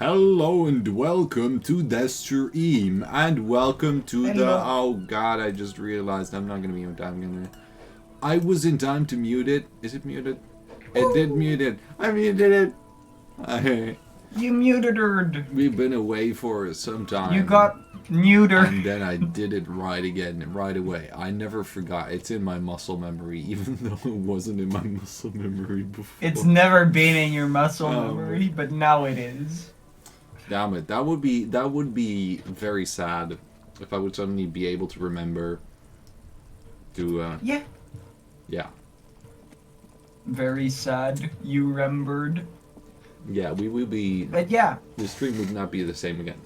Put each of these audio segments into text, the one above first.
Hello and welcome to the stream, and welcome to Hello. the. Oh god, I just realized I'm not gonna be in time. I was in time to mute it. Is it muted? It did mute it. I muted it. You muted her. We've been away for some time. You got neutered. And then I did it right again, right away. I never forgot. It's in my muscle memory, even though it wasn't in my muscle memory before. It's never been in your muscle memory, but now it is. Damn it! That would be very sad if I would suddenly be able to remember. Yeah. Yeah. Very sad. You remembered. Yeah, we will be. But yeah. The stream would not be the same again.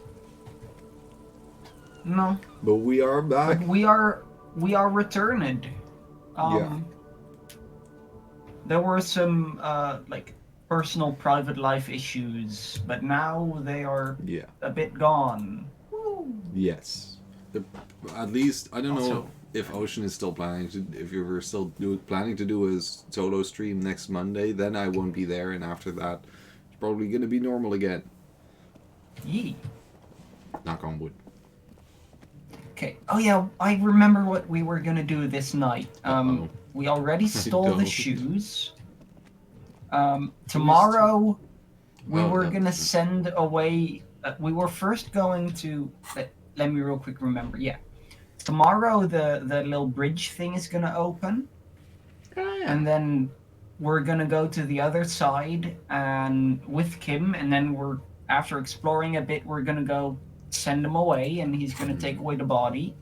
No. But we are back. But we are returned. Yeah. There were some personal private life issues, but now they are a bit gone. Woo. Yes. At least I don't know if Ocean is still planning to. If you're still planning to do a solo stream next Monday, then I won't be there, and after that, it's probably gonna be normal again. Yee. Knock on wood. Okay. Oh yeah, I remember what we were gonna do this night. We already stole the shoes. Tomorrow, we were gonna send away. We were first going to. Let me real quick remember. Yeah. Tomorrow, the little bridge thing is gonna open. Oh, yeah. And then we're gonna go to the other side and with Kim, and then after exploring a bit, we're gonna go send him away, and he's gonna take away the body.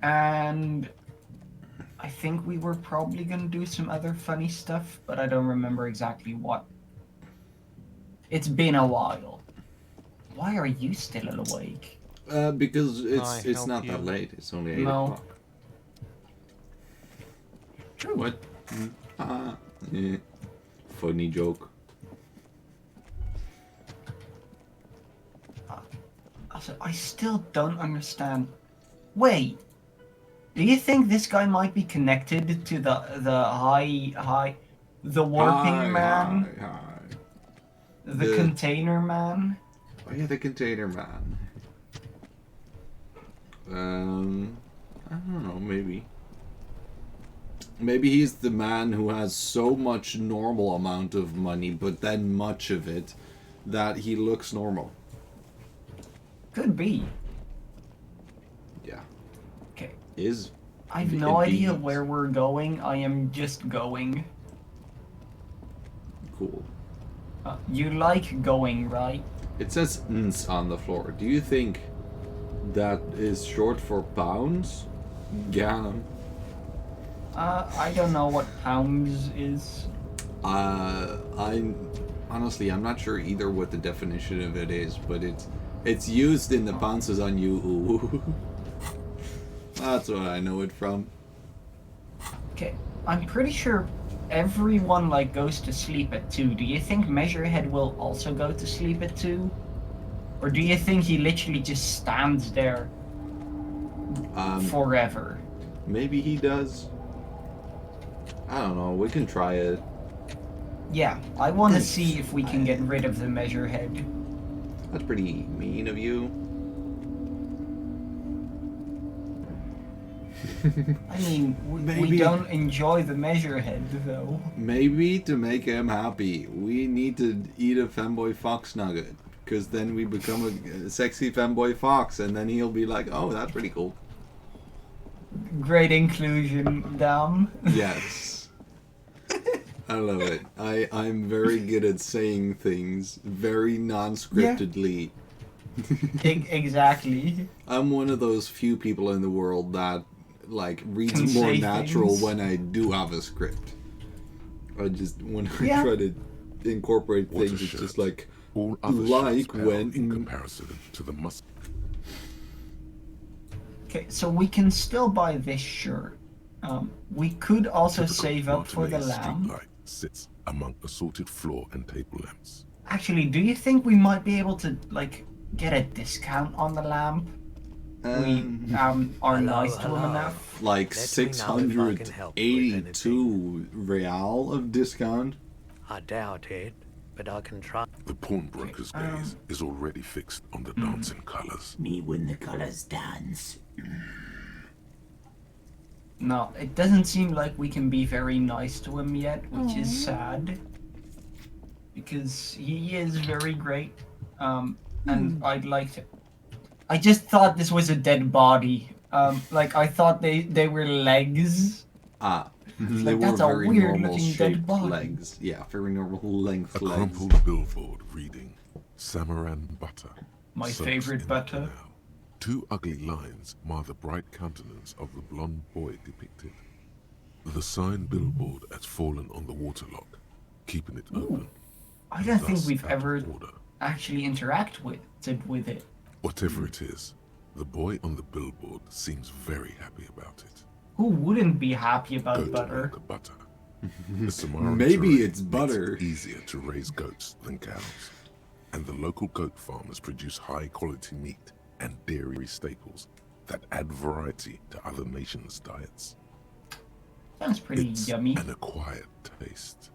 And I think we were probably gonna do some other funny stuff, but I don't remember exactly what. It's been a while. Why are you still awake? Because it's not that late. It's only 8 o'clock. True. What? Yeah. Funny joke. Also, I still don't understand. Wait, do you think this guy might be connected to the warping man? The container man? Oh yeah, the container man. I don't know, maybe. Maybe he's the man who has so much normal amount of money, but then much of it, that he looks normal. Could be. Yeah. Okay. I have no idea where we're going. I am just going. Cool. You like going, right? It says "ns" on the floor. Do you think that is short for pounds? Ganem. I don't know what pounds is. I'm not sure either what the definition of it is, but it's used in the bounces on you. That's what I know it from. Okay, I'm pretty sure everyone goes to sleep at 2. Do you think Measurehead will also go to sleep at 2? Or do you think he literally just stands there forever? Maybe he does. I don't know. We can try it. Yeah, I want to see if we can get rid of the Measurehead. That's pretty mean of you. I mean, we don't enjoy the Measurehead, though. Maybe to make him happy, we need to eat a femboy fox nugget. Because then we become a sexy femboy fox, and then he'll be like, oh, that's pretty cool. Great inclusion, damn. Yes. I love it. I'm very good at saying things very non-scriptedly. Yeah. Exactly. I'm one of those few people in the world that reads more natural things when I do have a script. I just when I try to incorporate things, it's just like all when in comparison to the must. Okay, so we can still buy this shirt. We could also save up for the lamp. Sits among assorted floor and table lamps. Actually, do you think we might be able to get a discount on the lamp? We are nice to him enough. 682 real of discount. I doubt it. but I can try. The pawnbroker's gaze is already fixed on the dancing colors. Me when the colors dance. No, it doesn't seem like we can be very nice to him yet, which is sad. Because he is very great. And I'd like to... I just thought this was a dead body. Like, I thought they were legs. They were that's a very weird normal looking dead shaped body. legs. Yeah, very normal length A legs. crumpled billboard reading, Samaran butter. My soaked favorite in butter. the canal. 2 ugly lines mar the bright countenance of the blonde boy depicted. The sign billboard has fallen on the waterlock, keeping it open. I don't think thus we've out of ever order. actually interacted with it. Whatever it is, the boy on the billboard seems very happy about it. Who wouldn't be happy about Goat butter? milk butter. The Samaran Maybe terrain it's makes butter. it easier to raise goats than cows, and the local goat farmers produce high-quality meat and dairy staples that add variety to other nations' diets. Sounds pretty It's yummy. an acquired taste.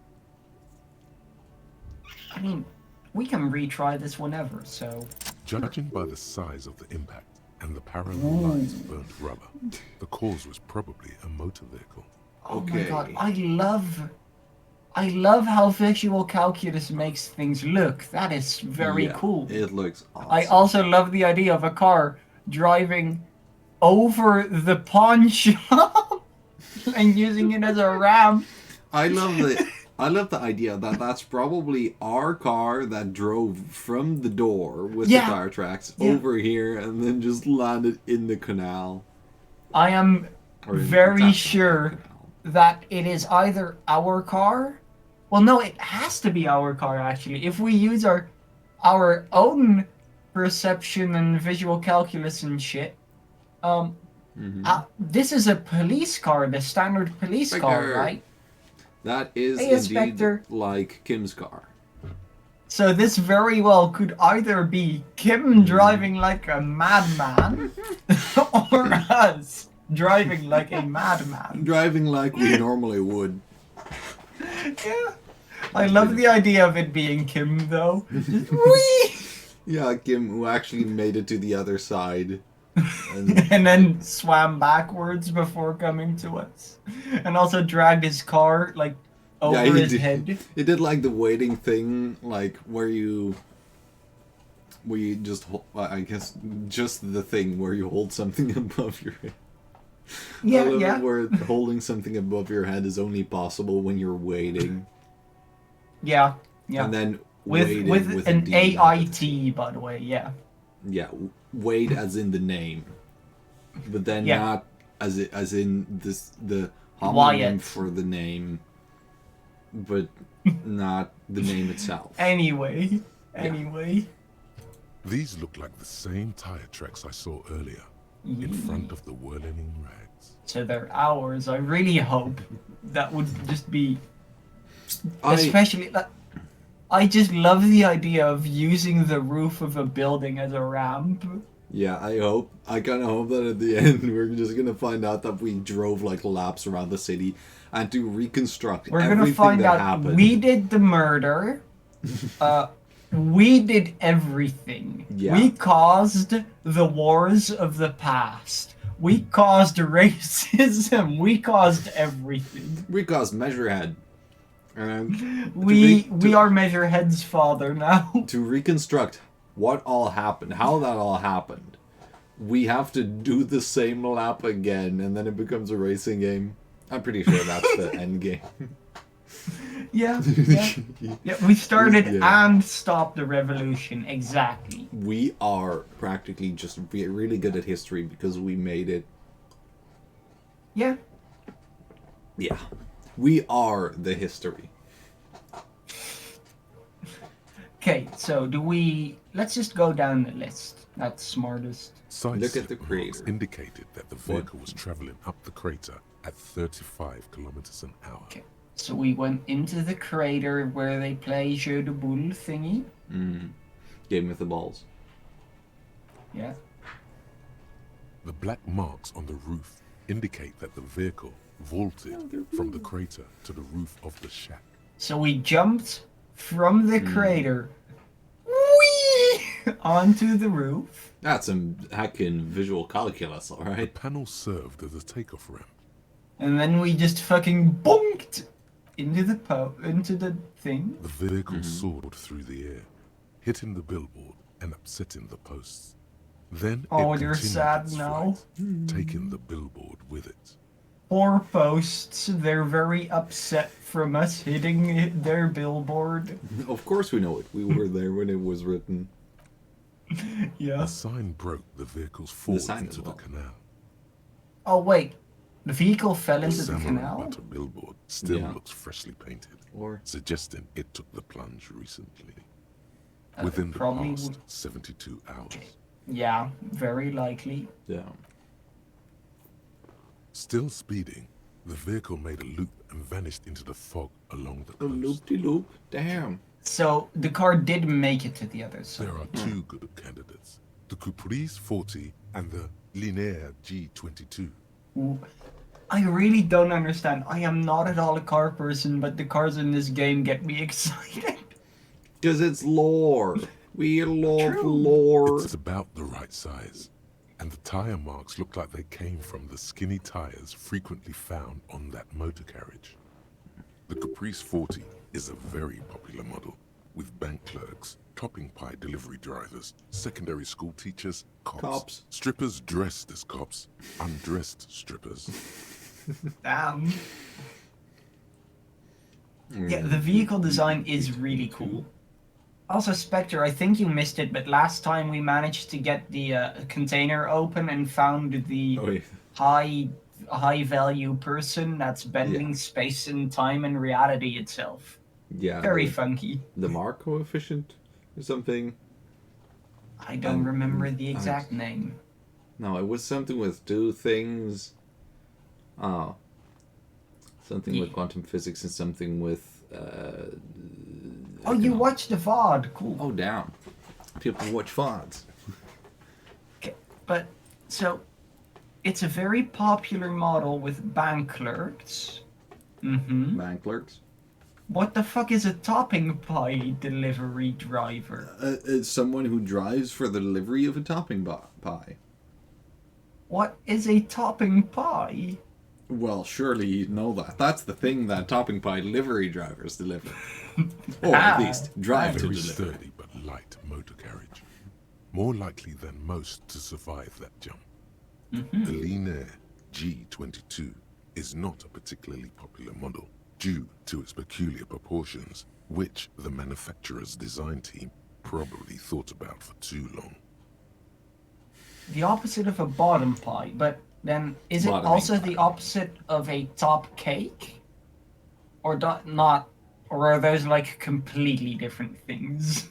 I mean, we can retry this whenever, so... Judging by the size of the impact and the parallel lines of burnt rubber, the cause was probably a motor vehicle. Oh my Okay. god, I love how visual calculus makes things look. That is very Yeah, cool. It looks awesome. I also love the idea of a car driving over the pawn shop and using it as a ramp. I love the idea that that's probably our car that drove from the door with Yeah. the tire tracks Yeah. over here and then just landed in the canal. I am Or in- very it's actually sure the canal. that it is either our car. Well, no, it has to be our car actually. If we use our own perception and visual calculus and shit. This is a police car, the standard police car, Inspector. right? That is Hey, indeed Inspector. like Kim's car. So this very well could either be Kim driving like a madman or us driving like a madman. Driving like we normally would. Yeah. I love the idea of it being Kim though. Just whee! Yeah, Kim who actually made it to the other side. And And then swam backwards before coming to us. And also dragged his car like over he his did, head. He did like the waiting thing, like where you just, I guess, just the thing where you hold something above your head. I Yeah, love yeah. it where holding something above your head is only possible when you're waiting. Yeah, yeah. And then with waiting with a an D. AIT, by the way, yeah. Yeah, wait as in the name. But then Yeah. not as in this the homonym Wyatt. for the name, but not the name itself. Anyway. These look like the same tire tracks I saw earlier, in front of the whirling rags. So they're ours. I really hope that would just be... I- Especially... I just love the idea of using the roof of a building as a ramp. Yeah, I kind of hope that at the end we're just gonna find out that we drove like laps around the city and to reconstruct We're everything gonna find that out happened. we did the murder. We did everything. Yeah. We caused the wars of the past. We caused racism. We caused everything. We caused Measurehead. And We are Measurehead's father now. to reconstruct what all happened, how that all happened, we have to do the same lap again, and then it becomes a racing game. I'm pretty sure that's the end game. Yeah. We started Yeah. and stopped the revolution. Exactly. We are practically just really good at history because we made it. Yeah. Yeah. We are the history. Okay, so let's just go down the list. That's smartest. Side Look at the marks crater. indicated that the vehicle was traveling up the crater at 35 kilometers an hour. Okay. So we went into the crater where they play Jeu de Boule thingy. Game with the balls. Yeah. The black marks on the roof indicate that the vehicle vaulted from the crater to the roof of the shack. So we jumped from the crater, whee, onto the roof. That's some hacking visual calculus, The alright? panel served as a takeoff ramp. And then we just fucking bonked into the thing. The vehicle soared through the air, hitting the billboard and upsetting the posts. Then Oh, it you're continued sad its now? flight, taking the billboard with it. Poor posts, they're very upset from us hitting their billboard. Of course we know it. We were there when it was written. Yeah. The sign broke the vehicle's forward sign into as well. the canal. Oh wait, the vehicle fell The into the samurai canal? butter billboard still Yeah. looks freshly painted, Or suggesting it took the plunge recently. Within the probably past would- 72 hours. Yeah, very likely. yeah. Still speeding, the vehicle made a loop and vanished into the fog along the A coast. loop-de-loop. Damn. So the car did make it to the other side. There are two good candidates, the Caprice 40 and the Linear G22. Ooh. I really don't understand. I am not at all a car person, but the cars in this game get me excited. Because it's lore. We love True. lore. It's about the right size, and the tire marks look like they came from the skinny tires frequently found on that motor carriage. The Caprice 40 is a very popular model, with bank clerks, topping pie delivery drivers, secondary school teachers, Cops. strippers dressed as cops, undressed strippers. Damn. Yeah, the vehicle design is really cool. Also, Spectre, I think you missed it, but last time we managed to get the container open and found the Oh, yeah. high value person that's bending space and time and reality itself. Yeah. Very funky. The Mark coefficient or something. I don't remember the exact name. No, it was something with two things. Something with quantum physics and something with. Oh, you watched the VOD. Cool. Oh, damn. People watch VODs. Okay, but so it's a very popular model with bank clerks. Mm-hmm. Bank clerks. What the fuck is a topping pie delivery driver? It's someone who drives for the delivery of a topping pie. What is a topping pie? Well, surely you know that. That's the thing that topping pie delivery drivers deliver. Or at least drive to Very deliver. sturdy but light motor carriage. More likely than most to survive that jump. The Linear G22 is not a particularly popular model due to its peculiar proportions, which the manufacturer's design team probably thought about for too long. The opposite of a bottom pie, but then is it Bottoming also pie. the opposite of a top cake? Or not? Or are those like completely different things?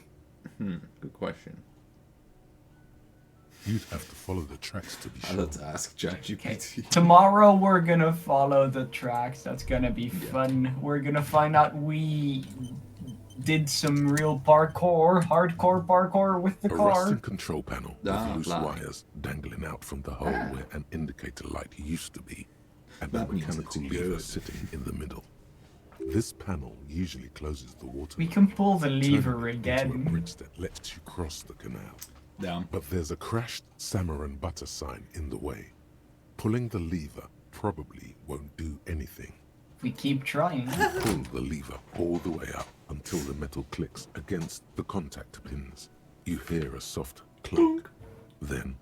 Good question. You'd have to follow the tracks to be sure. Let's ask Okay. ChatGPT. Tomorrow we're gonna follow the tracks. That's gonna be fun. We're gonna find out we did some real hardcore parkour with the A car. rusted control panel Ah, with loose black. wires dangling out from the hole where an indicator light used to be, and That a means mechanical it's lever good. sitting in the middle. This panel usually closes the water. We can pull the turning lever it into a again. bridge that lets you cross the canal. Down. But there's a crashed Samurai butter sign in the way. Pulling the lever probably won't do anything. We keep trying. Pull the lever all the way up until the metal clicks against the contact pins. You hear a soft clunk. Then,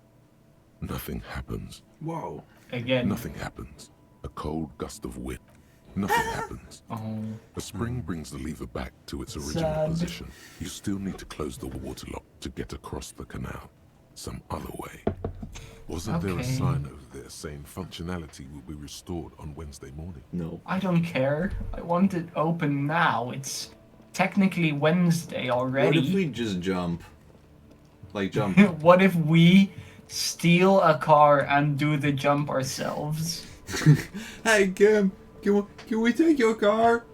nothing happens. Whoa. Again. Nothing happens. A cold gust of wind. Nothing happens. Oh. A spring brings the lever back to its original Sad. position. You still need to close the water lock to get across the canal. Some other way. Wasn't there a Okay. sign over there saying functionality will be restored on Wednesday morning? No. I don't care. I want it open now. It's technically Wednesday What already. if we just jump? Like jump. What if we steal a car and do the jump ourselves? Hey Kim, can we take your car?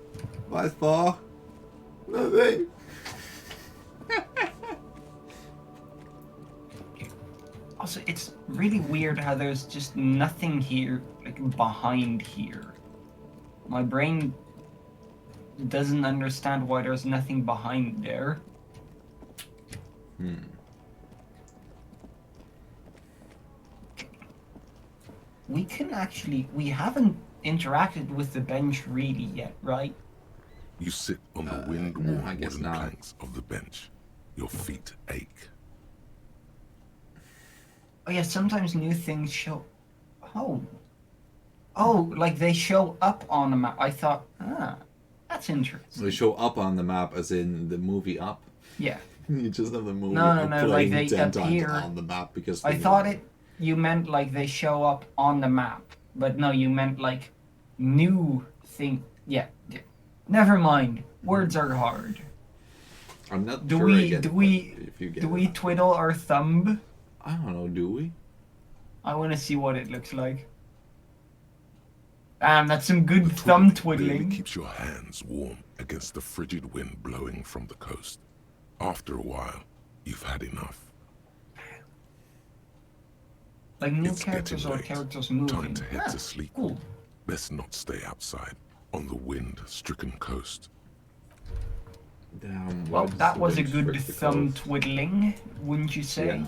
What for? Nothing. Also, it's really weird how there's just nothing here, like behind here. My brain doesn't understand why there's nothing behind there. We haven't interacted with the bench really yet, right? You sit on the no, wind-worn I guess wooden not. planks of the bench. Your feet ache. Oh yeah, sometimes new things show. Oh, like they show up on the map. I thought, that's interesting. They show up on the map as in the movie Up. Yeah. You just have the movie No, Up like playing they 10 appear. times on the map because I thought you meant like they show up on the map, but no, you meant like new thing. Yeah. Never mind. Words are hard. I'm not Do sure we I get do it, we but if you get do it, we twiddle our thumb? I don't know, do we? I want to see what it looks like. That's some good The thumb twiddling barely twiddling. keeps your hands warm against the frigid wind blowing from the coast. After a while, you've had enough. Like new It's characters getting or late. characters moving. Time to head to sleep. Cool. Best not stay outside on the wind-stricken coast. Damn, Well, why does that the was a wind good frick the thumb coast? twiddling, wouldn't you say? Yeah.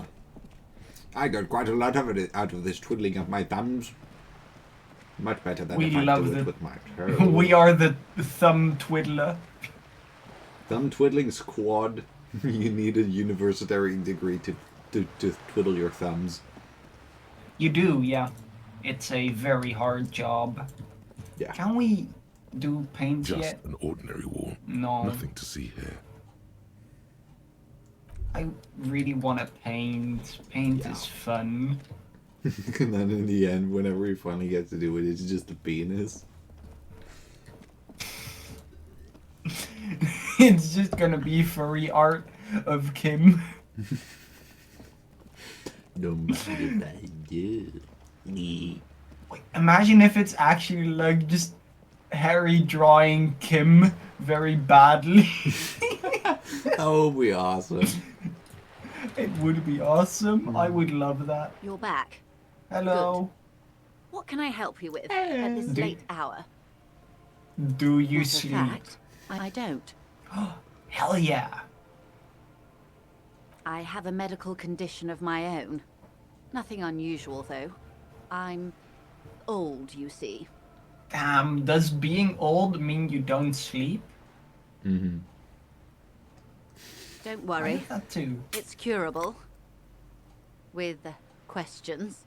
I got quite a lot of it out of this twiddling of my thumbs. Much better than We if I love do the- it with my toe. We are the thumb twiddler. Thumb twiddling squad. You need a university degree to twiddle your thumbs. You do, yeah. It's a very hard job. Yeah. Can we do paint Just yet? an ordinary wall. No. Nothing to see here. I really want to paint. Paint Yeah. is fun. And then in the end, whenever he finally gets to do it, it's just a penis. It's just gonna be furry art of Kim. No matter what I do. Wait, imagine if it's actually like just Harry drawing Kim very badly. That would be awesome. It would be awesome. I would love that. You're back. Hello. What can I help you with at this Do- late hour? Do you As a sleep? fact, I don't. Hell yeah. I have a medical condition of my own. Nothing unusual, though. I'm old, you see. Does being old mean you don't sleep? Mm-hmm. Don't I worry. have that too. It's curable. With questions.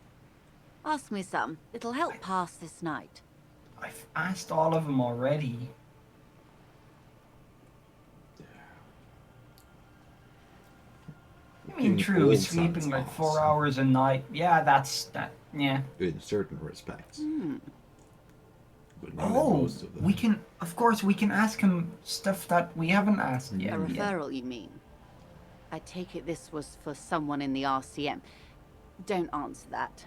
Ask me some. It'll help pass this night. I've asked all of them already. I mean, Being true, old sleeping sounds like 4 awesome. hours a night. Yeah, that. Yeah. In certain respects. Hmm. But not in Oh, most of them. we can. Of course, we can ask him stuff that we haven't asked A yet. referral, you mean? I take it this was for someone in the RCM. Don't answer that.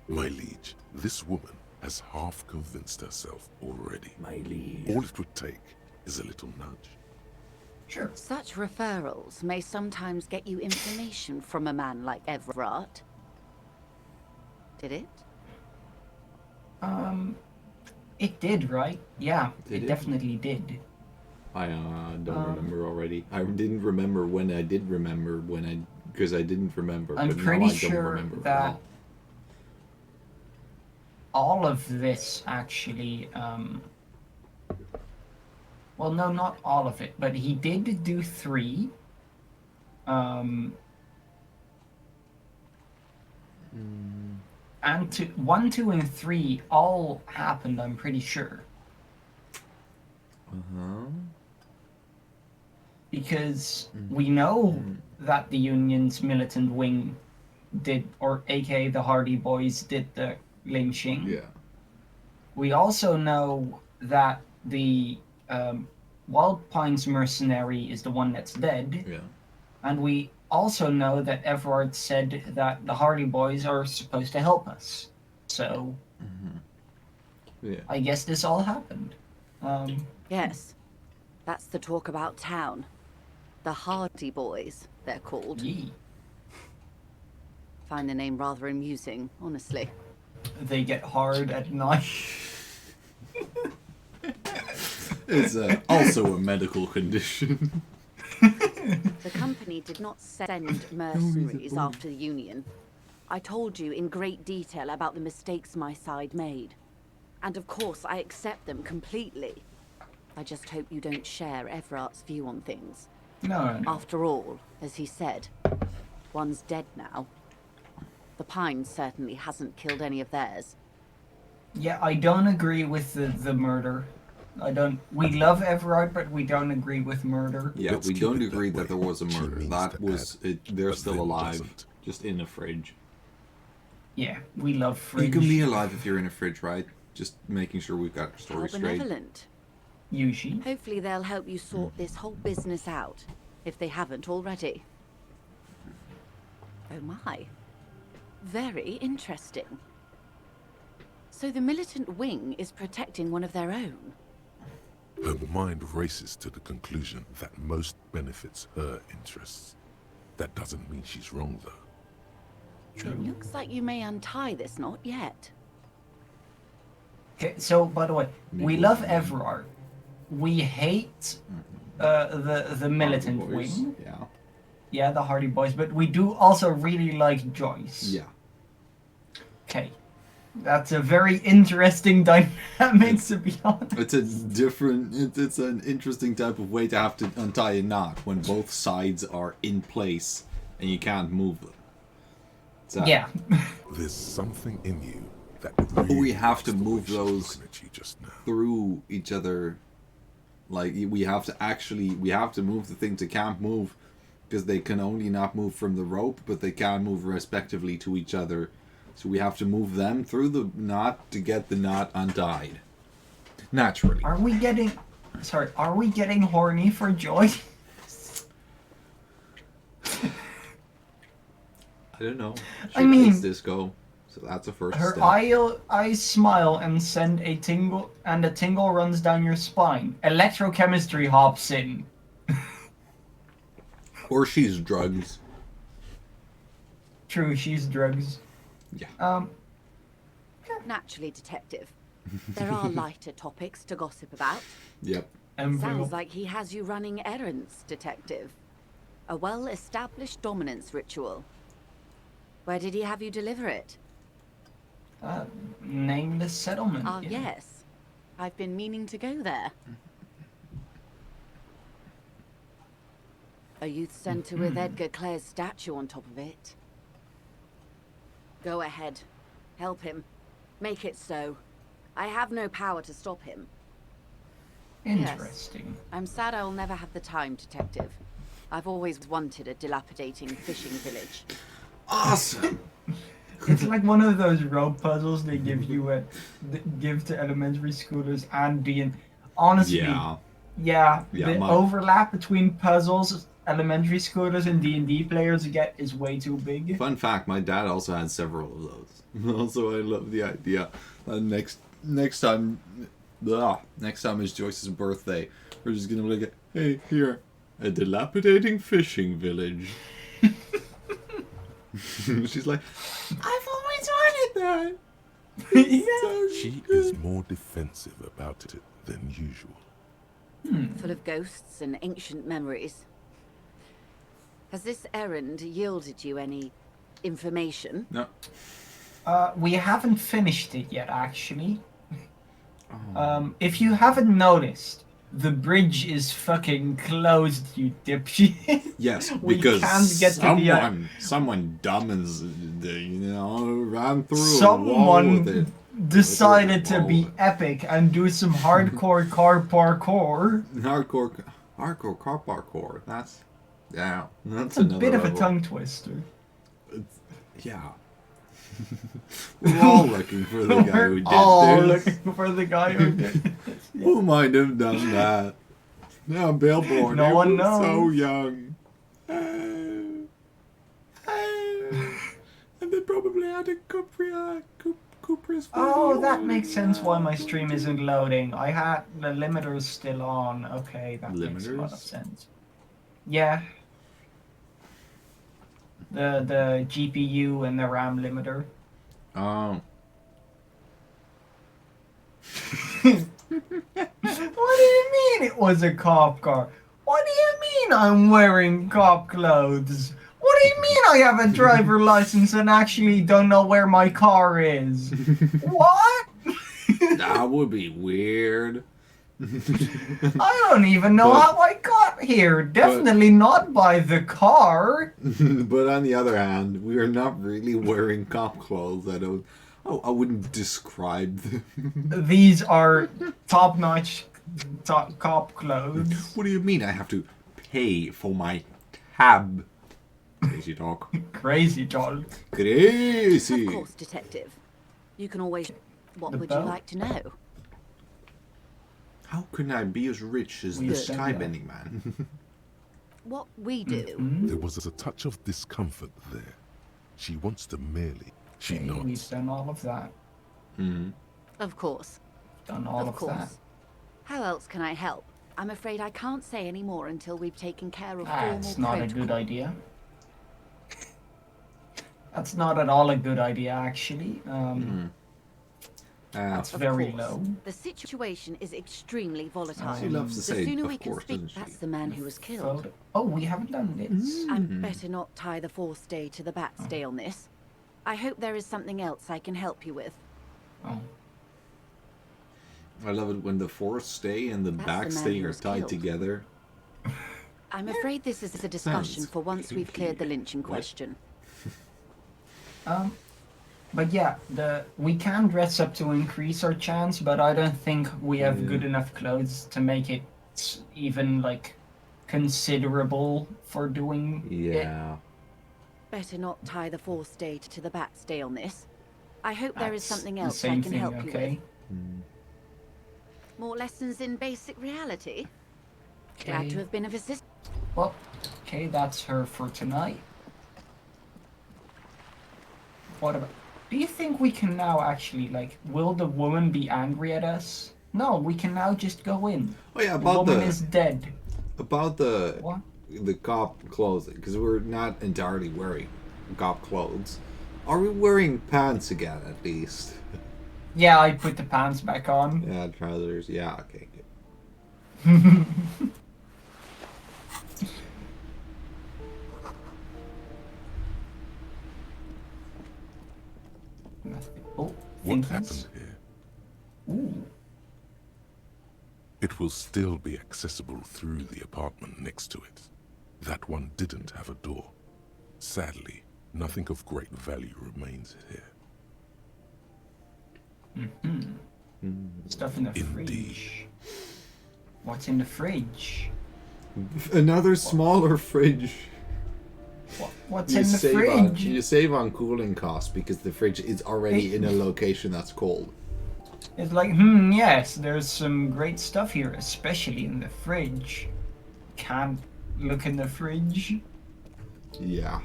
My liege, this woman has half convinced herself already. My liege. All it would take is a little nudge. Sure. Such referrals may sometimes get you information from a man like Everard. Did it? It did, right? Yeah, Did it it? definitely did. I don't remember already. I didn't remember when I did remember because I didn't remember. I'm but pretty now I don't sure remember at that all. all of this actually, well, no, not all of it, but he did do 3. And 1, 2, and 3 all happened, I'm pretty sure. Uh-huh. Because we know that the Union's militant wing did, or aka the Hardy Boys, did the lynching. Yeah. We also know that the Wild Pines mercenary is the one that's dead. Yeah. And we also know that Everard said that the Hardy Boys are supposed to help us. So Yeah. I guess this all happened. Yes. That's the talk about town. The Hardy Boys, they're called. Yee. Find the name rather amusing, honestly. They get hard at night. It's also a medical condition. The company did not send mercenaries after the Union. I told you in great detail about the mistakes my side made. And of course, I accept them completely. I just hope you don't share Everart's view on things. No. After all, as he said, one's dead now. The Pines certainly hasn't killed any of theirs. Yeah, I don't agree with the murder. I don't. We love Everard, but we don't agree with murder. Yeah, Let's we keep don't it that agree that way. there was a She murder. means That to was add, it. They're but still then alive, doesn't. just in a fridge. Yeah, we love Fringe. You can be alive if you're in a fridge, right? Just making sure we've got our How story straight. benevolent. Usually. Hopefully they'll help you sort this whole business out, if they haven't already. Oh my. Very interesting. So the militant wing is protecting one of their own. Her mind races to the conclusion that most benefits her interests. That doesn't mean she's wrong, though. It looks like you may untie this knot yet. Okay, so by the way, we love Everard. We hate the militant Hardy Boys, wing. Yeah. Yeah, the Hardy Boys, but we do also really like Joyce. Yeah. Okay. That's a very interesting dynamic, to be honest. It's a different. It's an interesting type of way to have to untie a knot when both sides are in place and you can't move them. So, Yeah. There's something in you that we have likes to the way move she's those looking at you just now. through each other. Like we have to move the things that can't move, because they can only not move from the rope, but they can move respectively to each other. So we have to move them through the knot to get the knot untied. Naturally. Are we getting horny for Joy? I don't know. I mean- hates disco, so that's a first Her step. eyes smile and send a tingle, and a tingle runs down your spine. Electrochemistry hops in. Or she's drugs. True, she's drugs. Yeah. Naturally, Detective. There are lighter topics to gossip about. Yep. Sounds like he has you running errands, Detective. A well-established dominance ritual. Where did he have you deliver it? Nameless settlement. Ah, yeah. yes. I've been meaning to go there. A youth centre with Edgar Clare's statue on top of it. Go ahead. Help him. Make it so. I have no power to stop him. Interesting. I'm sad I'll never have the time, Detective. I've always wanted a dilapidating fishing village. Awesome. It's like one of those rope puzzles they give you give to elementary schoolers and being honestly. Yeah. The overlap between puzzles elementary schoolers and D&D players get is way too big. Fun fact: my dad also had several of those. Also, I love the idea that next time is Joyce's birthday, we're just gonna look at, hey, here, a dilapidating fishing village. She's like, I've always wanted that. Yeah. She is more defensive about it than usual. Full of ghosts and ancient memories. Has this errand yielded you any information? No. We haven't finished it yet, actually. If you haven't noticed, the bridge is fucking closed, you dipshit. Yes, We because can't get to the, someone dumb as ran through a wall someone with it. decided to be Wall. epic and do some hardcore car parkour. Hardcore car parkour. That's It's a another bit of a level. tongue twister. Yeah. We're all looking for the guy who did all this. looking for the guy who did this. Who might have done that? No, Billboard. No they one were so knows. young. And they probably had a Cupria's. Oh, that makes sense why my stream isn't loading. I had the limiters still on. Okay, that makes a lot of Limiters? sense. Yeah. The GPU and the RAM limiter. Oh. What do you mean it was a cop car? What do you mean I'm wearing cop clothes? What do you mean I have a driver license and actually don't know where my car is? What? That would be weird. I don't even know But- how I got here. Definitely not by the car. But on the other hand, we are not really wearing cop clothes. I wouldn't describe them. These are top-notch cop clothes. What do you mean I have to pay for my tab? Crazy talk. Crazy, John. Crazy. Of course, Detective. You can always... What The would boat. you like to know? How can I be as rich as We the said skybending man? What we do... There was a touch of discomfort there. She wants to merely. She Okay, nods. we've done all of that. Of course. Done all Of of course. that. How else can I help? I'm afraid I can't say any more until we've taken care of formal That's not a protocol. good idea. That's not at all a good idea, actually. That's Of very course. low. The situation is extremely volatile. She loves to The say, sooner of we can course, speak, doesn't she? that's the man who was killed. Photo. Oh, we haven't done this. I'd better not tie the forestay to the batstay on this. I hope there is something else I can help you with. Oh. I love it when the forestay and the That's the man backstay who are was tied killed. together. I'm afraid this is a discussion Sounds for once we've cleared the kinky. lynching What? question. But yeah, we can dress up to increase our chance, but I don't think we have good enough clothes to make it even like considerable for doing it. Yeah. Better not tie the forestay to the batstay on this. I hope there is That's something the else I same can thing, help you okay? with. More lessons in basic reality? Glad Okay. to have been of assistance. Well, okay, that's her for tonight. What about... Do you think we can now actually, like, will the woman be angry at us? No, we can now just go in. Oh yeah, The about woman the is dead. about the What? the cop clothes, because we're not entirely wearing cop clothes. Are we wearing pants again at least? Yeah, I put the pants back on. Yeah, trousers. Yeah, okay. Good. Nothing. Oh, What thinkies. happened here? Ooh. It will still be accessible through the apartment next to it. That one didn't have a door. Sadly, nothing of great value remains here. Stuff in the Indeed. fridge. What's in the fridge? Another smaller fridge. What's You in the save on fridge? you save on cooling costs because the fridge is already in a location that's cold. It's like, yes, there's some great stuff here, especially in the fridge. Can't look in the fridge. Yeah.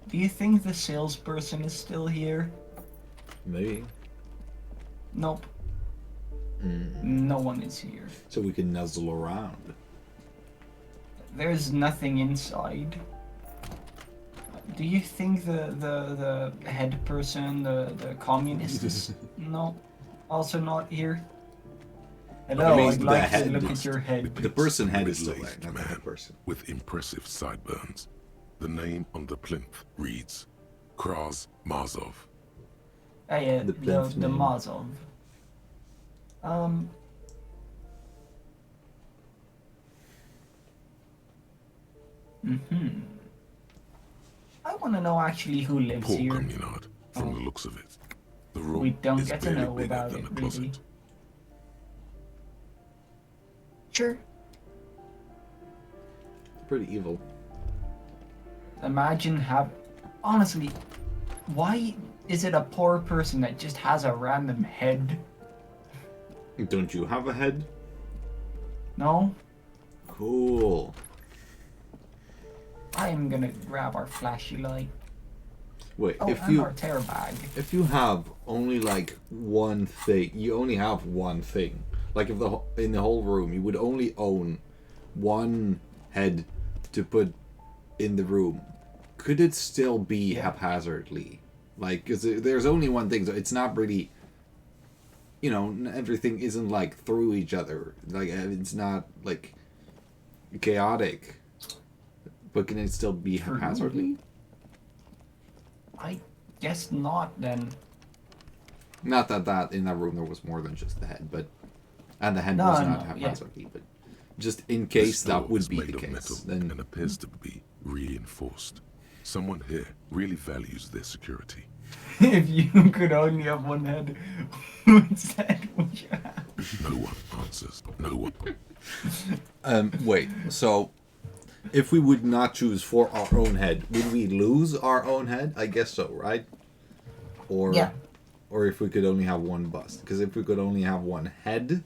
Do you think the salesperson is still here? Maybe. Nope. No one is here. So we can nuzzle around. There's nothing inside. Do you think the head person, the communist is... No. Also not here? Hello, I mean, I'd the like to head look was- at your head. The person head is still there, Middle-aged not the man head person. with impressive sideburns. The name on the plinth reads Kraz Marzov. Yeah, The the plinth name. Mazov. I want to know actually who lives Poor here. communard, from the looks of it. The room We don't is get to barely know bigger about than it, a really. closet. Sure. Pretty evil. Imagine honestly, why is it a poor person that just has a random head? Don't you have a head? No? Cool. I am gonna grab our flashy light. Wait, Oh, if and you our tear bag. if you have only like one thing, you only have one thing. Like if in the whole room, you would only own one head to put in the room. Could it still be haphazardly? Like, 'cause there's only one thing, so it's not really you know, everything isn't like through each other. Like it's not like chaotic, but can it still be haphazardly? I guess not. Then. Not that in that room there was more than just the head, but and the head No, was not no, haphazardly, but just in case This door that would is be made the of case, metal then and appears to be reinforced. Someone here really values their security. If you could only have one head, whose head would you have? No one answers. No one. wait. So, if we would not choose for our own head, would we lose our own head? I guess so, right? Or, Yeah. or if we could only have one bust, because if we could only have one head,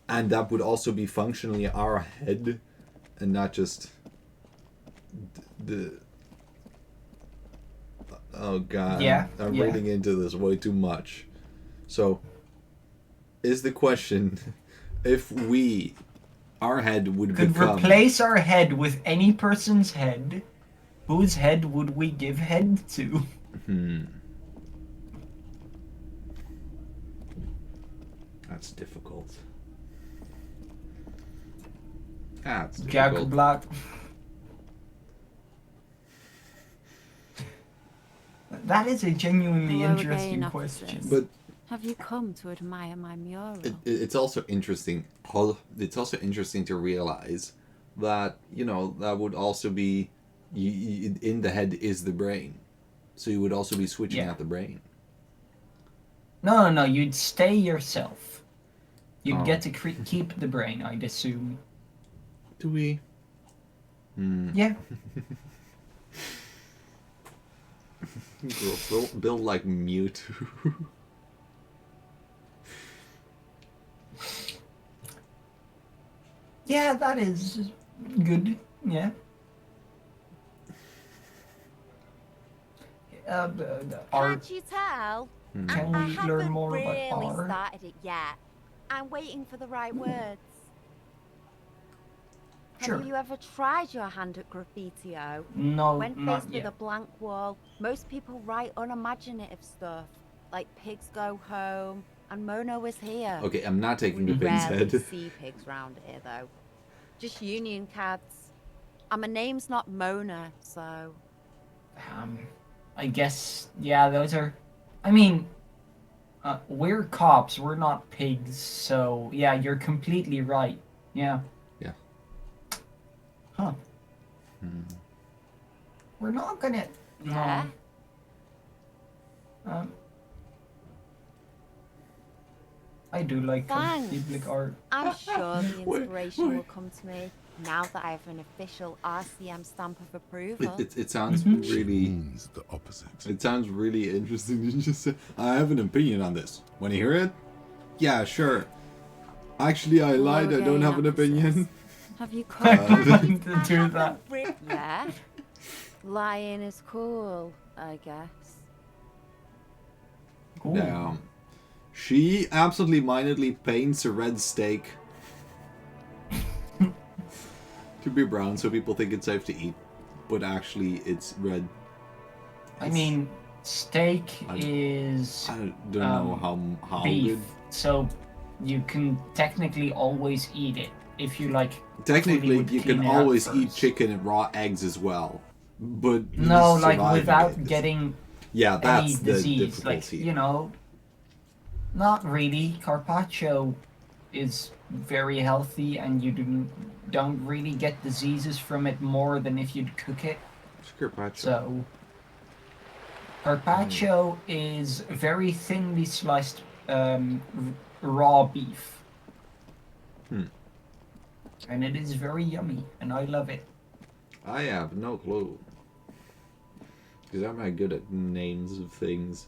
and that would also be functionally our head, and not just the. Oh god, Yeah, I'm yeah. reading into this way too much. So, is the question, if our head would Could become... replace our head with any person's head, whose head would we give head to? That's difficult. That's Jack difficult. Black. That is a genuinely Hello interesting again, question. officers. But Have you come to admire my mural? it's also interesting. It's also interesting to realize that, you know, that would also be in the head is the brain, so you would also be switching Yeah. out the brain. No, you'd stay yourself. You'd Oh. get to keep the brain, I'd assume. Do we? Yeah. Build like Mewtwo. Yeah, that is good. Yeah. Art. Can't you tell? Can I we haven't learn more about really art? started it yet. I'm waiting for the right words. Sure. Have you ever tried your hand at graffiti-o? No, When not faced with yet. a blank wall, most people write unimaginative stuff, like pigs go home, and Mona was here. Okay, I'm not taking the We pig's rarely head. see pigs round here, though. Just union cads. And my name's not Mona, so... I guess, yeah, those are... I mean, we're cops, we're not pigs, so, yeah, you're completely right. Yeah. Yeah. Huh. We're not gonna... Yeah? I do like Thanks. biblic art. I'm sure the Wait, inspiration wait. will come to me now that I have an official RCM stamp of approval. It sounds She really... means the opposite. It sounds really interesting to just say, I have an opinion on this. Want to hear it? Yeah, sure. Actually, I lied. I don't have an opinion. Have you I come? wouldn't do that. Yeah. Lying is cool, I guess. Cool. Damn. She absently-mindedly paints a red steak to be brown so people think it's safe to eat, but actually it's red. I mean, steak I is don't know how beef, good. so you can technically always eat it if you like. Technically, fully would you clean can it out always eat first. chicken and raw eggs as well, but No, like surviving without it is- getting Yeah, any that's the disease. Like, difficulty. you know, not really. Carpaccio is very healthy, and you don't really get diseases from it more than if you'd cook it. Carpaccio. So, carpaccio is very thinly sliced raw beef. And it is very yummy, and I love it. I have no clue. Because I'm not good at names of things.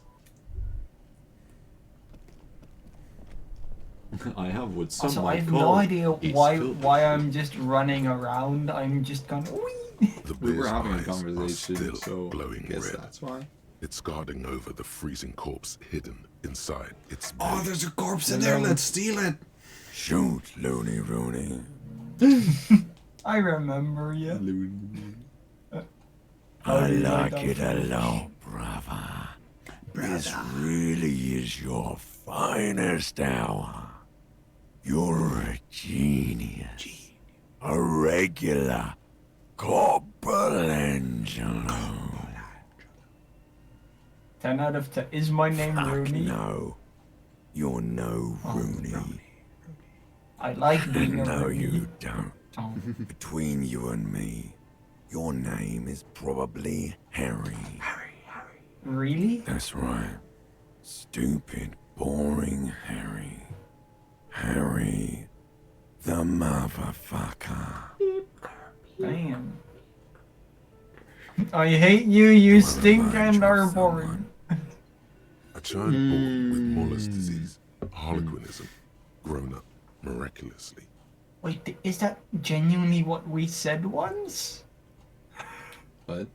I have what some Also, I might have call no idea a why filter. I'm just running around. I'm just going, wee. The We were bear's having a eyes are conversation, still so glowing I guess red. that's why. It's guarding over the freezing corpse hidden inside its Oh, belly. there's a corpse in there. Let's steal it. Shoot, Looney Rooney. I remember, yeah. I do you like like it that? alone, brava. This really is your finest hour. You're a genius. A regular Corporangelo. 10 out of 10. Is my name Fuck Rooney? no. You're no Rooney. I like being a No, Rooney. you don't. Oh. Between you and me, your name is probably Harry. Really? That's right. Stupid, boring Harry. Harry, the motherfucker. Damn. I hate you, you Wanna stink remind and you of are someone. boring. A child born with Moller's disease, harlequinism, grown up miraculously. Wait, is that genuinely what we said once? What?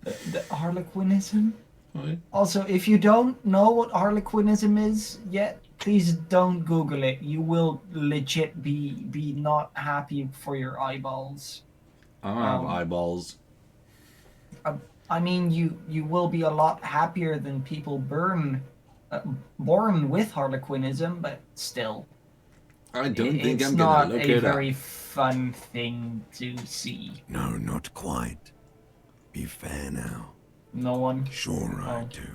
The Harlequinism? What? Also, if you don't know what Harlequinism is yet, please don't Google it. You will legit be not happy for your eyeballs. I don't have Um, eyeballs. I mean, you will be a lot happier than people born with Harlequinism, but still, I don't think it's I'm not gonna look a it very up. fun thing to see. No, not quite. Be fair now. No one. Sure I Oh. do.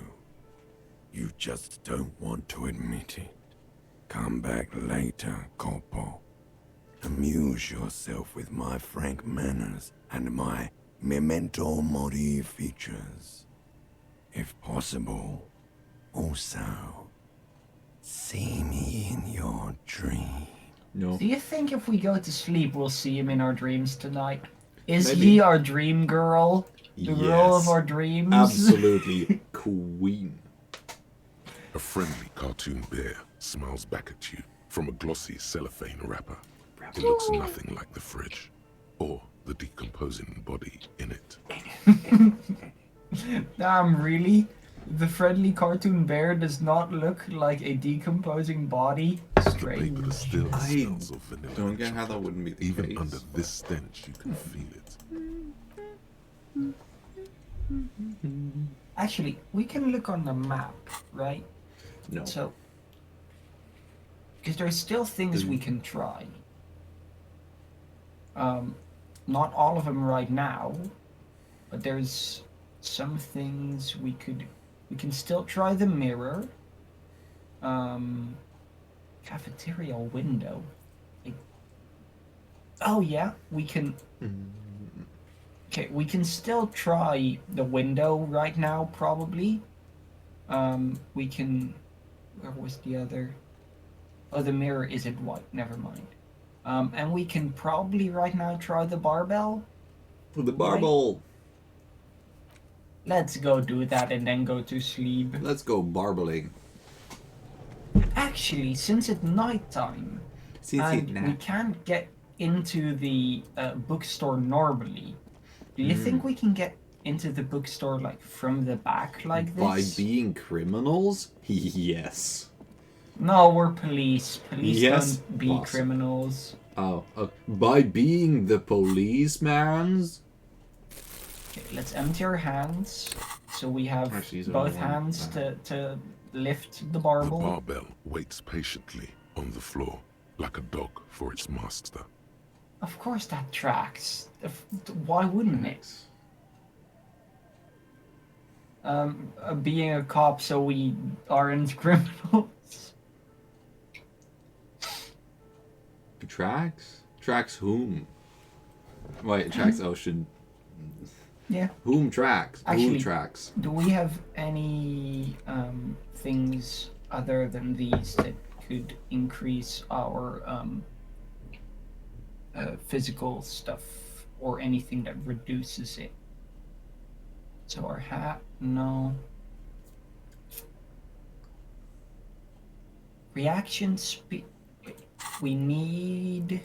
You just don't want to admit it. Come back later, Corpo. Amuse yourself with my frank manners and my memento mori features. If possible, also, see me in your dream. No. Do you think if we go to sleep, we'll see him in our dreams tonight? Is Maybe. he our dream girl? The girl of Yes. our dreams? Absolutely queen. A friendly cartoon bear smiles back at you from a glossy cellophane wrapper. It looks nothing like the fridge or the decomposing body in it. Damn, really? The friendly cartoon bear does not look like a decomposing body? The paper Strange. that still I smells of vanilla. Don't and get how that chocolate. wouldn't be the Even case. under this stench, you can feel it. Actually, we can look on the map, right? No. So, because there's still things we can try. Not all of them right now, but there's some things we can still try the mirror. Cafeteria window. Oh yeah, we can. Okay, we can still try the window right now, probably. We can. Where was the other? Oh, the mirror isn't white. Never mind. And we can probably right now try the barbell. The barbell. Let's go do that and then go to sleep. Let's go barbelling. Actually, since it's nighttime, and we can't get into the bookstore normally, do you think we can get into the bookstore like from the back like this? By being criminals? Yes. No, we're police. Police Yes, don't be boss. criminals. Oh, by being the policeman's? Okay, let's empty our hands. So we have Actually, he's both only one. hands to lift the The barbell. barbell waits patiently on the floor, like a dog for its master. Of course that tracks. Why wouldn't it? Being a cop so we aren't criminals. Tracks? Tracks whom? Wait, tracks ocean. Yeah. Whom tracks? Who Actually- tracks? Do we have any things other than these that could increase our physical stuff or anything that reduces it? So our hat, no. Reaction speed. We need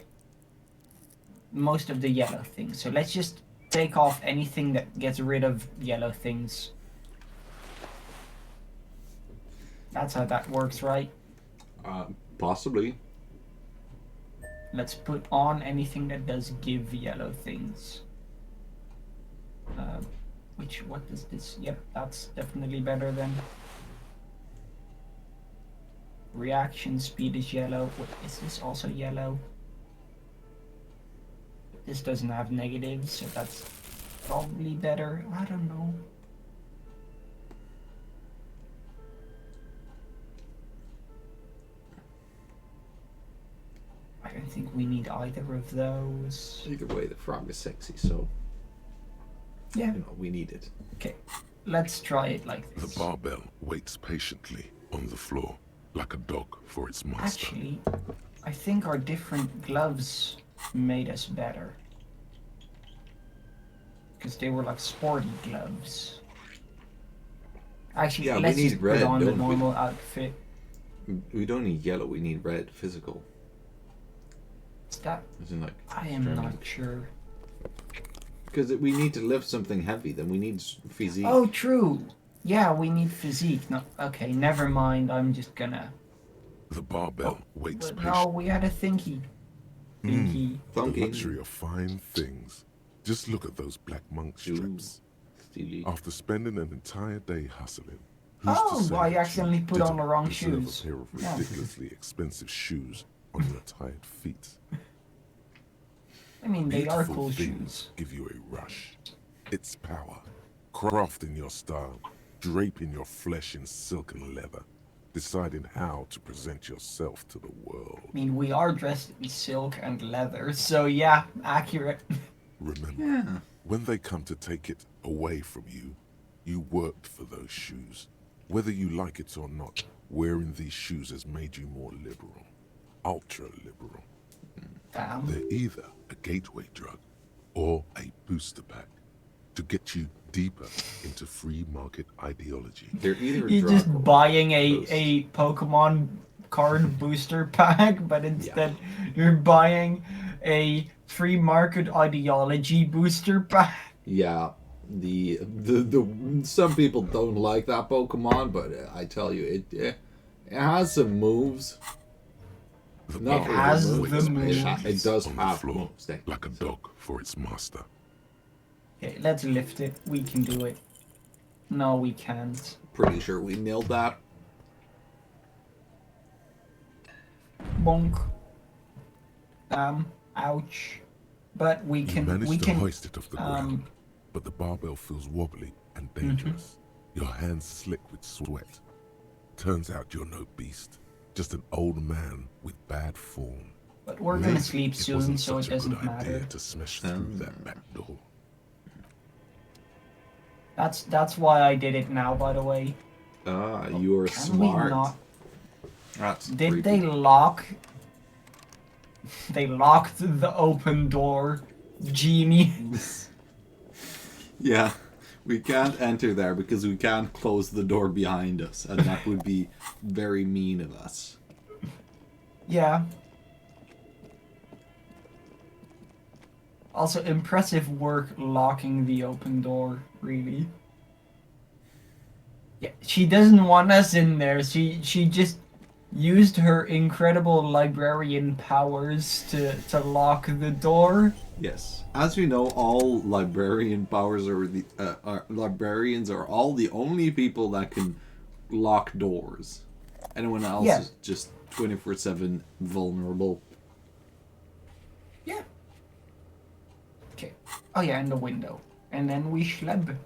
most of the yellow things. So let's just take off anything that gets rid of yellow things. That's how that works, right? Possibly. Let's put on anything that does give yellow things. what is this? Yep, that's definitely better than. Reaction speed is yellow. What, is this also yellow? This doesn't have negatives, so that's probably better. I don't know. I don't think we need either of those. Either way, the frog is sexy, so Yeah. you know, we need it. Okay, let's try it like this. The barbell waits patiently on the floor, like a dog for its master. Actually, I think our different gloves made us better. Because they were like sporty gloves. Actually, Yeah, we let's need just red, put on the don't we? normal outfit. We don't need yellow, we need red, physical. Is that? As in, like, I am German. not sure. Because we need to lift something heavy, then we need physique. Oh, true. Yeah, we need physique. No, okay, never mind. I'm just gonna. The barbell waits But no, patiently. we had a thinky. Thinky. The Funky. luxury of fine things. Just look at those black monk straps. Steely. After spending an entire day hustling, who's Oh, to say I that accidentally you put on didn't the wrong reserve shoes. a pair of Yeah. ridiculously expensive shoes on your tired feet. I mean, they are Beautiful cool things shoes. give you a rush. It's power. Crafting your style, draping your flesh in silk and leather, deciding how to present yourself to the world. I mean, we are dressed in silk and leather, so yeah, accurate. Remember, Yeah. when they come to take it away from you, you worked for those shoes. Whether you like it or not, wearing these shoes has made you more liberal. Ultra liberal. Damn. They're either a gateway drug or a booster pack to get you deeper into free market ideology. They're either You're drug just or buying boost. a Pokemon card booster pack, but instead you're buying a free market ideology booster pack. Yeah, the some people don't like that Pokemon, but I tell you, it has some moves. The Not barbell has waits the moves. patiently It does on the have floor, moves, thank like a you. dog for its master. Okay, let's lift it. We can do it. No, we can't. Pretty sure we nailed that. Bonk. Ouch. But we You can. manage We to can. hoist it off the ground, but the barbell feels wobbly and dangerous. Your hands slick with sweat. Turns out you're no beast, just an old man with bad form. But we're gonna Maybe sleep it soon, wasn't so it such a good doesn't idea matter. to smash through that back door. That's why I did it now. By the way. Ah, you are Can we smart. not? That's Did creepy. they lock? They locked the open door. Genius. Yeah, we can't enter there because we can't close the door behind us, and that would be very mean of us. Yeah. Also, impressive work locking the open door, really. Yeah, she doesn't want us in there. She just used her incredible librarian powers to lock the door. Yes, as we know, all librarian powers librarians are all the only people that can lock doors. Anyone else Yeah. is just 24/7 vulnerable. Yeah. Okay. Oh yeah, and the window. And then we schleb.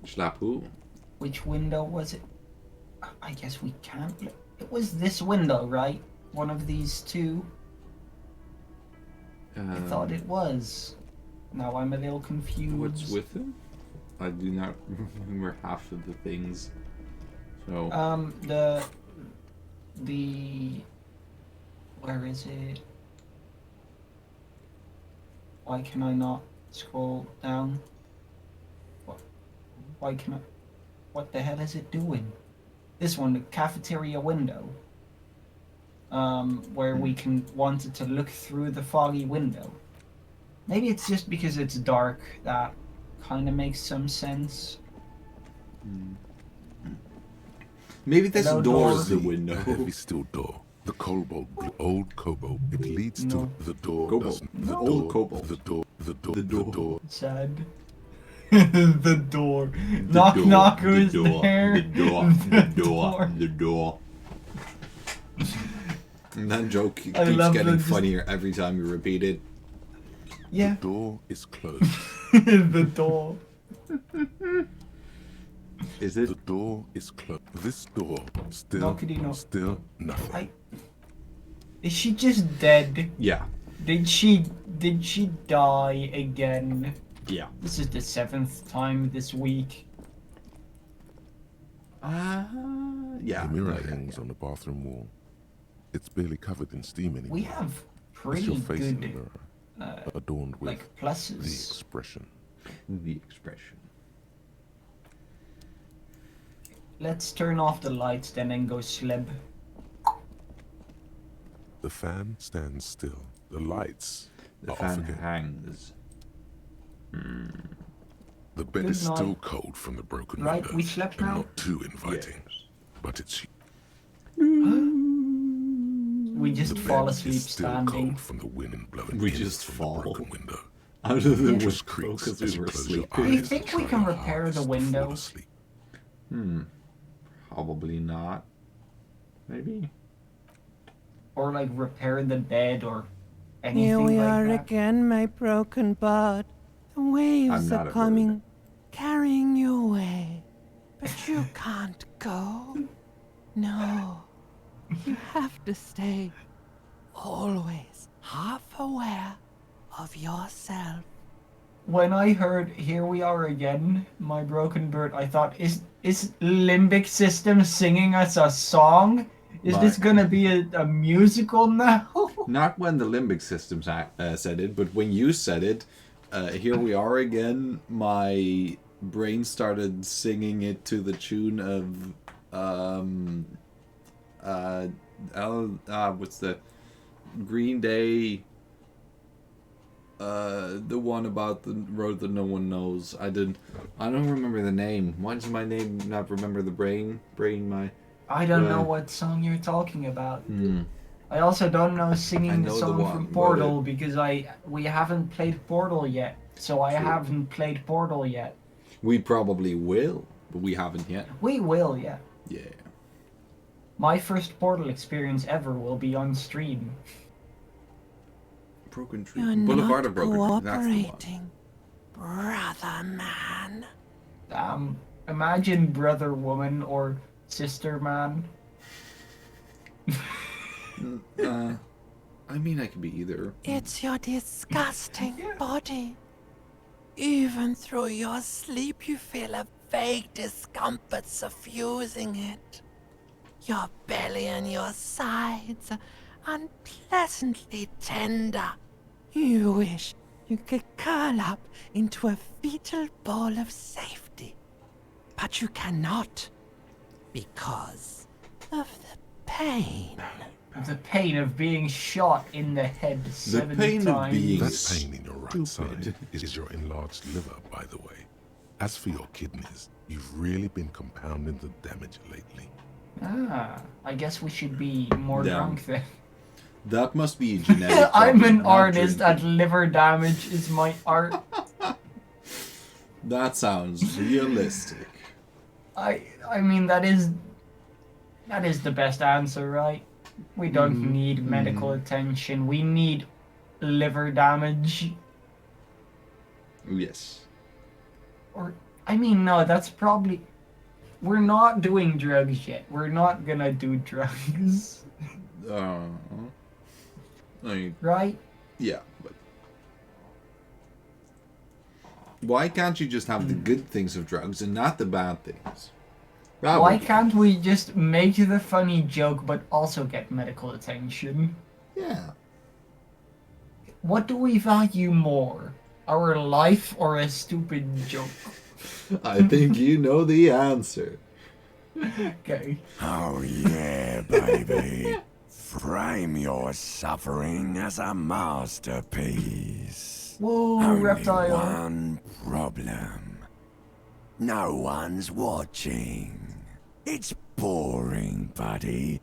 Schlap who? Which window was it? I guess we can't. It was this window, right? One of these two. I thought it was. Now I'm a little confused. What's with him? I do not remember half of the things. So the where is it? Why can I not scroll down? Why can I? What the hell is it doing? This one, the cafeteria window. Where we can want it to look through the foggy window. Maybe it's just because it's dark that kind of makes some sense. maybe this Hello, door door. is the window. A heavy steel door The kobold, old kobold. It leads No. to the door. Kobold. Doesn't The old kobold. The door. The door. The The door. door. Sad. The door. The Knock door, knock, the who's door, there? The door, the door, the door. And that joke keeps love getting that just- funnier every time you repeat it. Yeah. The door is closed. The door. Is The it? door is closed. This door Knockity knock. still nothing. Is she just dead? Yeah. Did she die again? Yeah. This is the 7th time this week. Yeah. The mirror yeah, hangs on the bathroom wall. It's barely covered in steam anymore. We have It's pretty your face in the good mirror, adorned with like the pluses. expression. The expression. Let's turn off the lights then and go sleb. The fan stands still. The lights The are off fan again. hangs. The bed Good is still night. cold from the broken Right, windows we slept and now? not too inviting. But it's We just the fall bed asleep is still standing. cold from the wind blowing We in just from fall. the broken window. Out of the Yeah. window Just creaks because as we you were close your sleeping. Do you eyes think and we try can your repair hardest the to window? fall asleep. Probably not. Maybe. Or like repair the bed or anything Here we like are that. again, my broken bud. The waves I'm not are a coming, carrying you away. But you can't go. No. You have to stay always half aware of yourself. When I heard "Here we are again, my broken bird," I thought, is Limbic System singing us a song? Is this My- gonna be a musical now? Not when the limbic system said it, but when you said it, here we are again. My brain started singing it to the tune of, what's the Green Day? The one about the road that no one knows. I don't remember the name. Why does my name not remember the brain? I don't know what song you're talking about. Hmm. I also don't know I singing the know the song one, from but Portal because we haven't played Portal yet. So I True. haven't played Portal yet. We probably will, but we haven't yet. We will, yeah. Yeah. My first Portal experience ever will be on stream. Broken Tree. You're Boulevard not of Broken Tree. That's the one. cooperating, brother man. Imagine brother woman or sister man. I mean, I could be either. It's your disgusting body. Even through your sleep, you feel a vague discomfort suffusing it. Your belly and your sides are unpleasantly tender. You wish you could curl up into a fetal ball of safety. But you cannot, because of the pain. The pain of being shot in the head 7 pain of times. being- That pain in your right Stupid. side is your enlarged liver, by the way. As for your kidneys, you've really been compounding the damage lately. I guess we should be more Down. drunk then. That must be a genetic I'm problem, an not artist drinking. at liver damage is my art. That sounds realistic. I mean that is the best answer, right? We don't need medical attention. We need liver damage. Yes. Or I mean no, that's probably we're not doing drugs yet. We're not gonna do drugs. I mean, Right? yeah, but why can't you just have the good things of drugs and not the bad things? That Why would be- can't we just make the funny joke but also get medical attention? Yeah. What do we value more? Our life or a stupid joke? I think you know the answer. Okay. Oh yeah, baby. Frame your suffering as a masterpiece. Whoa, Only reptile. one problem. No one's watching. It's boring, buddy.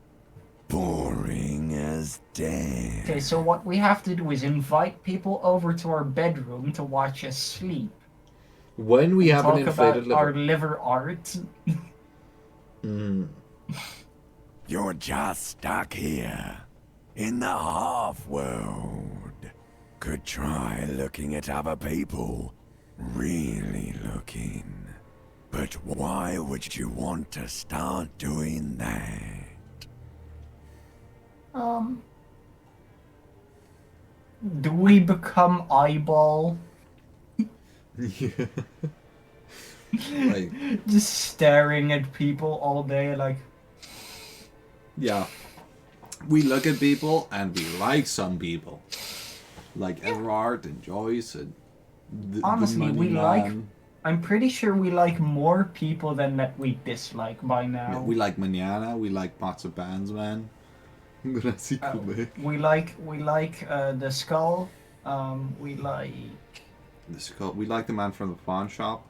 boring as death. Okay, so what we have to do is invite people over to our bedroom to watch us sleep. When we have an Talk inflated about our liver. liver art. You're just stuck here, in the half-world. Could try looking at other people. Really looking. But why would you want to start doing that? Do we become eyeball? Like, Just staring at people all day like... yeah. We look at people and we like some people. Like Everard and Joyce and Honestly, the money we like... man. I'm pretty sure we like more people than that we dislike by now. Yeah, we like Manana, we like Pots of Bands, man. I'm gonna see Quebec. We like the skull. We like... We like the man from the pawn shop.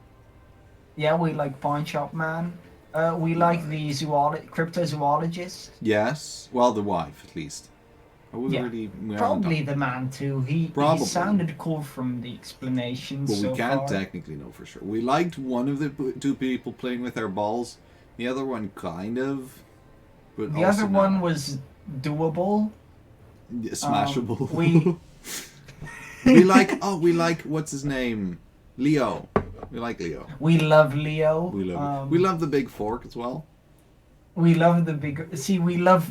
Yeah, we like Pawn Shop Man. We like the cryptozoologist. Yes. Well, the wife, at least. I was Yeah, we haven't Probably talked- the man too. He Probably. sounded cool from the explanations But we so can't far. technically know for sure. We liked one of the two people playing with their balls. The other one kind of. But The also other not. one was doable. Yeah, smashable. we- we like what's his name? Leo. We like Leo. We love Leo. We love the big fork as well. We love the big. See, we like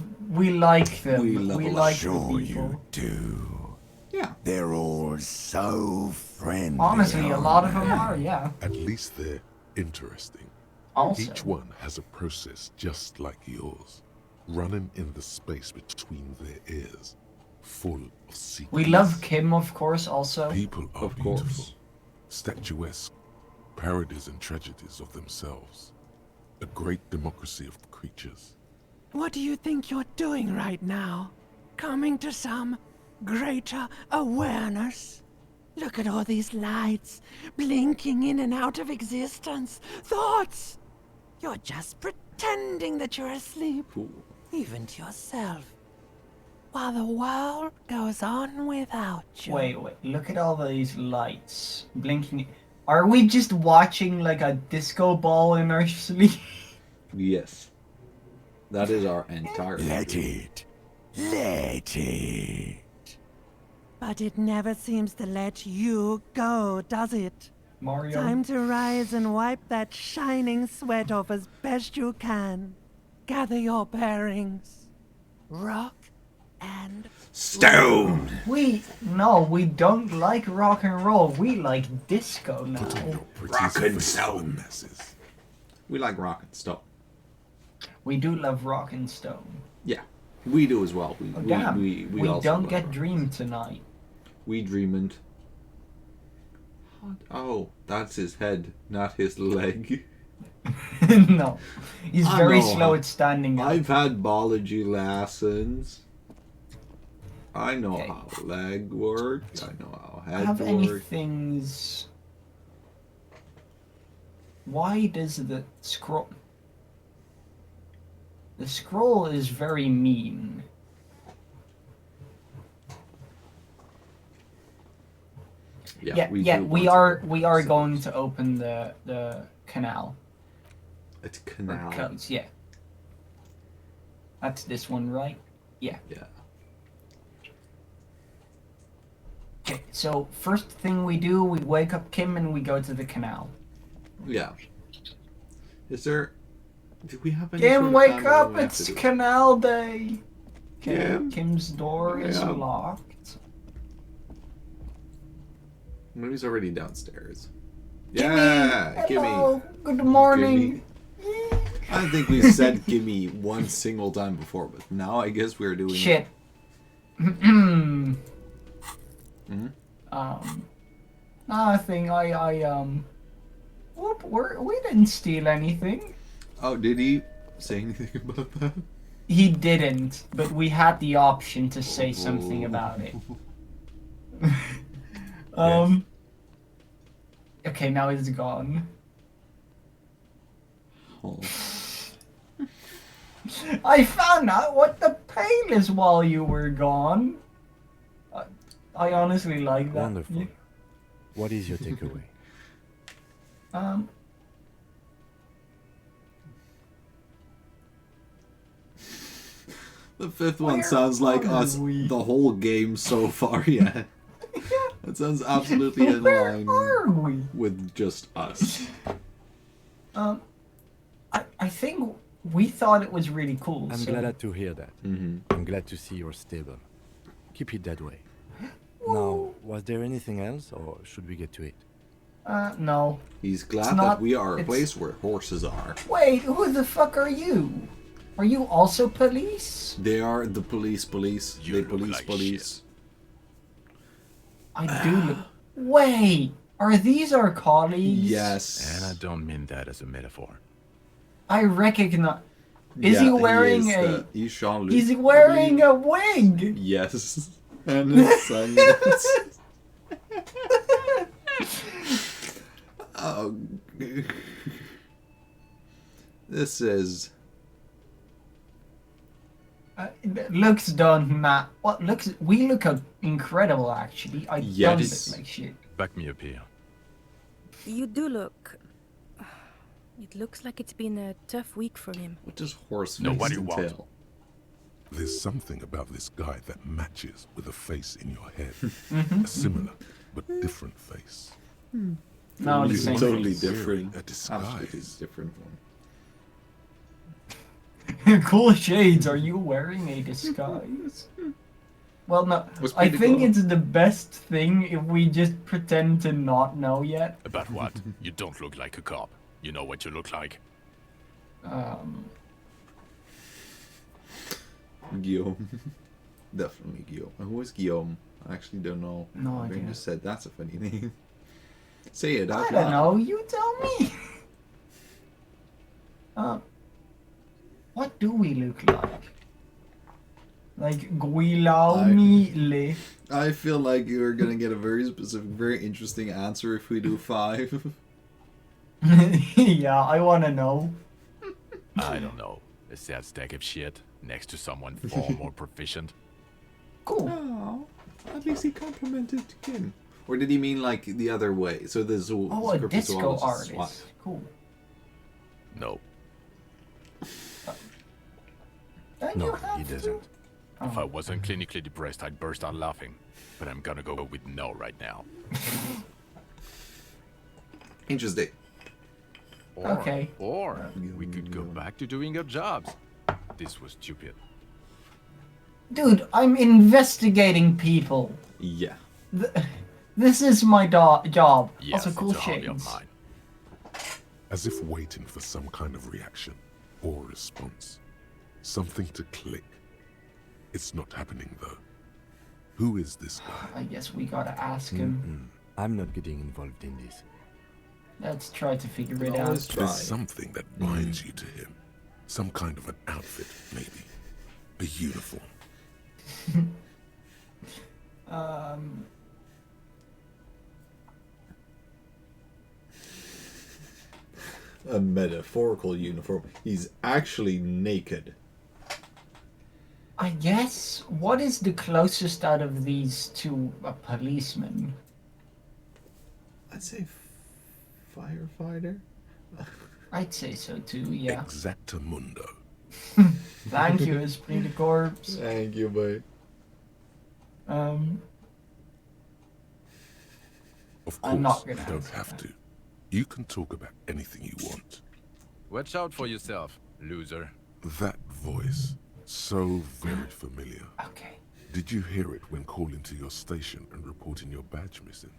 them. We love a lot. like Sure the people. you do. Yeah. They're all so friendly. Honestly, a lot of them aren't are. Yeah. At least they're interesting. Also, Each one has a process just like yours, running in the space between their ears, full of secrets. we love Kim, of course. Also, People are Of beautiful, course. statuesque, parodies and tragedies of themselves. A great democracy of creatures. What do you think you're doing right now? Coming to some greater awareness? Look at all these lights, blinking in and out of existence. Thoughts! You're just pretending that you're asleep, Cool. even to yourself, while the world goes on without you. wait. Look at all these lights blinking. Are we just watching like a disco ball in our sleep? Yes. That is our entire. Let it. Let it. But it never seems to let you go, does it? Mario. Time to rise and wipe that shining sweat off as best you can. Gather your bearings. Rock and Stone. We don't like rock and roll. We like disco now. Pretty Rock and sophisticated stone. masses. We like rock and stone. We do love rock and stone. Yeah. We do as well. Oh, damn. We We also don't love get rock. Dream tonight. We dreamed. Oh, that's his head, not his leg. No. He's I very know. slow at standing up. I've had biology lessons. I know Okay. how leg work. I know how I head have any work. things. Why does the scroll? The scroll is very mean. Yeah, do we want are going to open the canal. It's Or canal. codes, yeah. That's this one, right? Yeah. Yeah. Okay, so first thing we do, we wake up Kim and we go to the canal. Yeah. Is there? Do we have any? Kim, sort of wake time when up! we have It's to do it? canal day. Okay, Kim? Kim's door is Yeah. locked. Maybe he's already downstairs. Gimme! Yeah, Hello! Good morning! I think we said gimme one single time before, but now I guess we're doing Shit. Hmm? Nothing. Whoop, we didn't steal anything. Oh, did he say anything about that? He didn't, but we had the option to say something about it. Okay, now it's gone. Oh. I found out what the painless while you were gone. I honestly like that. Wonderful. What is your takeaway? Um, The fifth one Where sounds like are us we? the whole game so far, yeah. It sounds absolutely in where line are we? with just us. I think we thought it was really cool. I'm so. glad to hear that. Mm-hmm. I'm glad to see you're stable. Keep it that way. Now, was there anything else, or should we get to it? No. He's It's glad not- that we are a it's- place where horses are. Wait, who the fuck are you? Are you also police? They are the police. You They look police like police. I do look. Wait, are these our colleagues? Yes. And I don't mean that as a metaphor. I recognize. Is Yeah, he wearing is a? he's Jean-Luc. He's wearing a wig. Yes. And his sunglasses. Oh. This is. Looks done, Matt. What looks? We look incredible, actually. I Yeah, don't this- look like shit. Back me up here. You do look... It looks like it's been a tough week for him. What does horse No, face what do you want? entail? There's something about this guy that matches with a face in your head. A similar but different face. No, the He's same. totally Wearing different. a Absolutely disguise. different one. Cool shades. Are you wearing a disguise? Well, no. What's I pretty think cool? it's the best thing if we just pretend to not know yet. About what? You don't look like a cop. You know what you look like. Guillaume. Definitely Guillaume. And who is Guillaume? I actually don't know. No I idea. just said that's a funny name. Say it out I don't loud. know. You tell me. What do we look like? Like Guillaume. I feel like you're gonna get a very specific, very interesting answer if we do 5. Yeah, I want to know. I don't know. A sad stack of shit next to someone far more proficient. Cool. Oh, at least he complimented Kim. Or did he mean like the other way? So there's Oh, a disco artist. Cool. No, Then No, you have he to. doesn't. if I wasn't clinically depressed, I'd burst out laughing. But I'm gonna go with no right now. Interesting. Or, Okay. Or we could go back to doing our jobs. This was stupid. Dude, I'm investigating people. Yeah. This is my job. Yes, Also, cool it's a hobby of shades. mine. As if waiting for some kind of reaction or response. Something to click. It's not happening though. Who is this guy? I guess we gotta ask him. I'm not getting involved in this. Let's try to figure it Always out. try. There's something that binds you to him. Some kind of an outfit, maybe. A uniform. A metaphorical uniform. He's actually naked. I guess. What is the closest out of these to a policeman? I'd say firefighter. I'd say so too. Yeah. Exactamundo. Thank you, Esprit de Corps. Thank you, boy. Of I'm not course, gonna you don't answer have that. to. You can talk about anything you want. Watch out for yourself, loser. That voice, so very familiar. Okay. Did you hear it when calling to your station and reporting your badge missing?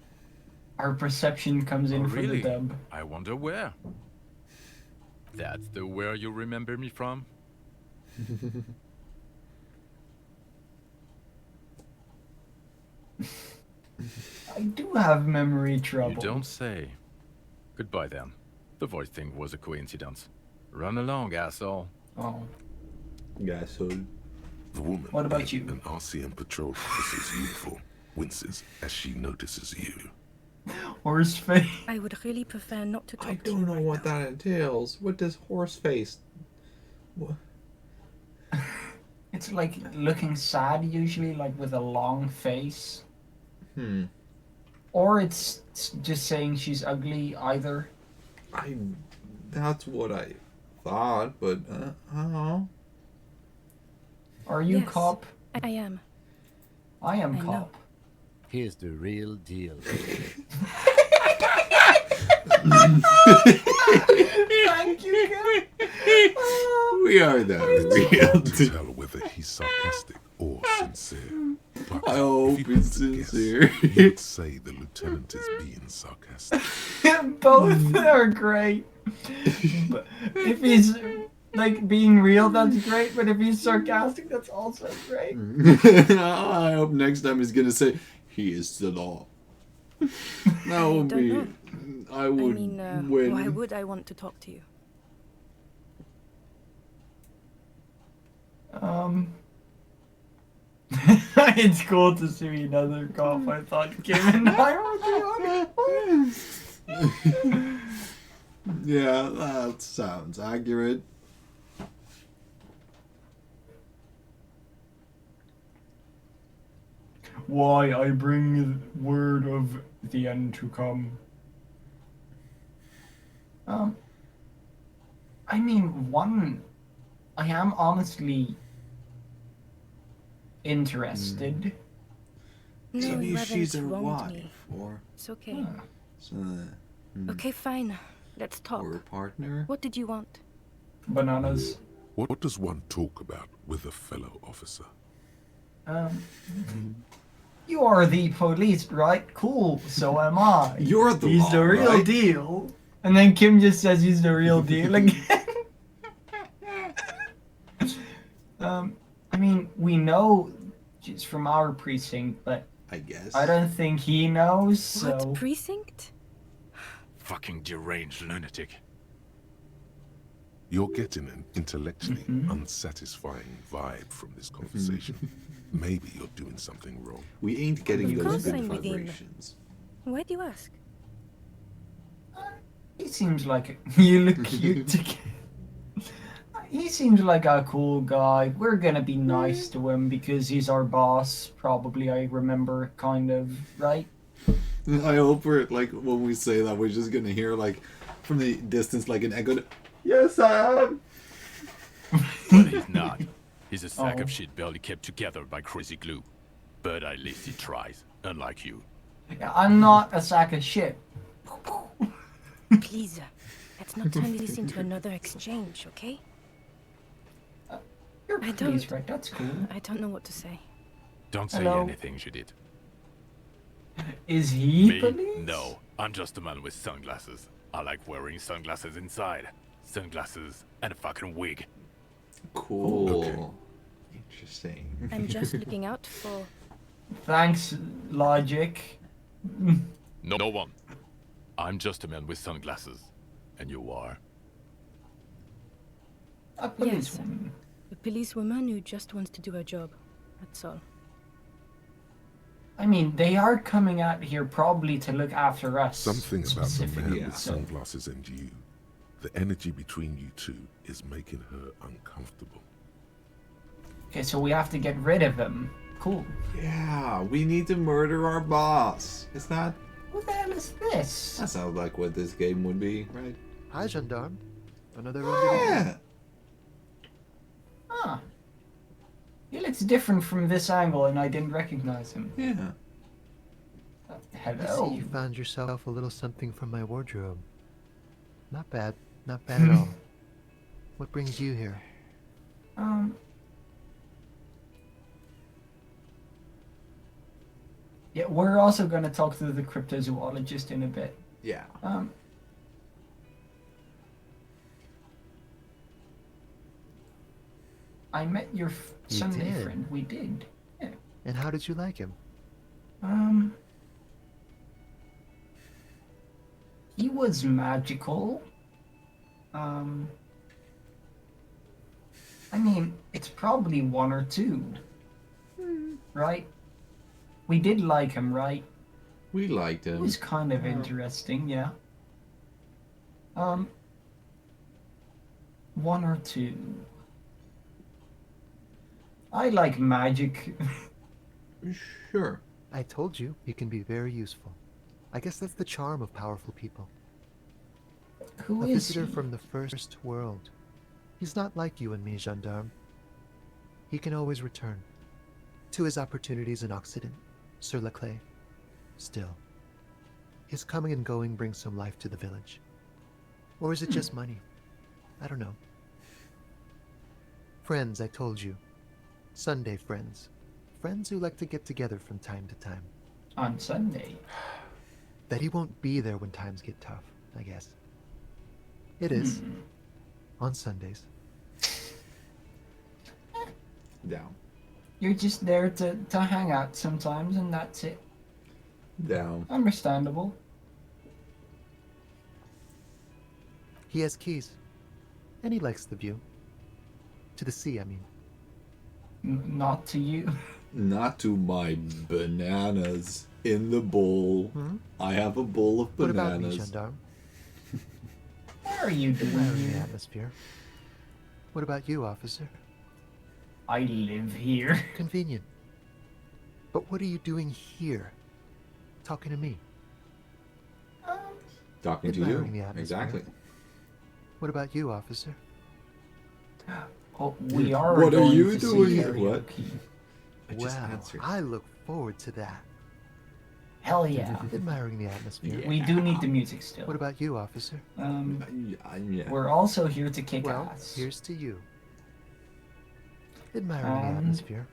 Our perception comes in Oh, for really? the dub. I wonder where. That's the where you remember me from? I do have memory trouble. You don't say. Goodbye then. The voice thing was a coincidence. Run along, asshole. Oh. Gasol. The woman What about in you? an RCM patrol officer's uniform winces as she notices you. Horse face. I would really prefer not to talk I to you don't know right what now. that entails. What does horse face? What? It's It's like looking sad usually, like with a long face. Or it's just saying she's ugly, either. That's what I thought, but I don't know. Are you Yes. cop? I am. I am I know. cop. Here's the real deal. Thank you, Kim. We are the real To deal. tell whether he's sarcastic or sincere. But I hope if you it's had to guess, sincere. you would say the lieutenant is being sarcastic. Both are great. But if he's like being real, that's great. But if he's sarcastic, that's also great. I hope next time he's gonna say, he is the law. That would don't be... know. I would win. Why would I want to talk to you? It's cool to see another cop. I thought Kim and I were the only ones. Yeah, that sounds accurate. Why I bring word of the end to come. I mean, I am honestly interested. No, Maybe you she's haven't a wronged me. wife or It's okay. Okay, fine. Let's talk. or a partner. What did you want? Bananas. What does one talk about with a fellow officer? You are the police, right? Cool, so am I. You're the He's law, the real right? deal. And then Kim just says he's the real deal again. I mean, we know it's from our precinct, but I guess. I don't think he knows, so... What precinct? Fucking deranged lunatic. You're getting an intellectually unsatisfying vibe from this conversation. Maybe you're doing something wrong. We ain't getting Of those course good I'm with him. vibrations. Why do you ask? He seems like you look cute together. He seems like a cool guy. We're gonna be nice to him because he's our boss. Probably, I remember, kind of, right? I hope we're like when we say that we're just gonna hear like from the distance like an echo. Yes, I am. But he's not. He's a sack Oh. of shit barely kept together by crazy glue. But at least he tries, unlike you. I'm not a sack of shit. Please, let's not turn this into another exchange, okay? You're I police, don't- right? That's cool. I don't know what to say. Don't say Hello? anything, Judith. Is he Me? police? No. I'm just a man with sunglasses. I like wearing sunglasses inside. Sunglasses and a fucking wig. Cool. Okay. Interesting. I'm just looking out for... Thanks, logic. No one. I'm just a man with sunglasses. And you are? A policewoman. A policewoman who just wants to do her job. That's all. I mean, they are coming out here probably to look after us. Something about the man specifically, with so- sunglasses and you. The energy between you two is making her uncomfortable. Okay, so we have to get rid of him. Cool. Yeah, we need to murder our boss. Is that? Who the hell is this? That sounds like what this game would be, right? Hi, gendarme. Another Yeah. Huh. He looks different from this angle, and I didn't recognize him. Yeah. I Hello. see you found yourself a little something from my wardrobe. Not bad. Not bad at all. What brings you here? Yeah, we're also going to talk to the cryptozoologist in a bit. Yeah. I met your You Sunday did? friend. We did. Yeah. And how did you like him? He was magical. I mean, it's probably one or two. Right? We did like him, right? We liked It him. was kind of interesting, yeah. One or two. I like magic. Sure. I told you, he can be very useful. I guess that's the charm of powerful people. Who A is visitor he? from the first world. He's not like you and me, gendarme. He can always return to his opportunities in Occident, sur la clé. Still, his coming and going brings some life to the village. Or is it just money? I don't know. Friends, I told you. Sunday friends. Friends who like to get together from time to time. On Sunday. That he won't be there when times get tough, I guess. It is. On Sundays. Down. You're just there to hang out sometimes, and that's it. Down. Understandable. He has keys. And he likes the view. To the sea, I mean. Not to you. Not to my bananas in the bowl. Hmm? I have a bowl of What about me, bananas. gendarme? What are you doing Admiring the here? atmosphere. What about you, officer? I live here. Convenient. But what are you doing here? Talking to me? Talking to Admiring you. the atmosphere. Exactly. What about you, officer? Oh, we are. What are going you to see doing? karaoke. What? I just Wow, answered. I look forward to that. Hell yeah. Admiring the atmosphere. Yeah. We do need the music still. What about you, officer? Yeah. We're also here to kick Well, ass. here's to you. Admiring the And atmosphere.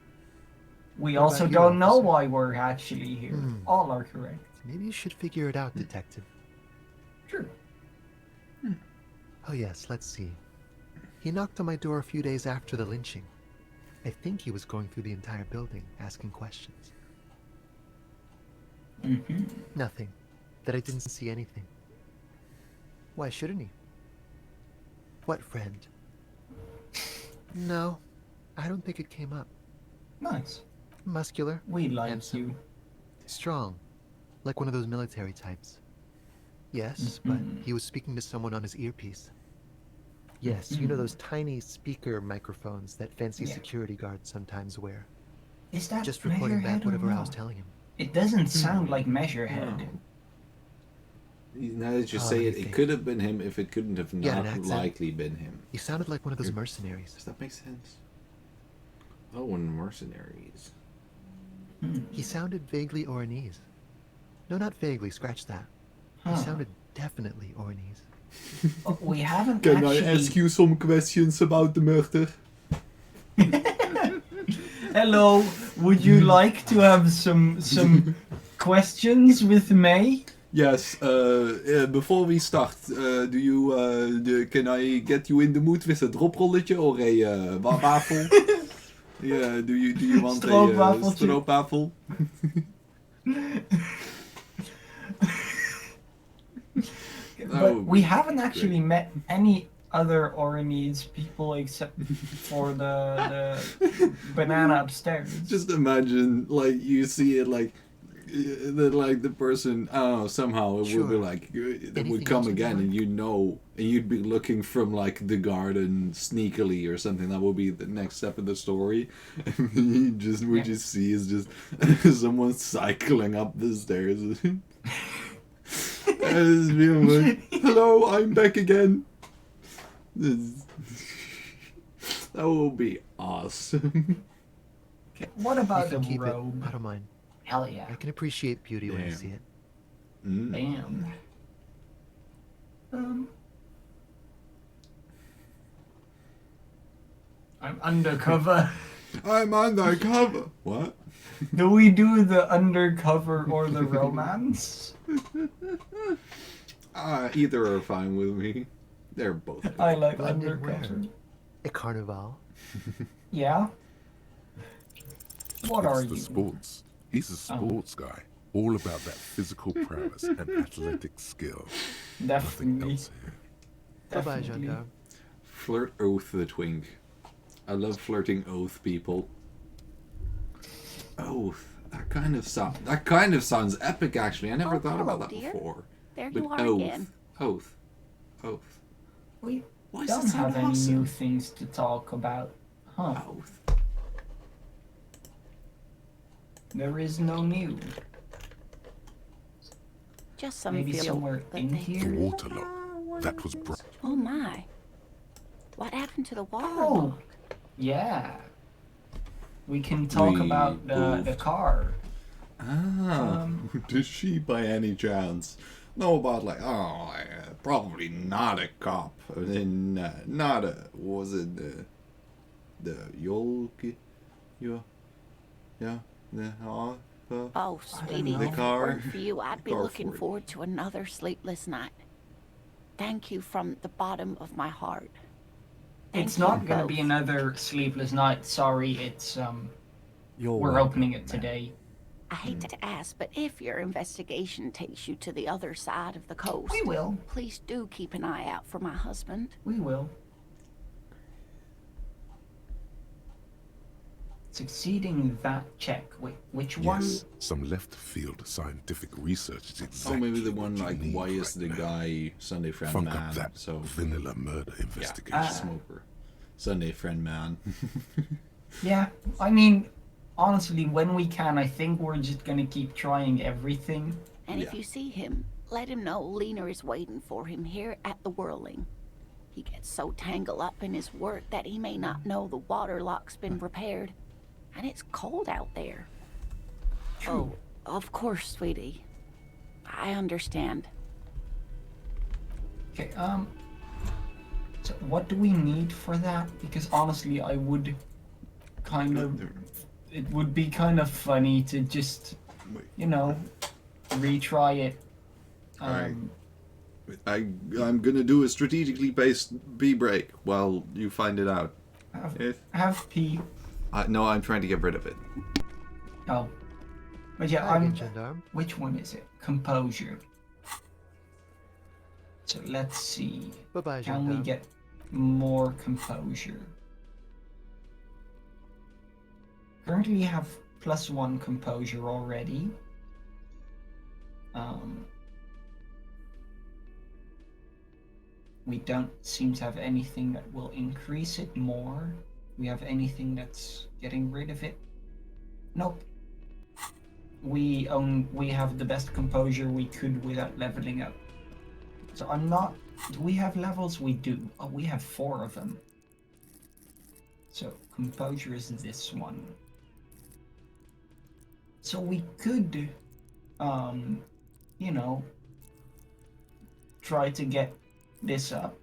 We What also about you, don't know officer? why we're actually here. Hmm. All are correct. Maybe you should figure it out, detective. Sure. Oh yes, let's see. He knocked on my door a few days after the lynching. I think he was going through the entire building, asking questions. Nothing. That I didn't see anything. Why shouldn't he? What friend? No, I don't think it came up. Nice. Muscular. We like handsome, you. Strong. Like one of those military types. Yes, but he was speaking to someone on his earpiece. Yes, you know those tiny speaker microphones that fancy Yeah. security guards sometimes wear. Is that Just reporting back Measurehead or whatever I was not? telling him. It doesn't sound like Measurehead. Now that you Oh, say let me it, it think. could have been him if it couldn't have Yeah, an not accent. likely been him. He sounded like one of those mercenaries. Does that make sense? Oh, and mercenaries. He sounded vaguely Oranese. No, not vaguely, scratch that. He Huh. sounded definitely Oranese. We haven't Can actually... I ask you some questions about the murder? Hello, would you like to have some questions with me? Yes. Before we start, can I get you in the mood with a droprolletje or a wafel? Yeah. Do you want a Stroopwafeltje. stroopwafel? But we haven't actually met any other Oranese people except for the banana upstairs. Just imagine, like, you see it, like, the person, I don't know, somehow it would be Sure. like, that Anything would come else on your again, and mind? and you'd be looking from, like, the garden sneakily or something. That would be the next step of the story. And you just, what you see is just someone cycling up the stairs. And it's being like, hello, I'm back again. That will be awesome. What You about the can keep robe? it. I don't mind. Hell yeah. I can appreciate beauty when I Damn. see it. Damn. I'm undercover. I'm undercover. What? Do we do the undercover or the romance? Either are fine with me. They're both good. I like Blending undercover. where? A carnival. Yeah? What are It's the you? sports. He's a sports guy. All about that physical prowess and athletic skill. Nothing Definitely. else here. Bye-bye, Definitely. gendarme. Flirt oath the twink. I love flirting oath people. Oath. That kind of sounds epic actually. I never Oh, thought hello, about that dear. before. There But you are oath. again. Oath. Oath. We Why does don't that sound have any awesome? new things to talk about. Huh. Oath. There is no new. Just some Maybe feel somewhere that in they- The here? water lock. That was Oh my. What happened to the water Oh, lock? yeah. We can talk We about the moved. car. Ah, did she by any chance know about like probably not a cop and then not a was it the Yolki yeah the Oh, sweetie, know. if it car- weren't for you, I'd be car looking for it. forward to another sleepless night. Thank you from the bottom of my heart. Thank It's you not gonna be both. another sleepless night. Sorry, it's You're we're welcome, opening it ma'am. today. I hate to ask, but if your investigation takes you to the other side of the coast, We will. please do keep an eye out for my husband. We will. Succeeding that check. Wait, which one? Yes, some left-field scientific research is Oh, exactly maybe the what one you like need why is right the now. guy Sunday friend Funk man? up that So vanilla murder yeah, investigation. smoker, Sunday friend man. Yeah, I mean, honestly, when we can, I think we're just gonna keep trying everything. And if Yeah. you see him, let him know Lena is waiting for him here at the Whirling. He gets so tangled up in his work that he may not know the water lock's been repaired. And it's cold out there. True. Oh, of course, sweetie. I understand. Okay, so what do we need for that? Because honestly, I would kind of, it would be kind of funny to just, you know, retry it. I'm gonna do a strategically based B break while you find it out. Have P. No, I'm trying to get rid of it. Oh. But yeah, Hi again, I'm. Gendarme. Which one is it? Composure. So let's see. Bye-bye, Can we Gendarme. get more composure? Currently have +1 composure already. We don't seem to have anything that will increase it more. We have anything that's getting rid of it? Nope. We have the best composure we could without leveling up. So I'm not. Do we have levels? We do. Oh, we have 4 of them. So composure is this one. So we could, you know, try to get this up.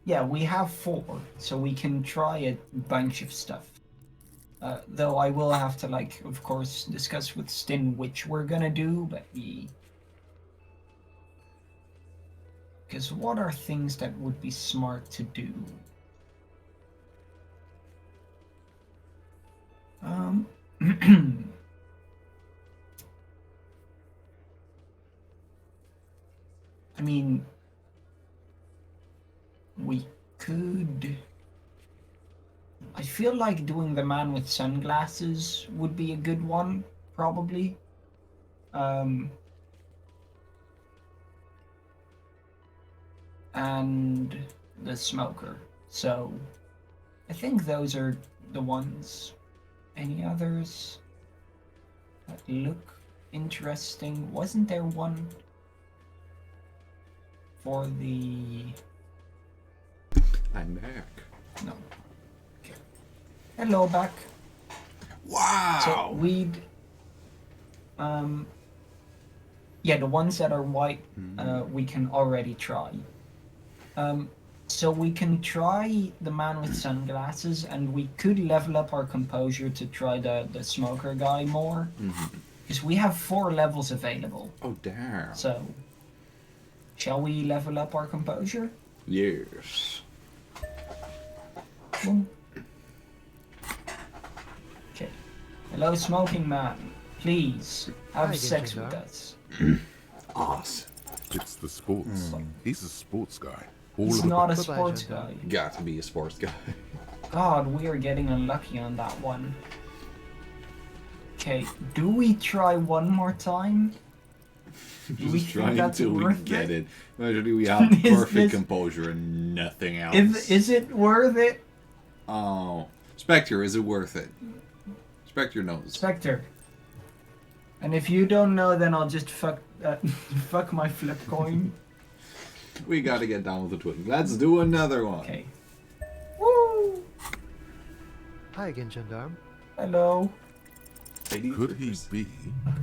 Yeah, we have 4, so we can try a bunch of stuff. Though I will have to, like, of course, discuss with Stin which we're gonna do, but because what are things that would be smart to do? I mean, we could. I feel like doing the man with sunglasses would be a good one, probably. And the smoker. So, I think those are the ones. Any others that look interesting? Wasn't there one for the... I'm back. No. Okay. Hello, back. Wow. So we'd, yeah, the ones that are white, we can already try. So we can try the man with sunglasses, and we could level up our composure to try the smoker guy more, because we have 4 levels available. Oh damn. So, shall we level up our composure? Yes. Boom. Okay. Hello, smoking man. Please have Hi, sex Gengar. with us. Awesome. It's the sports. He's a sports guy. All He's of not a Bye-bye, sports Gengar. guy. Got to be a sports guy. God, we are getting unlucky on that one. Okay, do we try one more time? Do we Just think trying that's till we worth get it? it. Imagine we have Is perfect this- composure and nothing else. Is it worth it? Oh, Spectre, is it worth it? Spectre knows. Spectre. And if you don't know, then I'll just fuck my flip coin. We gotta get down with the twin. Let's do another one. Okay. Woo! Hi again, Gendarme. Hello. Could he be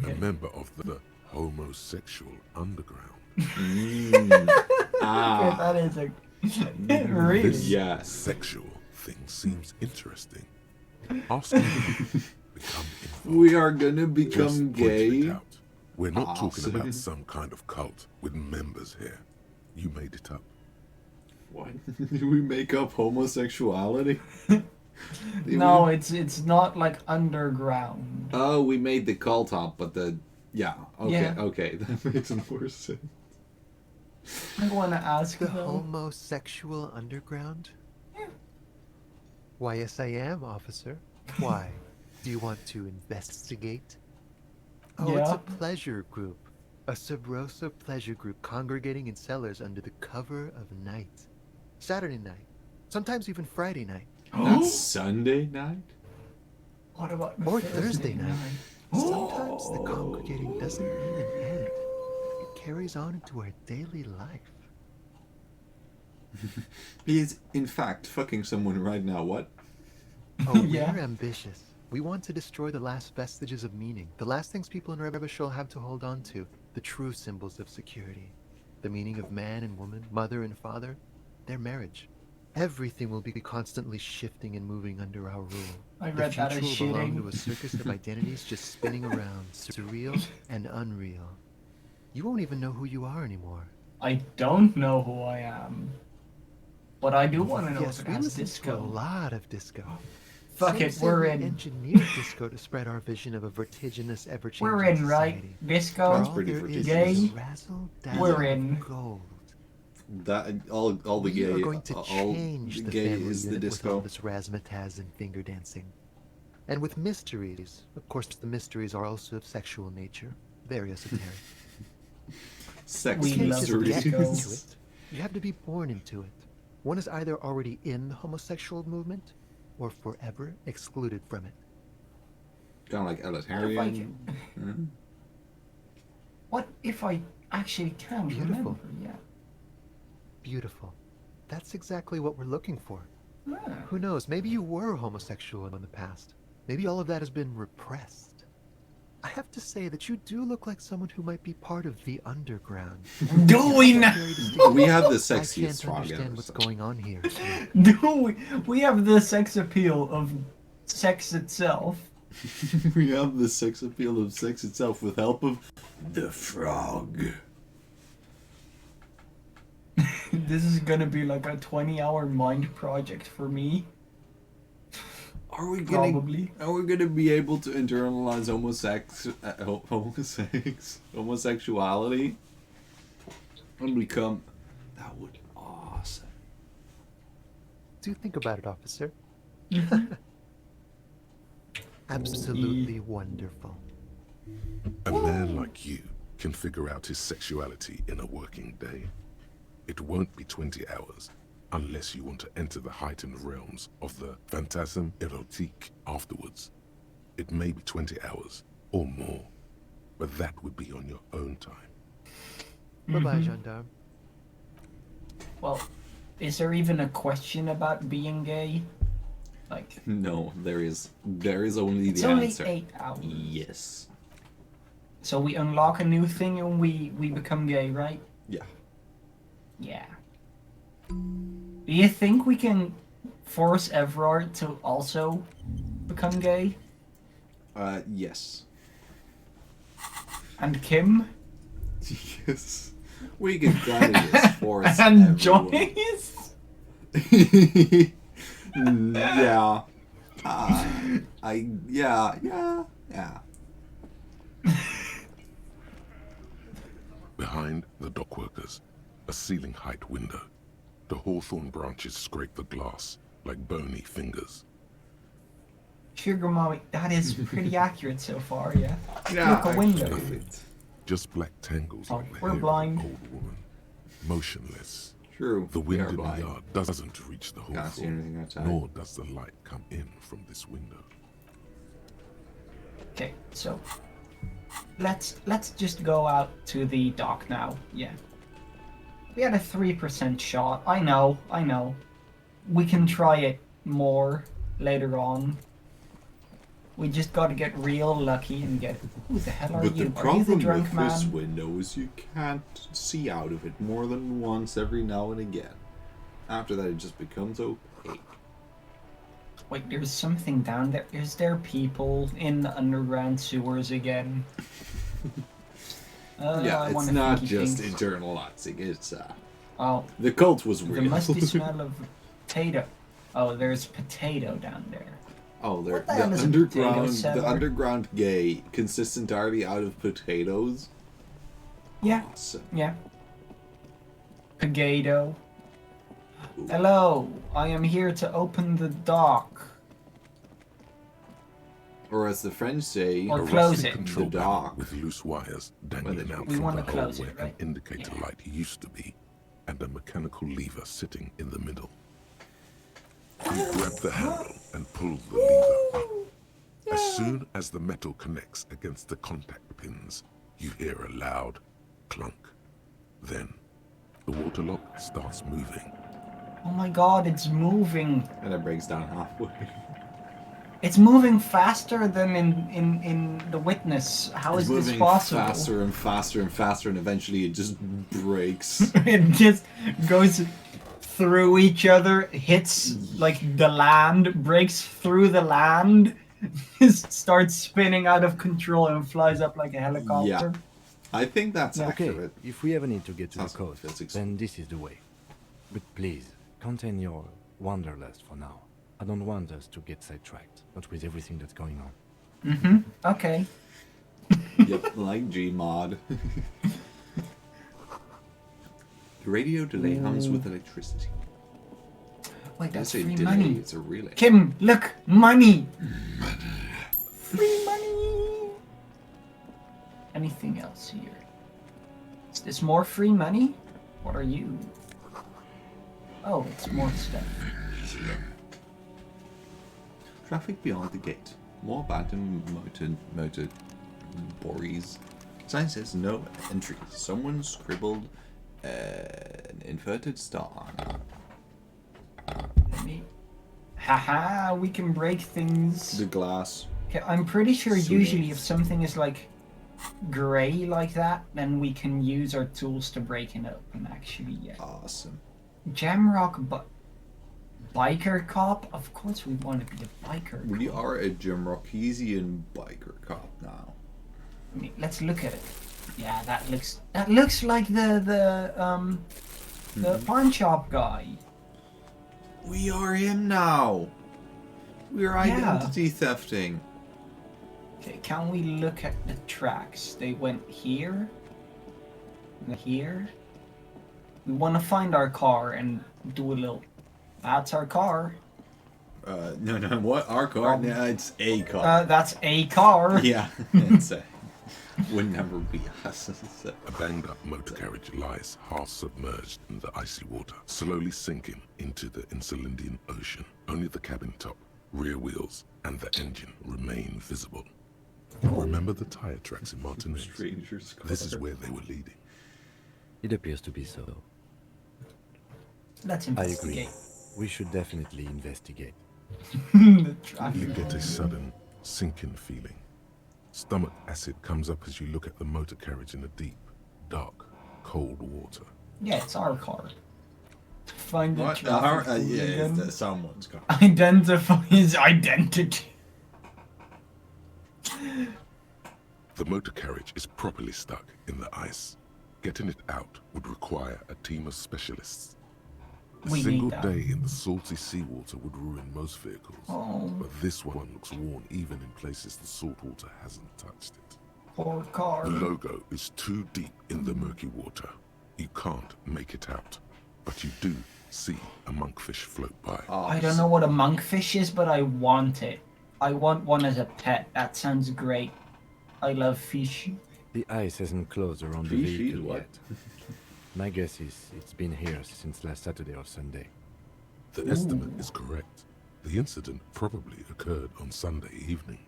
a member of the homosexual underground? Okay, that is a really. This sexual thing seems interesting. Ask him to become involved. We are gonna become Just point gay. it out. We're not talking Awesome. about some kind of cult with members here. You made it up. What? Did we make up homosexuality? No, it's not like underground. Oh, we made the cult up, but the Yeah. okay, that makes more sense. I want to ask The though. homosexual underground? Why, yes, I am, officer. Why? Do you want to investigate? Oh, it's Yeah. a pleasure group. A Sabrosa pleasure group congregating in cellars under the cover of night. Saturday night. Sometimes even Friday night. Not Sunday night? What about Or Thursday night. Sometimes the congregating doesn't even end. It carries on into our daily life. He is, in fact, fucking someone right now. What? Oh, Yeah. we're ambitious. We want to destroy the last vestiges of meaning, the last things people in Revachol have to hold on to, the true symbols of security. The meaning of man and woman, mother and father, their marriage. Everything will be constantly shifting and moving under our rule. I The read that as future will belong shitting. to a circus of identities just spinning around, surreal and unreal. You won't even know who you are anymore. I don't know who I am. But I do want to know Yes, if it we has listen to a disco. lot of disco. Fuck Some it, say we're we in. engineered disco to spread our vision of a vertiginous, ever-changing We're in, right? society. Disco. Where That's all pretty there is Gay. is razzle-dazzle We're in. gold. That all the We gay, are going to all change the gay family is the unit with all disco. this razzmatazz and finger dancing. And with mysteries. Of course, the mysteries are also of sexual nature. Very esoteric. Sex We You can't love just get disco. into it. You have to be born into it. One is either already in the homosexual movement, or forever excluded from it. Kind of like What if I elitarian. can- What if I actually can Beautiful. remember? Yeah. Beautiful. That's exactly what we're looking for. Ah. Who knows, maybe you were homosexual in the past. Maybe all of that has been repressed. I have to say that you do look like someone who might be part of the underground. Do we You now? have that very distinct- We have the I sexiest can't frog understand ever. what's so- going on here. Do we have the sex appeal of sex itself? We have the sex appeal of sex itself with help of the frog. This is gonna be like a 20-hour mind project for me. Are we gonna? Probably. Are we gonna be able to internalize homosexuality and become? That would be awesome. Do think about it, officer. Mm-hmm. Absolutely wonderful. A man like you can figure out his sexuality in a working day. It won't be 20 hours, unless you want to enter the heightened realms of the phantasm erotique afterwards. It may be 20 hours, or more, but that would be on your own time. Bye-bye, gendarme. Well, is there even a question about being gay? Like, No, there is only it's the only answer. 8 hours. Yes. So we unlock a new thing and we become gay, right? Yeah. Yeah. Do you think we can force Everard to also become gay? Yes. And Kim? Yes. We can kind of just force And everyone. Joyce? Yeah. Yeah. Behind the dockworkers, a ceiling height window. The hawthorn branches scrape the glass like bony fingers. Sugar Mommy, that is pretty accurate so far, yeah? Yeah, Look, a window. Nothing. Just black tangles Oh, like the we're hair blind. of an old woman. Motionless, True. The we wind are in the blind. yard doesn't reach the Can't see hawthorn, anything outside. nor does the light come in from this window. Okay, so let's just go out to the dock now. Yeah. We had a 3% shot. I know. We can try it more later on. We just gotta get real lucky and get... Who the hell are But you? the Are you the problem drunk with man? this window is you can't see out of it more than once every now and again. After that, it just becomes opaque. Wait, there's something down there. Is there people in the underground sewers again? Yeah, I it's wanna not thinky just things. internalizing. It's Oh, the cult was the real. musty smell of potato. Oh, there's potato down there. Oh, What the hell is a potato the cellar? underground gay consists entirely out of potatoes. Yeah, Awesome. yeah. Potato. Hello, I am here to open the dock. Or as the French say, Or A close rusty it. control The panel dock. with loose wires dangling out We from wanna the hole close where it, right? an indicator Yeah. light used to be, and a mechanical lever sitting in the middle. You grab the handle and pull the lever up. As soon as the metal connects against the contact pins, you hear a loud clunk. Then, the water lock starts moving. Oh my god, it's moving. And it breaks down halfway. It's moving faster than in The Witness. How It's is this moving possible? faster and faster and faster, and eventually it just breaks. It just goes through each other, hits like the land, breaks through the land, starts spinning out of control and flies up like a helicopter. I think that's Okay, accurate. if we ever need to get to Sounds the coast, physics. then this is the way. But please, contain your wanderlust for now. I don't want us to get sidetracked, not with everything that's going on. Okay. Yep, like Gmod. The radio delay hums with electricity. Wait, I that's say free delay, money. it's a relay. Kim, look, money. Free money. Anything else here? Is this more free money? What are you? Oh, it's more stuff. Traffic beyond the gate. More abandoned motor bories. Sign says no entry. Someone scribbled an inverted star. Me. Haha, we can break things. The glass. Okay, I'm pretty sure Sweet. usually if something is like gray like that, then we can use our tools to break it open, actually, yeah. Awesome. Jamrock biker cop? Of course we want to be a biker We cop. are a Jamrockesian biker cop now. I mean, let's look at it. Yeah, that looks like the pawn shop guy. We are him now. We are Yeah. identity thefting. Okay, can we look at the tracks? They went here, and here. We want to find our car and do a little. That's our car. No, what? Our car? No, it's a car. That's a car. Yeah, it's a. Would never be us. So. A banged-up motor carriage lies half submerged in the icy water, slowly sinking into the Insulindian Ocean. Only the cabin top, rear wheels, and the engine remain visible. Remember the tire tracks in Martinez? Stranger's car. This is where they were leading. It appears to be so. Let's I agree. investigate. We should definitely investigate. The traffic. You get a sudden sinking feeling. Stomach acid comes up as you look at the motor carriage in the deep, dark, cold water. Yeah, it's our car. Find the What? traffic Yeah, hooligan. it's someone's car. Identify his identity. The motor carriage is properly stuck in the ice. Getting it out would require a team of specialists. A We single need that. day in the salty seawater would ruin most vehicles. Oh, But this one looks worn even in places the salt water hasn't touched it. poor car. The logo is too deep in the murky water. You can't make it out. But you do see a monkfish float by. I don't know what a monkfish is, but I want it. I want one as a pet. That sounds great. I love fish. The ice hasn't closed around the Fish vehicle is what? yet. My guess is it's been here since last Saturday or Sunday. The estimate is correct. The incident probably occurred on Sunday evening.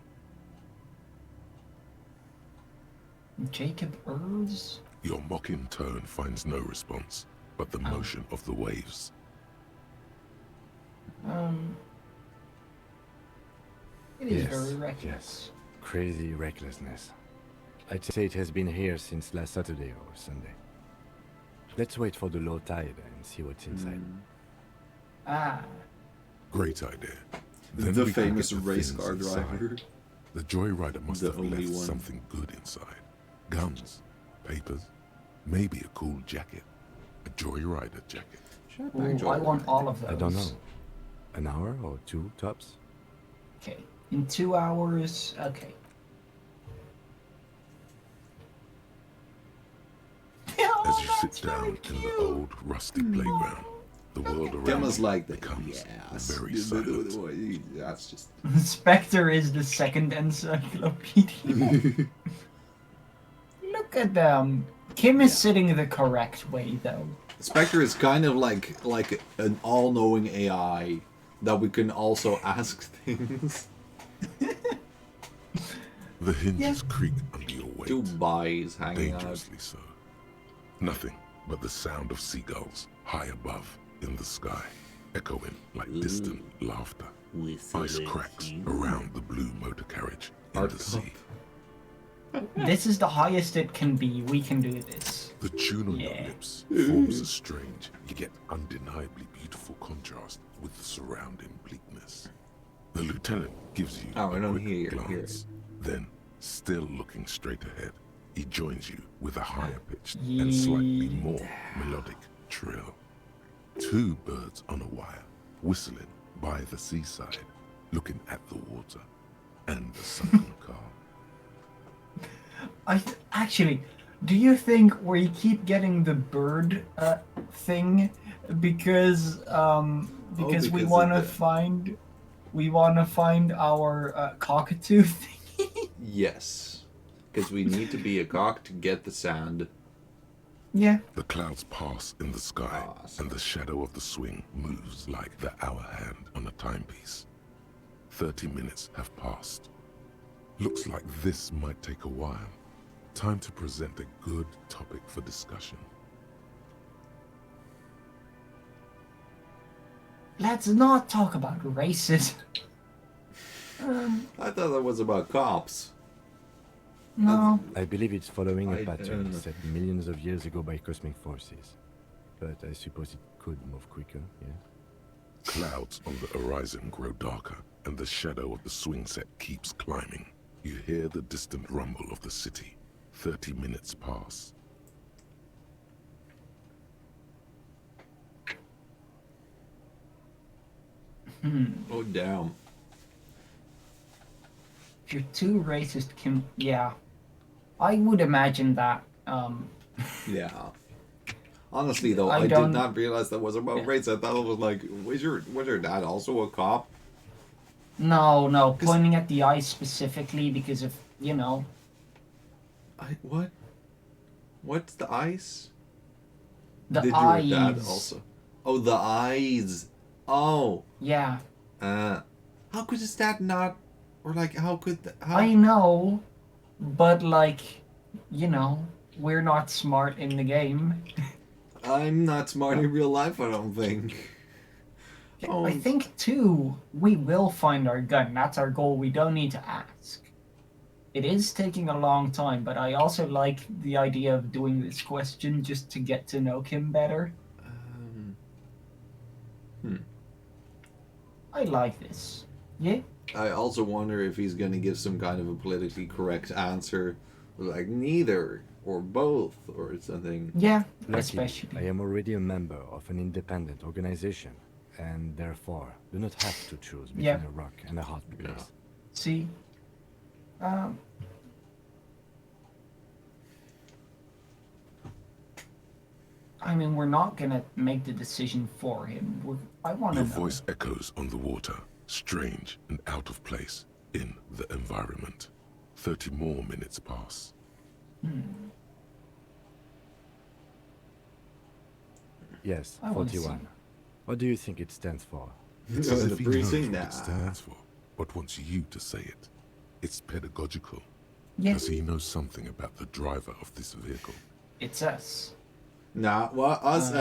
Jacob Earls? Your mocking tone finds no response, but the motion of the waves. It is Yes, very reckless. yes. Crazy recklessness. I'd say it has been here since last Saturday or Sunday. Let's wait for the low tide and see what's inside. Great idea. The we can famous get the race things car inside. driver. The joyrider must The have only left one. something good inside. Guns, papers, maybe a cool jacket. A joyrider jacket. Ooh, I want all of those. I don't know. An hour or two, tops? Okay. In 2 hours, okay. As you sit down in the old rusty playground, the world around Gemma's you like the becomes yes. very silent. That's just Spectre is the second encyclopedia. Look at them. Kim is sitting the correct way, though. Spectre is kind of like an all-knowing AI that we can also ask things. The hinges creak under your weight. Two boys hanging out. Dangerously so. Nothing but the sound of seagulls high above in the sky, echoing like distant laughter. Ice cracks around the blue motor carriage in the sea. This is the highest it can be. We can do this. The tune on your lips forms a strange, yet undeniably beautiful contrast with the surrounding bleakness. The lieutenant gives you I a don't quick hear glance. Then, still looking straight ahead, he joins you with a higher pitched and slightly more melodic trill. Two birds on a wire, whistling by the seaside, looking at the water and the sunken car. Actually, do you think we keep getting the bird thing because because we of want to the- find our cockatoo thing? Yes, because we need to be a cock to get the sand. Yeah. The clouds pass in the sky, and the shadow of the swing moves like the hour hand on a timepiece. 30 minutes have passed. Looks like this might take a while. Time to present a good topic for discussion. Let's not talk about races. I thought that was about cops. No. I believe it's following a I pattern don't know. set millions of years ago by cosmic forces. But I suppose it could move quicker, yes? Clouds on the horizon grow darker, and the shadow of the swing set keeps climbing. You hear the distant rumble of the city. 30 minutes pass. Oh, damn. If you're too racist, Kim, yeah. I would imagine that. Yeah. Honestly, though, I I did don't- not realize that was about race. I thought it was like, was your dad also a cop? No, pointing at the eye specifically because of, you know. What? What's the ice? The Did eyes. your dad also? Oh, the eyes. Oh. Yeah. How could his dad not? Or like, how could? How? I know, but like, you know, we're not smart in the game. I'm not smart in real life, I don't think. Oh. I think too, we will find our gun. That's our goal. We don't need to ask. It is taking a long time, but I also like the idea of doing this question just to get to know Kim better. I like this. Yeah? I also wonder if he's going to give some kind of a politically correct answer, like neither or both or something. Yeah, Luckily, especially. I am already a member of an independent organization, and therefore do not have to choose between Yeah. a rock and a hard place. See? I mean, we're not gonna make the decision for him. I want to Your know. voice echoes on the water, strange and out of place in the environment. 30 more minutes pass. Yes, I wanna see. 41. What do you think it stands for? It's as The if he knows precinct, what nah. it stands for, but wants you to say it. It's pedagogical. Yeah, Does he know something about the driver of this vehicle? it's us. Nah, what us?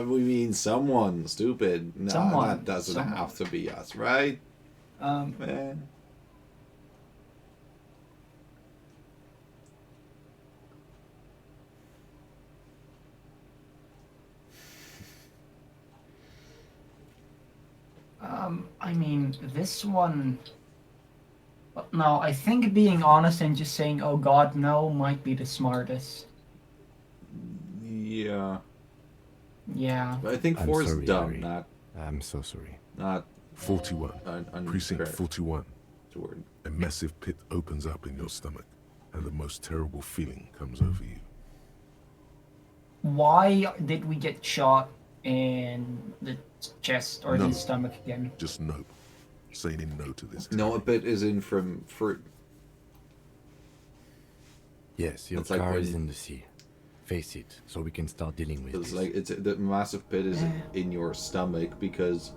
We mean someone stupid. Nah, Someone, that doesn't someone. have to be us, right? Eh. I mean, this one. No, I think being honest and just saying, "Oh God, no," might be the smartest. Yeah. Yeah. But I think I'm 4 is sorry, dumb, Harry. I'm so sorry. not 41. Precinct correct 41. word. A massive pit opens up in your stomach, and the most terrible feeling comes over you. Why did we get shot in the chest or No. the stomach again? Just no. Saying no to this. No, a bit is in from fruit. Yes, your It's like car when- is in the sea. Face it, so we can start dealing with It's this. like the massive pit is in your stomach because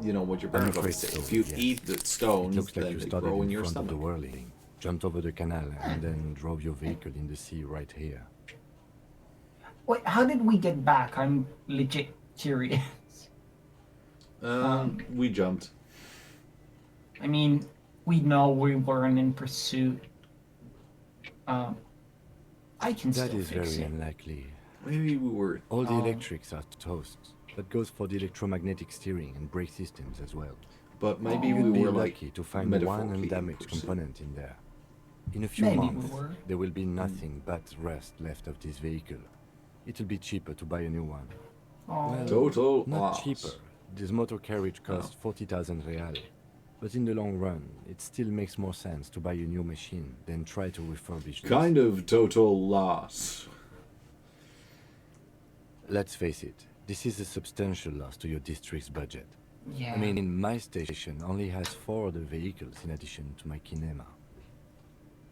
you know what your I'm parents afraid always say. so, If you yes. eat the It stones, looks like then you they started grow in in your front of the stomach. whirling, jumped over the canal, and then drove your vehicle in the sea right here. Wait, how did we get back? I'm legit curious. We jumped. I mean, we know we weren't in pursuit. I can That still is fix very it. unlikely. Maybe we were. All the Oh. electrics are toast. That goes for the electromagnetic steering and brake systems as well. But maybe You'd we be were like lucky to find one metaphorically undamaged in pursuit. component in there. In a few Maybe we months, were. there will be nothing but rust left of this vehicle. It'll be cheaper to buy a new one. Oh. Well, Total not loss. cheaper. This motor carriage costs 40,000 real. But in the long run, it still makes more sense to buy a new machine than try to refurbish this. Kind of total loss. Let's face it, this is a substantial loss to your district's budget. Yeah. I mean, my station only has 4 other vehicles in addition to my kinema.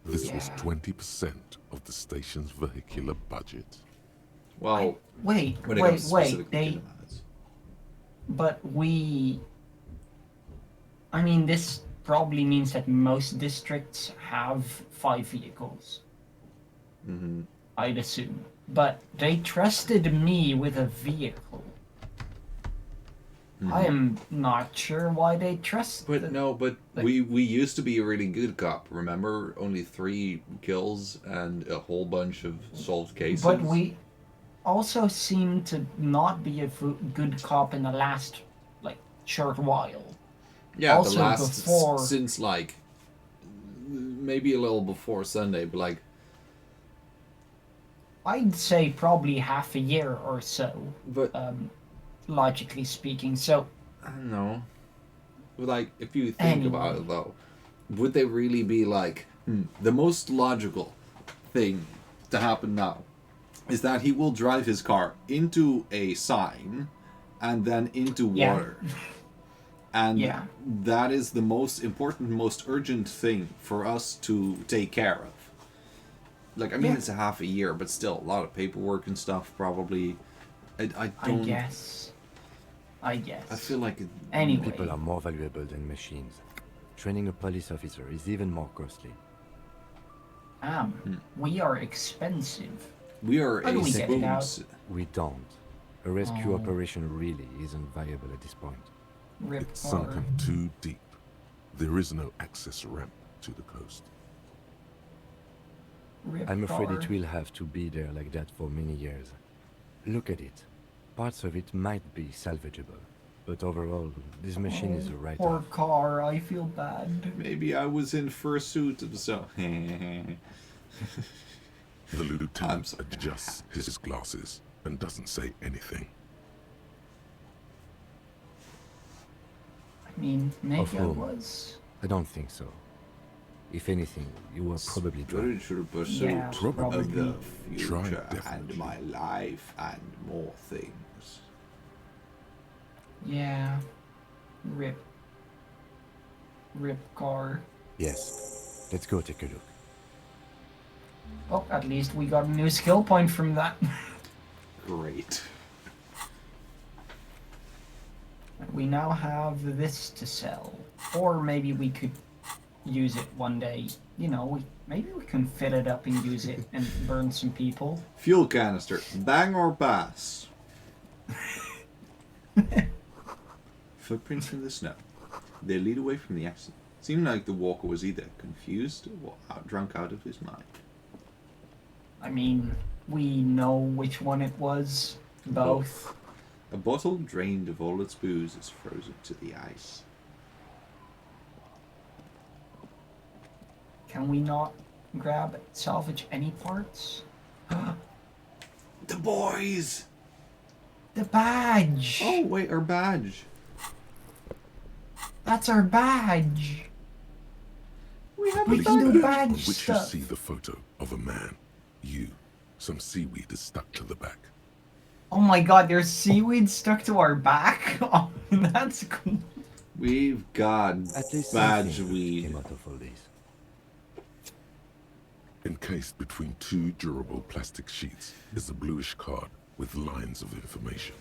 This was Yeah. 20% of the station's vehicular budget. Well, wait, when it comes wait, specifically they. to cinemas. But we. I mean, this probably means that most districts have 5 vehicles. Mm-hmm. I'd assume. But they trusted me with a vehicle. I am not sure why they trust. But no, but like- we used to be a really good cop. Remember, only 3 kills and a whole bunch of solved cases. But we also seem to not be a good cop in the last, like, short while. yeah, also the last before- since like maybe a little before Sunday, but like I'd say probably half a year or so, but logically speaking. So, I don't know. But like, if you think Anyway. about it though, would they really be like the most logical thing to happen now is that he will drive his car into a sign and then into Yeah. water. And Yeah. that is the most important, most urgent thing for us to take care of. Like, I mean, Yeah. it's a half a year, but still, a lot of paperwork and stuff, probably. I don't... I guess. I feel like... Anyway. People are more valuable than machines. Training a police officer is even more costly. We are expensive. We are How do a we get it out? spoons. We don't. A rescue Oh. operation really isn't viable at this point. Rip It's car. sunken too deep. There is no access ramp to the coast. Rip I'm afraid car. it will have to be there like that for many years. Look at it. Parts of it might be salvageable, but overall, this machine is a Poor write-off. car, I feel bad. Maybe I was in fursuit, so... The lieutenant sorry. adjusts his glasses and doesn't say anything. I mean, maybe I whom? was. I don't think so. If anything, you were probably drunk. Spiritual pursuit Yeah, probably. of the Try future and definitely. my life and more things. Yeah. Rip. Rip car. Yes. Let's go take a look. Oh, at least we got a new skill point from that. Great. we now have this to sell. Or maybe we could use it one day. You know, maybe we can fill it up and use it and burn some people. Fuel canister. Bang or pass? Footprints in the snow. They lead away from the accident. Seemed like the walker was either confused or drunk out of his mind. I mean, we know which one it was. Both. A bottle drained of all its booze is frozen to the ice. Can we not salvage any parts? The boys! The badge! Oh, wait, our badge. That's our badge! We have We a can badge. do On badge which you stuff. see the photo of a man. You. Some seaweed is stuck to the back. Oh my god, there's seaweed stuck to our back? Oh, that's cool. We've got At least badge something weed. came out of all these. Encased between two durable plastic sheets is a bluish card with lines of information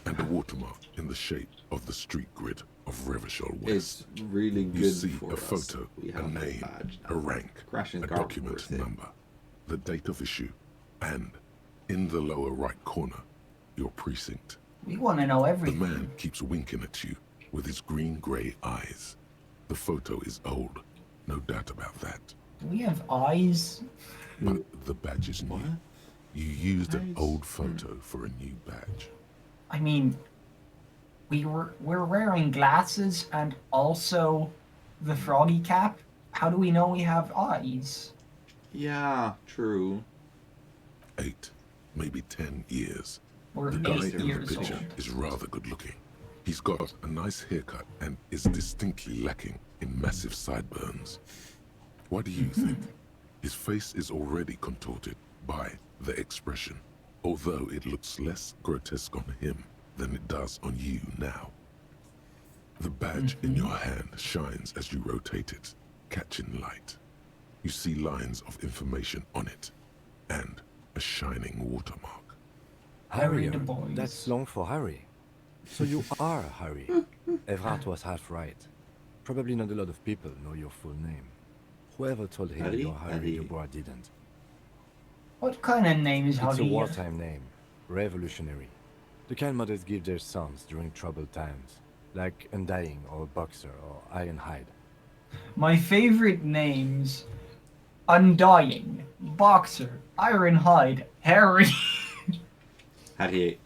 and a watermark in the shape of the street grid of Revachol West. It's really You good see for a us. photo, We a have name, badge a now. rank, Crashing a car document worth it. number, the date of issue, and in the lower right corner, your precinct. We want to know The everything. man keeps winking at you with his green-gray eyes. The photo is old, no doubt about that. Do we have eyes? But the badge is new. What? You used an Nice. old photo for a new badge. I mean, we're wearing glasses and also the froggy cap. How do we know we have eyes? Yeah, true. 8, maybe 10 years. We're The guy 8 in the years picture old. is rather good looking. He's got a nice haircut and is distinctly lacking in massive sideburns. What do you think? His face is already contorted by the expression, although it looks less grotesque on him than it does on you now. The badge in your hand shines as you rotate it, catching light. You see lines of information on it, and a shining watermark. Harry Harrier. the boys. That's long for Harry. So you are Harry. Evrard was half right. Probably not a lot of people know your full name. Whoever told him Harry? you're Harry Harry. Dubois didn't. What kind of name is It's a Harry? wartime name. Revolutionary. The kind mothers give their sons during troubled times. Like Undying or Boxer or Ironhide. My favorite names: Undying, Boxer, Ironhide, Harry. Harry.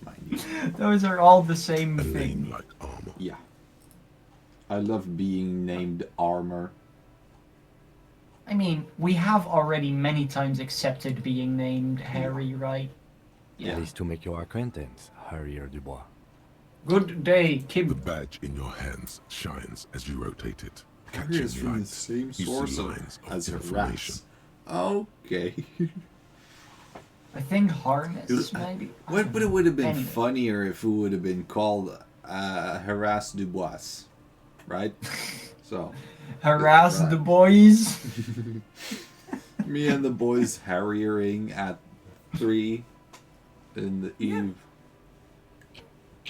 Mind you. Those are all the same A thing. name like armor. Yeah. I love being named Armor. I mean, we have already many times accepted being named Harry, right? Yeah. At least to make your acquaintance, Harrier Dubois. Good day, The Kib. badge in your hands shines as you rotate it, Harry is catching from the light. same You see source lines of as information. Harass. Okay. I think harness, maybe. But it would have been Anyway. funnier if it would have been called Harass Dubois. Right? So. Harass Right. the boys. Me and the boys harrying at 3 in the eve.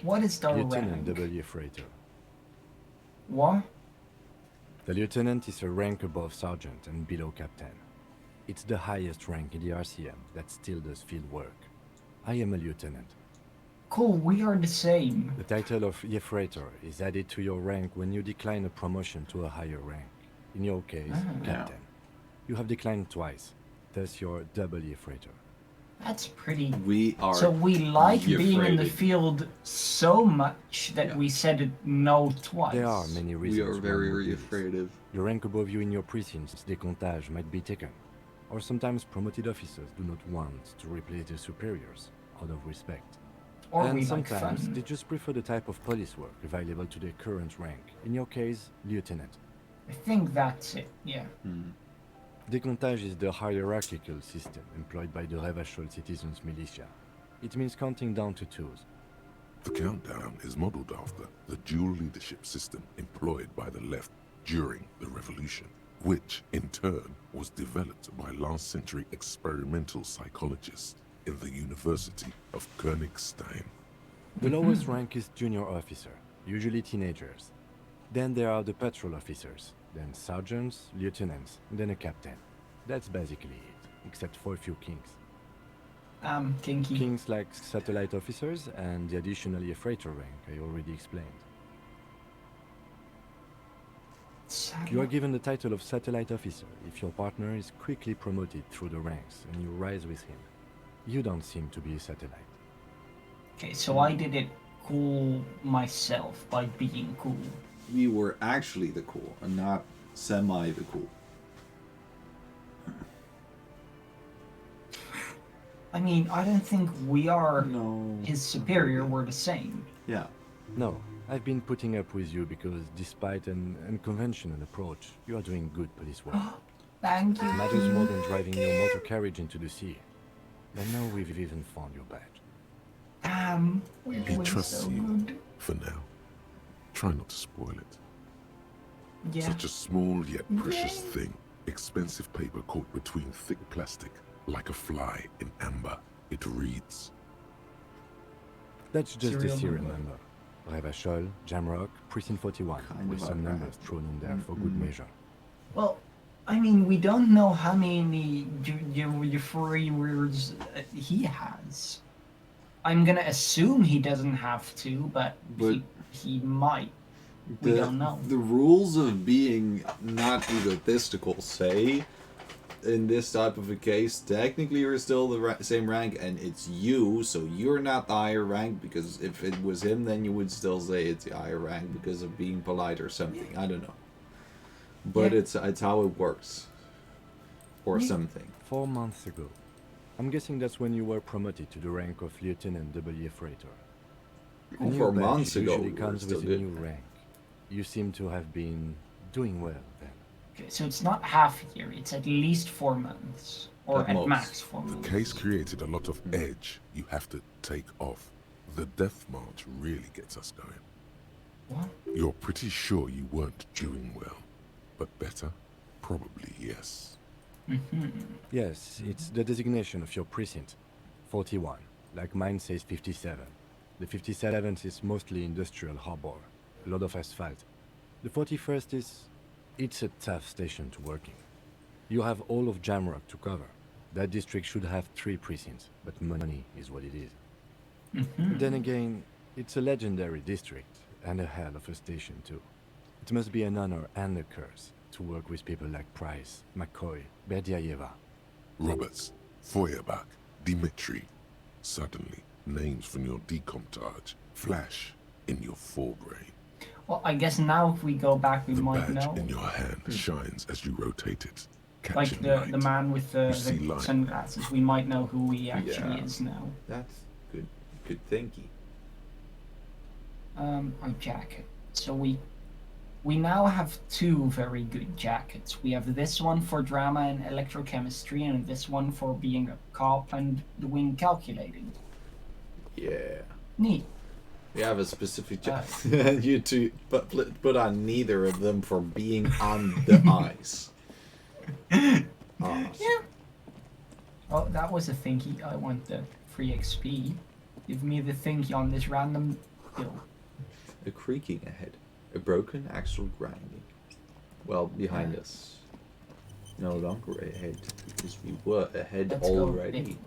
What is the Lieutenant rank? W. Freighter. What? The lieutenant is a rank above sergeant and below captain. It's the highest rank in the RCM that still does field work. I am a lieutenant. Cool, we are the same. The title of Yefreitor is added to your rank when you decline a promotion to a higher rank. In your case, captain. You have declined twice, thus you're double Yefreitor. That's pretty. We are. So we like being in the Yefreited. field so much that Yeah. we said it no twice. There are many reasons. We are one very would do this. afraid of. The rank above you in your precinct's decontage might be taken. Or sometimes promoted officers do not want to replace their superiors, out of respect. Or And we like sometimes fun. they just prefer the type of police work available to their current rank. In your case, lieutenant. I think that's it, yeah. Decontage is the hierarchical system employed by the Revachol Citizens Militia. It means counting down to twos. The countdown is modeled after the dual leadership system employed by the left during the revolution, which in turn was developed by last century experimental psychologists in the University of Königstein. The lowest rank is junior officer, usually teenagers. Then there are the patrol officers, then sergeants, lieutenants, then a captain. That's basically it, except for a few kings. Kinky. Kings like satellite officers and the additionally a freighter rank I already explained. You are given the title of satellite officer if your partner is quickly promoted through the ranks and you rise with him. You don't seem to be a satellite. Okay, so I did it cool myself by being cool. We were actually the cool and not semi the cool. I mean, I don't think we are No. his superior. We're the same. Yeah. No, I've been putting up with you because despite an unconventional approach, you are doing good police work. Thank you. It matters more than driving your motor carriage into the sea. And now we've even found your badge. Damn, we're He doing trusts so you good. for now. Try not to spoil it. Yeah. Such a small yet precious thing. Expensive paper caught between thick plastic, like a fly in amber. It reads. That's just the Serial serial number. number. Revachol, Jamrock, Precinct 41, Kind with of some like numbers that. thrown in there for good measure. Well, I mean, we don't know how many euphoria words he has. I'm gonna assume he doesn't have to, but he might. We don't know. The rules of being not egotistical say, in this type of a case, technically you're still the same rank, and it's you, so you're not the higher rank, because if it was him, then you would still say it's the higher rank because of being polite or something. I don't know. But Yeah. it's how it works. Or something. 4 months ago. I'm guessing that's when you were promoted to the rank of Lieutenant W. Freighter. A new 4 badge months ago, usually we were comes still with a good. new rank. You seem to have been doing well then. Okay, so it's not half a year. It's at least 4 months, or At at most. max 4 The months. case created a lot of edge you have to take off. The death march really gets us going. What? You're pretty sure you weren't doing well, but better? Probably yes. Yes, it's the designation of your precinct. 41. Like mine says 57. The 57th is mostly industrial harbor. A lot of asphalt. The 41st is... It's a tough station to work in. You have all of Jamrock to cover. That district should have 3 precincts, but money is what it is. Then again, it's a legendary district, and a hell of a station too. It must be an honor and a curse to work with people like Price, McCoy, Berdiayeva. Roberts, Feuerbach, Dimitri. Suddenly, names from your decomptage flash in your forebrain. Well, I guess now if we go back, we The might badge know. in your hand shines as you rotate it, Like catching the light. man with You see the light. sunglasses. We might know who he actually Yeah. is now. That's good. Good thinking. Our jacket. So we now have 2 very good jackets. We have this one for drama and electrochemistry, and this one for being a cop and doing calculating. Yeah. Neat. We have a specific jacket. You two put on neither of them for being on the ice. Awesome. Yeah. Oh, that was a thinky. I want the free XP. Give me the thinky on this random hill. A creaking ahead. A broken axle grinding. Well, behind us. No longer ahead, because we were ahead Let's go. already.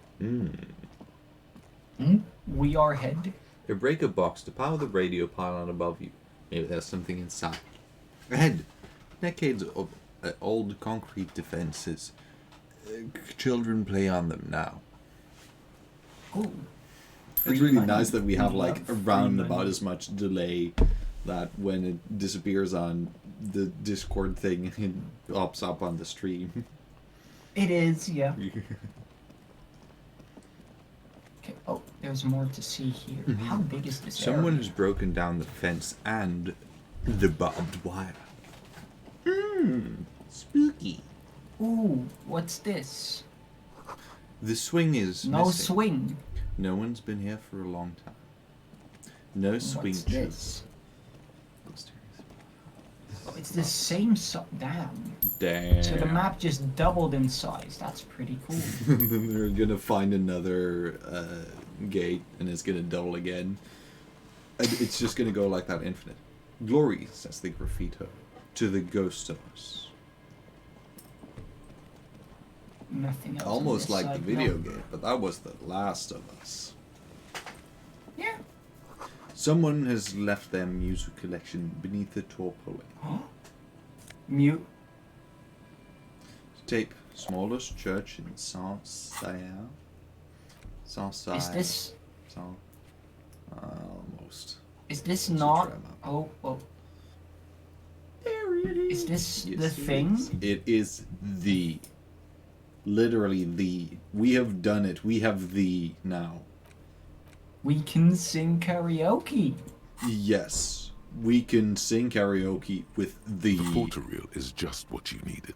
We are head. A breaker box to power the radio pylon above you. Maybe there's something inside. Ahead. Decades of old concrete defenses. Children play on them now. Ooh. It's really money. nice that we have We like love free around money. about as much delay that when it disappears on the Discord thing, it pops up on the stream. It is, yeah. Okay. Oh, there's more to see here. How big is this Someone area? has broken down the fence and the barbed wire. Spooky. Ooh, what's this? The swing is No missing. swing. No one's been here for a long time. No swing What's tube. this? Oh, it's the same damn. Damn. So the map just doubled in size. That's pretty cool. Then they're gonna find another gate, and it's gonna double again. It's just gonna go like that infinite. Glory, says the graffito, to the ghost of us. Nothing else. Almost on this like the side, video no. game, but that was the last of us. Yeah. Someone has left their music collection beneath the tarpaulin. Mute. Tape, smallest church in Sancerre. Is this? Almost. Is this Let's not? try 'em out. Oh. There it is. Is this Yes, the it thing? is. It is the. Literally the. We have done it. We have the now. We can sing karaoke. Yes. We can sing karaoke with the. The photo reel is just what you needed.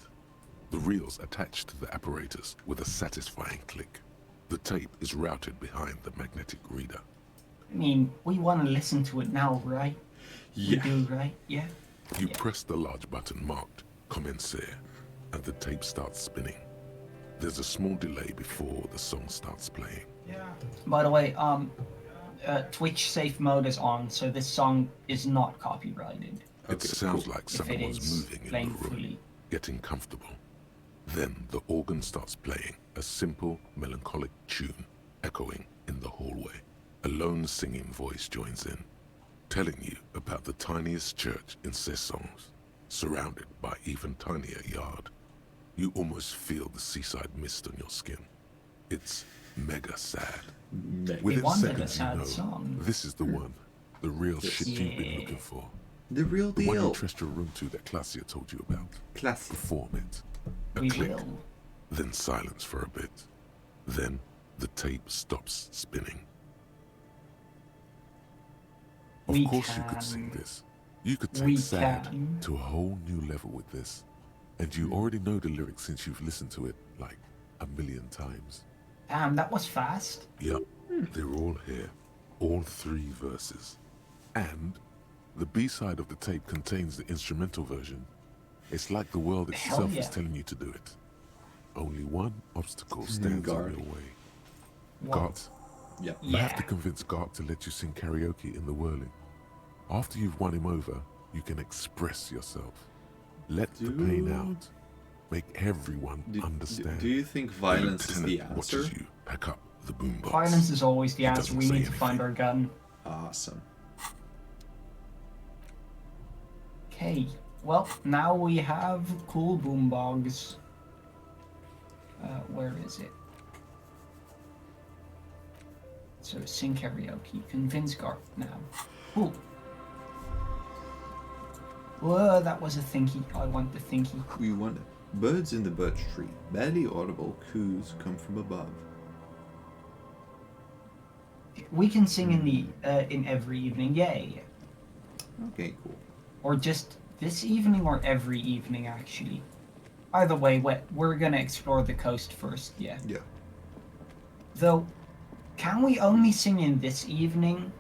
The reel's attached to the apparatus with a satisfying click. The tape is routed behind the magnetic reader. I mean, we want to listen to it now, right? Yeah. We do, right? Yeah. You press the large button marked Commencer, and the tape starts spinning. There's a small delay before the song starts playing. By the way, Twitch safe mode is on, so this song is not copyrighted. It sounds cool. like If it someone's is moving in playing the room, fully. getting comfortable. Then the organ starts playing a simple, melancholic tune echoing in the hallway. A lone singing voice joins in, telling you about the tiniest church in Cessons, surrounded by even tinier yard. You almost feel the seaside mist on your skin. It's mega sad. Within wanted a seconds, sad you know, song. this is the one, the real shit you've been Yeah. looking for. The real The one you deal. trust your room to that Classia told you about. Classic. Perform it. A We click, will. then silence for a bit. Then the tape stops spinning. Of We course you could sing can. this. You could We take sad can. to a whole new level with this. And you already know the lyrics since you've listened to it like a million times. Damn, that was fast. Yep, they're all here. All 3 verses. And the B-side of the tape contains the instrumental version. It's like the world Hell itself is yeah. telling you to do it. Only one obstacle stands in Guard. your way. What? Gart. Yep. You have Yeah. to convince Gart to let you sing karaoke in the whirling. After you've won him over, you can express yourself. Let the pain Dude. out. Make everyone understand. Do you think violence is the lieutenant answer? watches you pack up the boombox. Violence is always the He answer. doesn't We say need to find anything. our gun. Awesome. Okay. Well, now we have cool boombox. Where is it? So sing karaoke. Convince Garth now. Cool. Whoa, that was a thinky. I want the thinky. We want birds in the birch tree. Barely audible coos come from above. We can sing in the in every evening. Yay. Okay, cool. Or just this evening or every evening, actually. Either way, we're gonna explore the coast first, yeah. Yeah. Though, can we only sing in this evening?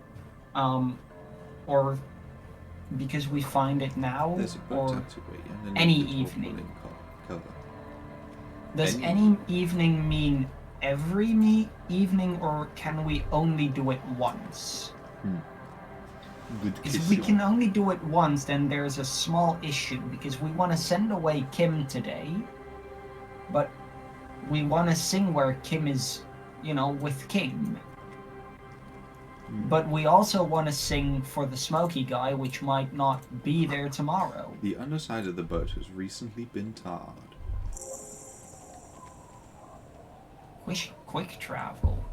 Or because we find it now? There's a boat Or tucked away underneath any the evening? tarpaulin cover. does any evening mean every evening, or can we only do it once? Good If we can only do it once, then there's a small issue, because we want to send away Kim today, but we want to sing where Kim is, with Kim. But we also want to sing for the smoky guy, which might not be there tomorrow. The underside of the boat has recently been tarred. Quick travel.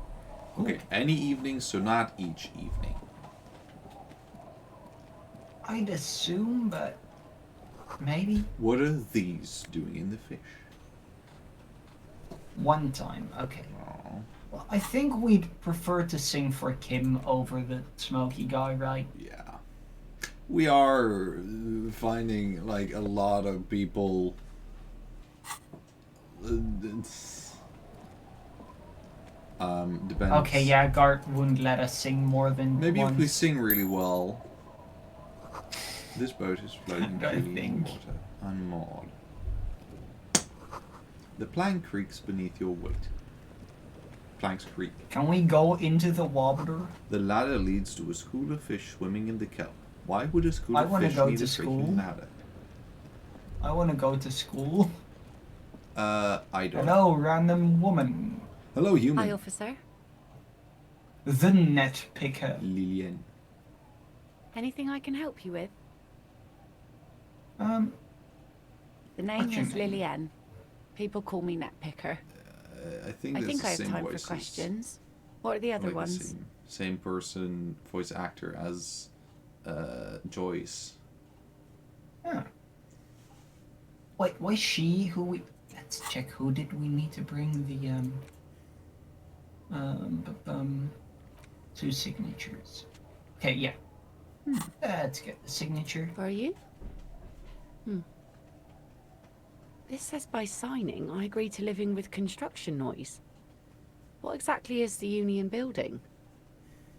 Okay, any evening, so not each evening. I'd assume, but maybe What are these doing in the fish? one time. Okay. Aw. Well, I think we'd prefer to sing for Kim over the smoky guy, right? Yeah. We are finding like a lot of people. Depends. Okay, yeah, Gart wouldn't let us sing more than Maybe once. if we sing really well. This boat is floating I freely in think. water, unmoored. The plank creaks beneath your weight. Planks Creek. Can we go into the water? The ladder leads to a school of fish swimming in the kelp. Why would a school I of wanna fish go need to a school. freaking ladder? I want to go to school. I don't. Hello, random woman. Hello, human. Hi, officer. The net picker. Lillian. Anything I can help you with? The name What's your is name? Lillian. People call me Netpicker. I think I that's think the I have same time voices. for questions. What are the other Like the ones? same person, voice actor as Joyce. Huh. Wait, was she who we... Let's check, who did we need to bring the, 2 signatures. Okay, yeah. Let's get the signature. For you? This says by signing, I agree to living with construction noise. What exactly is the Union building?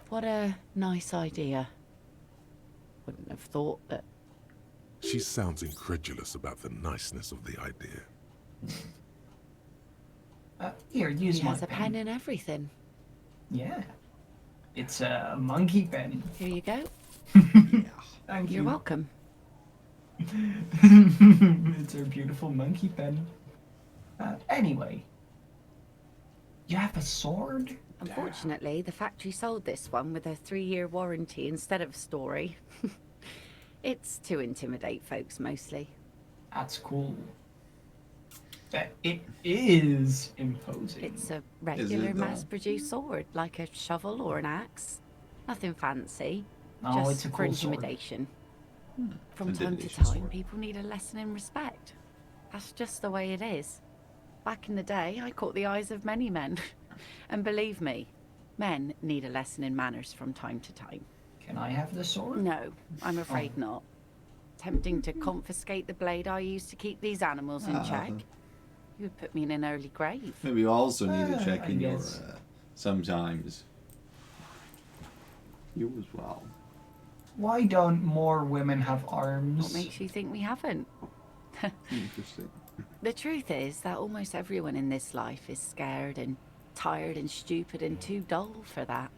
What a nice idea. Wouldn't have thought that. She sounds incredulous about the niceness of the idea. Here, use He my has a pen and everything. Yeah. It's a monkey pen. Here you go. Thank You're you. welcome. It's a beautiful monkey pen. Anyway. You have a sword? Unfortunately, the factory sold this one with a 3-year warranty instead of a story. It's to intimidate folks mostly. That's cool. It is imposing. It's a regular it, though? mass-produced sword, like a shovel or an axe. Nothing fancy. No, just it's a for cool sword. intimidation. From time to Intimidation time, sword. people need a lesson in respect. That's just the way it is. Back in the day, I caught the eyes of many men. And believe me, men need a lesson in manners from time to time. Can I have the sword? No, I'm afraid not. Tempting to confiscate the blade I use to keep these animals in check. You would put me in an early grave. Maybe you also need to check I in your guess. sometimes. You as well. Why don't more women have arms? What makes you think we haven't? Interesting. The truth is that almost everyone in this life is scared and tired and stupid and too dull for that.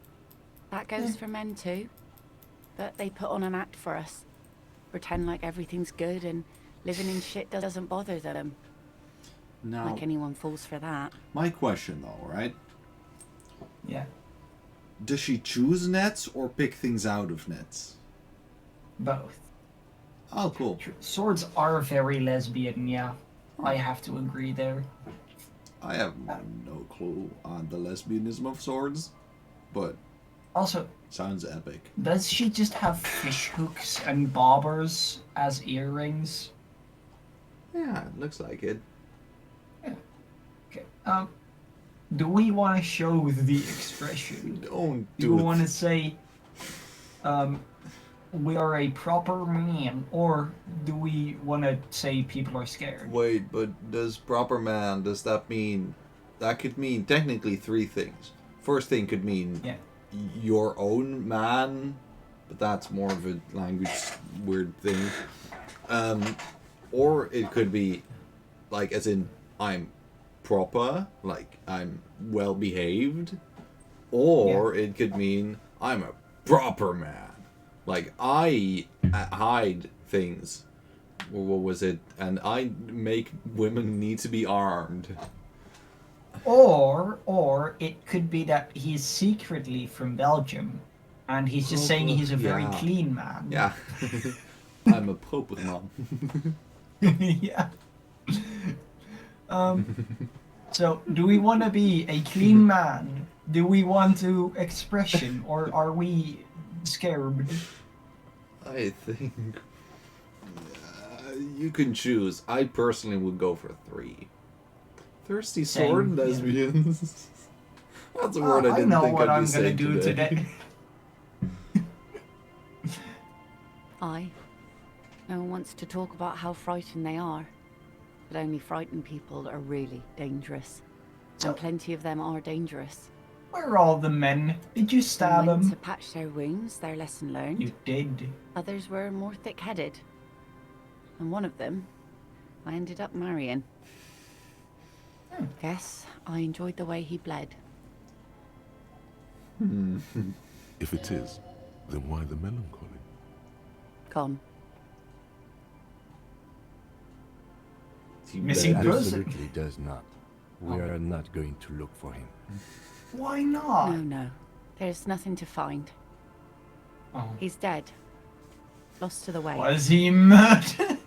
That goes for men too. But they put on an act for us. Pretend like everything's good and living in shit doesn't bother them. Now, Like anyone falls for that. my question though, right? Yeah, Does she choose nets or pick things out of nets? both. Oh, cool. Swords are very lesbian, yeah. I have to agree there. I have no clue on the lesbianism of swords, but Also, sounds epic. does she just have fish hooks and bobbers as earrings? Yeah, it looks like it. Okay. Do we want to show the expression? Don't Do do we it. want to say, we are a proper man, or do we want to say people are scared? Wait, but does proper man, does that mean... That could mean technically 3 things. First thing could mean Yeah. your own man, but that's more of a language weird thing. Or it could be, like, as in, I'm proper, like, I'm well behaved. Or it could mean, I'm a proper man. Like, I hide things. Or what was it? And I make women need to be armed. Or it could be that he's secretly from Belgium, and he's just saying he's a very Yeah. clean man. Yeah. I'm a pope with mom. Yeah. So, do we want to be a clean man? Do we want to expression, or are we scared? I think you can choose. I personally would go for 3. Thirsty sword Same, yeah. lesbians. That's a word I didn't know think what I'd be I'm gonna saying do today. No one wants to talk about how frightened they are. But only frightened people are really dangerous. So- And plenty of them are dangerous. Where are all the men? Did you stab Some went them? to patch their wounds, their lesson learned. You did. Others were more thick-headed. And one of them, I ended up marrying. Guess I enjoyed the way he bled. If it is, then why the melancholy? Gone. Missing It person. absolutely does not. We are not going to look for him. Why not? No. There's nothing to find. Oh. He's dead. Lost to the waves. Was he murdered?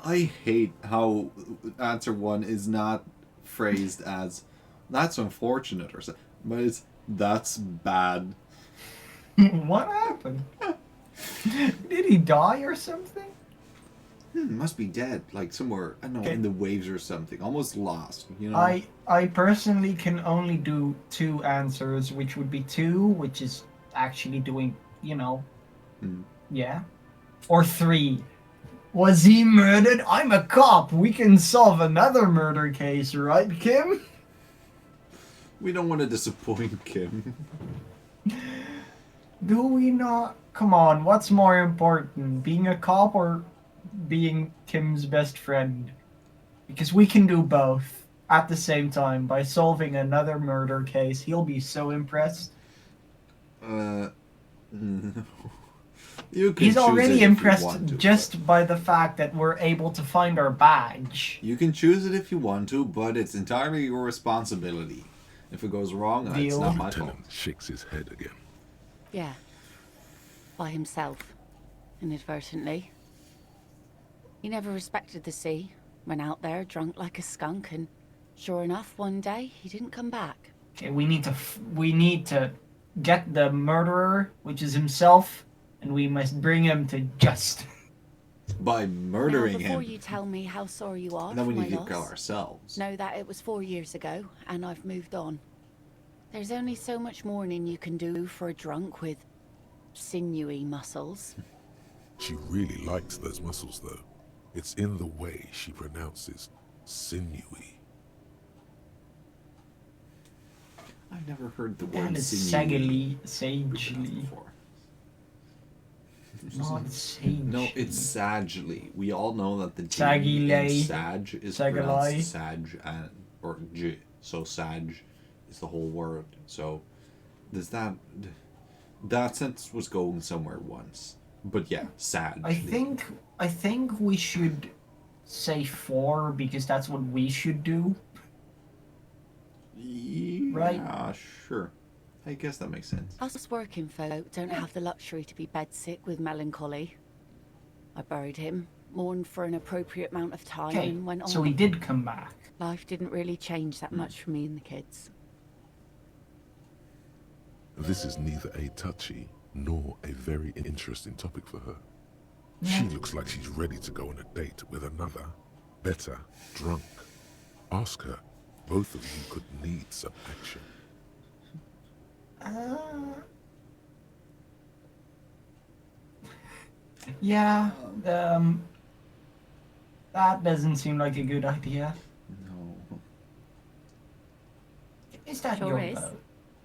I hate how answer 1 is not phrased as that's unfortunate or something, but it's that's bad. What happened? Did he die or something? Must be dead, like somewhere, I don't know, in the waves or something, almost lost, you know. I personally can only do 2 answers, which would be 2, which is actually doing, you know, yeah, or 3. Was he murdered? I'm a cop. We can solve another murder case, right, Kim? We don't want to disappoint Kim. Do we not? Come on, what's more important, being a cop or being Kim's best friend? Because we can do both at the same time by solving another murder case. He'll be so impressed. You can He's choose already it if you impressed want to, just by the fact that we're able to find our badge. You can choose it if you want to, but it's entirely your responsibility. If it goes wrong, it's Deal. not my fault. Lieutenant shakes his head again. Yeah. By himself. Inadvertently. He never respected the sea. Went out there drunk like a skunk, and sure enough, one day he didn't come back. Okay, we need to get the murderer, which is himself, and we must bring him to justice. By murdering now, before him. you tell me how sorry you are And then for we my need to loss, kill ourselves. know that it was 4 years ago, and I've moved on. There's only so much mourning you can do for a drunk with sinewy muscles. She really likes those muscles, though. It's in the way she pronounces sinewy. I've never heard the word That is sinewy sagely. before. Not sagely. No, it's sagely. We all know that the G Saggy in lay. sag is Sagalai. pronounced sag or J. So sag is the whole word. So does that sentence was going somewhere once. But yeah, sag. I think we should say 4 because that's what we should do. Yeah, Right. Sure. I guess that makes sense. Us working folk don't have the luxury to be bedsick with melancholy. I buried him, mourned for an appropriate amount of time, Okay, and went on. so he did come back. Life didn't really change that much for me and the kids. This is neither a touchy nor a very interesting topic for her. She looks like she's ready to go on a date with another, better drunk. Ask her. Both of you could need some action. Yeah, that doesn't seem like a good idea. No. Is that Sure your is. boat?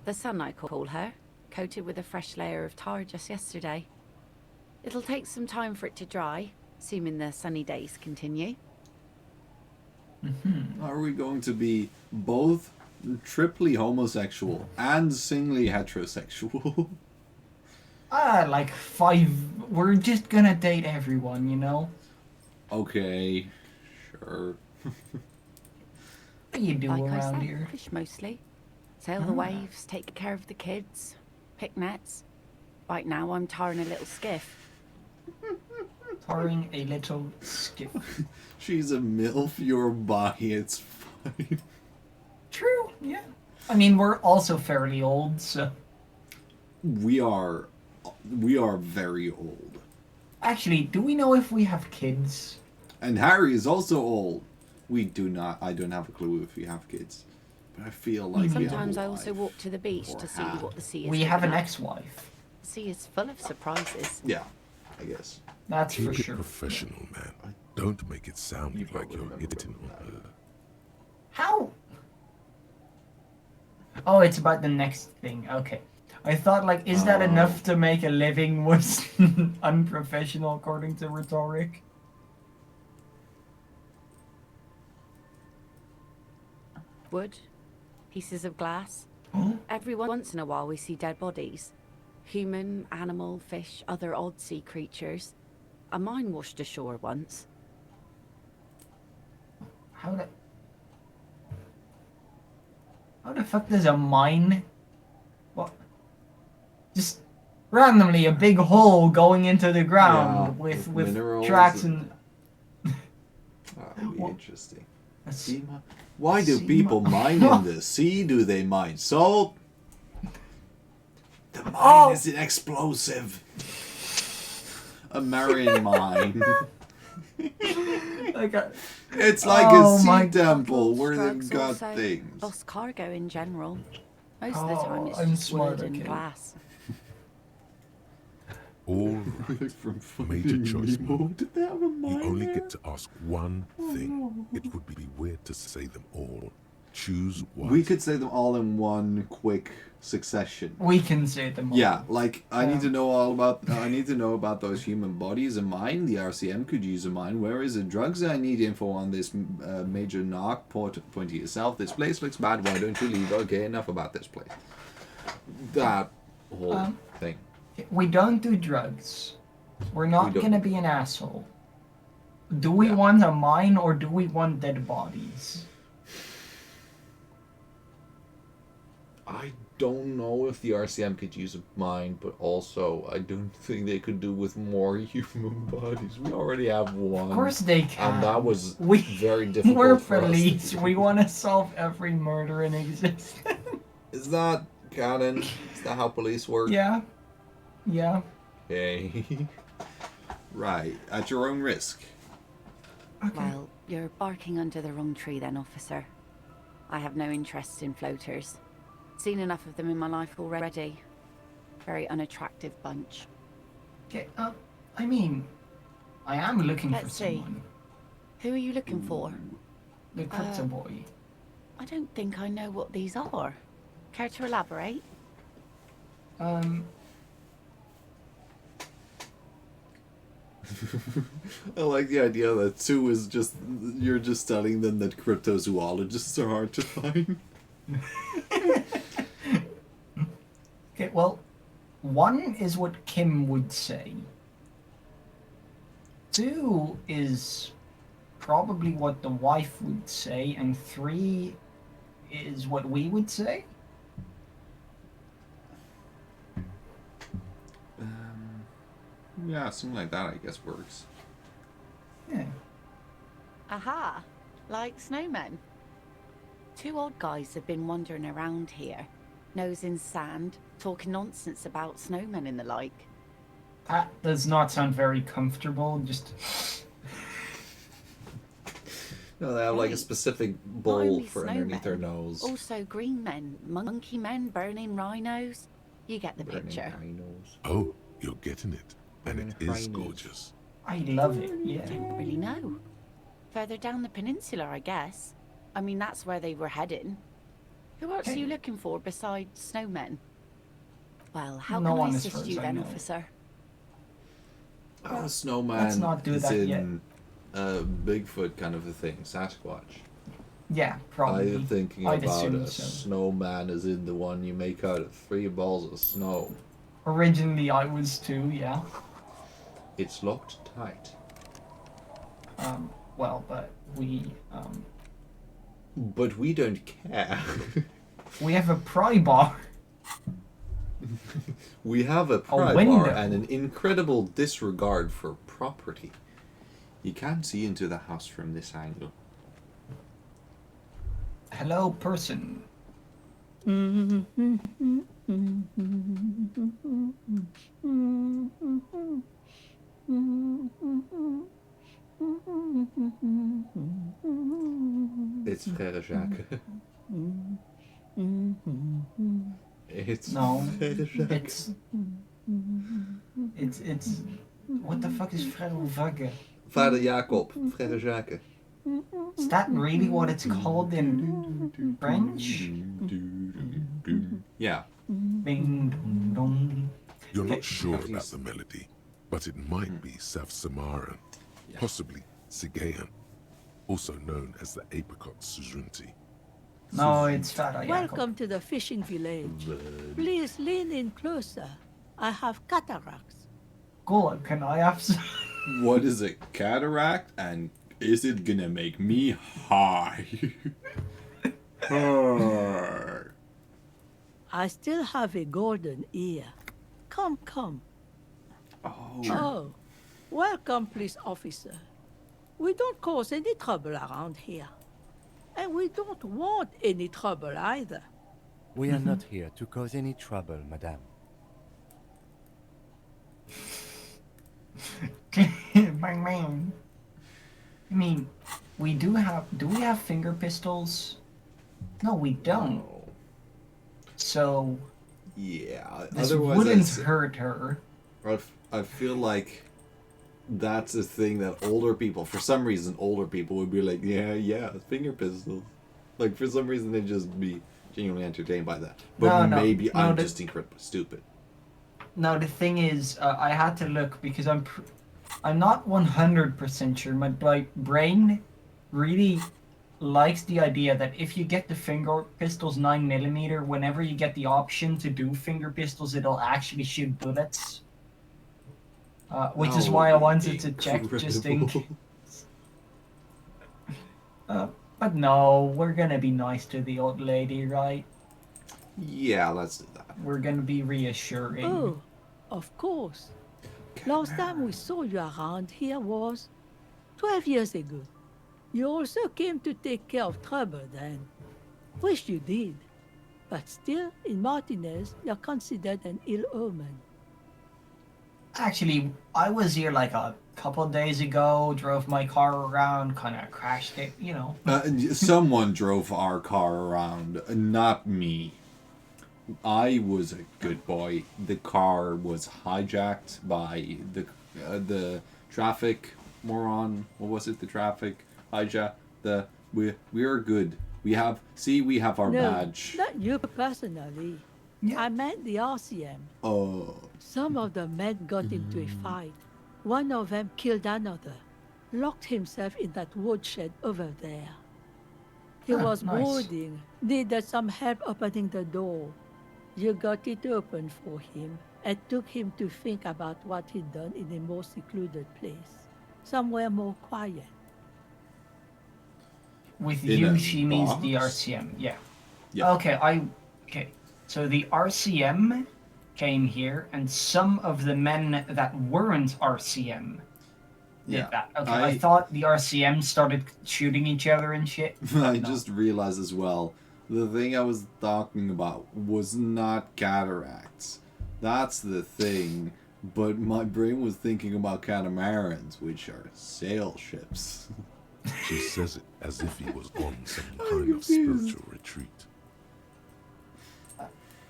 The sun, I call her, coated with a fresh layer of tar just yesterday. It'll take some time for it to dry, assuming the sunny days continue. Are we going to be both triply homosexual and singly heterosexual? Like 5. We're just gonna date everyone, you know? Okay, sure. What do you do Like I around said, here? fish mostly. Sail the waves, take care of the kids, pick nets. Right now I'm tarring a little skiff. Tarring a little skiff. She's a MILF, you're bi, it's fine. True, yeah. I mean, we're also fairly old, so... We are very old. Actually, do we know if we have kids? And Harry is also old. We do not, I don't have a clue if we have kids. But I feel like Sometimes we I have a also wife. walk to the beach Or to see have. what the sea is. We have an looking at. ex-wife. The sea is full of surprises. Yeah, I guess. That's Keep for it sure. professional, man. Don't make it sound You like probably you're remember hitting on that. her. How? Oh, it's about the next thing. Okay. I thought, like, is that enough to make a living was unprofessional according to rhetoric? Wood, pieces of glass. Oh. every once in a while we see dead bodies. Human, animal, fish, other odd sea creatures. A mine washed ashore once. How the fuck does a mine? What? Just randomly a big hole going into the ground with minerals tracks and. That would be interesting. Sea Why do people mine in the sea? Do they mine salt? The mine is an explosive. A marine mine. It's like a sea temple where they've got Also things. lost cargo in general. Most of the time it's I'm just smart, wood and okay. glass. All right. Major choice mode. You only get to ask one thing. It would be weird to say them all. Choose one. We could say them all in one quick succession. We can say them all. Yeah, like I need to know all about. I need to know about those human bodies. A mine. The RCM could use a mine. Where is the drugs? I need info on this Major Knock. Point to yourself. This place looks bad. Why don't you leave? Okay, enough about this place. That whole thing. We don't do drugs. We're not We don't. gonna be an asshole. Do we want a mine or do we want dead bodies? I don't know if the RCM could use a mine, but also I don't think they could do with more human bodies. We already have one. Of course they can. And that was very difficult. We're for us to police. do. We want to solve every murder in existence. Is that canon? Is that how police work? Yeah. Yeah. Okay. Right. At your own risk. Well, you're barking under the wrong tree then, officer. I have no interest in floaters. Seen enough of them in my life already. Very unattractive bunch. Okay, I mean, I am looking for Let's see. someone. Who are you looking for? The crypto boy. I don't think I know what these are. Care to elaborate? I like the idea that two is just you're just telling them that cryptozoologists are hard to find. Okay, well, one is what Kim would say. Two is probably what the wife would say, and three is what we would say. Yeah, something like that I guess works. Yeah. Aha! Like snowmen. Two odd guys have been wandering around here, nose in sand, talking nonsense about snowmen and the like. That does not sound very comfortable, just... No, they have like a Right. specific Not bowl only for underneath their snowmen, nose. Also green men, monkey men burning rhinos. You get the Burning picture. rhinos. Oh, you're getting it. And it is Rhinos. gorgeous. I love it, yeah. Don't really know. Further down the peninsula, I guess. I mean, that's where they were heading. Who else are you looking for besides snowmen? Well, how No can I one as assist far you as I then, know. officer? Snowman let's not do is that yet. in Bigfoot kind of a thing, Sasquatch. Yeah, probably. I'm thinking I'd about assume a so. snowman as in the one you make out of 3 balls of snow. Originally, I was too, yeah. It's locked tight. Well, but we don't care. we have a pry bar. We have a pry window. bar and an incredible disregard for property. You can't see into the house from this angle. Hello, person. It's Frère Jacques. It's No, Frère Jacques. it's what the fuck is Frère Vagge? Vader Jacob, Frère Jacques. Is that really what it's called in French? Yeah. Bing dong dong. You're not sure At about least- the melody, but it might be South Samaran, possibly Sigayan, also known as the apricot suzerainty. No, it's Fat Jacob. Welcome to the fishing village. Please lean in closer. I have cataracts. Cool, can I have some? What is a cataract, and is it gonna make me high? I still have a golden ear. Come, come. Oh, welcome, police officer. We don't cause any trouble around here. And we don't want any trouble either. We are not here to cause any trouble, madame. Bang bang. I mean, we do we have finger pistols? No, we don't. So Yeah, this otherwise wouldn't hurt her. I feel like that's a thing that older people, for some reason, older people would be like, yeah, finger pistols. Like, for some reason, they'd just be genuinely entertained by that. But maybe I'm just incredibly stupid. No, the thing is, I had to look because I'm not 100% sure. My brain really likes the idea that if you get the finger pistols 9mm, whenever you get the option to do finger pistols, it'll actually shoot bullets. Which is why I wanted to check just in case. But no, we're gonna be nice to the old lady, right? Yeah, let's do that. We're gonna be reassuring. Oh, of course. Last time we saw you around here was 12 years ago. You also came to take care of trouble then. Wish you did. But still, in Martinez, you're considered an ill omen. Actually, I was here like a couple days ago, drove my car around, kind of crashed it, you know. Someone drove our car around, not me. I was a good boy. The car was hijacked by the traffic moron. What was it? The traffic hijack. We are good. We have our badge. Not you personally. Yeah. I meant the RCM. Oh. Some of the men got into a fight. One of them killed another, locked himself in that woodshed over there. He was bleeding, needed some help opening the door. You got it open for him and took him to think about what he'd done in a more secluded place, somewhere more quiet. With you, she means the RCM, yeah. Okay, so the RCM came here, and some of the men that weren't RCM did that. Okay, I thought the RCM started shooting each other and shit. I just realized as well, the thing I was talking about was not cataracts. That's the thing. But my brain was thinking about catamarans, which are sail ships. She says it as if he was on some kind of spiritual retreat.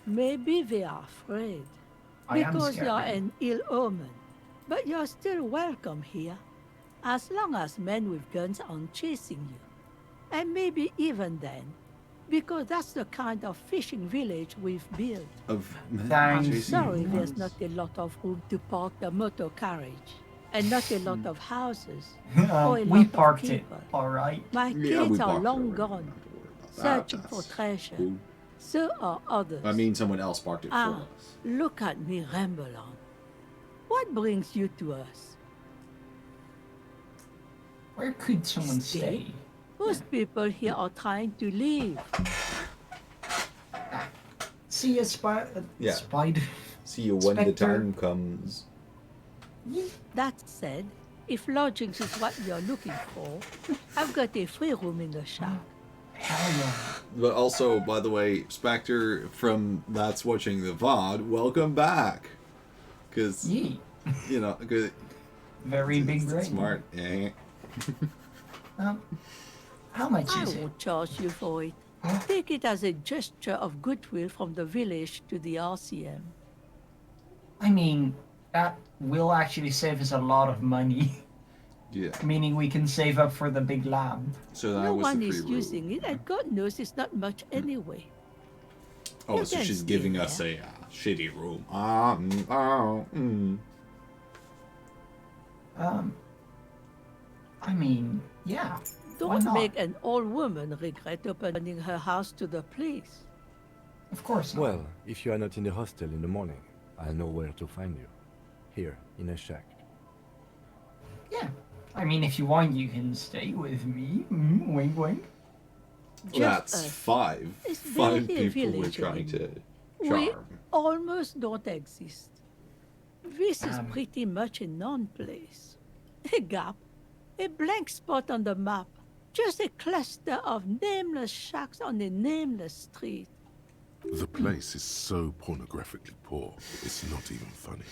Maybe they are afraid. Because you're an ill omen. But you're still welcome here. As long as men with guns aren't chasing you. And maybe even then. Because that's the kind of fishing village we've built. I'm sorry there's not a lot of room to park the motor carriage. And not a lot of houses. Or a we lot parked of it, people. alright. My kids are long gone. Searching for treasure. Cool. So are others. I mean, someone else parked it for us. Look at me ramble on. What brings you to us? Where could someone stay? Most people here are trying to leave. See a spider. See you when the time comes. That said, if lodgings is what you're looking for, I've got a free room in the shack. Hell yeah. But also, by the way, Spectre from That's Watching the VOD, welcome back. Because, you know, cause very big brain. Smart. Yeah. How much is it? I won't charge you for it. Take it as a gesture of goodwill from the village to the RCM. I mean, that will actually save us a lot of money. Yeah. Meaning we can save up for the big lamp. So that no was one the free is using it, and God knows it's not much anyway. Oh, You so can she's stay giving us a shitty room. I mean, yeah. Don't make an old woman regret opening her house to the police. Of course not. Well, if you are not in the hostel in the morning, I'll know where to find you. Here, in a shack. Yeah. I mean, if you want, you can stay with me. Wink, wink. That's five. Five people we're trying to charm. We almost don't exist. This is pretty much a non-place. A gap. A blank spot on the map. Just a cluster of nameless shacks on a nameless street. The place is so pornographically poor, it's not even funny.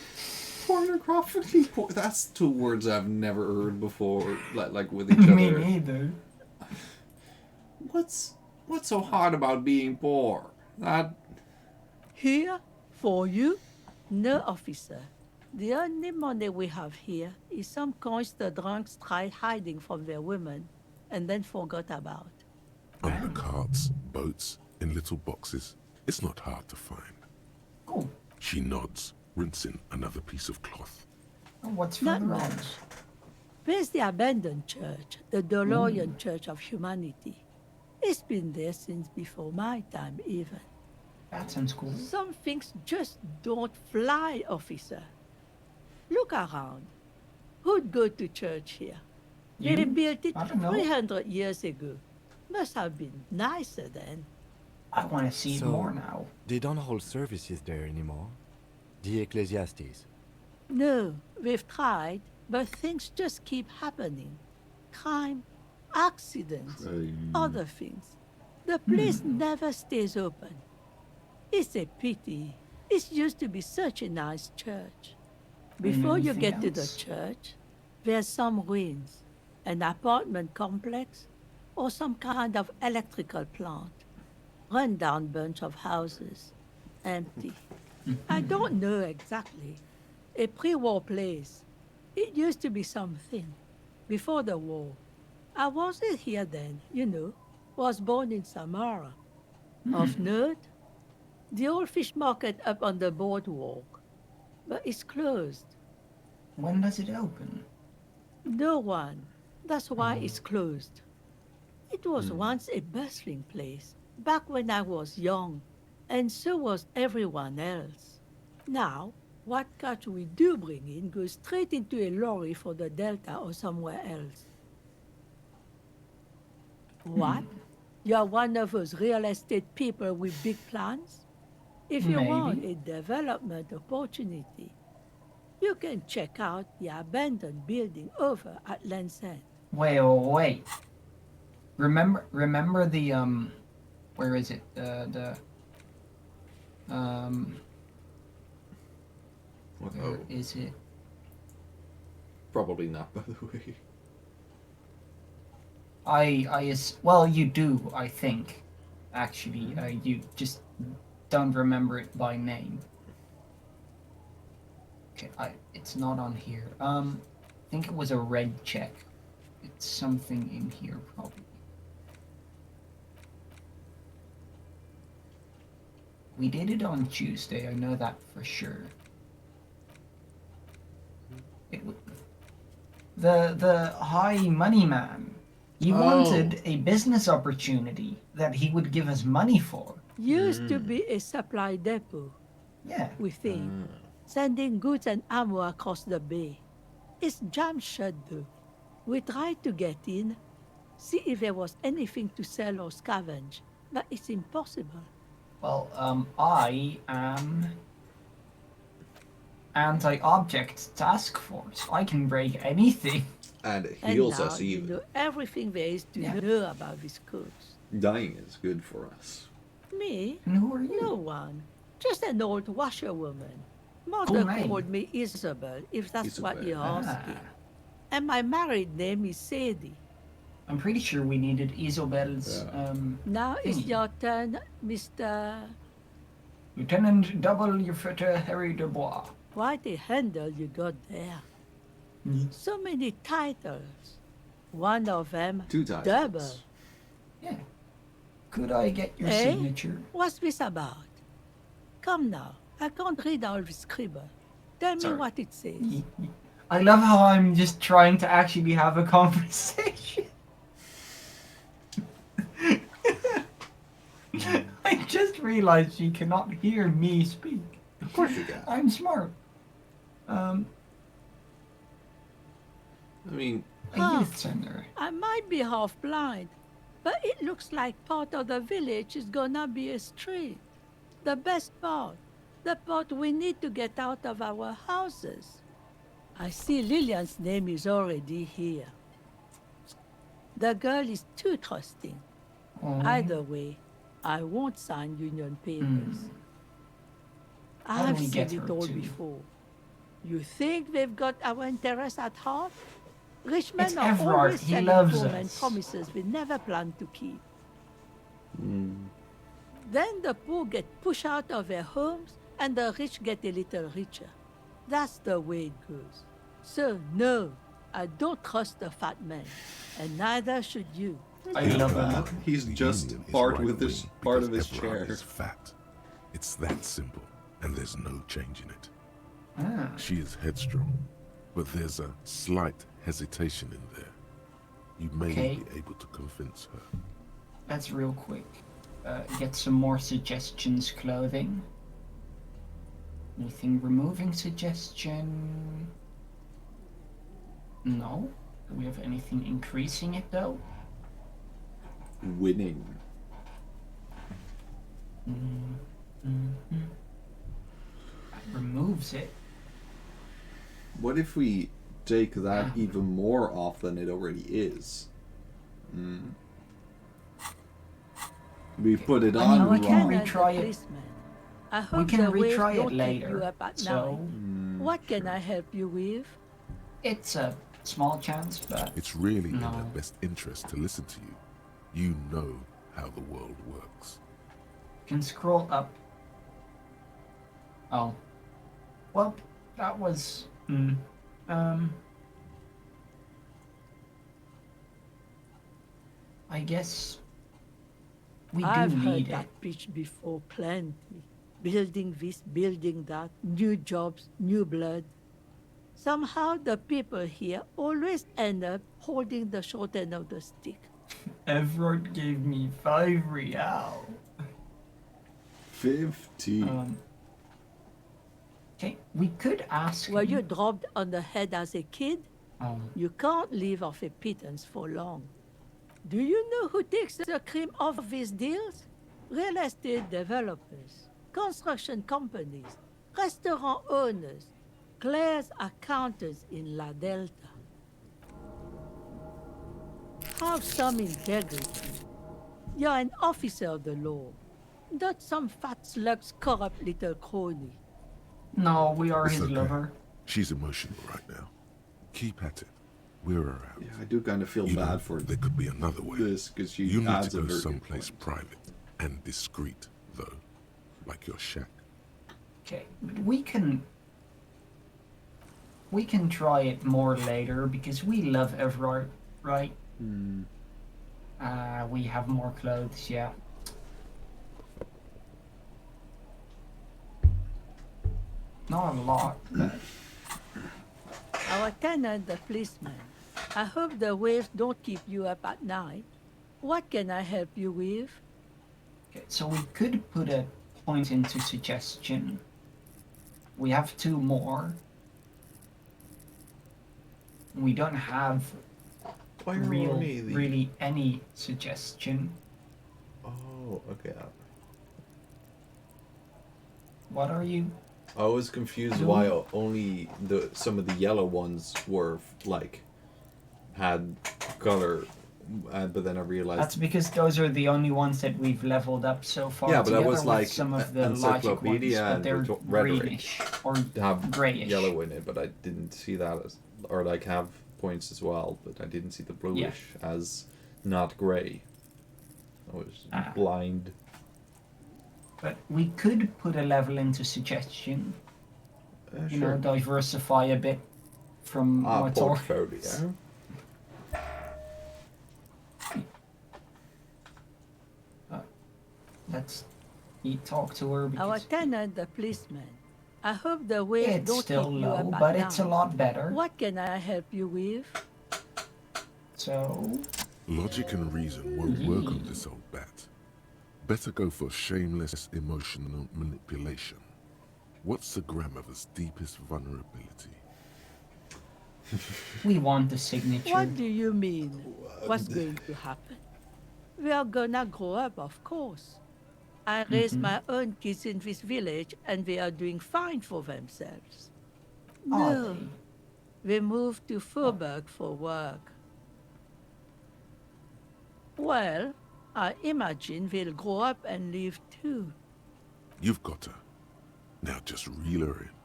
Pornographically poor? That's two words I've never heard before, like with each other. Me neither. What's so hard about being poor? That... Here, for you? No, officer. The only money we have here is some coins the drunks tried hiding from their women and then forgot about. Under carts, boats, in little boxes. It's not hard to find. Cool. She nods, rinsing another piece of cloth. What's Not further on? much. There's the abandoned church, the DeLorean Church of Humanity. It's been there since before my time, even. That sounds cool. Some things just don't fly, officer. Look around. Who'd go to church here? You? They built it I don't know. 300 years ago. Must have been nicer then. I want to see it So, more now. They don't hold services there anymore. The Ecclesiastes. No, we've tried, but things just keep happening. Crime, accidents, other things. The place never stays open. It's a pity. It used to be such a nice church. Before you Anything get to the else? church, there's some ruins, an apartment complex, or some kind of electrical plant. Run-down bunch of houses, empty. I don't know exactly. A pre-war place. It used to be something. Before the war. I wasn't here then, you know. Was born in Samara. Of note, the old fish market up on the boardwalk. But it's closed. When does it open? No one. That's why it's closed. It was once a bustling place, back when I was young, and so was everyone else. Now, what catch we do bring in goes straight into a lorry for the Delta or somewhere else. What? You're one of those real estate people with big plans? If you want a development opportunity, you can check out the abandoned building over at Land's End. Wait. Remember the where is it? Where is it? Probably not, by the way. Well, you do, I think. Actually, you just don't remember it by name. Okay, it's not on here. I think it was a red check. It's something in here, probably. We did it on Tuesday, I know that for sure. The high money man. He wanted a business opportunity that he would give us money for. Used to be a supply depot. Yeah. We think. Sending goods and ammo across the bay. It's jammed shut though. We tried to get in, see if there was anything to sell or scavenge, but it's impossible. Well, I am anti-object task force. I can break anything. And And heals now us you even. know everything there is to know about this coast. Dying is good for us. Me? And who are you? No one. Just an old washerwoman. Full Mother name? called me Isabel, if that's what Isabel. you're asking. And my married name is Sadie. I'm pretty sure we needed Isobel's, Now it's thingy. your turn, Mr. Lieutenant W. Harry Dubois. Quite a handle you got there. So many titles. One of them Two titles. double. Yeah. Could I get your Eh? signature? What's this about? Come now, I can't read all this scribble. Tell me Sorry. what it says. I love how I'm just trying to actually have a conversation. realized you cannot hear me speak. Of course you can. I'm smart. I mean, a youth center. I might be half blind, but it looks like part of the village is gonna be a street. The best part. The part we need to get out of our houses. I see Lillian's name is already here. The girl is too trusting. Either way, I won't sign union papers. I've said it all before. You think they've got our interests at heart? Rich men are always selling poor men promises we never planned to keep. Then the poor get pushed out of their homes and the rich get a little richer. That's the way it goes. So no, I don't trust the fat man, and neither should you. I love that. He's just part with this part of his Everard chair. is fat. It's that simple, and there's no change in it. Ah. She is headstrong, but there's a slight hesitation in there. You may be able to convince her. That's real quick. Get some more suggestions, clothing. Anything removing suggestion? No. Do we have anything increasing it though? Winning. That removes it. What if we take that even more off than it already is? We put it on we can wrong. retry it. I hope We can the waves retry it don't keep later. you up at So night. What can I help you with? it's a small chance, but It's really in her best interest to listen to you. You know how the world works. can scroll up. Oh. Well, that was I guess we I've do heard need that it. pitch before plenty. Building this, building that, new jobs, new blood. Somehow the people here always end up holding the short end of the stick. Everard gave me 5 real. 50. Okay, we could ask Were him. you dropped on the head as a kid? You can't live off a pittance for long. Do you know who takes the cream of these deals? Real estate developers, construction companies, restaurant owners, Claire's accountants in La Delta. Have some integrity. You're an officer of the law, not some fat slug's corrupt little crony. No, we are It's his okay. lover. She's emotional right now. Keep at it. We're around. Yeah, I do kind of feel You know, bad for there could be another way. this because she You need adds to a go very good someplace point. private and discreet, though, like your shack. Okay, but we can try it more later because we love Everard, right? We have more clothes, yeah. Not a lot, but Our tenant, the policeman. I hope the waves don't keep you up at night. What can I help you with? okay, so we could put a point into suggestion. We have 2 more. We don't have really any suggestion. Oh, okay. What are you? I was confused why only some of the yellow ones were like had color, but then I realized That's because those are the only ones that we've leveled up so far. Yeah, but I together was with like some of the logic ones, encyclopedia but and they're rhetoric greenish or have grayish. yellow in it, but I didn't see that as, or like have points as well, but I didn't see the bluish as not gray. I was blind. But we could put a level into suggestion. You know, Sure. diversify a bit from what's portfolio. Let's talk to her Our because tenant, the policeman. I hope the waves it's don't still keep you low, up at but night. it's a lot better. What can I help you with? So Logic and reason won't work on this old bat. better go for shameless emotional manipulation. What's the grandmother's deepest vulnerability? We want the signature. What do you mean? What's going to happen? We are gonna grow up, of course. I raised my own kids in this village, and they are doing fine for themselves. No, they moved to Faubourg for work. Well, I imagine they'll grow up and leave too. You've got her. Now just reel her in.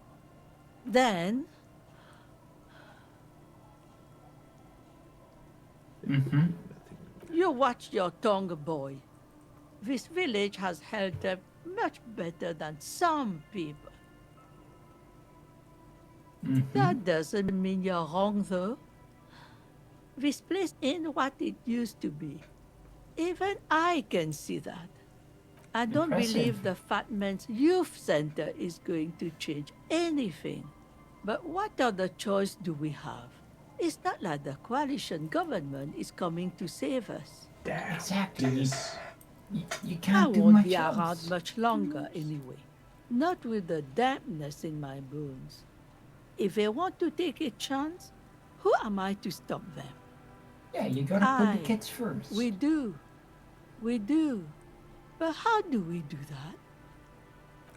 Then... You watch your tongue, boy. This village has held up much better than some people. That doesn't mean you're wrong, though. This place ain't what it used to be. Even I can see that. I don't believe the Fat Man's Youth Center is going to change anything. But what other choice do we have? It's not like the coalition government is coming to save us. Exactly. You I can't do won't much be else. around much longer anyway. Not with the dampness in my bones. If they want to take a chance, who am I to stop them? Yeah, you gotta put the kids first. We do. We do. But how do we do that?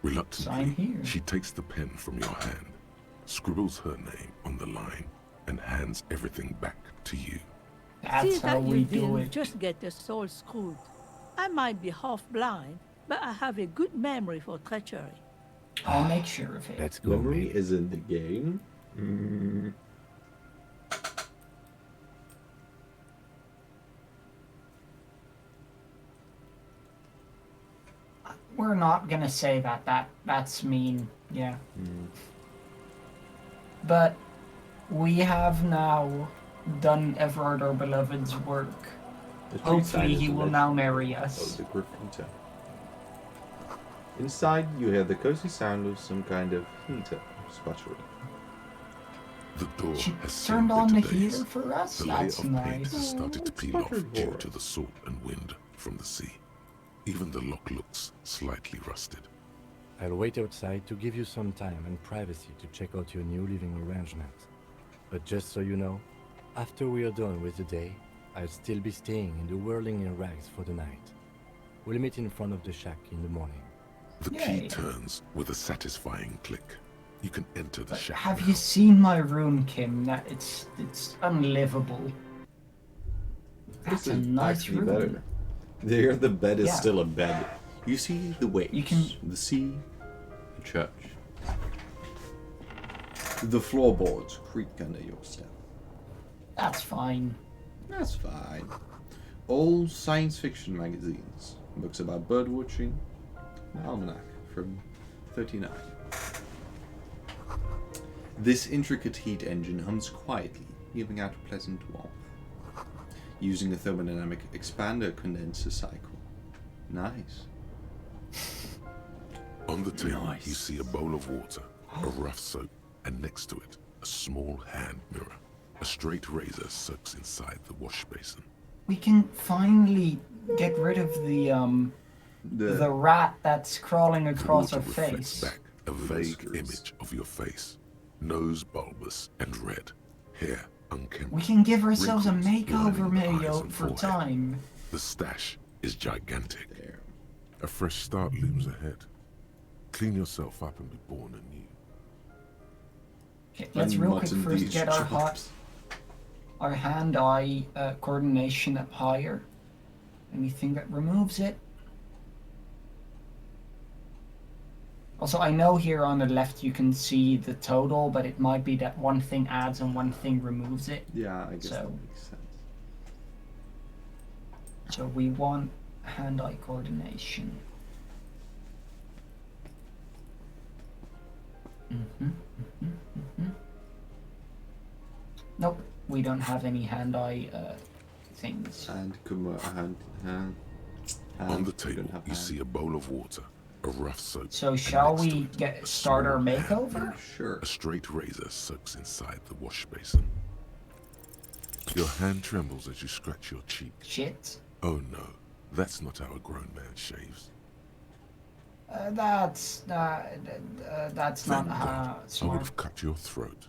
Reluctantly, she takes the pen from your hand, scribbles her name on the line, and hands everything back to you. That's See how that we you do didn't it. just get your soul screwed. I might be half blind, but I have a good memory for treachery. I'll make sure of it. Let's go. Memory is in the game. We're not gonna say that's mean, yeah. But we have now done Everard our Beloved's work. Hopefully he will now marry us. The Griffin. Inside, you hear the cozy sound of some kind of heater sputtering. The door She has turned seen on the better days. heater for us? The layer That's of paint nice. has started to peel off due to the salt and wind from the sea. Even the lock looks slightly rusted. I'll wait outside to give you some time and privacy to check out your new living arrangement. But just so you know, after we are done with the day, I'll still be staying in the whirling in rags for the night. We'll meet in front of the shack in the morning. The key turns with a satisfying click. You can enter the shack. Have you seen my room, Kim? That it's unlivable. That's a nice Actually room. better. There, the bed is Yeah. still a bed. You see the waves, the sea, the church. The floorboards creak under your step. That's fine. That's fine. Old science fiction magazines, books about birdwatching, an almanac from 39. This intricate heat engine hums quietly, giving out a pleasant warmth, using a thermodynamic expander condenser cycle. Nice. On the table, you see a bowl of water, a rough soap, and next to it, a small hand mirror. A straight razor soaks inside the wash basin. We can finally get rid of the rat that's crawling across our face. Back a vague image of your face. Nose bulbous and red. Hair unkempt. We can give ourselves a wrinkles makeover, lining the eyes Mayo, and for forehead. time. The stash is gigantic. A fresh start looms ahead. Clean yourself up and be born anew. Okay, let's real quick first get our hand-eye coordination up higher. Anything that removes it. Also, I know here on the left you can see the total, but it might be that one thing adds and one thing removes it. Yeah, I guess that makes sense. So we want hand-eye coordination. Nope, we don't have any hand-eye things. And hand. On the table, you see a bowl of water, a rough soap. So shall we start our makeover? Sure. A straight razor soaks inside the wash basin. Your hand trembles as you scratch your cheek. Shit. Oh no, That's not how a grown man shaves. That's not Thank God. I would smart. have cut your throat.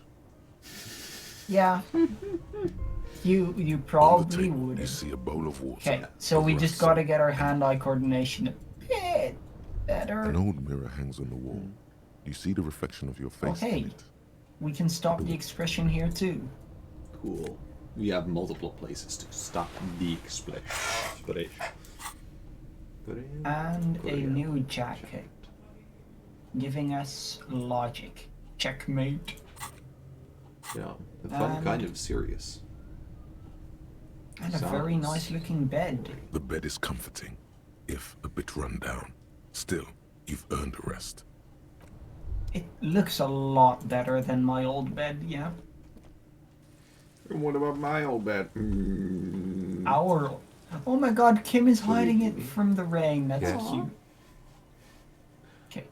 Yeah. You On the probably table, would. you see a bowl of water. Okay, so a we rough just gotta salt, get our and hand-eye coordination a bit better. An old mirror hangs on the wall. You see the reflection of your face Okay. in it. We can stop the expression here too. Cool. We have multiple places to stop the expression. And a new jacket. Giving us logic. Checkmate. Yeah, the fun kind of serious. And a very Sounds- nice looking bed. The bed is comforting, if a bit run down. Still, you've earned a rest. It looks a lot better than my old bed, yeah. And what about my old bed? Our... Oh my god, Kim is hiding Believe it me. from the rain. That's Yes. cute. Okay.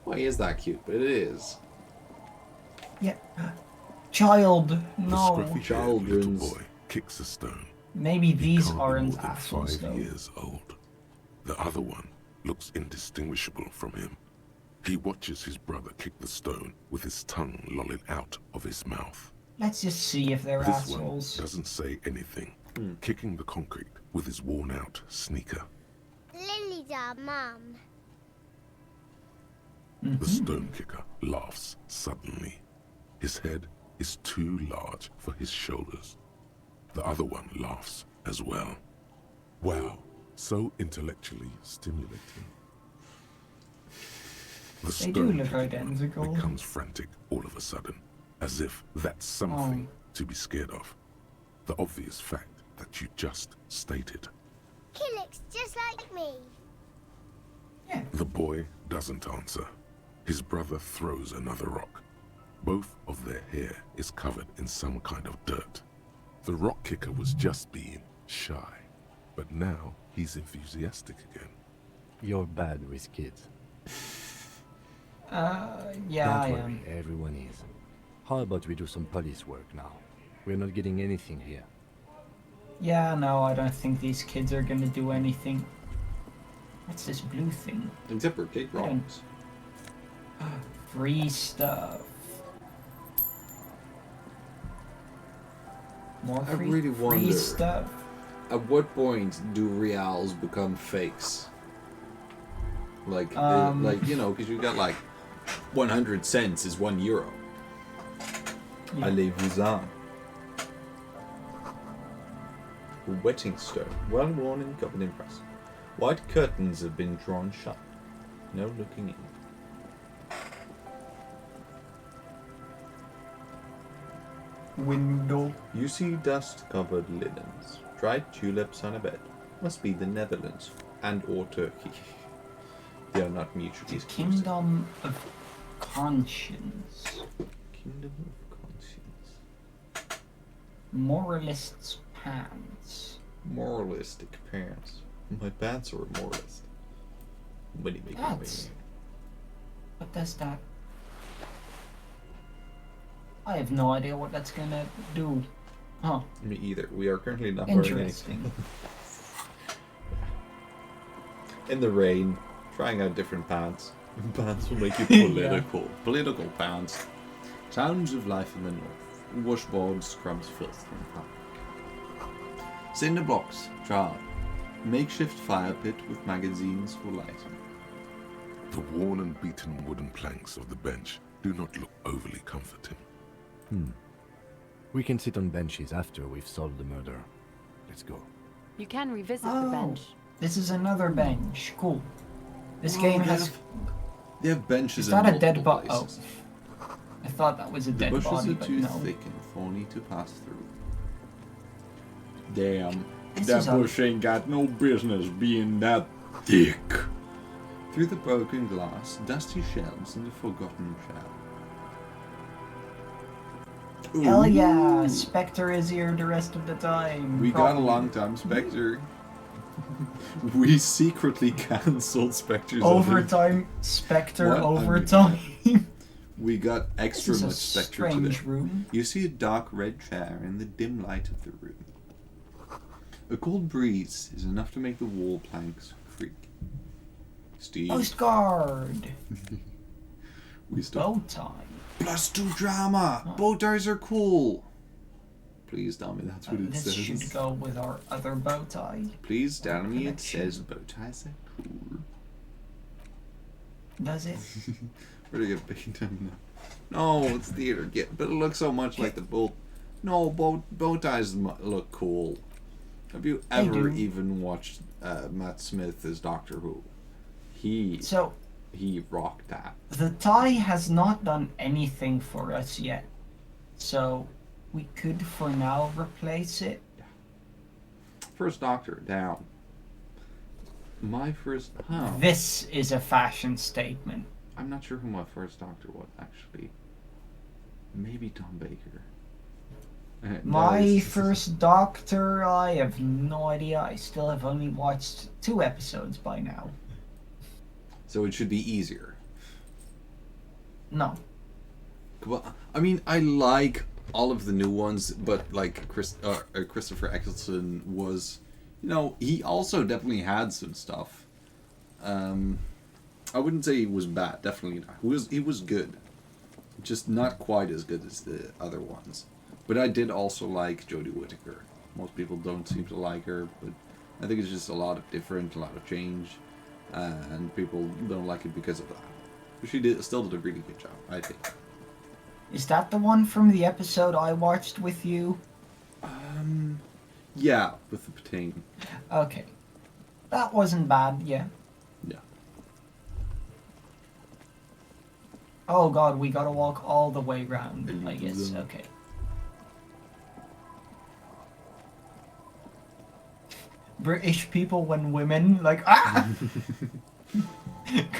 Why is that cute? But it is. Yeah. Child, The no. scruffy-haired little Children's. boy kicks a stone. Maybe He these can't be aren't more than assholes 5 though. years old. The other one looks indistinguishable from him. He watches his brother kick the stone with his tongue lolling out of his mouth. Let's just see if they're This one assholes. doesn't say anything, kicking the concrete with his worn-out sneaker. Lily's our mum. The stone kicker laughs suddenly. His head is too large for his shoulders. The other one laughs as well. Wow, so intellectually stimulating. The They do stone look kicking identical. becomes frantic all of a sudden, as if that's something to be scared of. The obvious fact that you just stated. He looks just like me. The boy doesn't answer. His brother throws another rock. Both of their hair is covered in some kind of dirt. The rock kicker was just being shy, but now he's enthusiastic again. You're bad with kids. Yeah, Don't I worry, am. everyone is. How about we do some police work now? We're not getting anything here. Yeah, no, I don't think these kids are gonna do anything. What's this blue thing? Except for cake I don't- rolls. Free stuff. More I free, really free wonder- stuff. At what point do reals become fakes? Like, you know, because you got like 100 cents is €1. Yeah. Allez-vous-en. Wetting stone, well worn and covered in press. White curtains have been drawn shut. No looking in. Window. You see dust-covered linens, dried tulips on a bed. Must be the Netherlands and or Turkey. They are not mutually exclusive. Kingdom of Conscience. Kingdom of Conscience. Moralist's pants. Moralistic pants. My pants are a moralist. Money making That's... What does that... I have no idea what that's gonna do. Huh. Me either. We are currently not wearing anything. Interesting. In the rain, trying out different pants. Pants will make you political. Political pants. Sounds of life in the north. Washboard scrubs filth from fabric. Cinder blocks, charred. Makeshift fire pit with magazines for lighting. The worn and beaten wooden planks of the bench do not look overly comforting. We can sit on benches after we've solved the murder. Let's go. You can revisit the Oh, bench. this is another bench. Cool. This game has... They have benches Is in that a dead multiple body? Oh. places. I thought that was a The dead bushes body, are but too no. thick and thorny to pass through. Damn, This that is a- bush ain't got no business being that thick. Through the broken glass, dusty shelves, and the forgotten shadow. Hell yeah! Spectre is here the rest of the time. We got a probably. long time, Spectre. We secretly cancelled Spectre's Overtime, Spectre, What? overtime. We got extra This is a much Spectre strange today. room. You see a dark red chair in the dim light of the room. A cold breeze is enough to make the wall planks creak. Steve. Postcard. We still. Bow tie. +2 drama. Oh. Bow ties are cool. Please tell me that's what it this says. This should go with our other bow tie. Please tell me it says bow ties are cool. Does it? Where do you get big time now? No, it's theater. But it looks so much like the bow. No, bow ties look cool. Have you ever even watched Matt Smith as Doctor Who? He rocked that. The tie has not done anything for us yet, so we could for now replace it. First Doctor down. My first. Huh. This is a fashion statement. I'm not sure who my first Doctor was actually. Maybe Tom Baker. My first Doctor, I have no idea. I still have only watched 2 episodes by now. So it should be easier. No. Well, I mean, I like all of the new ones, but like Christopher Eccleston was, you know, he also definitely had some stuff. I wouldn't say he was bad. Definitely not. He was good, just not quite as good as the other ones. But I did also like Jodie Whittaker. Most people don't seem to like her, but I think it's just a lot of different, a lot of change, and people don't like it because of that. But she still did a really good job, I think. Is that the one from the episode I watched with you? Yeah, with the potato. Okay. That wasn't bad, yeah. Yeah. Oh god, we gotta walk all the way round, I guess. Okay. British people when women, like, ah!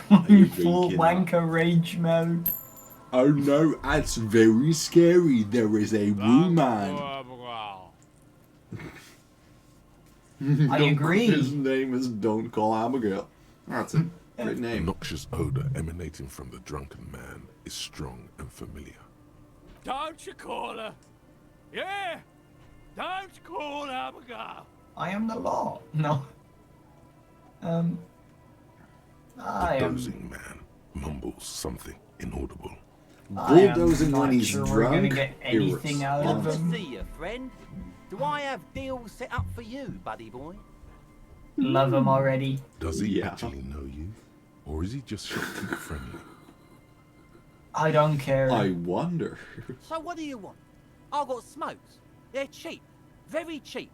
Going full wanker rage mode. Oh no, that's very scary. There is a woman. I agree. His name is Don't Call Abigail. That's a great name. The noxious odor emanating from the drunken man is strong and familiar. Don't you call her? Yeah! Don't call Abigail! I am the law. No. The dozing man mumbles something inaudible. Bulldozing when he's drunk. We're gonna get anything out of Good him. to see you, friend. Do I have deals set up for you, buddy boy? Love him already. Does he actually know you? Or is he just shopkeep friendly? I don't care. I wonder. So what do you want? I've got smokes. They're cheap. Very cheap.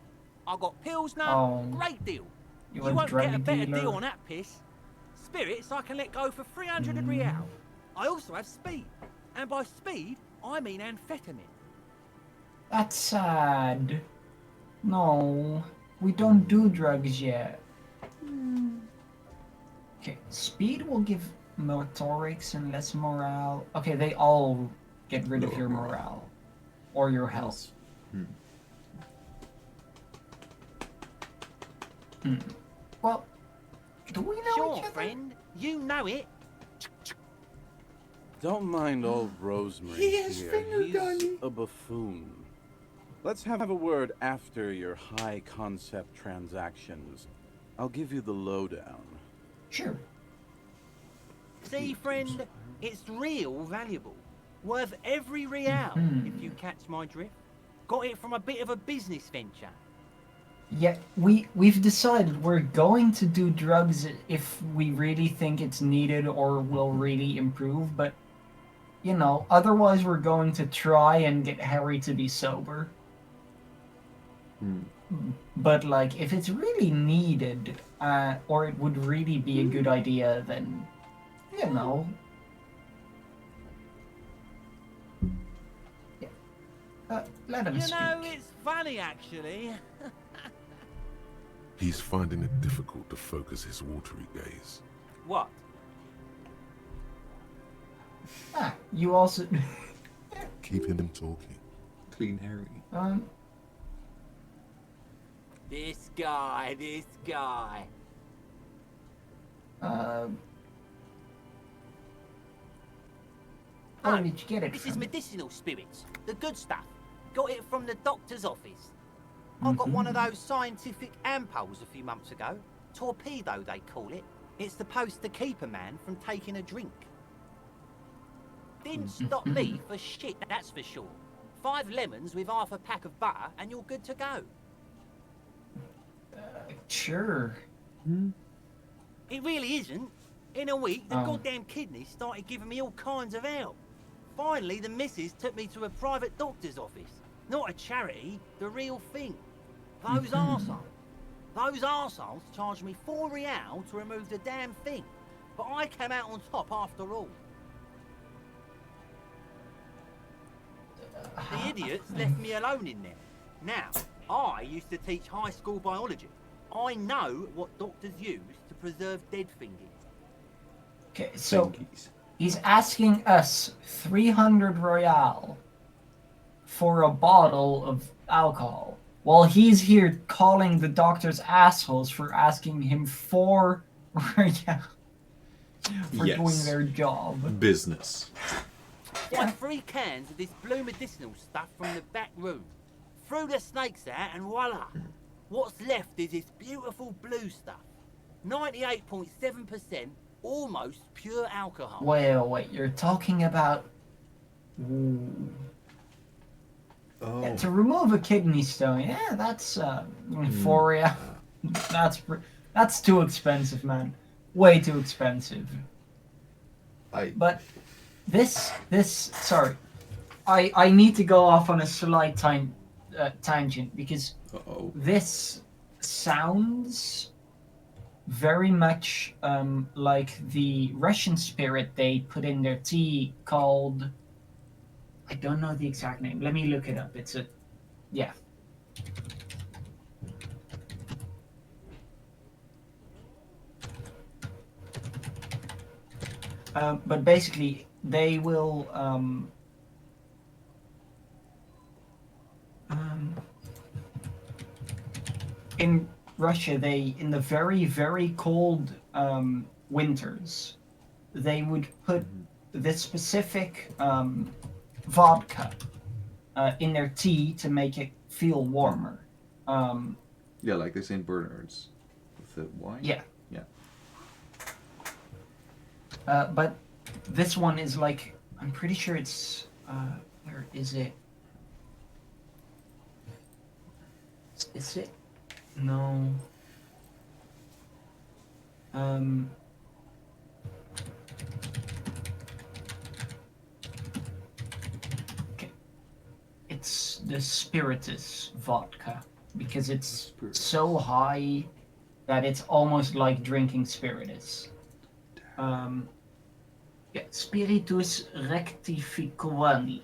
I've got pills now. Great deal. You won't get a better deal on that piss. Spirits I can let go for 300 a real. I also have speed. And by speed, I mean amphetamine. That's sad. No, we don't do drugs yet. Okay, speed will give motorics and less morale. Okay, they all get rid of your morale. Or your health. Well, do we know sure, each other? Friend. You know it. Don't mind old Rosemary He has here. finger He's gunny. a buffoon. Let's have a word after your high-concept transactions. I'll give you the lowdown. Sure. See, friend, it's real valuable. Worth every real, if you catch my drift. Got it from a bit of a business venture. Yeah, we've decided we're going to do drugs if we really think it's needed or will really improve, but, you know, otherwise we're going to try and get Harry to be sober. But, like, if it's really needed, or it would really be a good idea, then, you know. Yeah. Let him speak. You know, it's funny, actually. He's finding it difficult to focus his watery gaze. What? You also... Keeping him talking. Clean Harry. This guy. Where did you get it This from? is medicinal spirits. The good stuff. Got it from the doctor's office. I got one of those scientific ampules a few months ago. Torpedo, they call it. It's supposed to keep a man from taking a drink. Didn't stop me for shit, that's for sure. 5 lemons with half a pack of butter and you're good to go. Sure. It really isn't. In a week, the goddamn kidneys started giving me all kinds of help. Finally, the missus took me to a private doctor's office. Not a charity, the real thing. Those arseholes charged me 4 real to remove the damn thing. But I came out on top after all. The idiots left me alone in there. Now, I used to teach high school biology. I know what doctors use to preserve dead things. Okay, so he's asking us 300 Royale for a bottle of alcohol, while he's here calling the doctors assholes for asking him 4 Royale for doing their job. Business. Like 3 cans of this blue medicinal stuff from the back room. Threw the snakes out and voila! What's left is this beautiful blue stuff. 98.7% almost pure alcohol. Wait, you're talking about... Yeah, to remove a kidney stone, yeah, that's 4 real. That's too expensive, man. Way too expensive. But this sorry, I need to go off on a slight tangent because this sounds very much like the Russian spirit they put in their tea called, I don't know the exact name. Let me look it up. It's a, yeah. But basically, they will in Russia, in the very, very cold winters, they would put this specific vodka in their tea to make it feel warmer. Yeah, like the St. Bernards with the wine. Yeah. Yeah. But this one is like, I'm pretty sure it's, where is it? Is it? No. Okay. It's the Spiritus vodka because it's so high that it's almost like drinking Spiritus. Yeah, Spiritus rectificandi.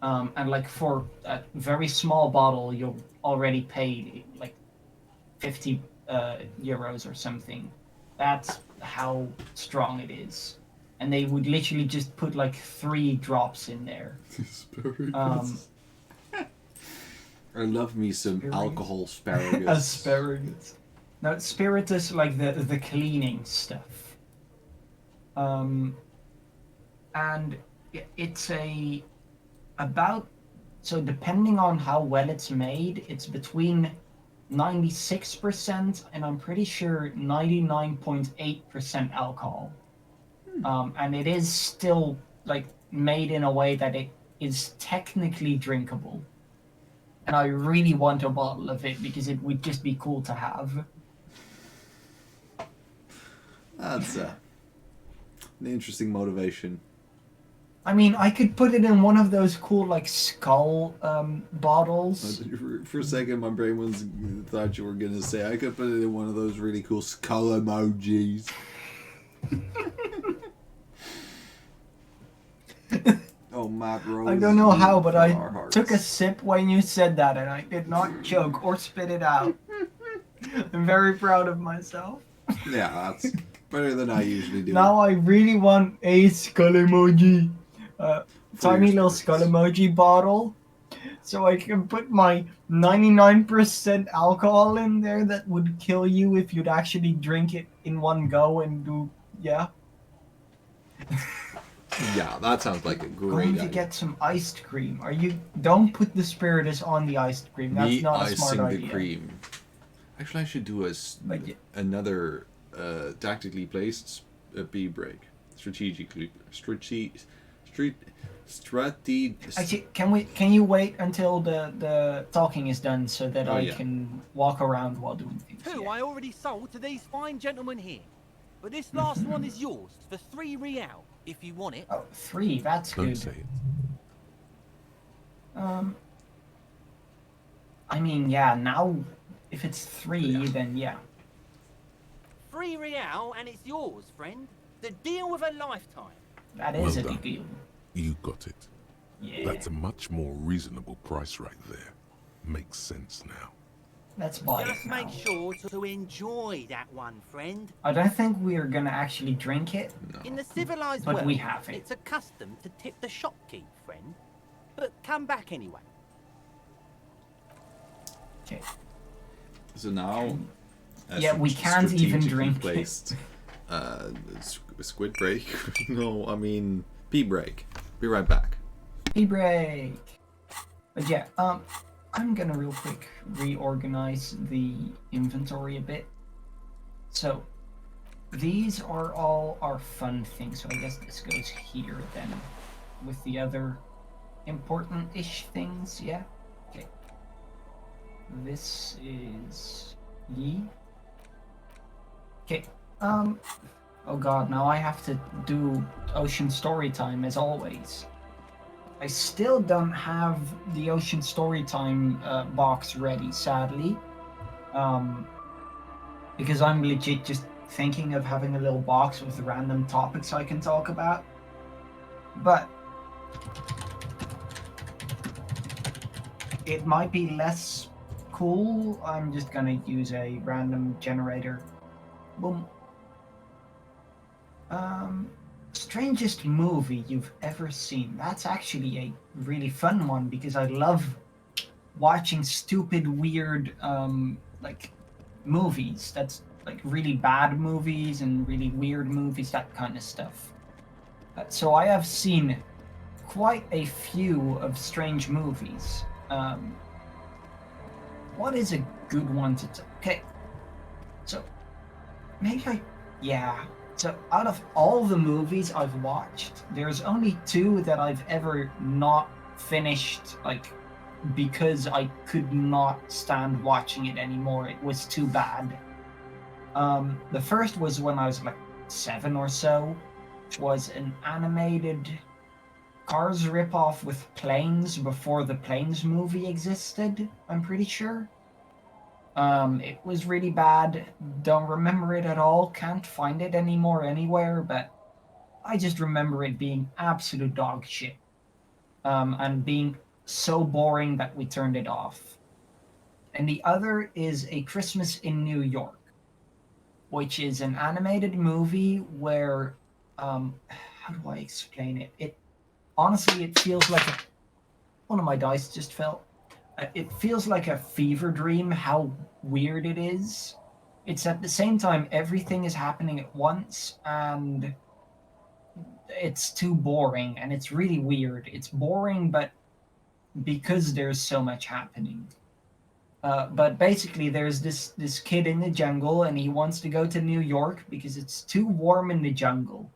And like for a very small bottle, you'll already pay like 50 euros or something. That's how strong it is. And they would literally just put like 3 drops in there. I love me some alcohol asparagus. Asparagus. No, Spiritus, like the cleaning stuff. And it's so depending on how well it's made, it's between 96% and I'm pretty sure 99.8% alcohol. And it is still like made in a way that it is technically drinkable. And I really want a bottle of it because it would just be cool to have. That's an interesting motivation. I mean, I could put it in one of those cool, like, skull bottles. For a second, my brain thought you were going to say, I could put it in one of those really cool skull emojis. Oh, Matt Rose. I don't know how, but I took a sip when you said that, and I did not choke or spit it out. I'm very proud of myself. Yeah, that's better than I usually do. Now I really want a skull emoji. Tiny little skull emoji bottle. So I can put my 99% alcohol in there that would kill you if you'd actually drink it in one go and do, yeah. Yeah, that sounds like a great Going to idea. get some iced cream. Don't put the spiritus on the iced cream. That's not a smart idea. The cream. Actually, I should do another tactically placed bee break. Strategically. Actually, can you wait until the talking is done so that I can walk around while doing things? Two I already sold to these fine gentlemen here. But this last one is yours for 3 real, if you want it. Oh, 3, that's good. Don't say it. I mean, yeah, now, if it's 3, then yeah. 3 real and it's yours, friend. The deal of a lifetime. That is Well a done. deal. You got it. Yeah. That's a much more reasonable price right there. Makes sense now. Let's buy it Just now. make sure to enjoy that one, friend. I don't think we're gonna actually drink it. In the civilized But world, we have it. it's a custom to tip the shopkeep, friend. But come back anyway. Okay. So now, Yeah, we can't even drink it. placed, squid break. No, I mean pea break. Be right back. Pea break. But yeah, I'm gonna real quick reorganize the inventory a bit. So these are all our fun things. So I guess this goes here then, with the other important-ish things. Yeah. Okay. This is ye. Okay. Oh god, now I have to do ocean story time as always. I still don't have the ocean story time box ready, sadly. Because I'm legit just thinking of having a little box with random topics I can talk about. But it might be less cool. I'm just gonna use a random generator. Boom. Strangest movie you've ever seen. That's actually a really fun one because I love watching stupid, weird, like movies. That's like really bad movies and really weird movies, that kind of stuff. So I have seen quite a few of strange movies. What is a good one to okay? So maybe So out of all the movies I've watched, there's only 2 that I've ever not finished, like, because I could not stand watching it anymore. It was too bad. The first was when I was like 7 or so, which was an animated Cars ripoff with planes before the Planes movie existed, I'm pretty sure. It was really bad. Don't remember it at all. Can't find it anymore anywhere, but I just remember it being absolute dog shit. And being so boring that we turned it off. And the other is A Christmas in New York, which is an animated movie where, how do I explain it? Honestly, it feels like one of my dice just fell. It feels like a fever dream how weird it is. It's at the same time everything is happening at once and it's too boring and it's really weird. It's boring, but because there's so much happening. But basically there's this kid in the jungle and he wants to go to New York because it's too warm in the jungle.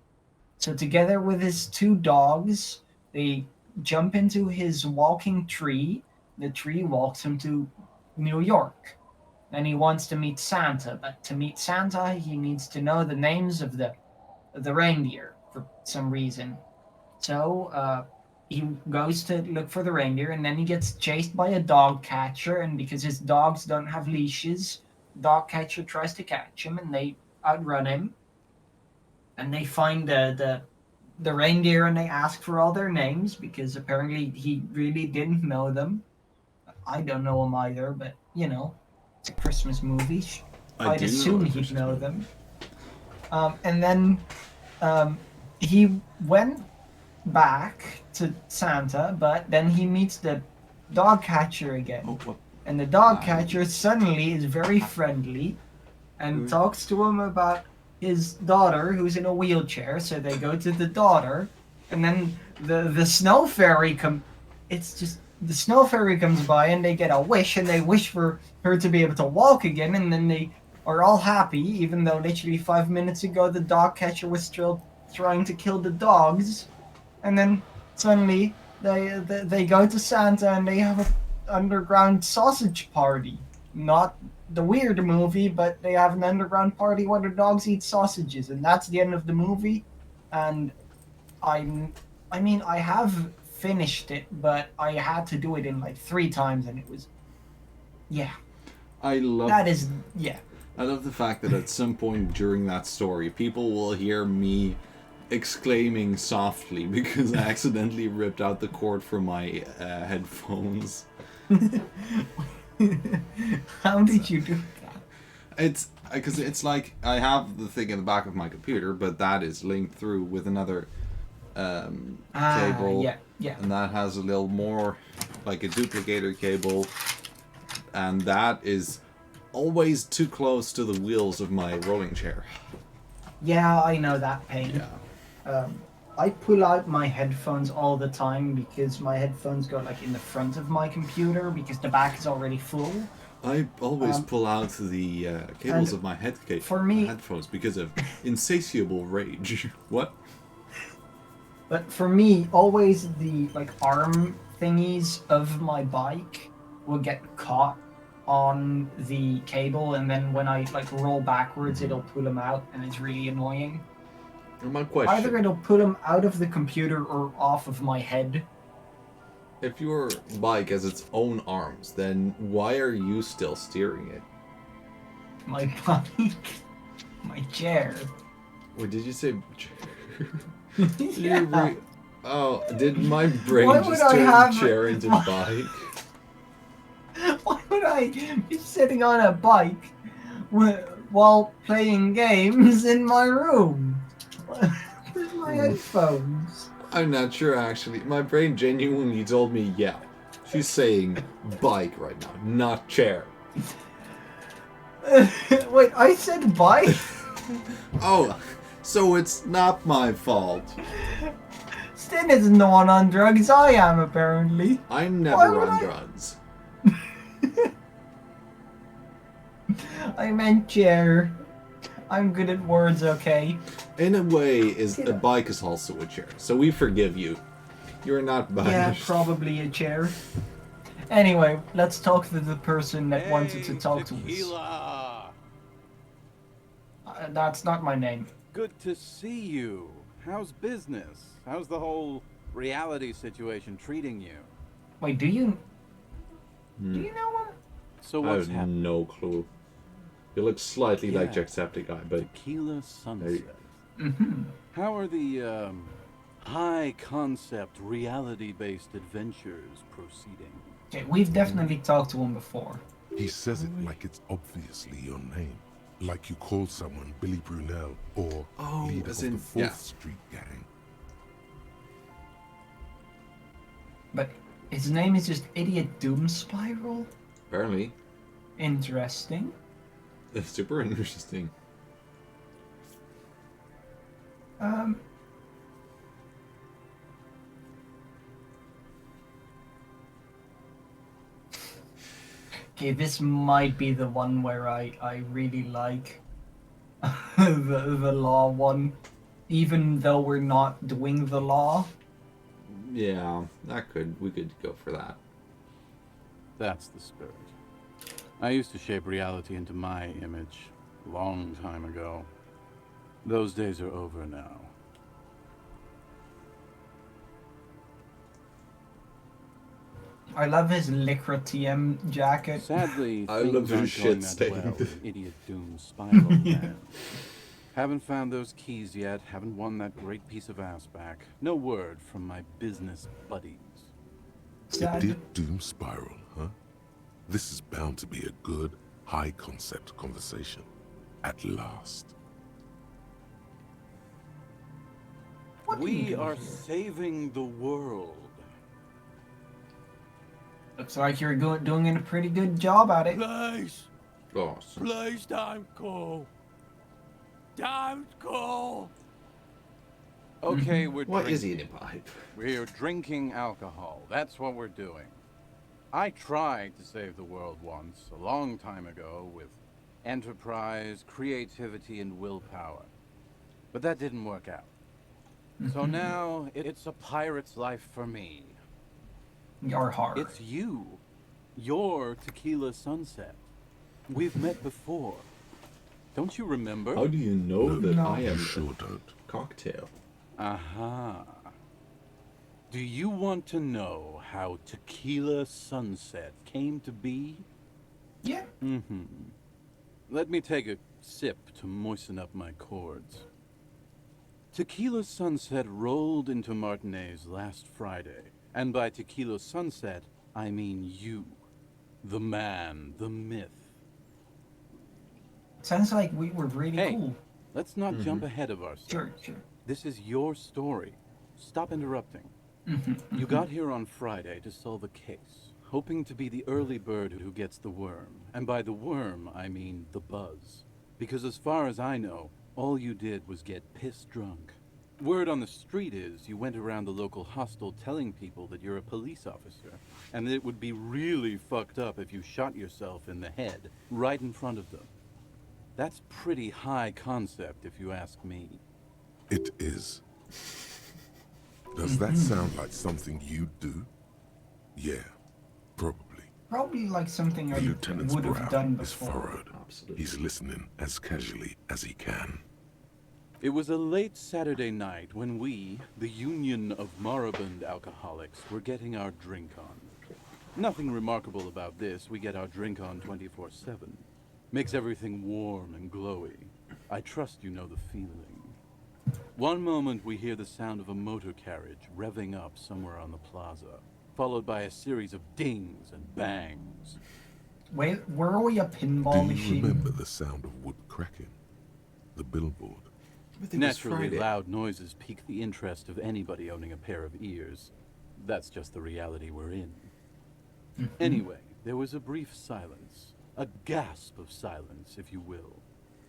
So together with his 2 dogs, they jump into his walking tree. The tree walks him to New York. And he wants to meet Santa, but to meet Santa, he needs to know the names of the reindeer for some reason. So he goes to look for the reindeer, and then he gets chased by a dog catcher, and because his dogs don't have leashes, the dog catcher tries to catch him, and they outrun him. And they find the reindeer, and they ask for all their names, because apparently he really didn't know them. I don't know them either, but, you know, it's a Christmas movie. I'd assume he'd know them. And then he went back to Santa, but then he meets the dog catcher again. And the dog catcher suddenly is very friendly and talks to him about his daughter who's in a wheelchair. So they go to the daughter, And then the snow fairy it's just the snow fairy comes by and they get a wish and they wish for her to be able to walk again, and then they are all happy, even though literally 5 minutes ago the dog catcher was still trying to kill the dogs. And then suddenly they go to Santa and they have an underground sausage party. Not the weird movie, but they have an underground party where the dogs eat sausages, and that's the end of the movie. And I mean, I have finished it, but I had to do it in like 3 times, and it was, yeah. I love that is, yeah. I love the fact that at some point during that story, people will hear me exclaiming softly because I accidentally ripped out the cord from my headphones. How did you do that? It's because it's like I have the thing in the back of my computer, but that is linked through with another cable. Yeah. And that has a little more like a duplicator cable, and that is always too close to the wheels of my rolling chair. Yeah, I know that pain. Yeah. I pull out my headphones all the time because my headphones go like in the front of my computer because the back is already full. I always pull out the cables of my headphones because of insatiable rage. What? But for me, always the like arm thingies of my bike will get caught on the cable, and then when I like roll backwards, it'll pull them out, and it's really annoying. My question. Either it'll pull them out of the computer or off of my head. If your bike has its own arms, then why are you still steering it? My bike, my chair. Wait, did you say chair? Yeah. Oh, did my brain Why just would I turn have- chair into bike? Why would I be sitting on a bike while playing games in my room? Where's my headphones? I'm not sure, actually. My brain genuinely told me, yeah, she's saying bike right now, not chair. Wait, I said bike? Oh, so it's not my fault. Stin isn't the one on drugs, I am apparently. I'm Why never would on I- drugs. I meant chair. I'm good at words, okay? In a way, a bike is also a chair, so we forgive you. You're not Yeah, banished. probably a chair. Anyway, let's talk to the person that wanted to talk to us. That's not my name. Good to see you. How's business? How's the whole reality situation treating you? Wait, do you know him? So I what's have happening? no clue. You look slightly like Yeah. Jacksepticeye, but Tequila Sunset. Mm-hmm. How are the high concept reality based adventures proceeding? Okay, we've definitely talked to him before. He says it like it's obviously your name. Like you call someone Billy Brunel or leader as of in- the 4th yeah. Street Gang. But his name is just Idiot Doom Spiral? apparently, Interesting. it's super interesting. Okay, this might be the one where I really like the law one, even though we're not doing the law. Yeah, we could go for that. That's the spirit. I used to shape reality into my image a long time ago. Those days are over now. I love his Lycra TM jacket. Sadly, I things love his aren't shit going that stained. well in Idiot Doom Spiral Yeah. Land. Haven't found those keys yet. Haven't won that great piece of ass back. No word from my business buddies. Sad. Idiot Doom Spiral, huh? This is bound to be a good, high-concept conversation. At last. What do you We do are here? saving the world. Looks like you're doing a pretty good job at it. Please, Awesome. please don't go. Don't go. Okay, we're What drinking. is he in a pipe? We're drinking alcohol. That's what we're doing. I tried to save the world once, a long time ago, with enterprise, creativity, and willpower. But that didn't work out. So now, it's a pirate's life for me. You're hard. It's you. You're Tequila Sunset. We've met before. Don't you remember? How do you know that I am sure don't. Cocktail? Aha. Do you want to know how Tequila Sunset came to be? Yeah. Mm-hmm. Let me take a sip to moisten up my chords. Tequila Sunset rolled into Martinez last Friday, and by Tequila Sunset, I mean you. The man, the myth. Sounds like we were really cool. Let's not jump ahead of ourselves. Sure. This is your story. Stop interrupting. You got here on Friday to solve a case, hoping to be the early bird who gets the worm. And by the worm, I mean the buzz. Because as far as I know, all you did was get piss drunk. Word on the street is you went around the local hostel telling people that you're a police officer, and that it would be really fucked up if you shot yourself in the head right in front of them. That's pretty high concept, if you ask me. It is. Does that sound like something you'd do? Yeah, probably. Probably like something I The lieutenant's would have done brow is before. furrowed. Absolutely. He's listening as casually as he can. It was a late Saturday night when we, the Union of Moribund Alcoholics, were getting our drink on. Nothing remarkable about this. We get our drink on 24/7. Makes everything warm and glowy. I trust you know the feeling. One moment we hear the sound of a motor carriage revving up somewhere on the plaza, followed by a series of dings and bangs. Wait, were we a pinball Do you machine? remember the sound of wood cracking? The billboard? Naturally, loud noises pique the interest of anybody owning a pair of ears. That's just the reality we're in. Anyway, there was a brief silence. A gasp of silence, if you will.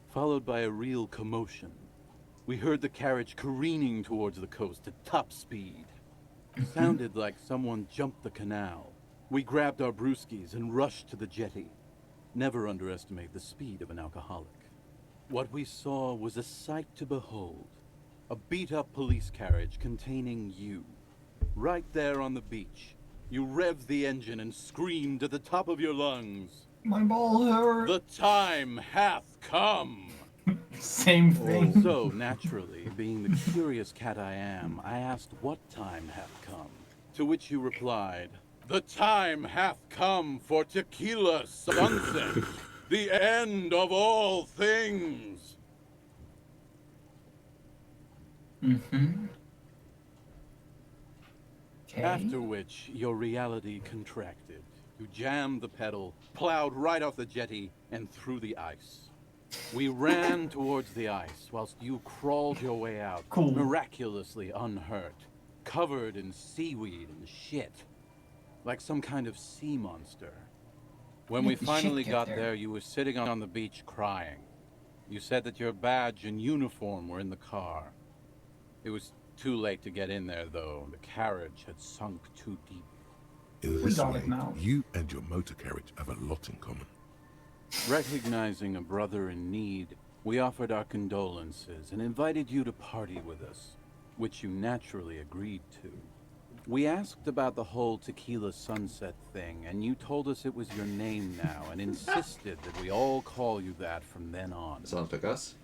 Followed by a real commotion. We heard the carriage careening towards the coast at top speed. Sounded like someone jumped the canal. We grabbed our brewskis and rushed to the jetty. Never underestimate the speed of an alcoholic. What we saw was a sight to behold. A beat-up police carriage containing you. Right there on the beach. You revved the engine and screamed at the top of your lungs. My balls hurt. The time hath come. Same thing. So, naturally, being the curious cat I am, I asked what time hath come. To which you replied, the time hath come for Tequila Sunset. The end of all things. Okay. After which, your reality contracted. You jammed the pedal, plowed right off the jetty, and through the ice. We ran towards the ice, whilst you crawled your way out, miraculously unhurt, covered in seaweed and shit, like some kind of sea monster. When we finally got there, you were sitting on the beach crying. You said that your badge and uniform were in the car. It was too late to get in there, though. The carriage had sunk too deep. In this way, you and your motor carriage have a lot in common. Recognizing a brother in need, we offered our condolences and invited you to party with us, which you naturally agreed to. We asked about the whole Tequila Sunset thing, and you told us it was your name now and insisted that we all call you that from then on. Sounds like us.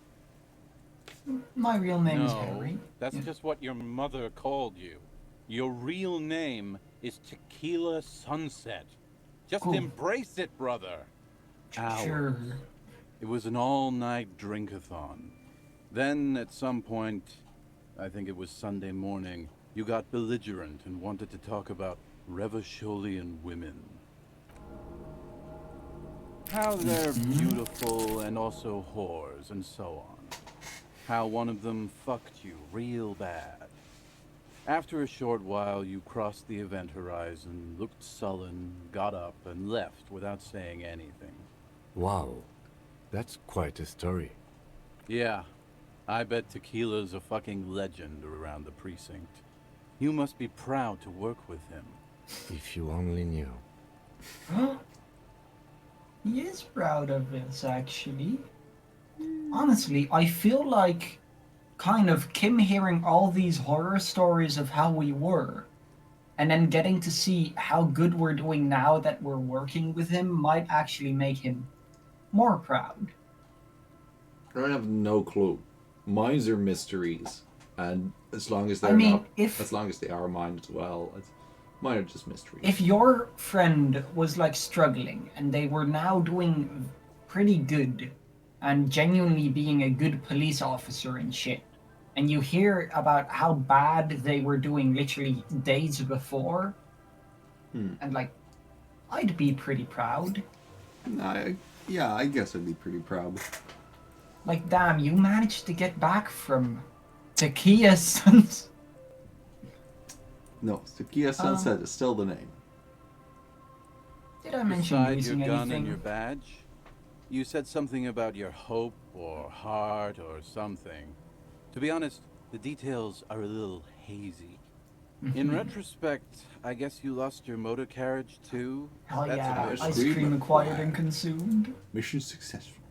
My real name is Harry. That's just what your mother called you. Your real name is Tequila Sunset. Just embrace it, brother. Sure. It was an all-night drink-a-thon. Then, at some point, I think it was Sunday morning, you got belligerent and wanted to talk about Revacholian women. How they're beautiful and also whores and so on. How one of them fucked you real bad. After a short while, you crossed the event horizon, looked sullen, got up, and left without saying anything. Wow, that's quite a story. Yeah, I bet Tequila's a fucking legend around the precinct. You must be proud to work with him. If you only knew. He is proud of this, actually. Honestly, I feel like kind of Kim hearing all these horror stories of how we were, and then getting to see how good we're doing now that we're working with him might actually make him more proud. I have no clue. Mines are mysteries, and as long as they're as long as they are mine as well, mine are just mysteries. If your friend was like struggling and they were now doing pretty good and genuinely being a good police officer and shit, and you hear about how bad they were doing literally days before, and like, I'd be pretty proud. Yeah, I guess I'd be pretty proud. Like, damn, you managed to get back from Tequila Sunset. No, Tequila Sunset is still the name. Did I mention Besides using your gun anything? and your badge, you said something about your hope or heart or something. To be honest, the details are a little hazy. In retrospect, I guess you lost your motor carriage too? Hell yeah, ice cream acquired and consumed. Mission successful.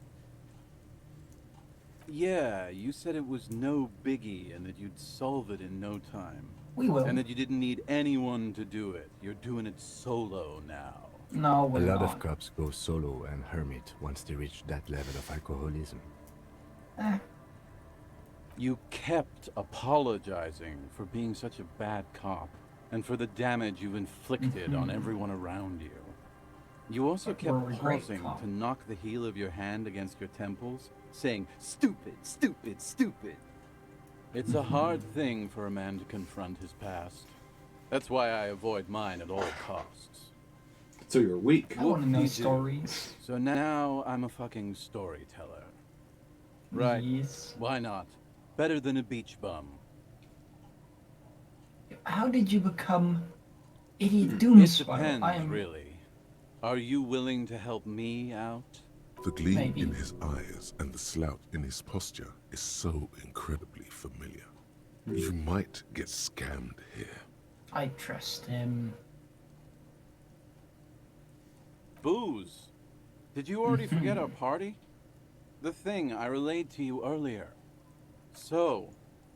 Yeah, you said it was no biggie and that you'd solve it in no time. We will. And that you didn't need anyone to do it. You're doing it solo now. No, A lot of cops go solo and hermit once they reach that level of alcoholism. You kept apologizing for being such a bad cop and for the damage you've inflicted on everyone around you. You also kept pausing to knock the heel of your hand against your temples, saying, "Stupid, stupid, stupid." It's a hard thing for a man to confront his past. That's why I avoid mine at all costs. So you're weak. I want to know stories. So now I'm a fucking storyteller. Right. Yes. Why not? Better than a beach bum. How did you become Idiot Doomspiral? It depends, really. Are you willing to help me out? The gleam in his eyes and the slouch in his posture is so incredibly familiar. You might get scammed here. I trust him. Booze. Did you already forget our party? The thing I relayed to you earlier. So,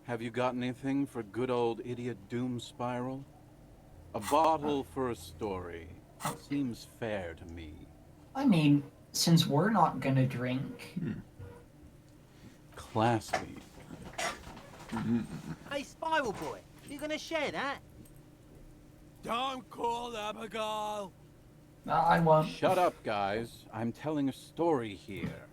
have you got anything for good old Idiot Doomspiral? A bottle for a story. Seems fair to me. I mean, since we're not gonna drink. Classy. Hey, Spiral Boy, you gonna share that? Don't call Abigail! No, I won't. Shut up, guys. I'm telling a story here.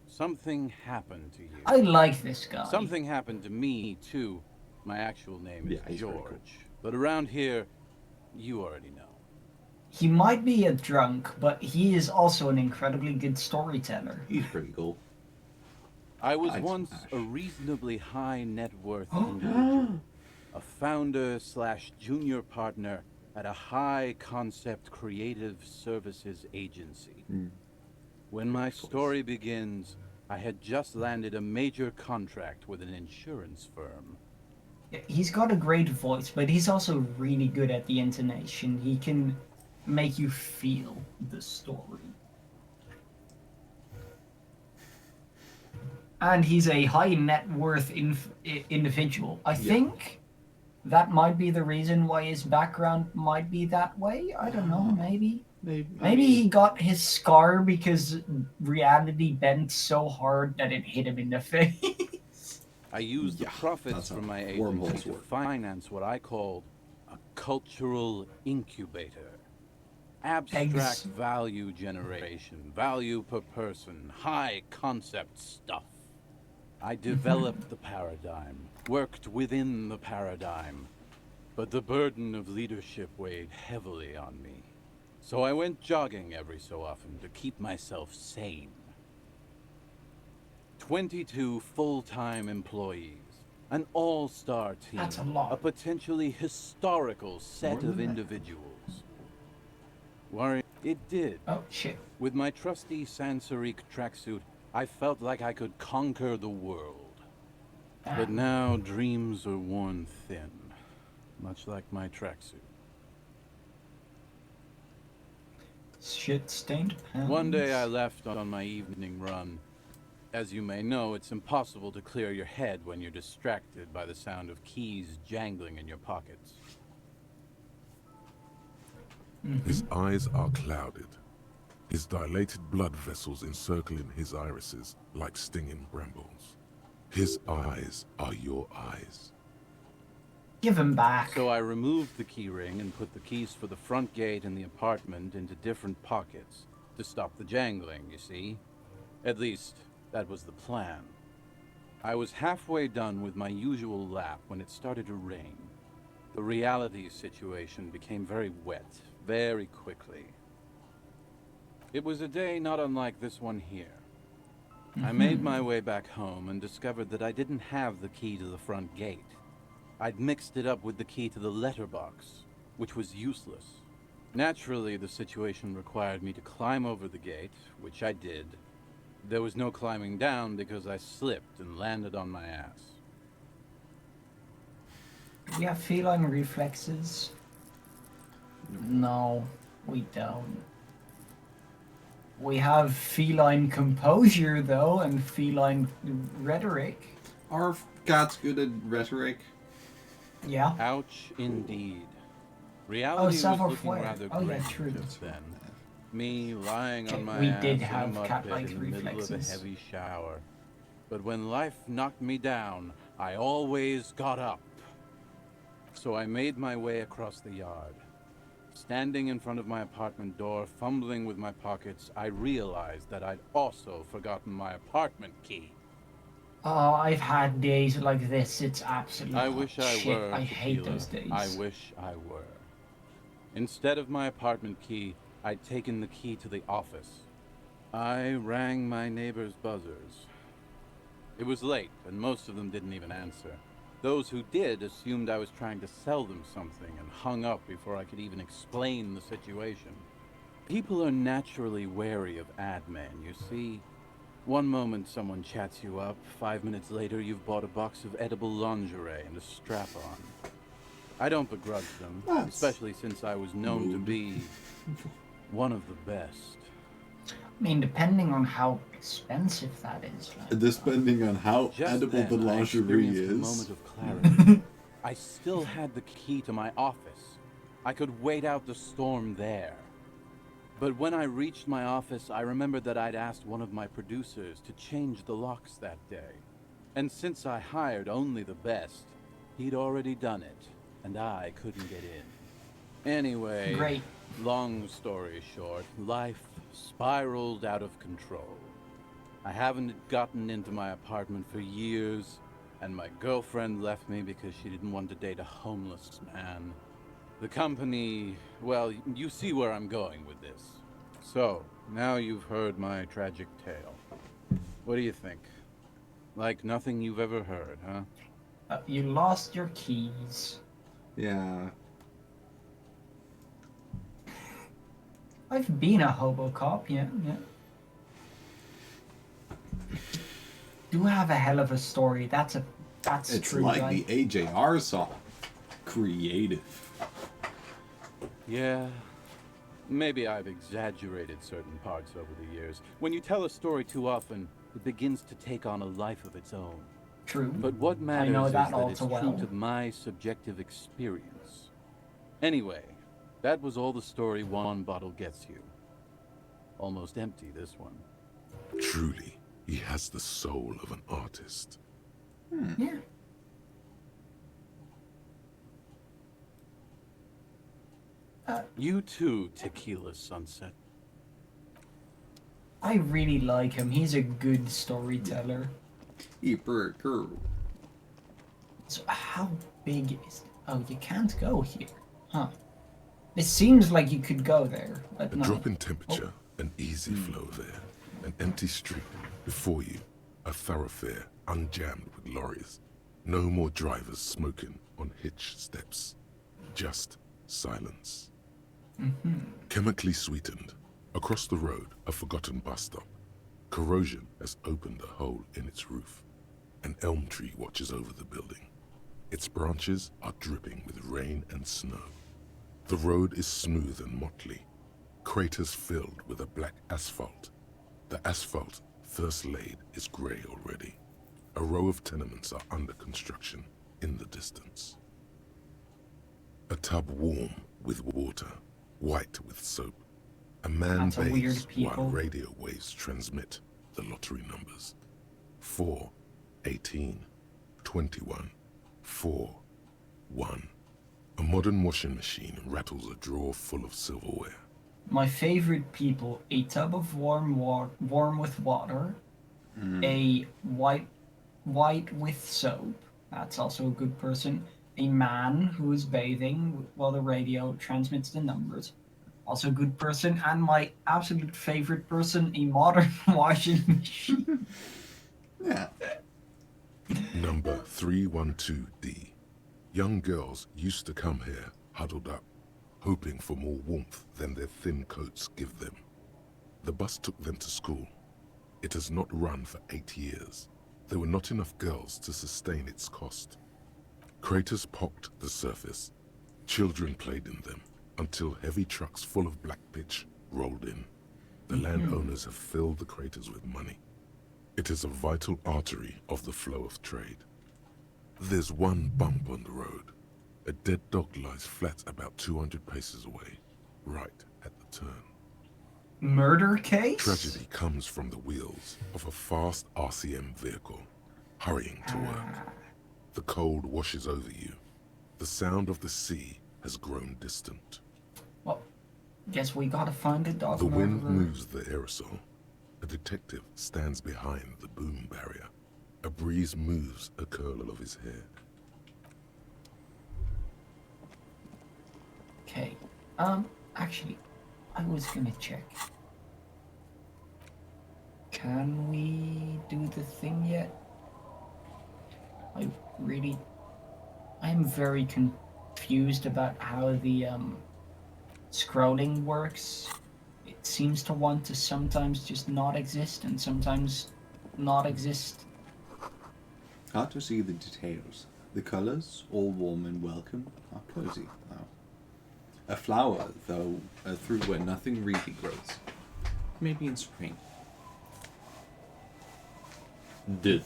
Something happened to you. I like this guy. Something happened to me, too. My actual name is George. Cool. But around here, you already know. He might be a drunk, but he is also an incredibly good storyteller. He's pretty cool. I was once a reasonably high net worth individual. A founder/junior partner at a high concept creative services agency. When my story begins, I had just landed a major contract with an insurance firm. He's got a great voice, but he's also really good at the intonation. He can make you feel the story. And he's a high net worth individual. I think that might be the reason why his background might be that way. I don't know, maybe. Maybe he got his scar because reality bent so hard that it hit him in the face. I used the profits from my agency to finance what I called a cultural incubator. Abstract value generation, value per person, high concept stuff. I developed the paradigm, worked within the paradigm, but the burden of leadership weighed heavily on me. So I went jogging every so often to keep myself sane. 22 full-time employees, an all-star team, That's a lot. a potentially historical set of individuals. Worry, it did. Oh, shit. With my trusty Sansarique tracksuit, I felt like I could conquer the world. But now dreams are worn thin, much like my tracksuit. Shit-stained pants. One day I left on my evening run. As you may know, it's impossible to clear your head when you're distracted by the sound of keys jangling in your pockets. His eyes are clouded. His dilated blood vessels encircling his irises like stinging brambles. His eyes are your eyes. Give him back. So I removed the key ring and put the keys for the front gate and the apartment into different pockets to stop the jangling, you see? At least, that was the plan. I was halfway done with my usual lap when it started to rain. The reality situation became very wet, very quickly. It was a day not unlike this one here. I made my way back home and discovered that I didn't have the key to the front gate. I'd mixed it up with the key to the letterbox, which was useless. Naturally, the situation required me to climb over the gate, which I did. There was no climbing down because I slipped and landed on my ass. We have feline reflexes. No, we don't. We have feline composure, though, and feline rhetoric. Are cats good at rhetoric? Yeah. Ouch, indeed. Reality was looking rather grim just then. Me lying on my ass in a mud pit in the middle of a heavy shower. But when life knocked me down, I always got up. So I made my way across the yard. Standing in front of my apartment door, fumbling with my pockets, I realized that I'd also forgotten my apartment key. Oh, I've had days like this. It's absolutely I wish I shit. were. I hate those days. I wish I were. Instead of my apartment key, I'd taken the key to the office. I rang my neighbors' buzzers. It was late, and most of them didn't even answer. Those who did assumed I was trying to sell them something and hung up before I could even explain the situation. People are naturally wary of ad men, you see. One moment someone chats you up, 5 minutes later you've bought a box of edible lingerie and a strap-on. I don't begrudge them, especially since I was known to be one of the best. I mean, depending on how expensive that is. Depending on how edible the lingerie is. A moment of clarity. I still had the key to my office. I could wait out the storm there. But when I reached my office, I remembered that I'd asked one of my producers to change the locks that day. And since I hired only the best, he'd already done it, and I couldn't get in. Anyway, Great. Long story short, life spiraled out of control. I haven't gotten into my apartment for years, and my girlfriend left me because she didn't want to date a homeless man. The company, well, you see where I'm going with this. So, now you've heard my tragic tale. What do you think? Like nothing you've ever heard, huh? You lost your keys. Yeah. I've been a hobo cop, yeah. Do have a hell of a story. That's it's true. It's like right? the AJR song. Creative. Yeah. Maybe I've exaggerated certain parts over the years. When you tell a story too often, it begins to take on a life of its own. True. But what matters is that it's true to my subjective experience. Anyway, that was all the story one bottle gets you. Almost empty, this one. Truly, he has the soul of an artist. Yeah. You too, Tequila Sunset. I really like him. He's a good storyteller. Girl. So how big is... Oh, you can't go here. Huh. It seems like you could go there, but no. A drop in temperature, an easy flow there. An empty street. Before you, a thoroughfare unjammed with lorries. No more drivers smoking on hitch steps. Just silence. Chemically sweetened. Across the road, a forgotten bus stop. Corrosion has opened a hole in its roof. An elm tree watches over the building. Its branches are dripping with rain and snow. The road is smooth and motley, craters filled with a black asphalt. The asphalt, first laid, is grey already. A row of tenements are under construction in the distance. A tub warm with water, white with soap. A man bathes while radio waves transmit the lottery numbers. 4, 18, 21, 4, 1. A modern washing machine rattles a drawer full of silverware. My favorite people: a tub of warm with water, a white with soap. That's also a good person. A man who is bathing while the radio transmits the numbers. Also a good person. And my absolute favorite person: a modern washing machine. Yeah. Number 312D. Young girls used to come here, huddled up, hoping for more warmth than their thin coats give them. The bus took them to school. It has not run for 8 years. There were not enough girls to sustain its cost. Craters pocked the surface. Children played in them until heavy trucks full of black pitch rolled in. The landowners have filled the craters with money. It is a vital artery of the flow of trade. There's one bump on the road. A dead dog lies flat about 200 paces away, right at the turn. Murder case? Tragedy comes from the wheels of a fast RCM vehicle, hurrying to work. The cold washes over you. The sound of the sea has grown distant. Well, guess we gotta find a dog. The wind moves the aerosol. A detective stands behind the boom barrier. A breeze moves a curl of his hair. Okay. Actually, I was gonna check. Can we do the thing yet? I'm very confused about how the scrolling works. It seems to want to sometimes just not exist and sometimes not exist. Hard to see the details. The colors, all warm and welcome, are cozy now. A flower, though, through where nothing really grows. Maybe in spring.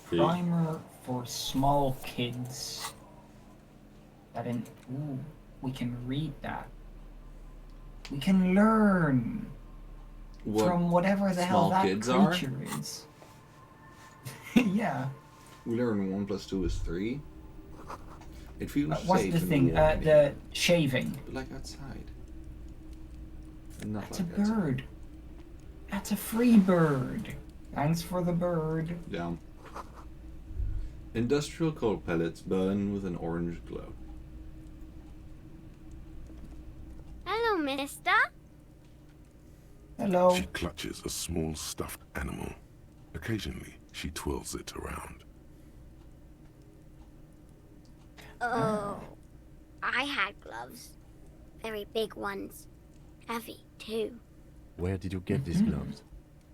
Primer for small kids. Ooh, we can read that. We can learn from whatever the hell that creature is. Yeah. We learn 1 + 2 is 3. It feels what's safe the and thing? warm, The shaving. but like outside. And not That's like a outside. bird. That's a free bird. Thanks for the bird. Down. Industrial coal pellets burn with an orange glow. Hello, mister. Hello. She clutches a small stuffed animal. Occasionally, she twirls it around. Oh, I had gloves. Very big ones. Heavy, too. Where did you get these gloves?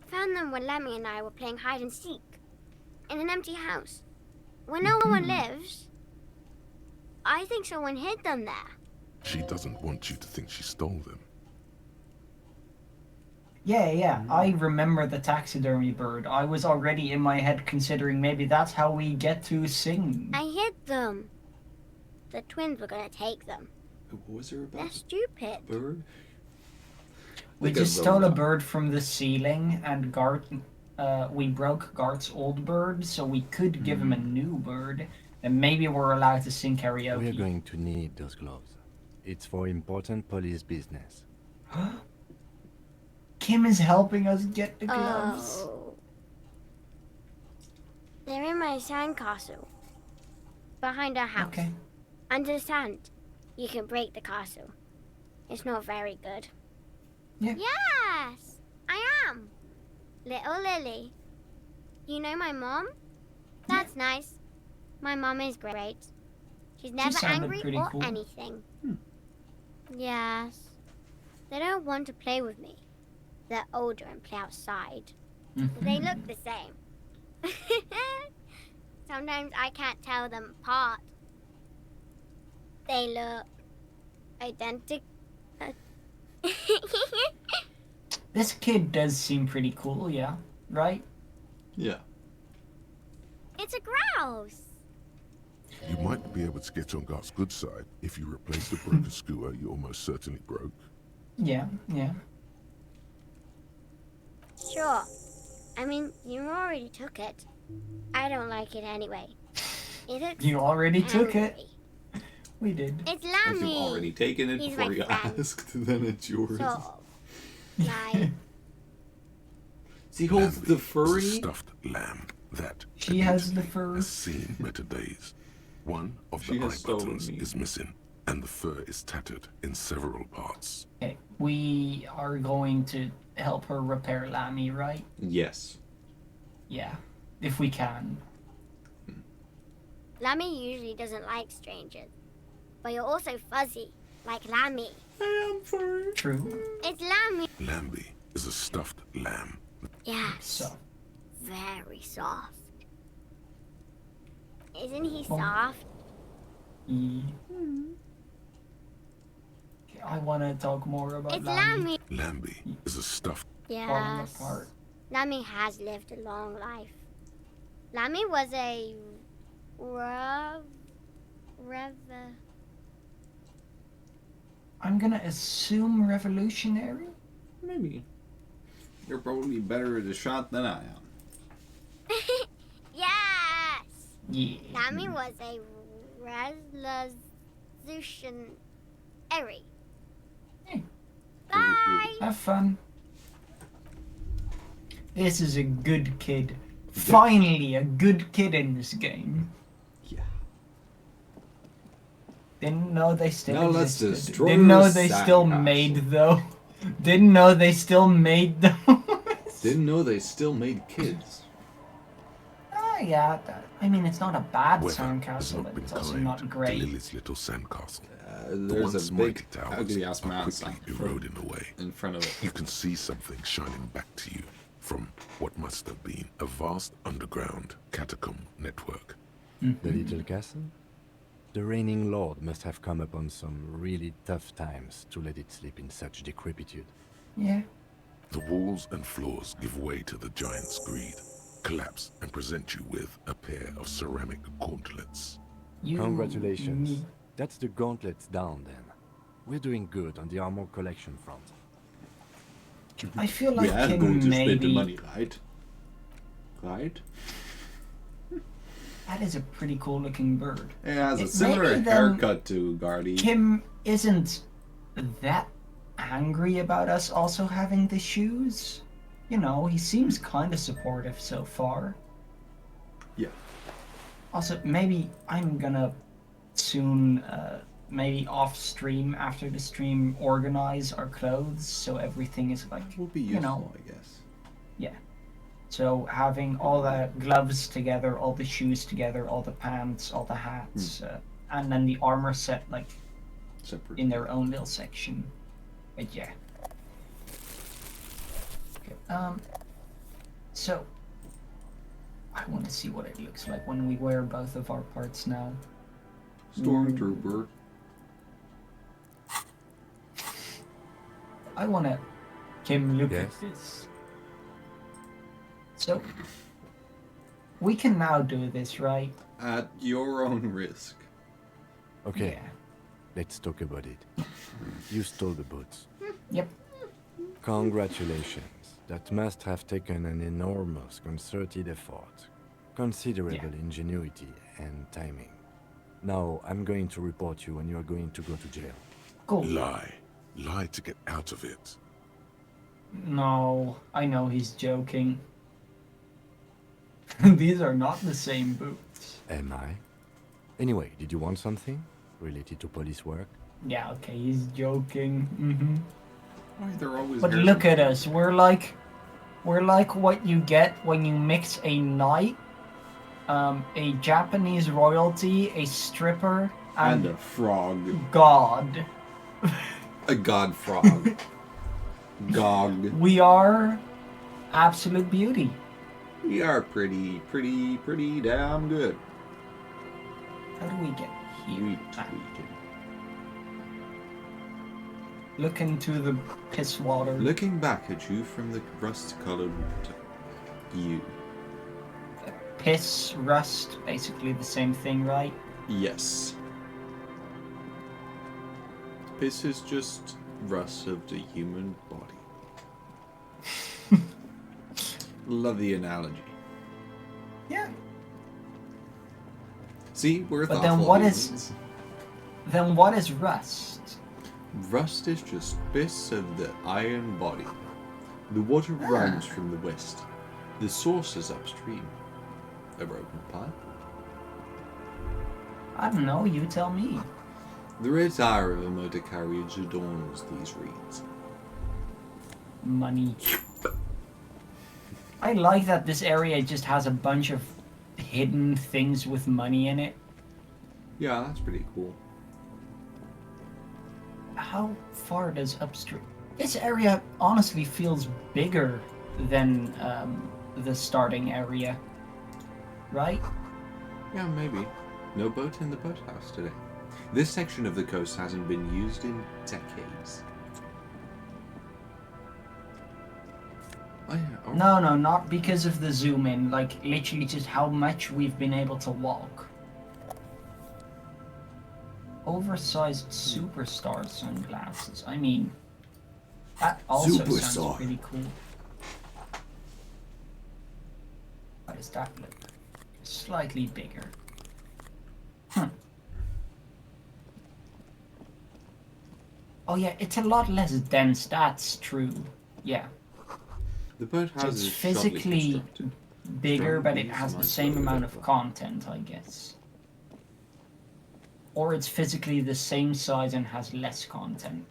Found them when Lemmy and I were playing hide and seek. In an empty house. Where no one lives. I think someone hid them there. She doesn't want you to think she stole them. Yeah, I remember the taxidermy bird. I was already in my head considering maybe that's how we get to sing. I hid them. The twins were gonna take them. What was there about? They're stupid. Bird? We just stole a bird from the ceiling, and we broke Gart's old bird, so we could give him a new bird, and maybe we're allowed to sing karaoke. We're going to need those gloves. It's for important police business. Kim is helping us get the gloves. Oh. They're in my sandcastle. Behind our house. Okay. Under the sand. You can break the castle. It's not very good. Yeah. Yes, I am. Little Lily. You know my mom? That's nice. My mom is great. She's never angry or anything. Yes. They don't want to play with me. They're older and play outside. They look the same. sometimes I can't tell them apart. They look identical. This kid does seem pretty cool, yeah? Right? Yeah. It's a grouse. You might be able to get on Gart's good side if you replace the broken scooter you almost certainly broke. Yeah. Sure. I mean, you already took it. I don't like it anyway. You already took it. We did. It's If Lammy. you've already taken it He's before my you friend. asked, then it's yours. So, like, See, holds the It's a furry. stuffed lamb that She has the fur. has seen better days. One of She the has eye stolen buttons me. is missing, and the fur is tattered in several parts. Okay, we are going to help her repair Lammy, right? Yes. Yeah, if we can. Lammy usually doesn't like strangers. But you're also fuzzy, like Lammy. I am furry. True. It's Lammy. Lambie is a stuffed lamb. Yes. So. Very soft. Isn't he Oh. soft? Okay, I want to talk more about It's Lammy. Lammy. Lambie is a stuffed. Falling Yes. apart. Lammy has lived a long life. Lammy was a I'm gonna assume revolutionary? Maybe. You're probably better at a shot than I am. Yes! Yeah. Lammy was a resolutionary. Bye! Have fun. This is a good kid. Finally, a good kid in this game. Yeah. Didn't know they still Now let's existed. destroy Didn't know the they still sandcastle. made though. Didn't know they still made those. Didn't know they still made kids. Oh yeah, I mean it's not a bad Weather has sandcastle, not but been it's also kind not to great. Lily's little sandcastle. The There's once a mighty big, towers ugly-ass are man quickly eroding away. in front of it. You can see something shining back to you from what must have been a vast underground catacomb network. The little castle? The reigning lord must have come upon some really tough times to let it sleep in such decrepitude. Yeah. The walls and floors give way to the giant's greed, collapse and present you with a pair of ceramic gauntlets. Congratulations. That's the gauntlets down then. We're doing good on the armor collection front. I feel like I'm Kim going to spend the maybe money, right? Right? that is a pretty cool looking bird. It has a Maybe similar then haircut to Guardy. Kim isn't that angry about us also having the shoes. You know, he seems kind of supportive so far. Yeah. Also, maybe I'm gonna soon, maybe off stream, after the stream, organize our clothes so everything is like, Will be useful, you know, I guess. yeah. So having all the gloves together, all the shoes together, all the pants, all the hats, and then the armor set like Separate. in their own little section. But yeah. Okay, so I want to see what it looks like when we wear both of our parts now. Stormtrooper. I want to, Kim, look Yes? at this. So we can now do this, right? At your own risk. Okay, Yeah. let's talk about it. You stole the boots. Yep. Congratulations. That must have taken an enormous concerted effort, considerable ingenuity and timing. Now, I'm going to report you and you're going to go to jail. Cool. Lie. Lie to get out of it. No, I know he's joking. These are not the same boots. Am I? Anyway, did you want something related to police work? Yeah, okay, he's joking. Why they're always But here look to- at us. We're like what you get when you mix a knight, a Japanese royalty, a stripper, and and a frog. God. A god frog. Gog. We are absolute beauty. We are pretty damn good. How do we get here? We tweaking. Look into the piss water. Looking back at you from the rust-colored water. You. Piss, rust, basically the same thing, right? Yes. Piss is just rust of the human body. Love the analogy. Yeah. See, we're but thoughtful then what is rust? Rust is just piss of the iron body. The water runs from the west. The source is upstream. A broken pipe. I don't know, you tell me. The red tire of a motor carriage adorns these reeds. Money. I like that this area just has a bunch of hidden things with money in it. Yeah, that's pretty cool. How far does upstream? This area honestly feels bigger than the starting area. Right? Yeah, maybe. No boat in the boathouse today. This section of the coast hasn't been used in decades. Oh, yeah. No, not because of the zoom in. Like, literally just how much we've been able to walk. Oversized superstar sunglasses. I mean, that also sounds pretty cool. How does that look? Slightly bigger. Oh yeah, it's a lot less dense. That's true. Yeah. The boathouse is is physically bigger, but it has the same amount of content, I guess. Or it's physically the same size and has less content.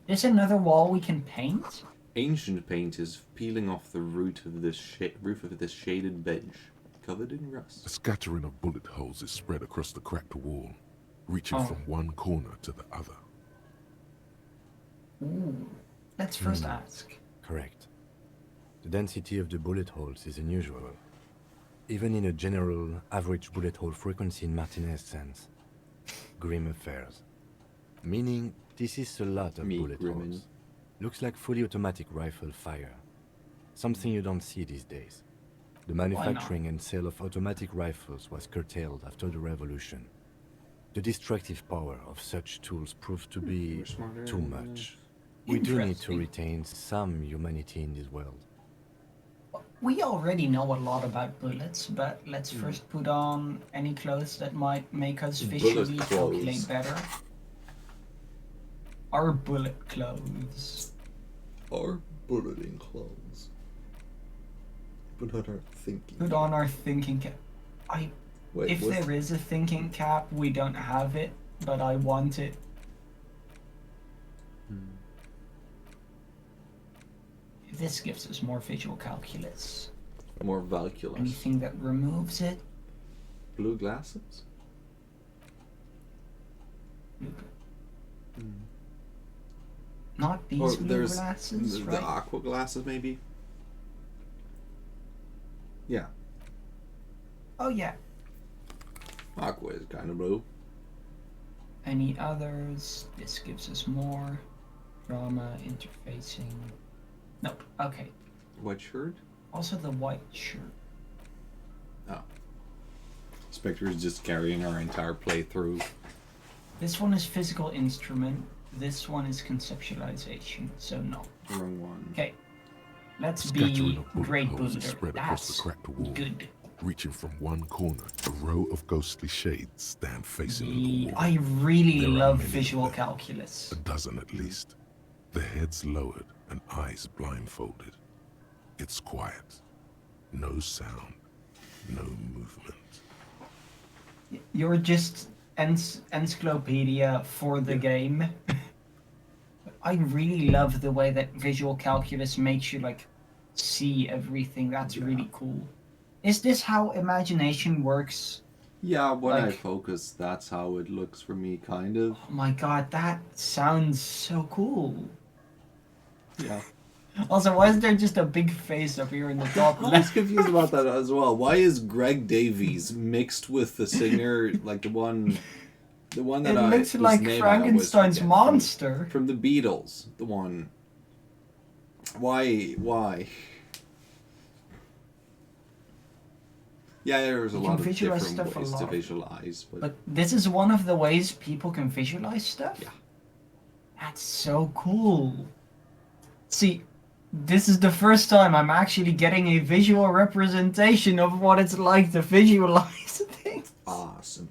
There's another wall we can paint? Ancient paint is peeling off the roof of this shaded bench, covered in rust. A scattering of bullet holes is spread across the cracked wall, reaching from one corner to the other. Ooh. Let's first ask. Correct. The density of the bullet holes is unusual. Even in a general average bullet hole frequency in Martinez sense. Grim affairs. Meaning, this is a lot of bullet holes. Looks like fully automatic rifle fire. Something you don't see these days. The manufacturing and sale of automatic rifles was curtailed after the revolution. The destructive power of such tools proved to be too much. We do need to retain some humanity in this world. We already know a lot about bullets, but let's first put on any clothes that might make us visually calculate better. Our bullet clothes. Our bulleting clothes. Put on our thinking. Put on our thinking cap. If there is a thinking cap, we don't have it, but I want it. This gives us more visual calculus. More valculus. Anything that removes it? Blue glasses? Not these blue glasses, right? The aqua glasses, maybe? Yeah. Oh, yeah. Aqua is kind of blue. Any others? This gives us more. Drama, interfacing. Nope. Okay. White shirt? Also the white shirt. Oh. Spectre is just carrying our entire playthrough. This one is physical instrument. This one is conceptualization. So no. Wrong one. Okay. Let's be great builder. Spread across the cracked wall. Good. Reaching from one corner, a row of ghostly shades stand facing the wall. I really love visual calculus. A dozen at least. Their heads lowered and eyes blindfolded. It's quiet. No sound. No movement. You're just encyclopedia for the game. I really love the way that visual calculus makes you like see everything. That's really cool. Is this how imagination works? Yeah, when I focus, that's how it looks for me, kind of. Oh my god, that sounds so cool. Yeah. Also, why is there just a big face up here in the top left? I was confused about that as well. Why is Greg Davies mixed with the singer, like the one that it looks like Frankenstein's monster from the Beatles? The one. Why? Yeah, there's a lot of different ways to visualize, but this is one of the ways people can visualize stuff. Yeah, that's so cool. See, this is the first time I'm actually getting a visual representation of what it's like to visualize things. Awesome.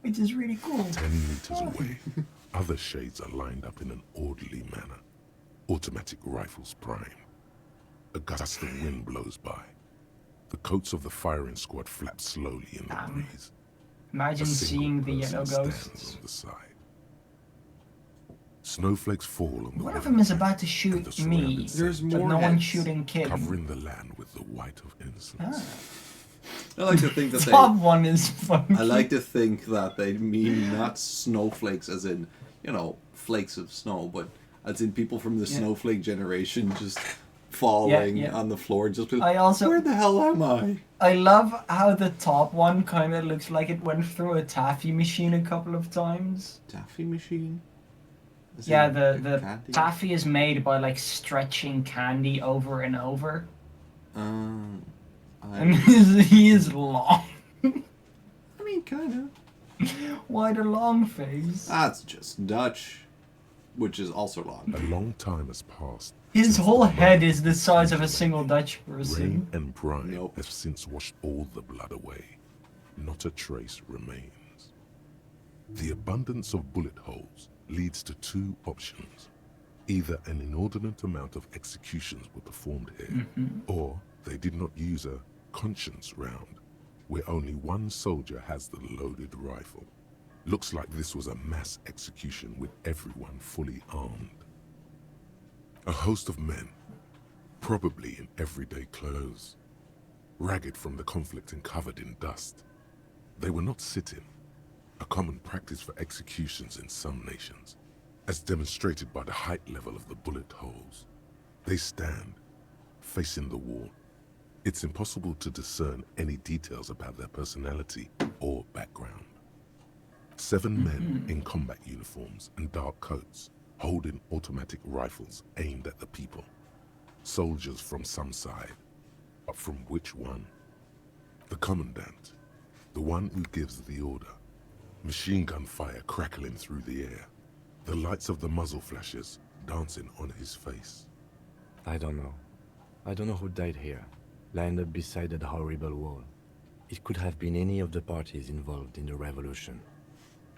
Which is really cool. 10 meters away, other shades are lined up in an orderly manner. Automatic rifles prime. A gust of wind blows by. The coats of the firing squad flap slowly in the breeze. Imagine seeing the yellow ghosts. On the side. Snowflakes fall on the one of them is about to shoot me. There's more. But no one's shooting Kim. Covering the land with the white of innocence. I like to think that the top one is funky. I like to think that they mean not snowflakes as in, flakes of snow, but as in people from the snowflake generation just falling on the floor. Just where the hell am I? I love how the top one kind of looks like it went through a taffy machine a couple of times. Taffy machine? Yeah, the taffy is made by like stretching candy over and over. And he is long. I mean, kind of. Why the long face? That's just Dutch, which is also long. A long time has passed. His whole head is the size of a single Dutch person. Rain and brine have since washed all the blood away. Not a trace remains. The abundance of bullet holes leads to two options. Either an inordinate amount of executions were performed here, or they did not use a conscience round, where only one soldier has the loaded rifle. Looks like this was a mass execution with everyone fully armed. A host of men, probably in everyday clothes, ragged from the conflict and covered in dust. They were not sitting, a common practice for executions in some nations, as demonstrated by the height level of the bullet holes. They stand, facing the wall. It's impossible to discern any details about their personality or background. 7 men in combat uniforms and dark coats, holding automatic rifles aimed at the people. Soldiers from some side, but from which one? The commandant, the one who gives the order. Machine gun fire crackling through the air. The lights of the muzzle flashes dancing on his face. I don't know. I don't know who died here, lined up beside that horrible wall. It could have been any of the parties involved in the revolution.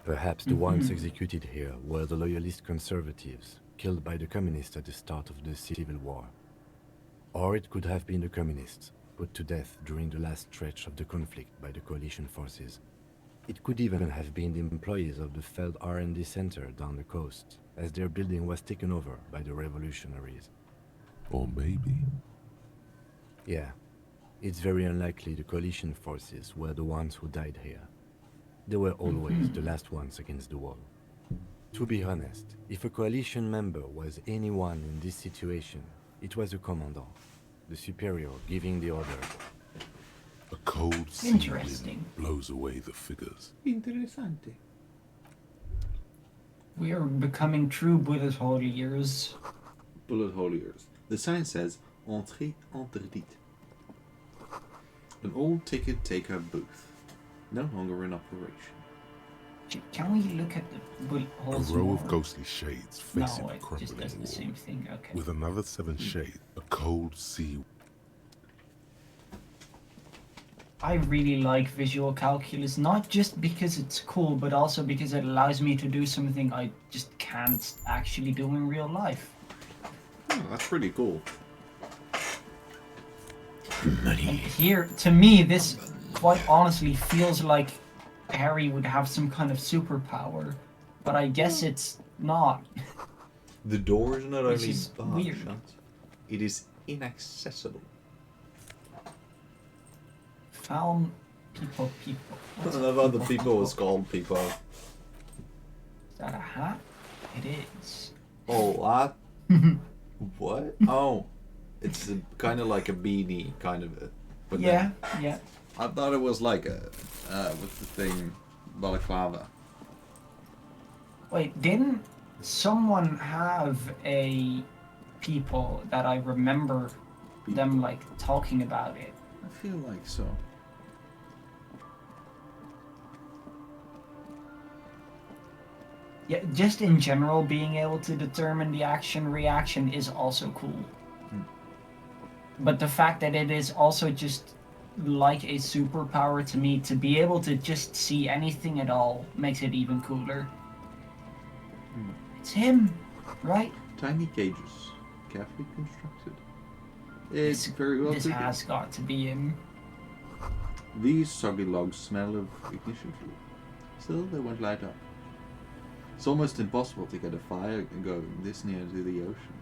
Perhaps the ones executed here were the loyalist conservatives, killed by the communists at the start of the Civil War. Or it could have been the communists, put to death during the last stretch of the conflict by the coalition forces. It could even have been the employees of the failed R&D center down the coast, as their building was taken over by the revolutionaries. Or maybe... Yeah, it's very unlikely the coalition forces were the ones who died here. They were always the last ones against the wall. To be honest, if a coalition member was anyone in this situation, it was the commandant, the superior giving the order. A cold sea wind blows away the figures. Interessante. We are becoming true bullet holiers. Bullet holiers. The sign says, Entrée interdite. An old ticket taker booth. No longer in operation. Can we look at the bullet holes? A row of ghostly shades facing no, a crumbling just does the same thing. Okay. With another 7 shades, a cold sea. I really like visual calculus, not just because it's cool, but also because it allows me to do something I just can't actually do in real life. Oh, that's pretty cool. And here, to me, this quite honestly feels like Harry would have some kind of superpower, but I guess it's not. The door is not only weird. shut, it is inaccessible. Found people. I love how the people is called people. Is that a hat? It is. Oh, what? What? Oh, it's kind of like a beanie, kind of it. But yeah, then, yeah. I thought it was like a what's the thing, balaclava. Wait, didn't someone have a people that I remember them like talking about it? I feel like so. Yeah, just in general, being able to determine the action-reaction is also cool. But the fact that it is also just like a superpower to me, to be able to just see anything at all, makes it even cooler. It's him, right? Tiny cages, carefully constructed. It's very well. This has got to be him. These soggy logs smell of ignition fuel. Still, they won't light up. It's almost impossible to get a fire and go this near to the ocean.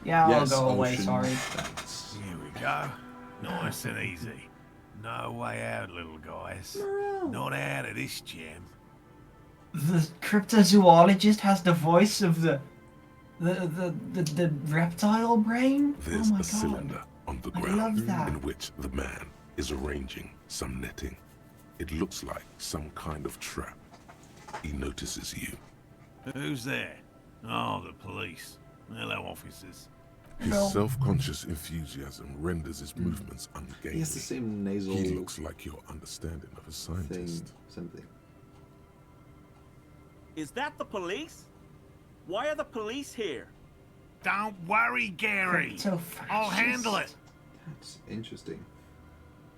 Yeah, yes, I'll go away, ocean. sorry. Thanks. Here we go. Nice and easy. No way out, little guys. Not out of this gem. The cryptozoologist has the voice of the reptile brain? There's oh my a God. cylinder on the I ground love that. in which the man is arranging some netting. It looks like some kind of trap. He notices you. Who's there? Oh, the police. Hello, officers. His self-conscious enthusiasm renders his movements ungainly. He has the same nasal. He looks like your understanding of a scientist. Something. Is that the police? Why are the police here? Don't worry, Gary. I'll handle it. That's interesting.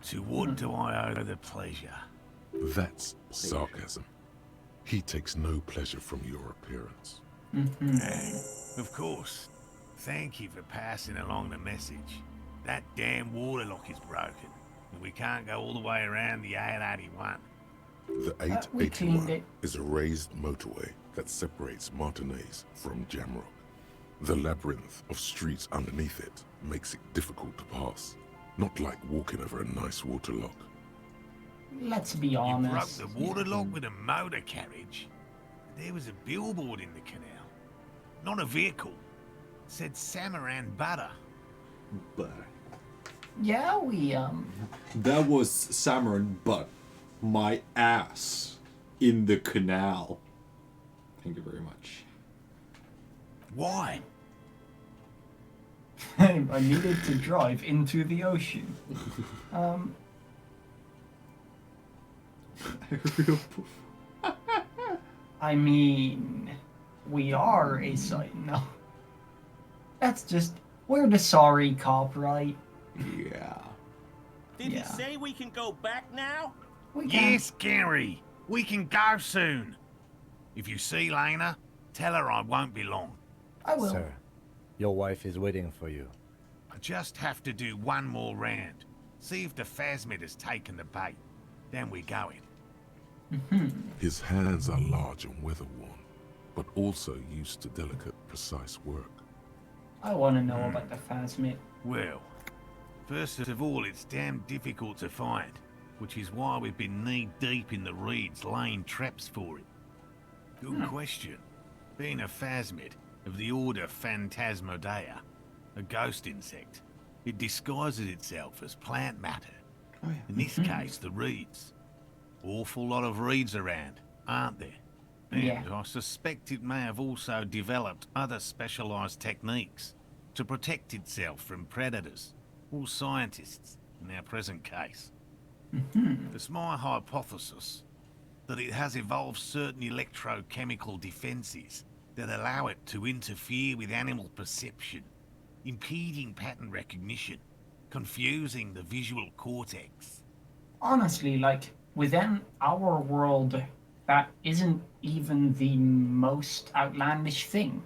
To what do I owe the pleasure? That's sarcasm. He takes no pleasure from your appearance. Of course. Thank you for passing along the message. That damn water lock is broken, and we can't go all the way around the 881. The 881 is a raised motorway that separates Martinez from Jamrock. The labyrinth of streets underneath it makes it difficult to pass, not like walking over a nice water lock. Let's be honest. You broke the water lock with a motor carriage. There was a billboard in the canal, not a vehicle. It said Samaran butter. Butter. Yeah, we That was Samaran butt. My ass in the canal. Thank you very much. Why? I needed to drive into the ocean. I mean, we are a site. No. That's just, we're the sorry cop, right? Yeah. Did he say we can go back now? Yes, Gary. We can go soon. If you see Lena, tell her I won't be long. I will. Sir, your wife is waiting for you. I just have to do one more round. See if the phasmid has taken the bait. Then we're going. His hands are large and weather-worn, but also used to delicate, precise work. I want to know about the phasmid. Well, first of all, it's damn difficult to find, which is why we've been knee-deep in the reeds laying traps for it. Good question. Being a phasmid of the order Phantasmodea, a ghost insect, it disguises itself as plant matter. In this case, the reeds. Awful lot of reeds around, aren't there? And I suspect it may have also developed other specialized techniques to protect itself from predators, or scientists, in our present case. It's my hypothesis that it has evolved certain electrochemical defenses that allow it to interfere with animal perception, impeding pattern recognition, confusing the visual cortex. Honestly, like, within our world, that isn't even the most outlandish thing.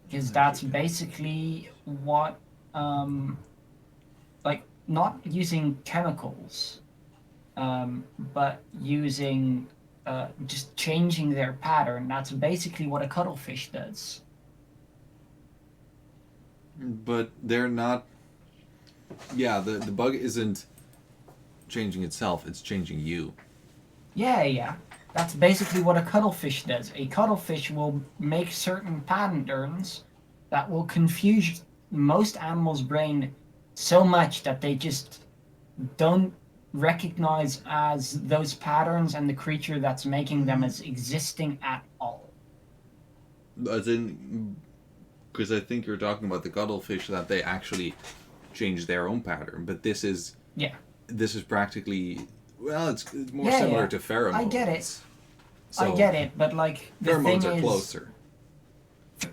Because that's basically what, like, not using chemicals, but using, just changing their pattern. That's basically what a cuttlefish does. But they're not... Yeah, the bug isn't changing itself, it's changing you. Yeah. That's basically what a cuttlefish does. A cuttlefish will make certain patterns that will confuse most animals' brain so much that they just don't recognize as those patterns and the creature that's making them as existing at all. As in, because I think you're talking about the cuttlefish, that they actually change their own pattern, but this is practically, well, it's more similar to pheromones. I get it. So, I get it, but like the pheromones thing are is, closer.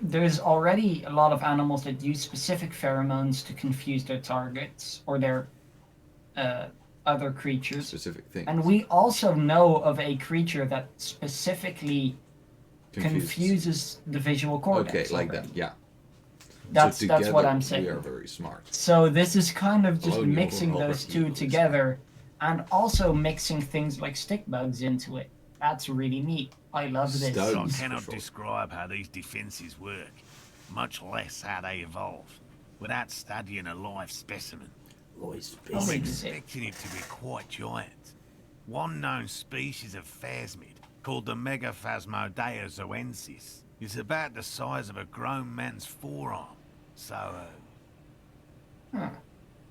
There's already a lot of animals that use specific pheromones to confuse their targets or their other creatures. Specific things. And we also know of a creature that specifically confuses the visual cortex. Okay, like that, yeah. That's what I'm saying. We are very smart. So this is kind of just mixing those two together, and also mixing things like stick bugs into it. That's really neat. I love this. I cannot describe how these defenses work, much less how they evolve, without studying a live specimen. I'm expecting it to be quite giant. One known species of phasmid, called the Megaphasmodea zoensis, is about the size of a grown man's forearm. So,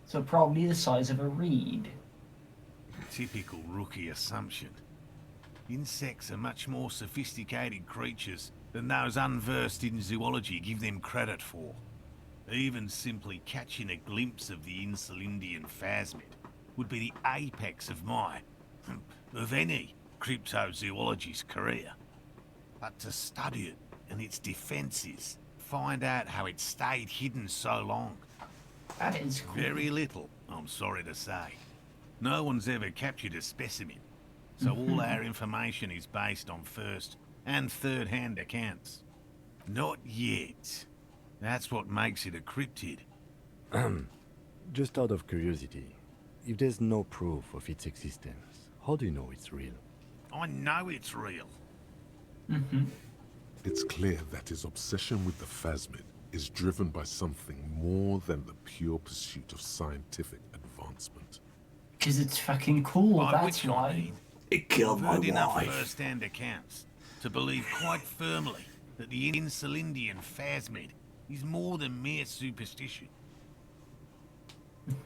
So probably the size of a reed. Typical rookie assumption. Insects are much more sophisticated creatures than those unversed in zoology give them credit for. Even simply catching a glimpse of the Insulindian phasmid would be the apex of of any cryptozoologist's career. But to study it and its defenses, find out how it stayed hidden so long. That is cool. Very little, I'm sorry to say. No one's ever captured a specimen, so all our information is based on first and third-hand accounts. Not yet. That's what makes it a cryptid. Just out of curiosity, if there's no proof of its existence, how do you know it's real? I know it's real. It's clear that his obsession with the phasmid is driven by something more than the pure pursuit of scientific advancement. Because it's fucking cool, that's why. It killed my wife. Enough wife. first-hand accounts to believe quite firmly that the Insulindian phasmid is more than mere superstition.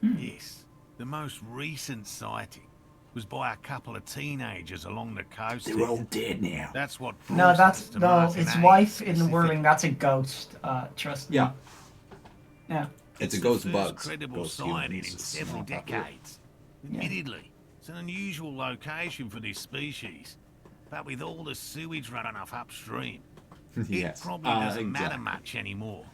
Yes, the most recent sighting was by a couple of teenagers along the coast. They're all dead now. That's what. No, its wife in the whirling. That's a ghost. Trust me. Yeah. Yeah. It's a ghost bug. Credible sighting in several decades. Admittedly, it's an unusual location for this species, but with all the sewage runoff upstream, it probably doesn't matter much anymore.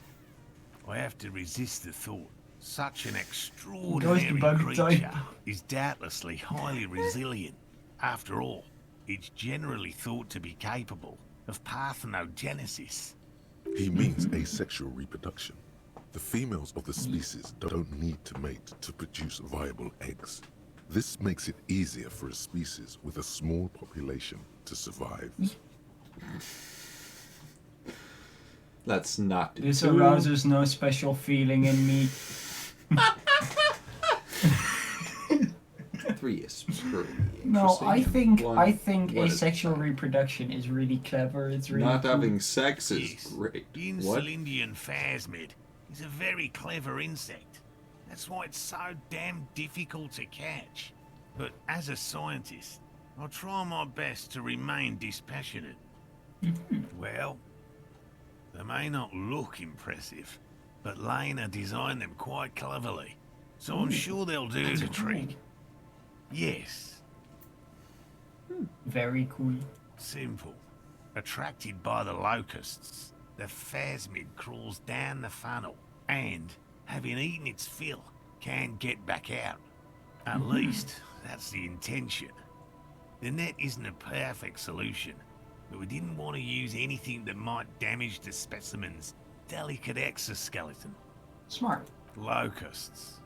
I have to resist the thought. Such an extraordinary creature is doubtlessly highly resilient. After all, it's generally thought to be capable of parthenogenesis. He means asexual reproduction. The females of the species don't need to mate to produce viable eggs. This makes it easier for a species with a small population to survive. Let's not do this arouses no special feeling in me. 3 is pretty No, I think What asexual reproduction is really clever. It's really not cool. having sex is great. The Insulindian phasmid is a very clever insect. That's why it's so damn difficult to catch. But as a scientist, I'll try my best to remain dispassionate. Well, they may not look impressive, but Lena designed them quite cleverly, so I'm sure they'll do the trick. Yes. Very cool. Simple. Attracted by the locusts, the phasmid crawls down the funnel and, having eaten its fill, can get back out. At least, that's the intention. The net isn't a perfect solution, but we didn't want to use anything that might damage the specimen's delicate exoskeleton. Smart. Locusts.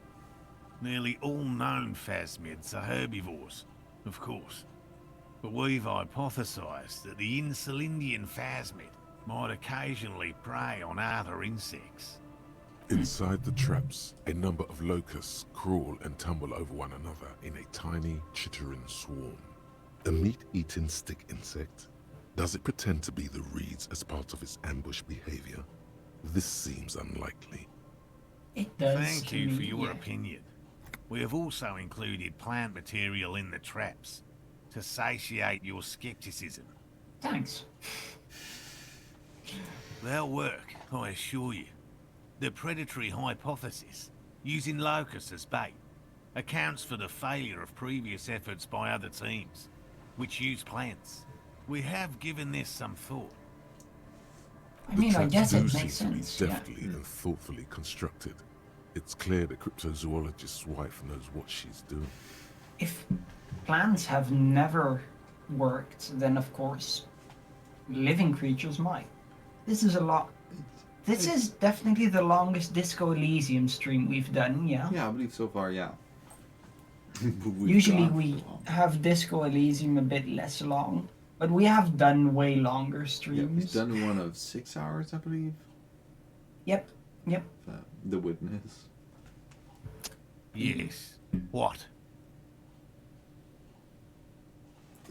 Nearly all known phasmids are herbivores, of course. But we've hypothesized that the Insulindian phasmid might occasionally prey on other insects. Inside the traps, a number of locusts crawl and tumble over one another in a tiny, chittering swarm. A meat-eating stick insect? Does it pretend to be the reeds as part of its ambush behavior? This seems unlikely. It does. Thank you for your opinion. We have also included plant material in the traps to satiate your skepticism. Thanks. They'll work, I assure you. The predatory hypothesis, using locusts as bait, accounts for the failure of previous efforts by other teams, which use plants. We have given this some thought. I mean, I guess it makes seem sense. to be deftly and thoughtfully constructed. It's clear the cryptozoologist's wife knows what she's doing. If plants have never worked, then of course living creatures might. This is a lot. This is definitely the longest Disco Elysium stream we've done, yeah? Yeah, I believe so far, yeah. Usually we have Disco Elysium a bit less long, but we have done way longer streams. Yeah, we've done one of 6 hours, I believe. Yep. The Witness. Yes. What?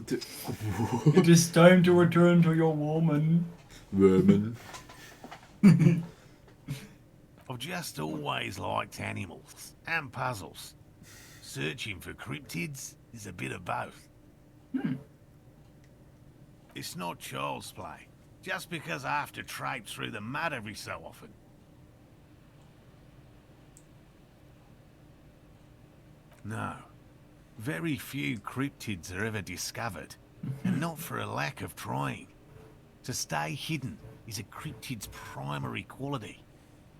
It is time to return to your woman. Woman. I've just always liked animals and puzzles. Searching for cryptids is a bit of both. It's not child's play, just because I have to traipse through the mud every so often. No. Very few cryptids are ever discovered, and not for a lack of trying. To stay hidden is a cryptid's primary quality.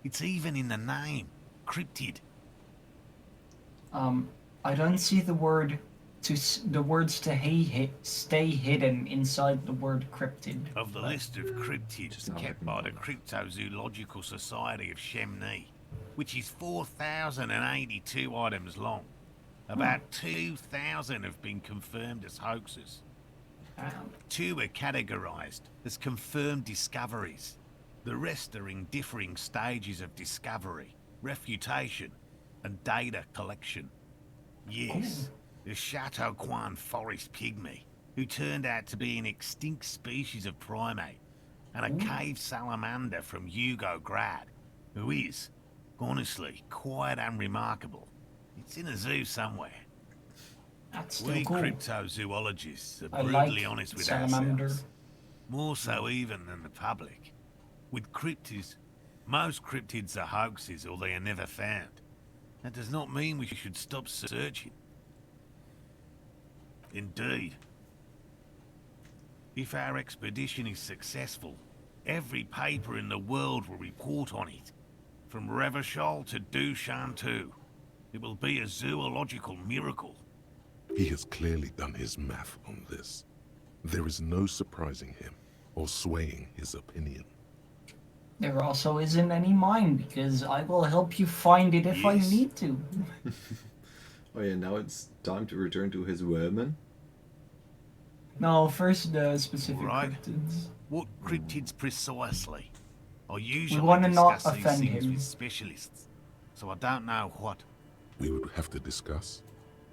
It's even in the name, cryptid. I don't see the words to stay hidden inside the word cryptid. Of the list of cryptids kept by the Cryptozoological Society of Chemney, which is 4,082 items long, about 2,000 have been confirmed as hoaxes. 2 are categorized as confirmed discoveries. The rest are in differing stages of discovery, refutation, and data collection. Yes, the Chateauquan forest pygmy, who turned out to be an extinct species of primate, and a cave salamander from Yugograd, who is, honestly, quite unremarkable. It's in a zoo somewhere. That's still we cool. cryptozoologists are I brutally like honest with salamander. ourselves. More so even than the public. With cryptids, most cryptids are hoaxes or they are never found. That does not mean we should stop searching. Indeed. If our expedition is successful, every paper in the world will report on it. From Revachol to Dushantu. It will be a zoological miracle. He has clearly done his math on this. There is no surprising him or swaying his opinion. There also isn't any mine, because I will help you find it if I need to. Oh yeah, now it's time to return to his woman. No, first the specific Right. cryptids. What cryptids precisely? I usually wanna not discuss these offend things him. with specialists, so I don't know what. We would have to discuss.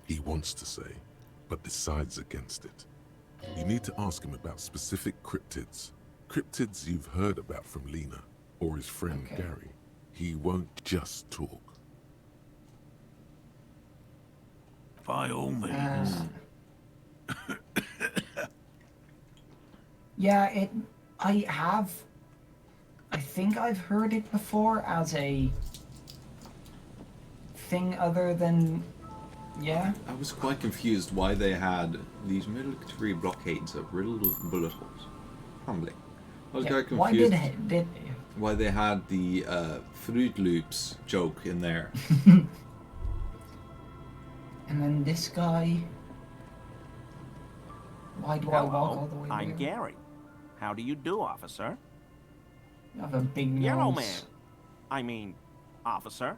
He wants to say, but decides against it. You need to ask him about specific cryptids. Cryptids you've heard about from Lena or his friend Gary. He won't just talk. By all means. Yeah, I think I've heard it before as a thing other than, yeah. I was quite confused why they had these military blockades of riddled with bullet holes. Humbling. I was quite confused. Why did why they had the Fruit Loops joke in there. And then this guy. Why do I walk all the way I'm there? Gary. How do you do, officer? You have a big nose. Yellow man. I mean, officer.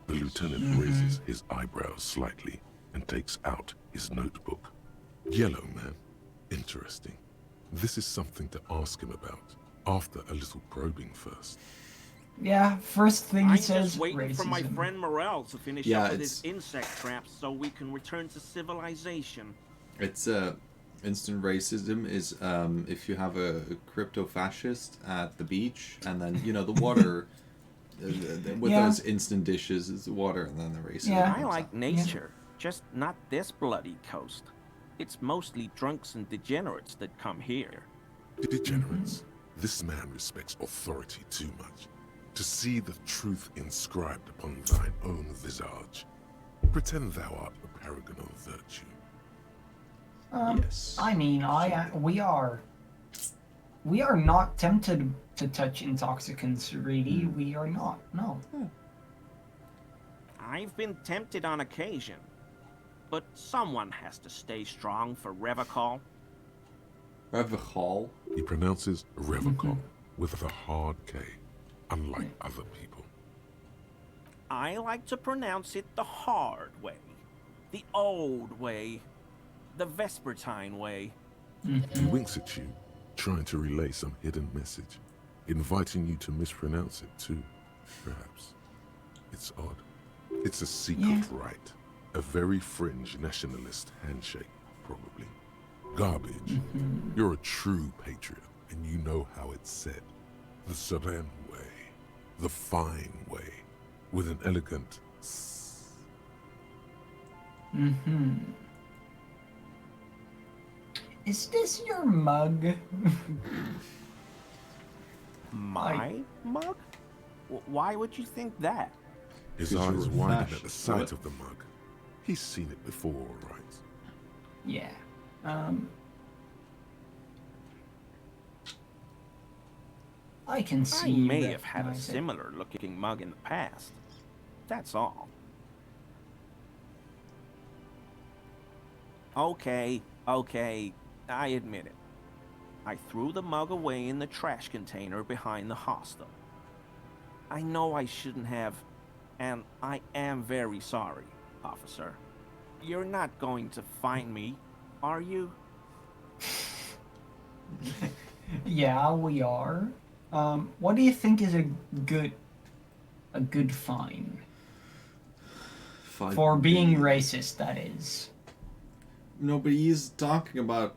The lieutenant raises his eyebrows slightly and takes out his notebook. Yellow man. Interesting. This is something to ask him about, after a little probing first. Yeah, first thing he I'm says, just waiting for my racism. friend Morel to finish Yeah, up with his insect traps so we can return to civilization. It's instant racism is if you have a crypto-fascist at the beach, and then, you know, the water, with those instant dishes is the water, and then the racism. Yeah. I like nature, just not this bloody coast. It's mostly drunks and degenerates that come here. Degenerates. This man respects authority too much. To see the truth inscribed upon thine own visage. Pretend thou art a paragon of virtue. Yes. I mean, we are not tempted to touch intoxicants, really. We are not, no. I've been tempted on occasion, but someone has to stay strong for Revachol. Revachol? He pronounces Revachol with a hard K, unlike other people. I like to pronounce it the hard way, the old way, the Vespertine way. He winks at you, trying to relay some hidden message, inviting you to mispronounce it too, perhaps. It's odd. It's a secret rite, a very fringe nationalist handshake, probably. Garbage. You're a true patriot, and you know how it's said. The Seren way, the fine way, with an elegant s. Is this your mug? My mug? Why would you think that? His eyes widen at the sight of the mug. He's seen it before, all right? Yeah. I can see. I may have had a similar looking mug in the past. That's all. Okay, I admit it. I threw the mug away in the trash container behind the hostel. I know I shouldn't have, and I am very sorry, officer. You're not going to fine me, are you? Yeah, we are. What do you think is a good fine? For being racist, that is. No, but he's talking about...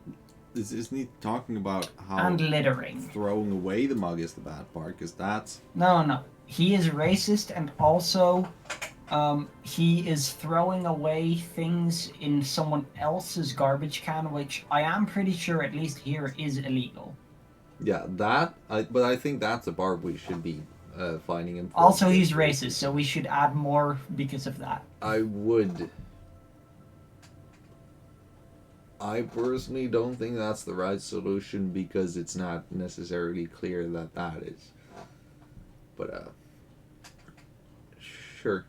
Isn't he talking about how... And littering. Throwing away the mug is the bad part, because that's... No. He is racist, and also... he is throwing away things in someone else's garbage can, which I am pretty sure, at least here, is illegal. Yeah, but I think that's a bar we should be finding him for. Also, he's racist, so we should add more because of that. I personally don't think that's the right solution, because it's not necessarily clear that that is. But, sure.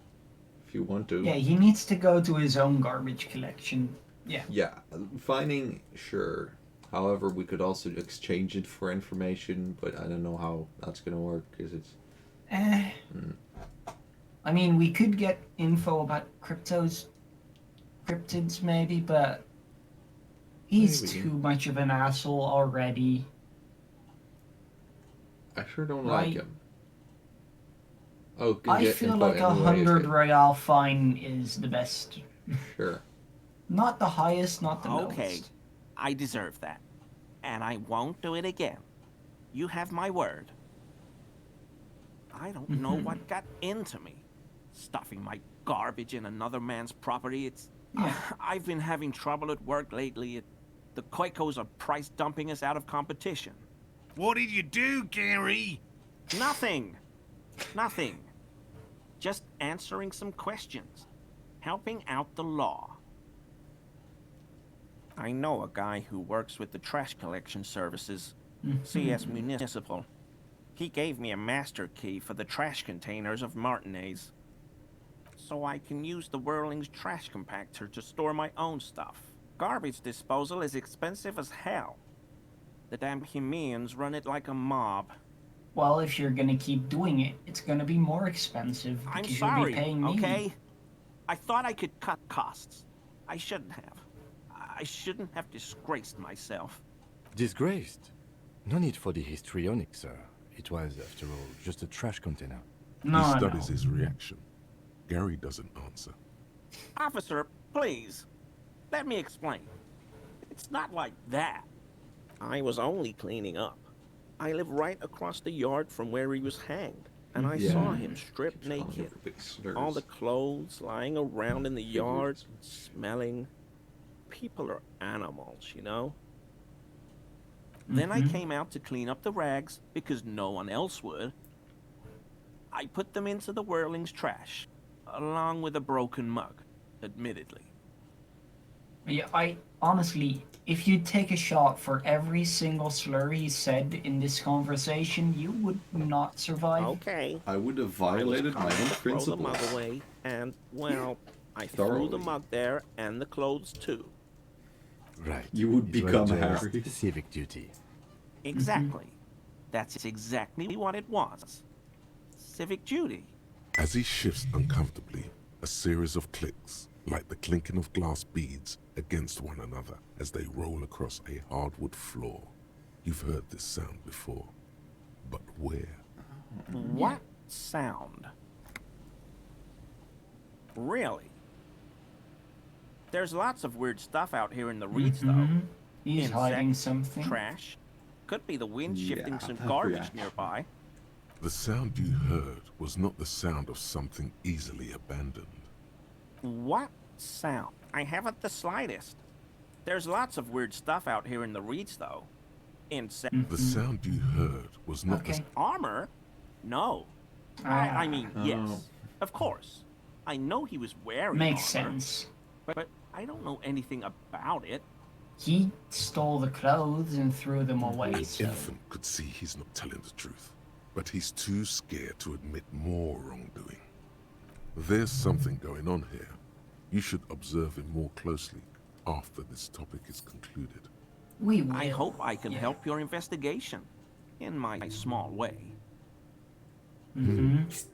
If you want to. Yeah, he needs to go to his own garbage collection. Yeah. Yeah, finding, sure. However, we could also exchange it for information, but I don't know how that's going to work, because it's... I mean, we could get info about cryptids maybe, but he's too much of an asshole already. I sure don't like him. Oh, I feel like 100 Royale fine is the best. Sure. Not the highest, not the lowest. Okay, I deserve that. And I won't do it again. You have my word. I don't know what got into me. Stuffing my garbage in another man's property, it's... I've been having trouble at work lately. The Quakos are price dumping us out of competition. What did you do, Gary? Nothing. Just answering some questions. Helping out the law. I know a guy who works with the trash collection services, CS Municipal. He gave me a master key for the trash containers of Martinez, so I can use the Whirling's trash compactor to store my own stuff. Garbage disposal is expensive as hell. The damn Hemians run it like a mob. Well, if you're gonna keep doing it, it's gonna be more expensive because I'm sorry, you'll be paying me. Okay? I thought I could cut costs. I shouldn't have. I shouldn't have disgraced myself. Disgraced? No need for the histrionic, sir. It was, after all, just a trash container. He studies his reaction. Gary doesn't answer. Officer, please. Let me explain. It's not like that. I was only cleaning up. I live right across the yard from where he was hanged, and I saw him stripped naked. All the clothes lying around in the yard, smelling. People are animals, you know? Then I came out to clean up the rags because no one else would. I put them into the whirling's trash, along with a broken mug, admittedly. Yeah, I honestly, if you take a shot for every single slur he said in this conversation, you would not survive. Okay. I would have violated my own principles. Throw the mug away, and, well, I threw the mug there and the clothes too. Right. You would become Harry. Civic duty. Exactly. That's exactly what it was. Civic duty. As he shifts uncomfortably, a series of clicks, like the clinking of glass beads against one another as they roll across a hardwood floor. You've heard this sound before, but where? What sound? Really? There's lots of weird stuff out here in the reeds, though. He's hiding something. Trash. Could be the wind shifting some garbage nearby. The sound you heard was not the sound of something easily abandoned. What sound? I haven't the slightest. There's lots of weird stuff out here in the reeds, though. The sound you heard was not the... Armor? No. I mean, yes. Of course. I know he was wearing Makes armor, sense. But I don't know anything about it. He stole the clothes and threw them away. An infant could see he's not telling the truth, but he's too scared to admit more wrongdoing. There's something going on here. You should observe him more closely after this topic is concluded. I hope I can help your investigation, in my small way.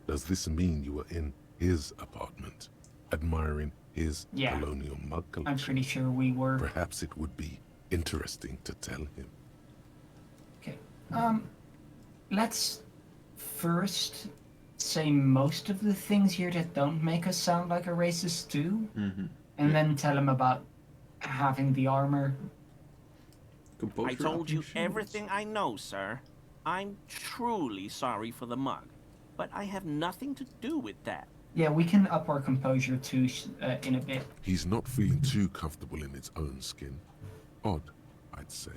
Does this mean you were in his apartment, admiring his colonial mug collection? I'm pretty sure we were. Perhaps it would be interesting to tell him. Okay. Let's first say most of the things here that don't make us sound like a racist do, and then tell him about having the armor. I told you everything I know, sir. I'm truly sorry for the mug, but I have nothing to do with that. Yeah, we can up our composure too in a bit. He's not feeling too comfortable in his own skin. Odd, I'd say.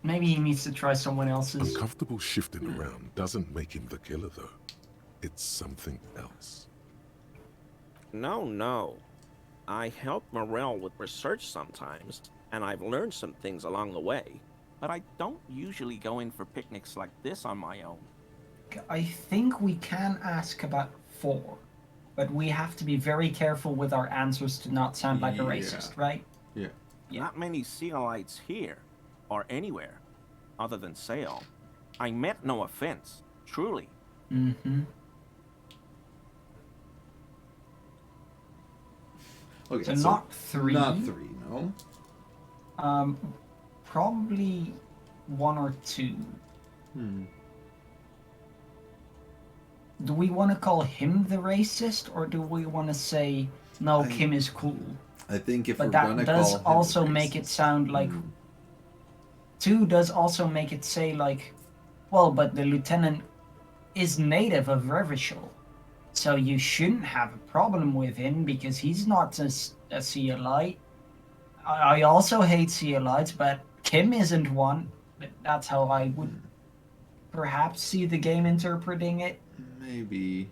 Maybe he needs to try someone else's. Uncomfortable shifting around doesn't make him the killer, though. It's something else. No. I help Morel with research sometimes, and I've learned some things along the way. But I don't usually go in for picnics like this on my own. I think we can ask about 4, but we have to be very careful with our answers to not sound like a racist, right? Yeah. Not many Sealites here, or anywhere, other than Sale. I meant no offense, truly. Okay, so not 3. Not 3, no. Probably 1 or 2. Do we want to call him the racist, or do we want to say, no, Kim is cool? I think if but we're gonna call him that does also the make it sound like... 2 does also make it say, like, well, but the lieutenant is native of Revachol, so you shouldn't have a problem with him because he's not a Sealite. I also hate Sealites, but Kim isn't one. That's how I would perhaps see the game interpreting it. Maybe.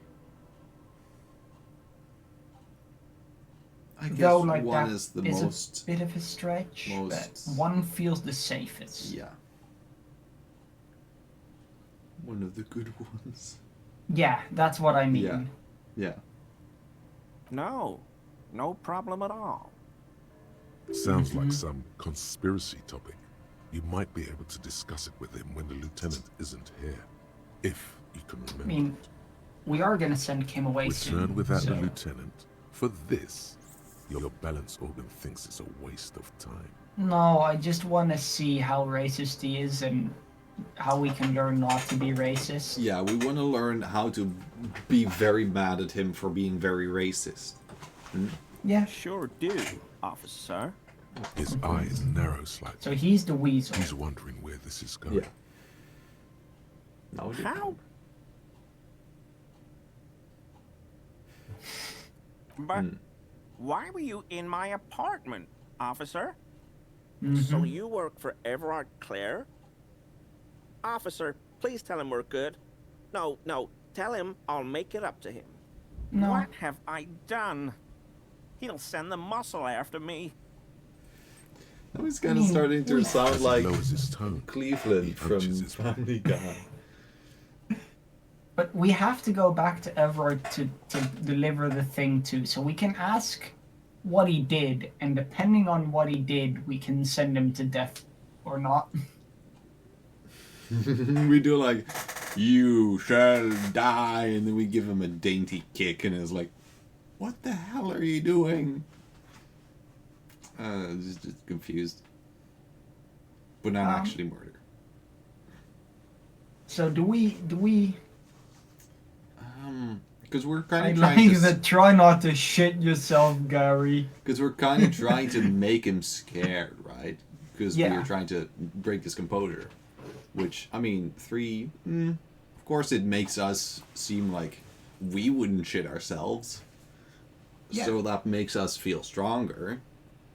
I guess Though, like, 1 that is the is most... a bit of a stretch, but 1 feels the safest. Yeah. One of the good ones. Yeah, that's what I mean. Yeah. No problem at all. Sounds like some conspiracy topic. You might be able to discuss it with him when the lieutenant isn't here, if you can remember. I mean, we are going to send Kim away soon. Return without the lieutenant. For this, your balance organ thinks it's a waste of time. No, I just want to see how racist he is and how we can learn not to be racist. Yeah, we want to learn how to be very mad at him for being very racist. Yeah. Sure do, officer. His eyes narrow slightly. So he's the weasel. He's wondering where this is going. Yeah. How? But why were you in my apartment, officer? So you work for Everard Clare? Officer, please tell him we're good. No, tell him I'll make it up to him. No. What have I done? He'll send the muscle after me. Now he's kind of starting to sound like his tone, Cleveland from Family Guy. But we have to go back to Everard to deliver the thing to, so we can ask what he did, and depending on what he did, we can send him to death or not. We do like, you shall die, and then we give him a dainty kick, and it's like, what the hell are you doing? Just confused. But not actually murder. So do we because we're kind of trying to try not to shit yourself, Gary. Because we're kind of trying to make him scared, right? Because we're trying to break his composure. Which, I mean, 3, of course it makes us seem like we wouldn't shit ourselves. Yeah. So that makes us feel stronger.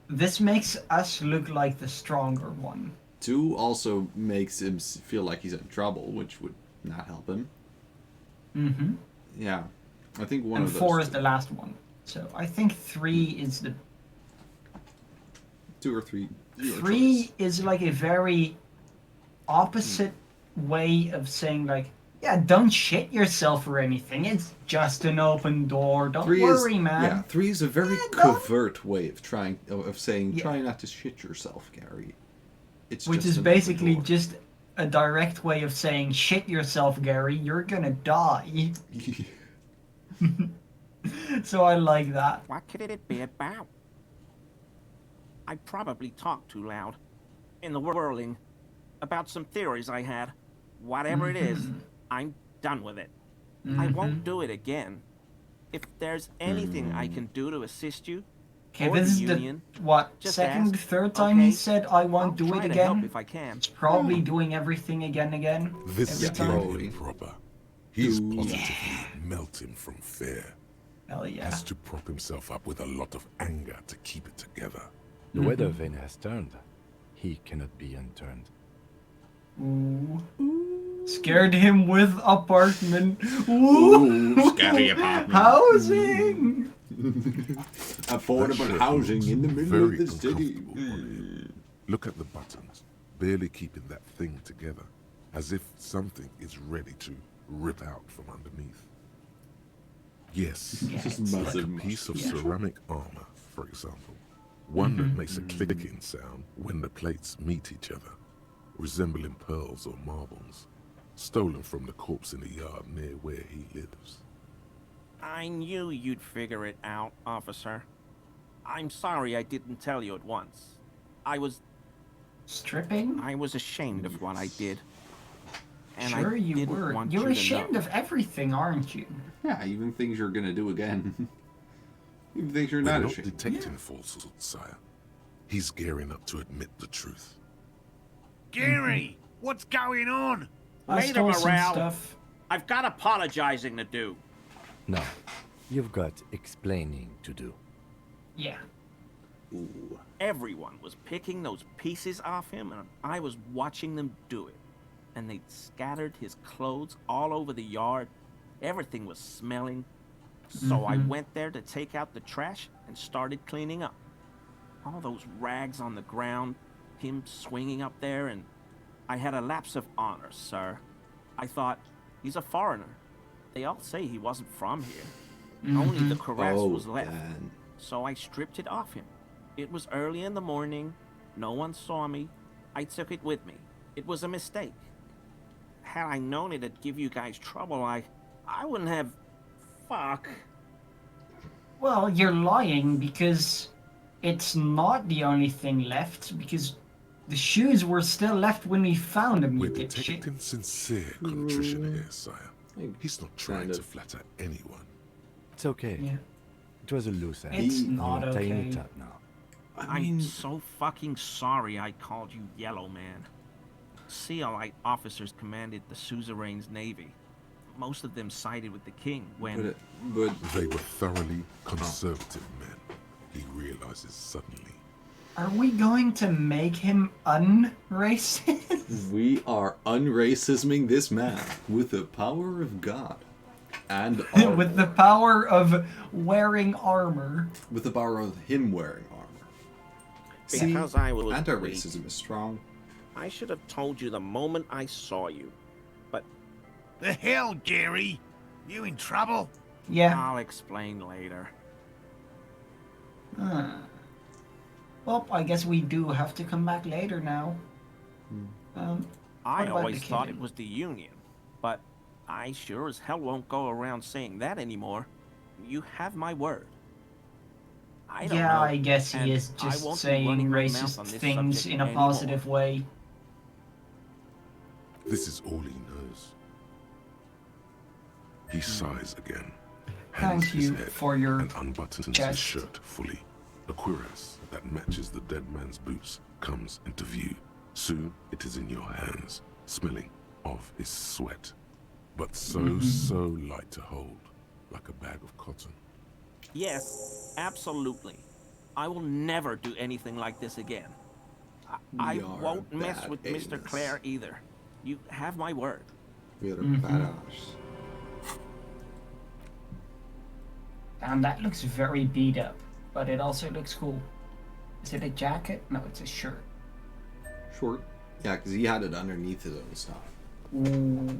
This makes us look like the stronger one. 2 also makes him feel like he's in trouble, which would not help him. Mm-hmm. Yeah. I think one of those. And 4 is the last one. So I think 3 is the... 2 or 3. 3 is like a very opposite way of saying like, yeah, don't shit yourself or anything. It's just an open door. Don't worry, man. Yeah, 3 is a very covert way of saying, try not to shit yourself, Gary. Which is basically just a direct way of saying, shit yourself, Gary. You're gonna die. So I like that. What could it be about? I probably talked too loud. In the whirling. About some theories I had. Whatever it is, I'm done with it. I won't do it again. If there's anything I can do to assist you, okay, this is union, the second, third time he said I won't do it again. If I can. He's probably doing everything again. This is improper. He's positively melting from fear. Hell yeah. Has to prop himself up with a lot of anger to keep it together. The weather vane has turned. He cannot be unturned. Ooh. Scared him with apartment. Ooh. Scary apartment. Housing. Affordable housing in the middle of the city. Look at the buttons, barely keeping that thing together, as if something is ready to rip out from underneath. Yes, like a piece of ceramic armor, for example. One that makes a clicking sound when the plates meet each other, resembling pearls or marbles, stolen from the corpse in the yard near where he lives. I knew you'd figure it out, officer. I'm sorry I didn't tell you at once. I was... Stripping? I was ashamed of what I did. And sure I you were. You're ashamed of everything, aren't you? Yeah, even things you're gonna do again. Even things you're not ashamed. Detecting falsehood, sire. He's gearing up to admit the truth. Gary, what's going on? Wait a morale. I've got apologizing to do. No, you've got explaining to do. Yeah. Ooh. Everyone was picking those pieces off him, and I was watching them do it. And they'd scattered his clothes all over the yard. Everything was smelling. So I went there to take out the trash and started cleaning up. All those rags on the ground, him swinging up there, and I had a lapse of honor, sir. I thought, he's a foreigner. They all say he wasn't from here. Only the cuirass was left. So I stripped it off him. It was early in the morning. No one saw me. I took it with me. It was a mistake. Had I known it'd give you guys trouble, I wouldn't have... Fuck. Well, you're lying because it's not the only thing left, because the shoes were still left when we found them, We're detecting sincere contrition here, sire. He's not trying to flatter anyone. It's okay. Yeah. It was a loose end. It's not Tying okay. it up now. I'm so fucking sorry I called you Yellow Man. Seolite officers commanded the suzerain's navy. Most of them sided with the king when... But they were thoroughly conservative men, he realizes suddenly. Are we going to make him unracist? We are unracisming this man with the power of God. And with the power of wearing armor. With the power of him wearing armor. Because I will anti-racism is strong. I should have told you the moment I saw you. But... The hell, Gary? You in trouble? Yeah. I'll explain later. Well, I guess we do have to come back later now. I always thought it was the Union, but I sure as hell won't go around saying that anymore. You have my word. I don't know, I guess he is just saying racist things in a positive way. This is all he knows. He sighs again. Thank you for your and unbuttons his shirt fully. A cuirass that matches the dead man's boots comes into view. Soon it is in your hands, smelling of his sweat, but so light to hold, like a bag of cotton. Yes, absolutely. I will never do anything like this again. I won't mess with Mr. Clare either. You have my word. We are badass. And that looks very beat up, but it also looks cool. Is it a jacket? No, it's a shirt. Short. Yeah, because he had it underneath his own stuff. Ooh.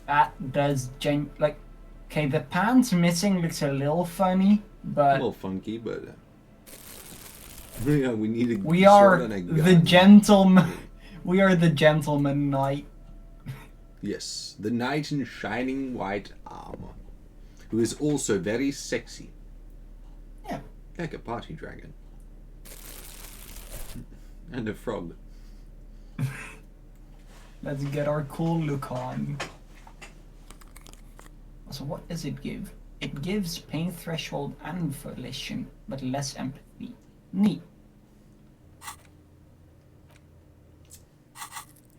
That does okay, the pants missing looks a little funny, but... A little funky, but... yeah, we need a we sword are and a gun. the gentleman. We are the gentleman knight. Yes, the knight in shining white armor, who is also very sexy. Yeah. Like a party dragon. And a frog. Let's get our cool look on. So what does it give? It gives pain threshold and volition, but less empathy. Neat.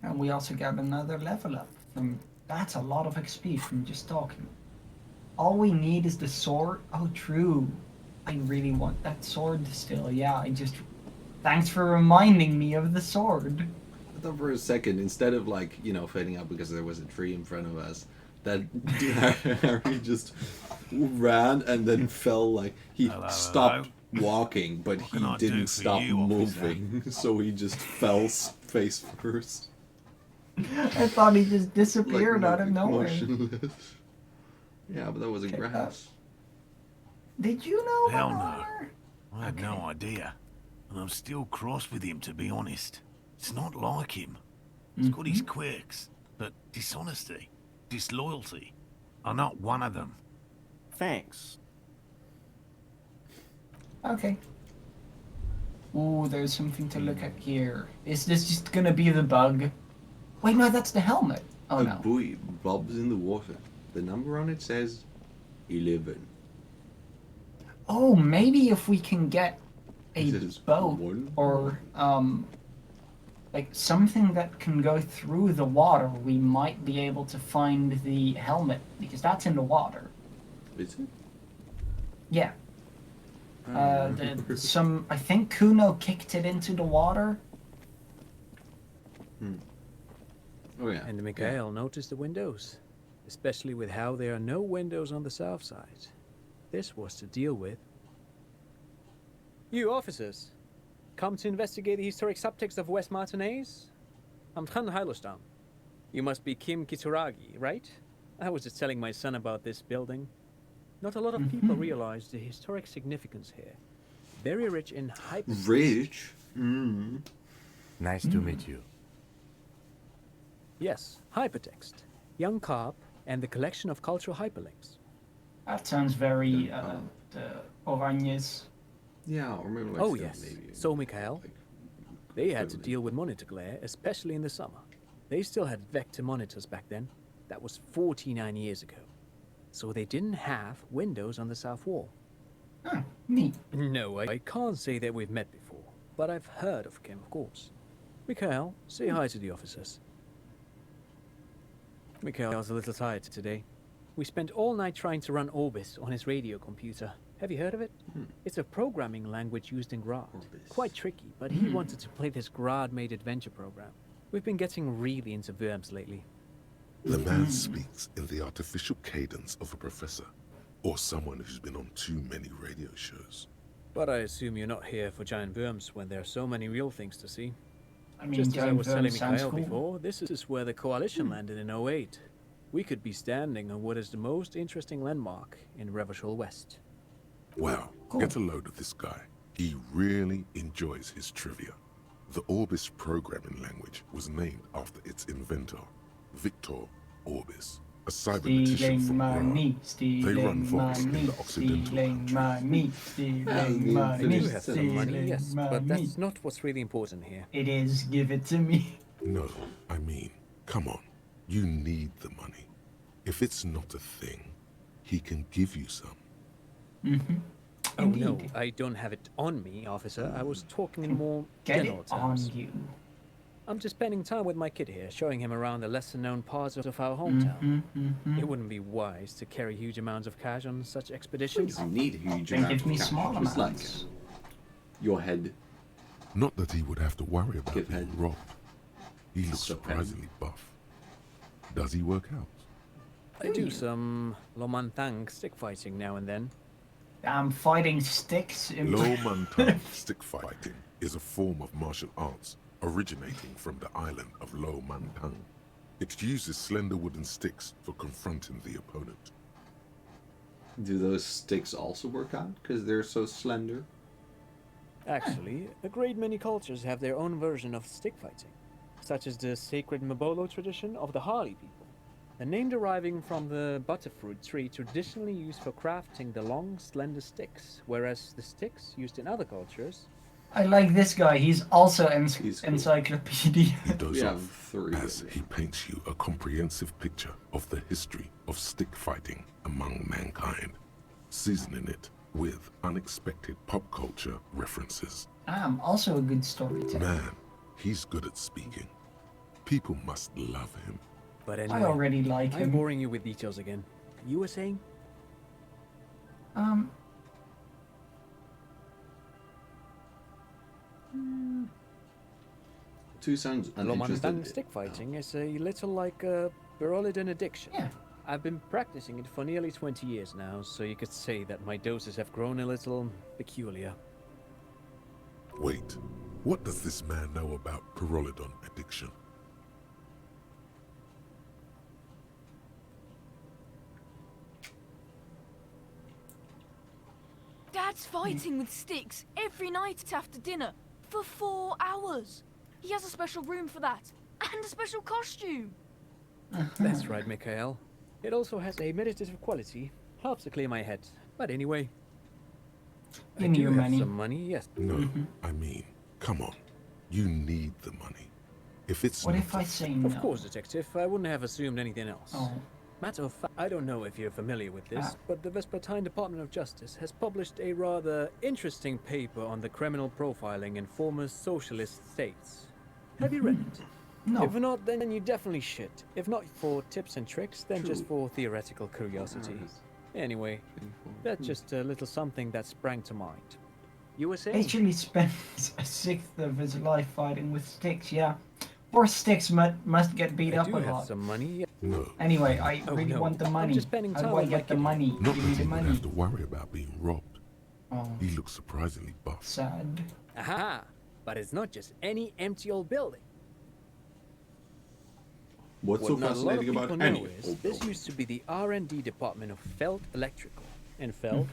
And we also got another level up. That's a lot of XP from just talking. All we need is the sword. Oh, true. I really want that sword still. Yeah, thanks for reminding me of the sword. I thought for a second, instead of fading out because there was a tree in front of us, that Harry just ran and then fell he stopped walking, but he didn't stop moving, so he just fell face first. I thought he just disappeared out of nowhere. Motionless. Yeah, but that was a grass. Did you know Hell no. I had no idea. And I'm still cross with him, to be honest. It's not like him. He's got his quirks, but dishonesty, disloyalty are not one of them. Thanks. Okay. Ooh, there's something to look at here. Is this just gonna be the bug? Wait, no, that's the helmet. Oh, a no. buoy bobs in the water. The number on it says 11. Oh, maybe if we can get a boat or something that can go through the water, we might be able to find the helmet, because that's in the water. Is it? Yeah. I think Kuno kicked it into the water. Oh yeah. And Mikhail noticed the windows, especially with how there are no windows on the south side. This was to deal with. You officers, come to investigate the historic subtext of West Martinez? I'm Tran Heilostam. You must be Kim Kitsuragi, right? I was just telling my son about this building. Not a lot of people realize the historic significance here. Very rich in hyperspace. Rich? Nice to meet you. Yes, hypertext. Young Carp and the collection of cultural hyperlinks. That sounds very the Oranges. Yeah, or maybe oh yes. So Mikhail, they had to deal with monitor glare, especially in the summer. They still had vector monitors back then. That was 49 years ago. So they didn't have windows on the south wall. Neat. No, I can't say that we've met before, but I've heard of Kim, of course. Mikhail, say hi to the officers. Mikhail's a little tired today. We spent all night trying to run Orbis on his radio computer. Have you heard of it? It's a programming language used in Grad. Quite tricky, but he wanted to play this Grad-made adventure program. We've been getting really into Worms lately. The man speaks in the artificial cadence of a professor, or someone who's been on too many radio shows. But I assume you're not here for giant worms when there are so many real things to see. I mean, Just as I was telling sounds Mikhail cool. before, this is where the Coalition landed in 08. We could be standing on what is the most interesting landmark in Revachol West. Wow, get a load of this guy. He really enjoys his trivia. The Orbis programming language was named after its inventor, Victor Orbis, a cybernetician from Grad. They run Vox in the Occidental countries. We do have some money, yes, but that's not what's really important here. It is. Give it to me. No, I mean, come on. You need the money. If it's not a thing, he can give you some. Oh no, I don't have it on me, officer. I was talking in more general terms. On you. I'm just spending time with my kid here, showing him around the lesser-known parts of our hometown. It wouldn't be wise to carry huge amounts of cash on such expeditions. You need huge Then amounts give me of cash. small Just like amounts. your head. Not that he would have to worry about Give being head. robbed. He looks Suck surprisingly buff. Does he work out? I do some Lomantang stick fighting now and then. I'm fighting sticks. In Low Mantan stick fighting is a form of martial arts originating from the island of Low Mantan. It uses slender wooden sticks for confronting the opponent. Do those sticks also work out because they're so slender? Actually, a great many cultures have their own version of stick fighting, such as the sacred Mabolo tradition of the Harley people. The name deriving from the butterfruit tree traditionally used for crafting the long, slender sticks, whereas the sticks used in other cultures. I like this guy. He's also He's cool. encyclopedia. He does We off have three. as he paints you a comprehensive picture of the history of stick fighting among mankind, seasoning it with unexpected pop culture references. I'm also a good storyteller. Man, he's good at speaking. People must love him. But anyway, I already like I'm him. boring you with details again. You were saying? Two sounds uninterested. Lomantang stick fighting is a little like a Berolidan addiction. Yeah. I've been practicing it for nearly 20 years now, so you could say that my doses have grown a little peculiar. Wait, what does this man know about Pyrrolidon addiction? Dad's fighting with sticks every night after dinner for 4 hours. He has a special room for that and a special costume. That's right, Mikhail. It also has a meditative quality. Helps to clear my head. But anyway, I Give me do your have money. some money, yes. No, I mean, come on. You need the money. If it's What not if I say no? Of course, Detective. I wouldn't have assumed anything else. Oh. Matter of fact, I don't know if you're familiar with this, but the Vespertine Department of Justice has published a rather interesting paper on the criminal profiling in former socialist states. Have you read it? No. If not, then you definitely should. If not for tips and tricks, then just for theoretical curiosity. Anyway, that's just a little something that sprang to mind. You were saying? Actually spent a sixth of his life fighting with sticks, yeah. Poor sticks must get beat I up do a have lot. some money. No. Anyway, I Oh, really no. want the I'm money. just spending How time do I with my get the kid. money? Not Give me that the he would money. have to worry about being robbed. Oh, He looks surprisingly buff. sad. Aha! But it's not just any empty old building. What's so What not a lot of fascinating people about know any is old this building? used to be the R&D department of Felt Electrical. And Felt,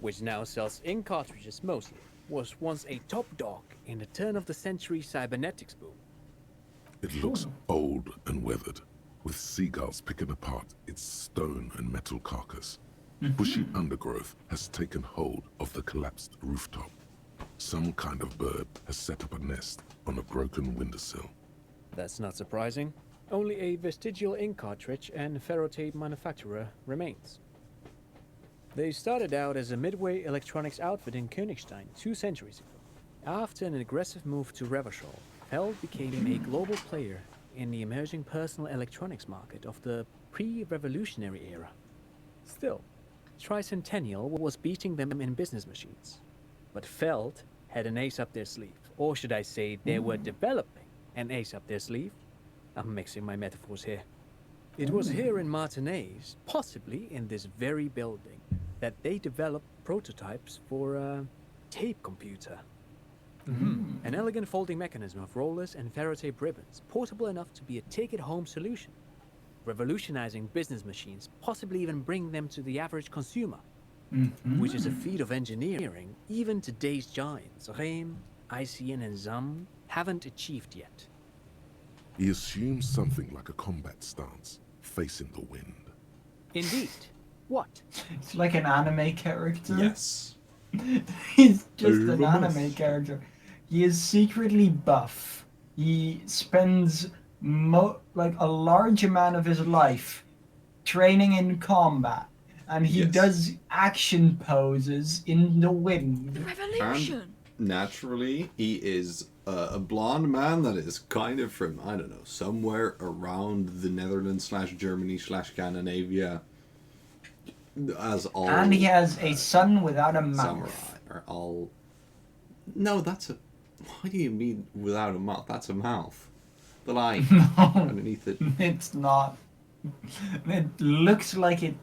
which now sells ink cartridges mostly, was once a top dog in the turn-of-the-century cybernetics boom. It looks old and weathered, with seagulls picking apart its stone and metal carcass. Bushy undergrowth has taken hold of the collapsed rooftop. Some kind of bird has set up a nest on a broken windowsill. That's not surprising. Only a vestigial ink cartridge and ferrotape manufacturer remains. They started out as a midway electronics outfit in Königstein 2 centuries ago. After an aggressive move to Revachol, Feld became a global player in the emerging personal electronics market of the pre-revolutionary era. Still, Tricentennial was beating them in business machines. But Feld had an ace up their sleeve. Or should I say, they were developing an ace up their sleeve? I'm mixing my metaphors here. It was here in Martinez, possibly in this very building, that they developed prototypes for a tape computer. An elegant folding mechanism of rollers and Ferrotape ribbons, portable enough to be a take-it-home solution, revolutionizing business machines, possibly even bring them to the average consumer, which is a feat of engineering even today's giants, Rehm, ICN and ZAM, haven't achieved yet. He assumes something like a combat stance, facing the wind. Indeed. What? It's like an anime character. Yes. He's just an anime character. He is secretly buff. He spends like a large amount of his life training in combat, and he does action poses in the wind. Revolution. And naturally, he is a blonde man that is kind of from, I don't know, somewhere around the Netherlands / Germany / Scandinavia. As all. And he has a son without a mouth. Samurai are all. No, that's a. What do you mean without a mouth? That's a mouth. The line underneath it. It's not. It looks like it.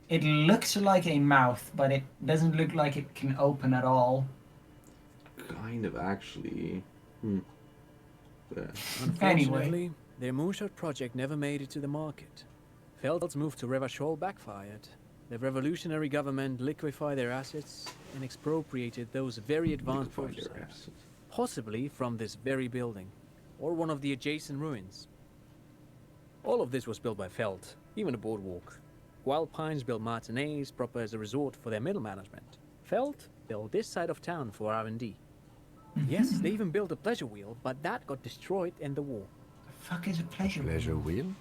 It looks like a mouth, but it doesn't look like it can open at all. Kind of, actually. Unfortunately, their moonshot project never made it to the market. Feld's move to Revachol backfired. The revolutionary government liquefied their assets and expropriated those very advanced prototypes, possibly from this very building, or one of the adjacent ruins. All of this was built by Feld, even the boardwalk. Wild Pines built Martinez proper as a resort for their middle management. Feld built this side of town for R&D. Yes, they even built a pleasure wheel, but that got destroyed in the war. The fuck is a pleasure wheel? Pleasure wheel?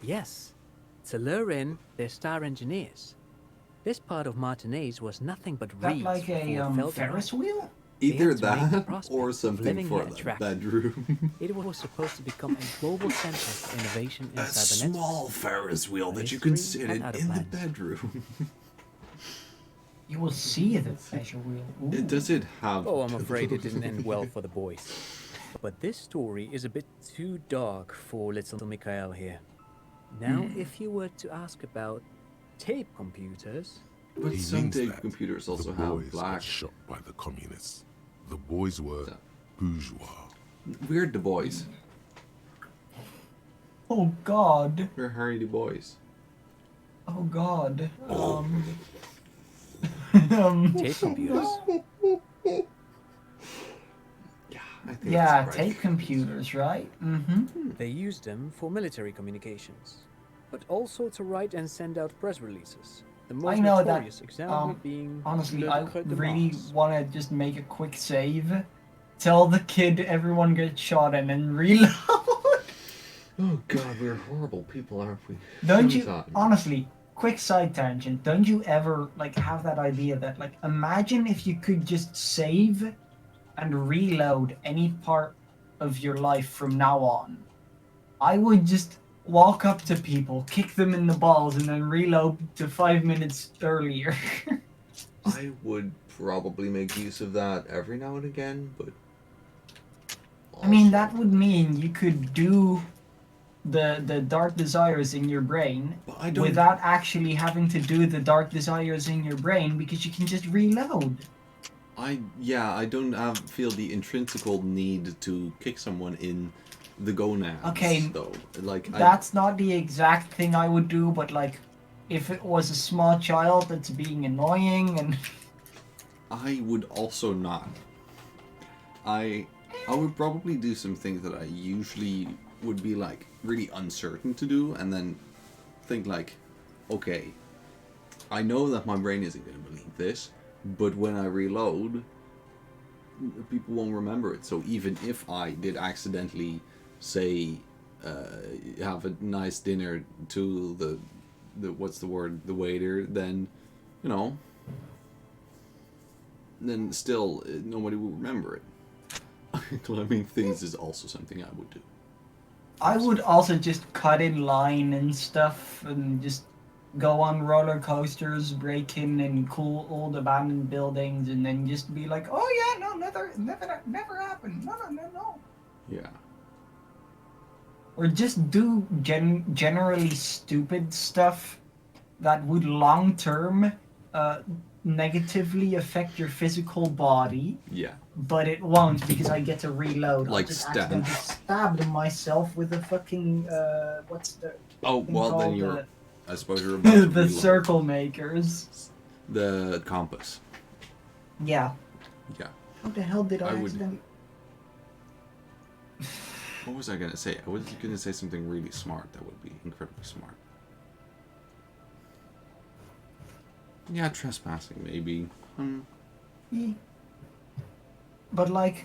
Yes, to lure in their star engineers. This part of Martinez was nothing but reeds. That like a Ferris wheel? Either that or something for the bedroom. It was supposed to become a global center of innovation in a cybernetics. Small Ferris wheel that you can sit in the bedroom. You will see the pleasure wheel. Does it have... Oh, I'm afraid it didn't end well for the boys. But this story is a bit too dark for little Mikhail here. Now, if you were to ask about tape computers... But some tape computers also have black... shot by the communists. The boys were bourgeois. We're the boys. Oh God. We're Harry the boys. Oh God. Tape computers. Yeah, tape computers, right? They used them for military communications, but also to write and send out press releases. The most I know notorious that. example being Honestly, I Code de really Mars. want to just make a quick save. Tell the kid everyone gets shot and then reload. Oh God, we're horrible people, aren't we? Don't you? Honestly, quick side tangent. Don't you ever like have that idea that like imagine if you could just save and reload any part of your life from now on? I would just walk up to people, kick them in the balls, and then reload to 5 minutes earlier. I would probably make use of that every now and again, but... I mean, that would mean you could do the dark desires in your brain without actually having to do the dark desires in your brain because you can just reload. I don't feel the intrinsical need to kick someone in the gonads. Okay, though. Like that's not the exact thing I would do, but like, if it was a small child that's being annoying and... I would also not. I would probably do some things that I usually would be like really uncertain to do, and then think like, okay, I know that my brain isn't going to believe this, but when I reload, people won't remember it. So even if I did accidentally say, have a nice dinner to the what's the word, the waiter, then, you know, then still nobody will remember it. Climbing things is also something I would do. I would also just cut in line and stuff and just go on roller coasters, break in and cool old abandoned buildings, and then just be like, oh yeah, no, never happened. No. Yeah. Or just do generally stupid stuff that would long term negatively affect your physical body. Yeah. But it won't because I get to reload. Like I just stab. accidentally stabbed myself with a fucking what's the then you're. I suppose you're about to the reload. circle makers. The compass. Yeah. Yeah. How the hell did I would. accidentally? What was I gonna say? I was gonna say something really smart. That would be incredibly smart. Yeah, trespassing maybe. Yeah. But like,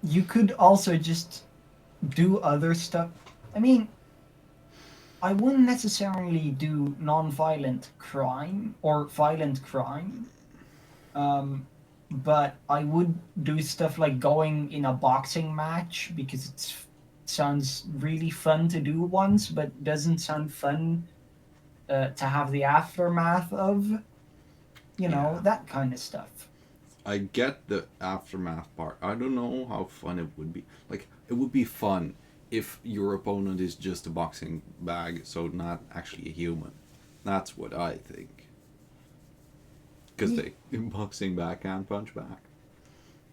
you could also just do other stuff. I mean, I wouldn't necessarily do non-violent crime or violent crime. But I would do stuff like going in a boxing match because it sounds really fun to do once, but doesn't sound fun to have the aftermath of. You know, that kind of stuff. I get the aftermath part. I don't know how fun it would be. Like, it would be fun if your opponent is just a boxing bag, so not actually a human. That's what I think. Because they, in boxing bag, can't punch back.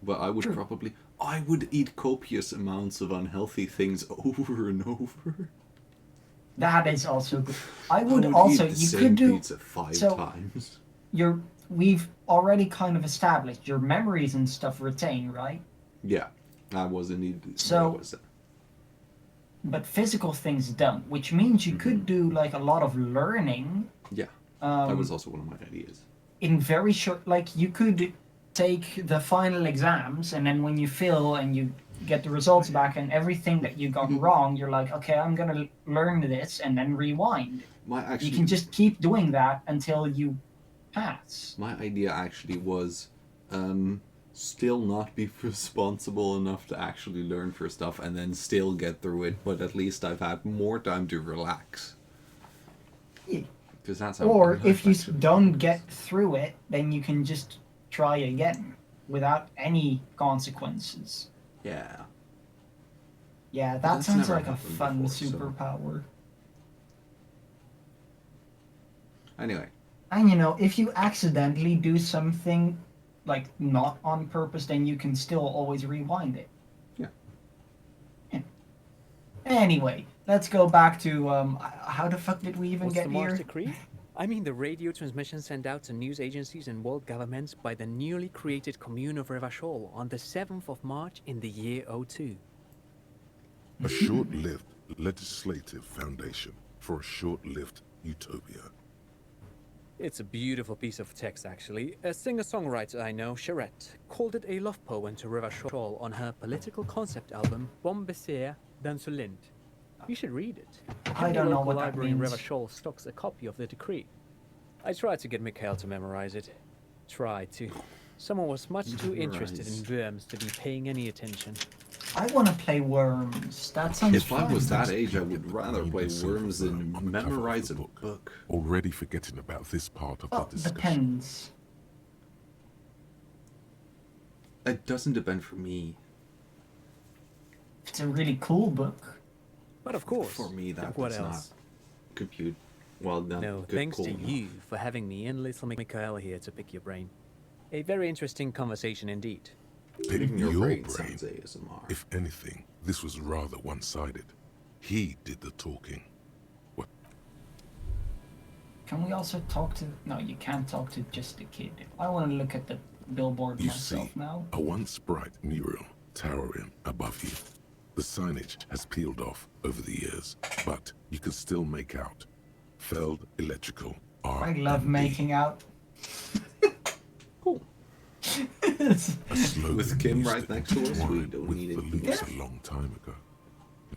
But I would probably... I would eat copious amounts of unhealthy things over and over. That is also good. I would also... Eat the you same could do... pizza 5 times. We've already kind of established your memories and stuff retain, right? Yeah, I was indeed. So, but physical things don't, which means you could do like a lot of learning. Yeah, that was also one of my ideas. In very short, like you could take the final exams, and then when you fail and you get the results back and everything that you got wrong, you're like, okay, I'm gonna learn this, and then rewind. You can just keep doing that until you pass. My idea actually was still not be responsible enough to actually learn for stuff and then still get through it, but at least I've had more time to relax. Yeah. That's or if you don't get through it, then you can just try again without any consequences. Yeah. Yeah, that sounds like a fun superpower. Anyway. And you know, if you accidentally do something like not on purpose, then you can still always rewind it. Yeah. Anyway, let's go back to how the fuck did we even get the here? Mars Decree? I mean the radio transmission sent out to news agencies and world governments by the newly created commune of Revachol on the 7th of March in the year 02. A short-lived legislative foundation for a short-lived utopia. It's a beautiful piece of text, actually. A singer-songwriter I know, Charette, called it a love poem to Revachol on her political concept album, Bombessier d'Insolente. You should read it. I don't know what that library in means. Revachol stocks a copy of the decree. I tried to get Mikhail to memorize it. Tried to. Someone was much too interested in worms to be paying any attention. I want to play Worms. That sounds If fun. I was that age, I would rather play Worms than memorize a book. Already forgetting about this part of the discussion. Depends. It doesn't depend for me. It's a really cool book. But of course. For me, that's what not else? compute. Well, not No, good, thanks cool to enough. you for having me and little Mikhail here to pick your brain. A very interesting conversation indeed. Picking your your brain brain. sounds ASMR. If anything, this was rather one-sided. He did the talking. What? Can we also talk to... No, you can't talk to just the kid. I want to look at the billboard You myself see, now. a once bright mural towering above you. The signage has peeled off over the years, but you can still make out Feld Electrical R. I love making out. Cool. A slogan With Kim used right to next to us, we intertwine don't with need the anything loops else. a long time ago.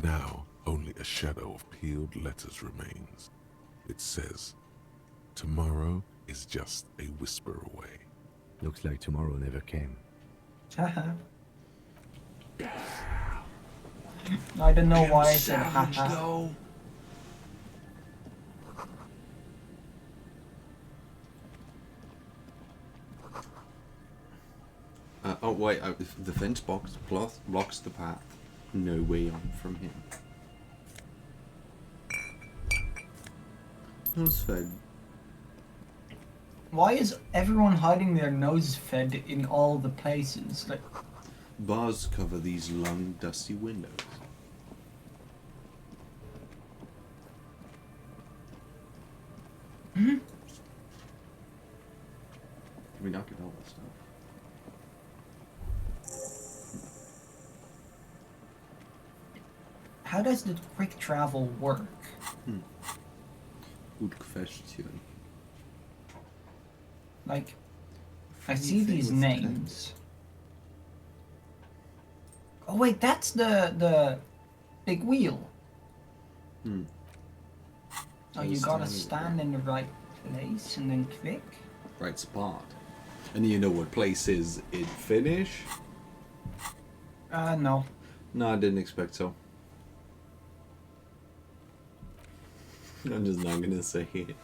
Now, only a shadow of peeled letters remains. It says, Tomorrow is just a whisper away. Looks like tomorrow never came. Haha. I don't know why I said haha. Oh wait, the fence box blocks the path. No way on from him. Nose fed. Why is everyone hiding their nose fed in all the places? Like, bars cover these long, dusty windows. Hmm? Can we not get all that stuff? How does the quick travel work? Good question. Like, I see these names. Oh wait, that's the big wheel. Oh, you gotta stand in the right place and then click. Right spot. And you know what place is in Finnish? No. No, I didn't expect so. I'm just not gonna say it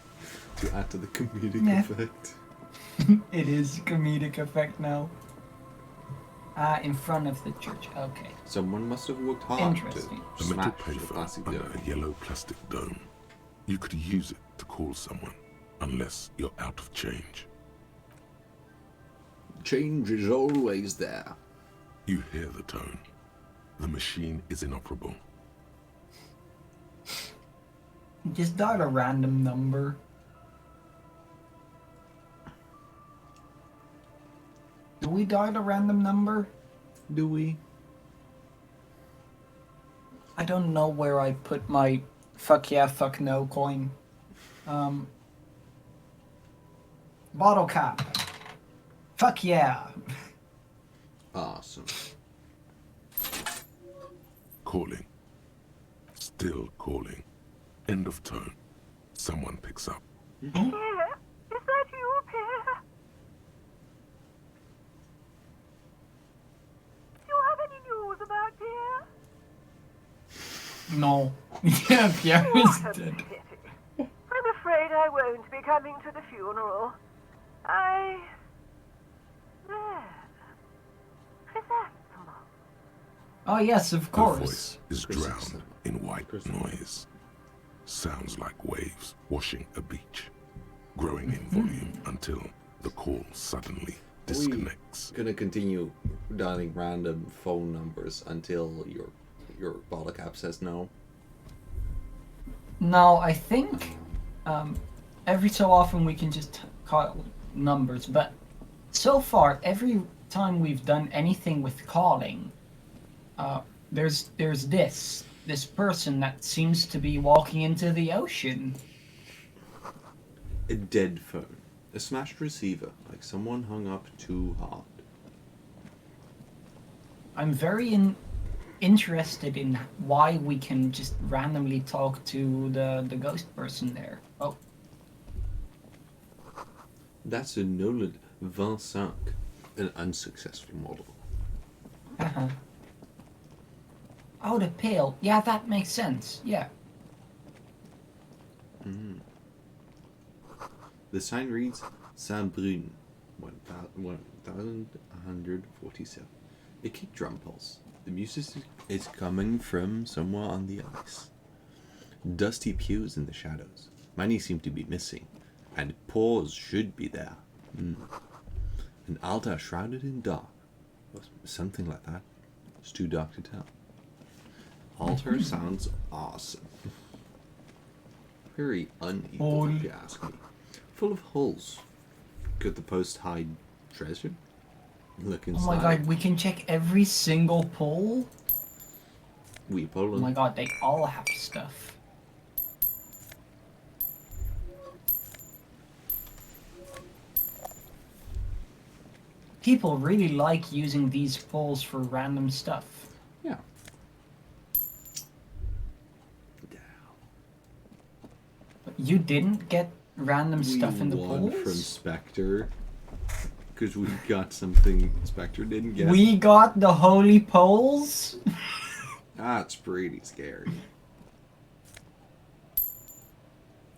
to add to the comedic effect. It is comedic effect now. In front of the church. Okay. Someone must have worked hard to A metal smash the payphone plastic under dome. a yellow plastic dome. You could use it to call someone, unless you're out of change. Change is always there. You hear the tone. The machine is inoperable. Just dial a random number. Do we dial a random number? Do we? I don't know where I put my fuck yeah, fuck no coin. Bottle cap. Fuck yeah. Awesome. Calling. Still calling. End of tone. Someone picks up. Pierre? Is that you, Pierre? Do you have any news about Pierre? No. Yeah, Pierre is What a dead. pity. I'm afraid I won't be coming to the funeral. There. Chrysanthemum. Oh yes, of Her course. voice is drowned in white noise. Sounds like waves washing a beach, growing in volume until the call suddenly disconnects. We're gonna continue dialing random phone numbers until your bottle cap says no. No, I think every so often we can just call numbers, but so far every time we've done anything with calling, there's this person that seems to be walking into the ocean. A dead phone. A smashed receiver, like someone hung up too hard. I'm very interested in why we can just randomly talk to the ghost person there. Oh. That's a Nolan Vincent, an unsuccessful model. Uh-huh. Oh, the pail. Yeah, that makes sense. Yeah. The sign reads Saint-Brun, 1147. A kick drum pulse. The music is coming from somewhere on the ice. Dusty pews in the shadows. Many seem to be missing, and paws should be there. An altar shrouded in dark. Something like that. It's too dark to tell. Altar sounds awesome. Very unequal, if you ask me. Full of holes. Could the post hide treasure? Look inside. Oh my god, we can check every single pole? We Oh Poland. my god, they all have stuff. People really like using these poles for random stuff. Yeah. You didn't get random stuff in the won pools? from Spectre. Because we got something Spectre didn't get. We got the holy poles? That's pretty scary.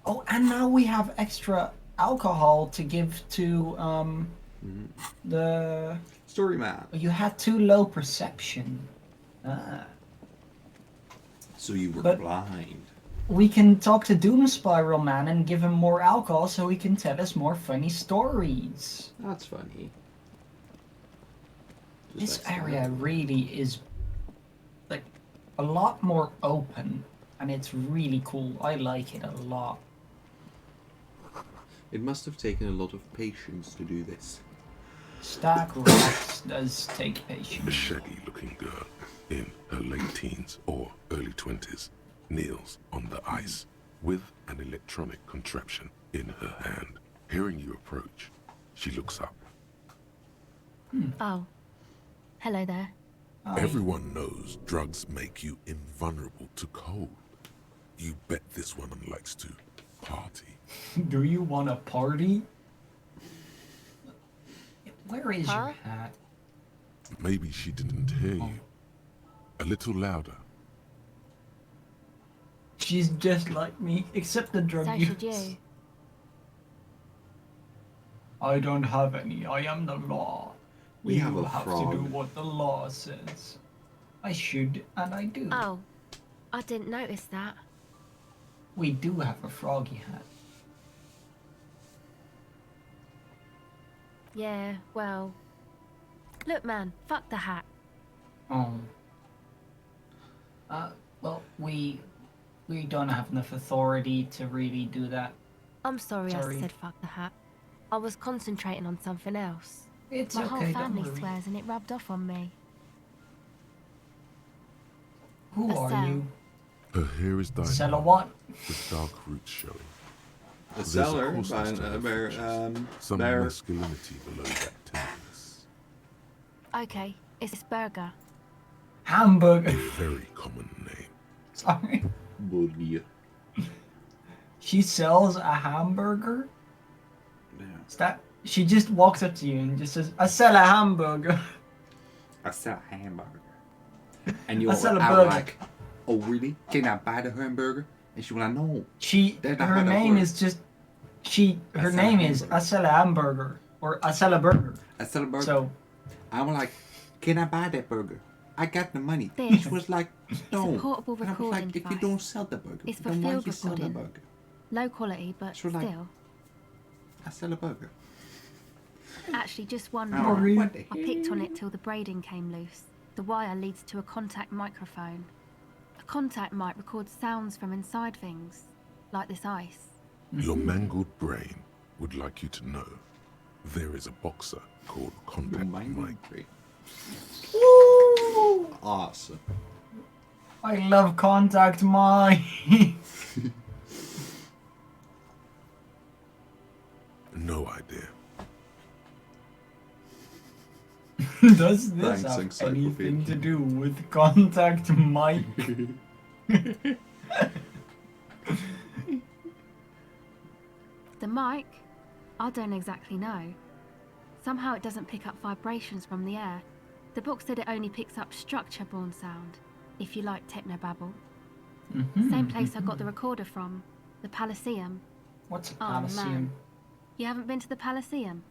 Oh, and now we have extra alcohol to give to the story man. You had too low perception. So you were blind. We can talk to Doom Spiral Man and give him more alcohol so he can tell us more funny stories. That's funny. This area really is like a lot more open and it's really cool. I like it a lot. It must have taken a lot of patience to do this. Stack rocks does take patience. A shaggy-looking girl in her late teens or early 20s kneels on the ice with an electronic contraption in her hand. Hearing you approach, she looks up. Oh. Hello there. Everyone knows drugs make you invulnerable to cold. You bet this woman likes to party. Do you want a party? Where is your hat? Maybe she didn't hear you. A little louder. She's just like me, except the drug So use. should you. I don't have any. I am the law. We you have a have frog. to do what the law says. I should, and I do. Oh, I didn't notice that. We do have a froggy hat. Yeah, well... Look, man, fuck the hat. Oh. Well, we don't have enough authority to really do that. I'm sorry I Sorry. said fuck the hat. I was concentrating on something else. It's My okay, whole don't family worry. swears and it rubbed off on me. Who A are cell. you? Her hair is dyed Sell a brown, what? with dark roots showing. A There's cellar coarseness by to her bear, features, some bear. masculinity below that tenderness. Okay, it's this burger. Hamburger. A very common name. Sorry. Burger. She sells a hamburger? Is that... She just walks up to you and just says, I sell a hamburger. I sell a hamburger. And you're I sell a out burger. like, oh really? Can I buy the hamburger? And she was like, no. She... That's not Her how that name works. is just... She... Her sell a name is hamburger. I sell a hamburger. Or I sell a burger. I sell a burger. So... I was like, can I buy that burger? I got the money. This She was like, no. It's a portable And I was recording like, if you device. don't sell the burger, It's for then why field you sell the recording. burger? Low quality, but So, like, still. I sell a burger. Actually, just one Oh, more. what the I picked on it till the braiding came loose. The wire leads to a contact microphone. A contact mic records sounds from inside things, like this ice. Your mangled brain would like you to know there is a boxer called Contact Mike. Woo! Awesome. I love Contact Mike. No idea. Does this Thanks, have anything to do with Contact Mike? The mic? I don't exactly know. Somehow it doesn't pick up vibrations from the air. The book said it only picks up structure-borne sound, if you like technobabble. Same place I got the recorder from, the Palaceum. What's a Oh, Palaceum? man. You haven't been to the Palaceum?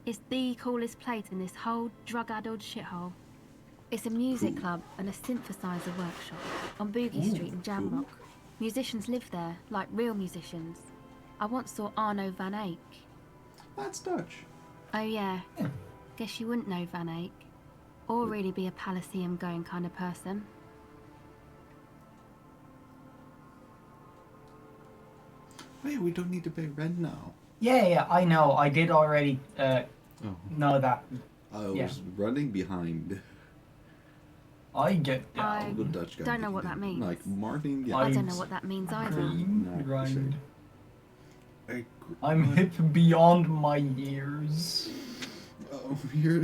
It's the coolest place in this whole drug-addled shithole. It's a music club and a synthesizer workshop on Boogie Street in Jamrock. Musicians live there, like real musicians. I once saw Arno van Eyck. That's Dutch. Oh yeah. Guess you wouldn't know Van Eyck. Or really be a Palaceum going kind of person. Wait, we don't need to pay rent now. Yeah, I know. I did already know that. I was Yeah. running behind. I get I the Dutch guy. don't know what that means. Like Martin. I don't know what that means either. Green grind. I I'm hip beyond my years. Oh, you're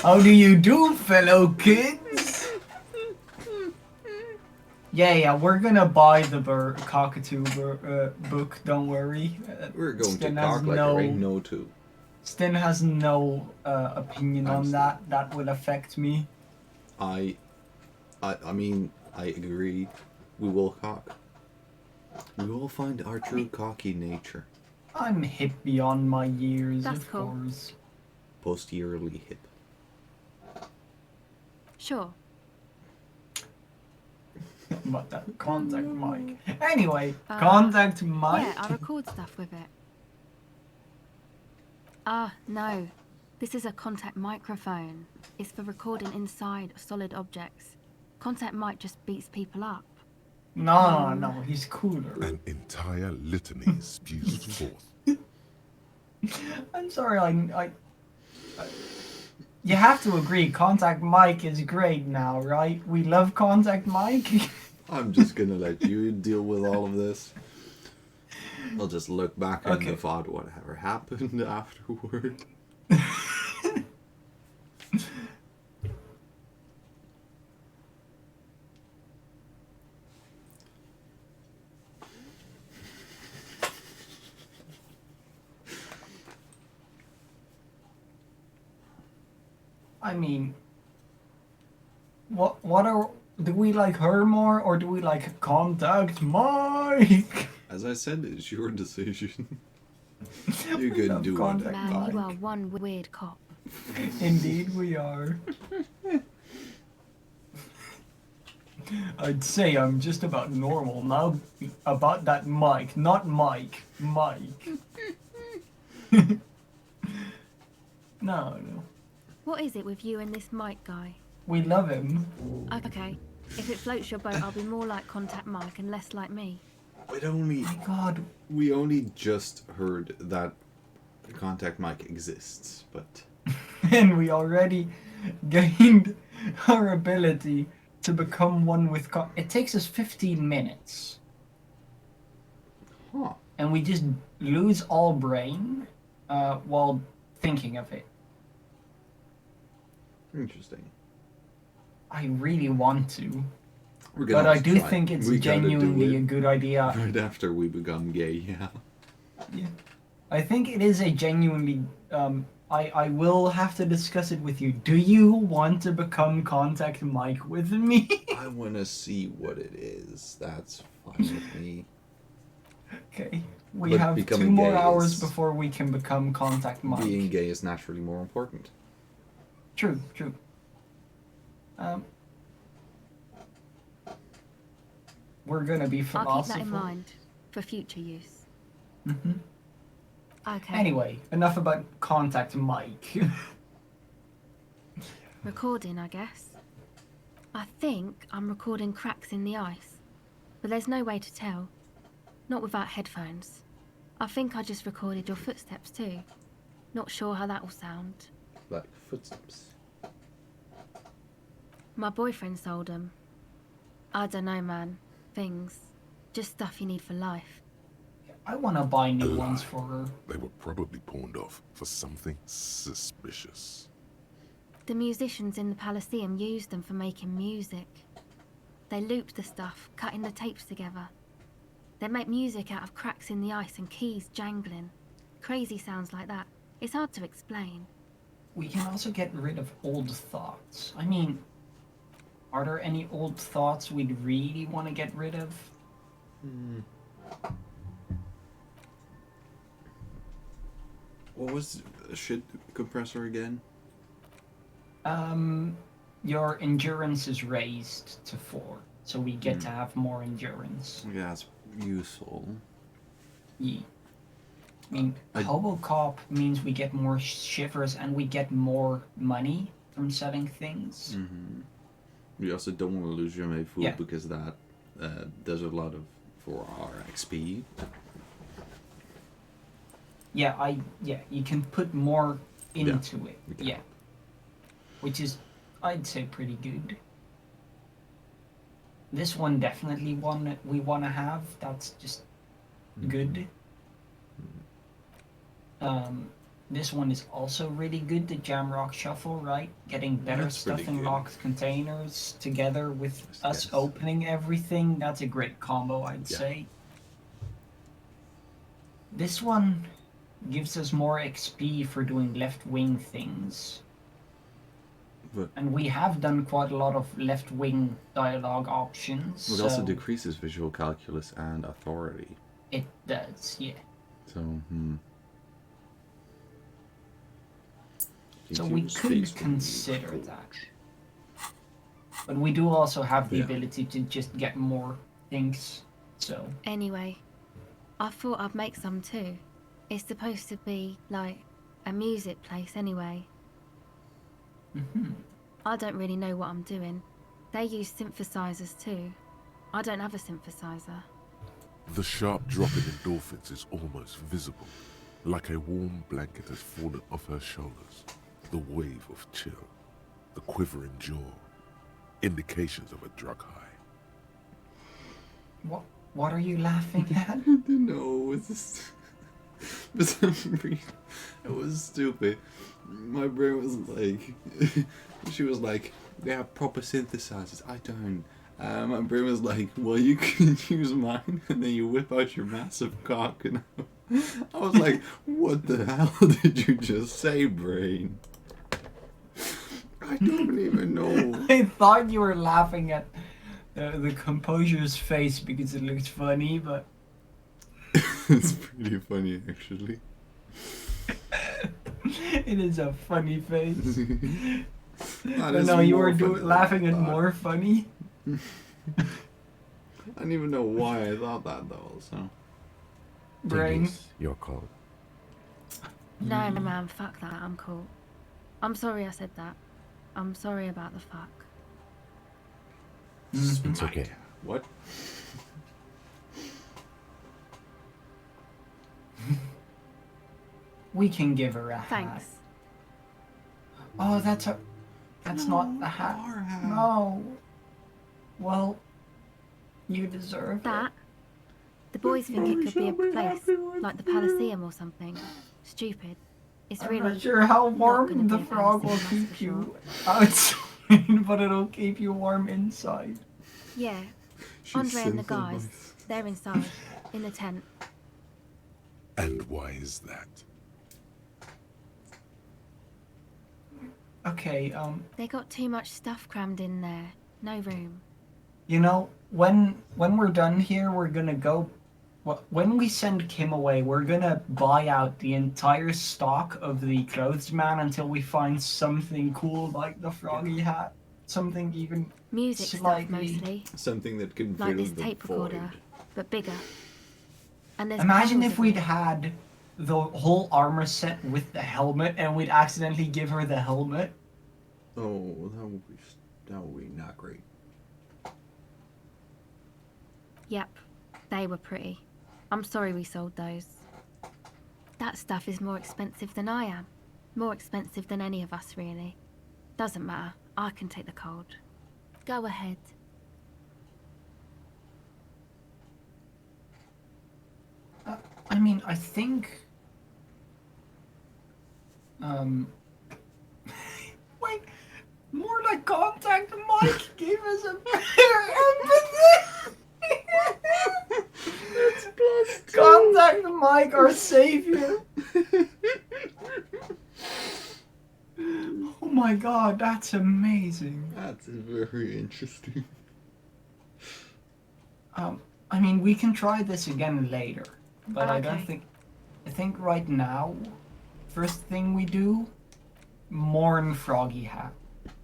How do you do, fellow kids? Yeah, we're gonna buy the cockatoo book. Don't worry. We're going Stin to has cock like there ain't no two. Stin has no opinion on Absolutely. that. That will affect me. I mean, I agree. We will cock. We will find our true cocky nature. I'm hip beyond my years, That's of cool. course. Post-yearly hip. Sure. But that contact mic. Anyway, contact mic. Yeah, I record stuff with it. No. This is a contact microphone. It's for recording inside solid objects. Contact mic just beats people up. No, he's cooler. An entire litany spews forth. I'm sorry, I you have to agree, Contact Mike is great now, right? We love Contact Mike. I'm just gonna let you deal with all of this. I'll just look back on the thought whatever happened afterward. I mean, do we like her more or do we like Contact Mike? As I said, it's your decision. You can do it. Man, you are one weird cop. Indeed we are. I'd say I'm just about normal now. About that Mike, not Mike. Mike. No. What is it with you and this Mike guy? We love him. Okay. If it floats your boat, I'll be more like Contact Mike and less like me. We only just heard that Contact Mike exists, but... And we already gained our ability to become one with... It takes us 15 minutes. Huh. And we just lose all brain while thinking of it. Interesting. I really want to. But I do think it's genuinely a good idea. Right after we become gay, yeah. Yeah. I think it is a genuinely... I will have to discuss it with you. Do you want to become Contact Mike with me? I want to see what it is. That's fine with me. Okay. We have 2 more hours before we can become Contact Mike. Being gay is naturally more important. True. We're gonna be philosophical. I'll keep that in mind for future use. Mm-hmm. Okay. Anyway, enough about Contact Mike. Recording, I guess. I think I'm recording cracks in the ice, but there's no way to tell. Not without headphones. I think I just recorded your footsteps too. Not sure how that will sound. Like footsteps? My boyfriend sold them. I don't know, man. Things. Just stuff you need for life. I want to buy new ones for her. They were probably pawned off for something suspicious. The musicians in the Palaceum used them for making music. They looped the stuff, cutting the tapes together. They make music out of cracks in the ice and keys jangling. Crazy sounds like that. It's hard to explain. We can also get rid of old thoughts. I mean, are there any old thoughts we'd really want to get rid of? What was the shit compressor again? Your endurance is raised to 4, so we get to have more endurance. Yeah, it's useful. Yeah. I mean, Hobocop means we get more shivers and we get more money from selling things. Mm-hmm. We also don't want to lose your May food because that does a lot for our XP. Yeah, you can put more into it. Yeah. Which is, I'd say, pretty good. This one definitely one that we want to have. That's just good. This one is also really good, the Jamrock Shuffle, right? Getting better stuff in locked containers together with us opening everything. That's a great combo, I'd say. This one gives us more XP for doing left-wing things. And we have done quite a lot of left-wing dialogue options. It also decreases visual calculus and authority. It does, yeah. So we could consider that. But we do also have the ability to just get more things, so... Anyway, I thought I'd make some too. It's supposed to be, like, a music place anyway. I don't really know what I'm doing. They use synthesizers too. I don't have a synthesizer. The sharp drop in endorphins is almost visible, like a warm blanket has fallen off her shoulders. The wave of chill, the quivering jaw, indications of a drug high. What are you laughing at? No, it's just... For some reason, it was stupid. My brain was like... She was like, they have proper synthesizers. I don't. My brain was like, well, you can use mine, and then you whip out your massive cock. And I was like, what the hell did you just say, brain? I don't even know. I thought you were laughing at the composer's face because it looked funny, but... It's pretty funny, actually. It is a funny face. But no, you were laughing at more funny. I don't even know why I thought that, though, so... Brain. Your call. No, man, fuck that, I'm cool. I'm sorry I said that. I'm sorry about the fuck. It's okay. What? We can give her a hat. Thanks. Oh, that's not the hat. No. Well, you deserve that. The boys think it could be a place, like the Palaceum or something. Stupid. It's really I'm not sure how warm the frog will keep you outside, but it'll keep you warm inside. Yeah. Andre and the guys, they're inside, in the tent. And why is that? Okay, They got too much stuff crammed in there. No room. You know, when we're done here, we're gonna go... When we send Kim away, we're gonna buy out the entire stock of the clothes man until we find something cool like the froggy hat. Something even music slightly... stuff mostly. Something that can like fill this the tape void. recorder, but bigger. And there's Imagine panels if of we'd it. had the whole armor set with the helmet and we'd accidentally give her the helmet. Oh, that would be not great. Yep, they were pretty. I'm sorry we sold those. That stuff is more expensive than I am. More expensive than any of us, really. Doesn't matter. I can take the cold. Go ahead. I mean, I think... Wait, more like Contact Mike gave us a better empathy! Contact Mike, our savior! Oh my god, that's amazing. That's very interesting. I mean, we can try this again later, but I don't Okay. think... I think right now, first thing we do, mourn Froggy Hat.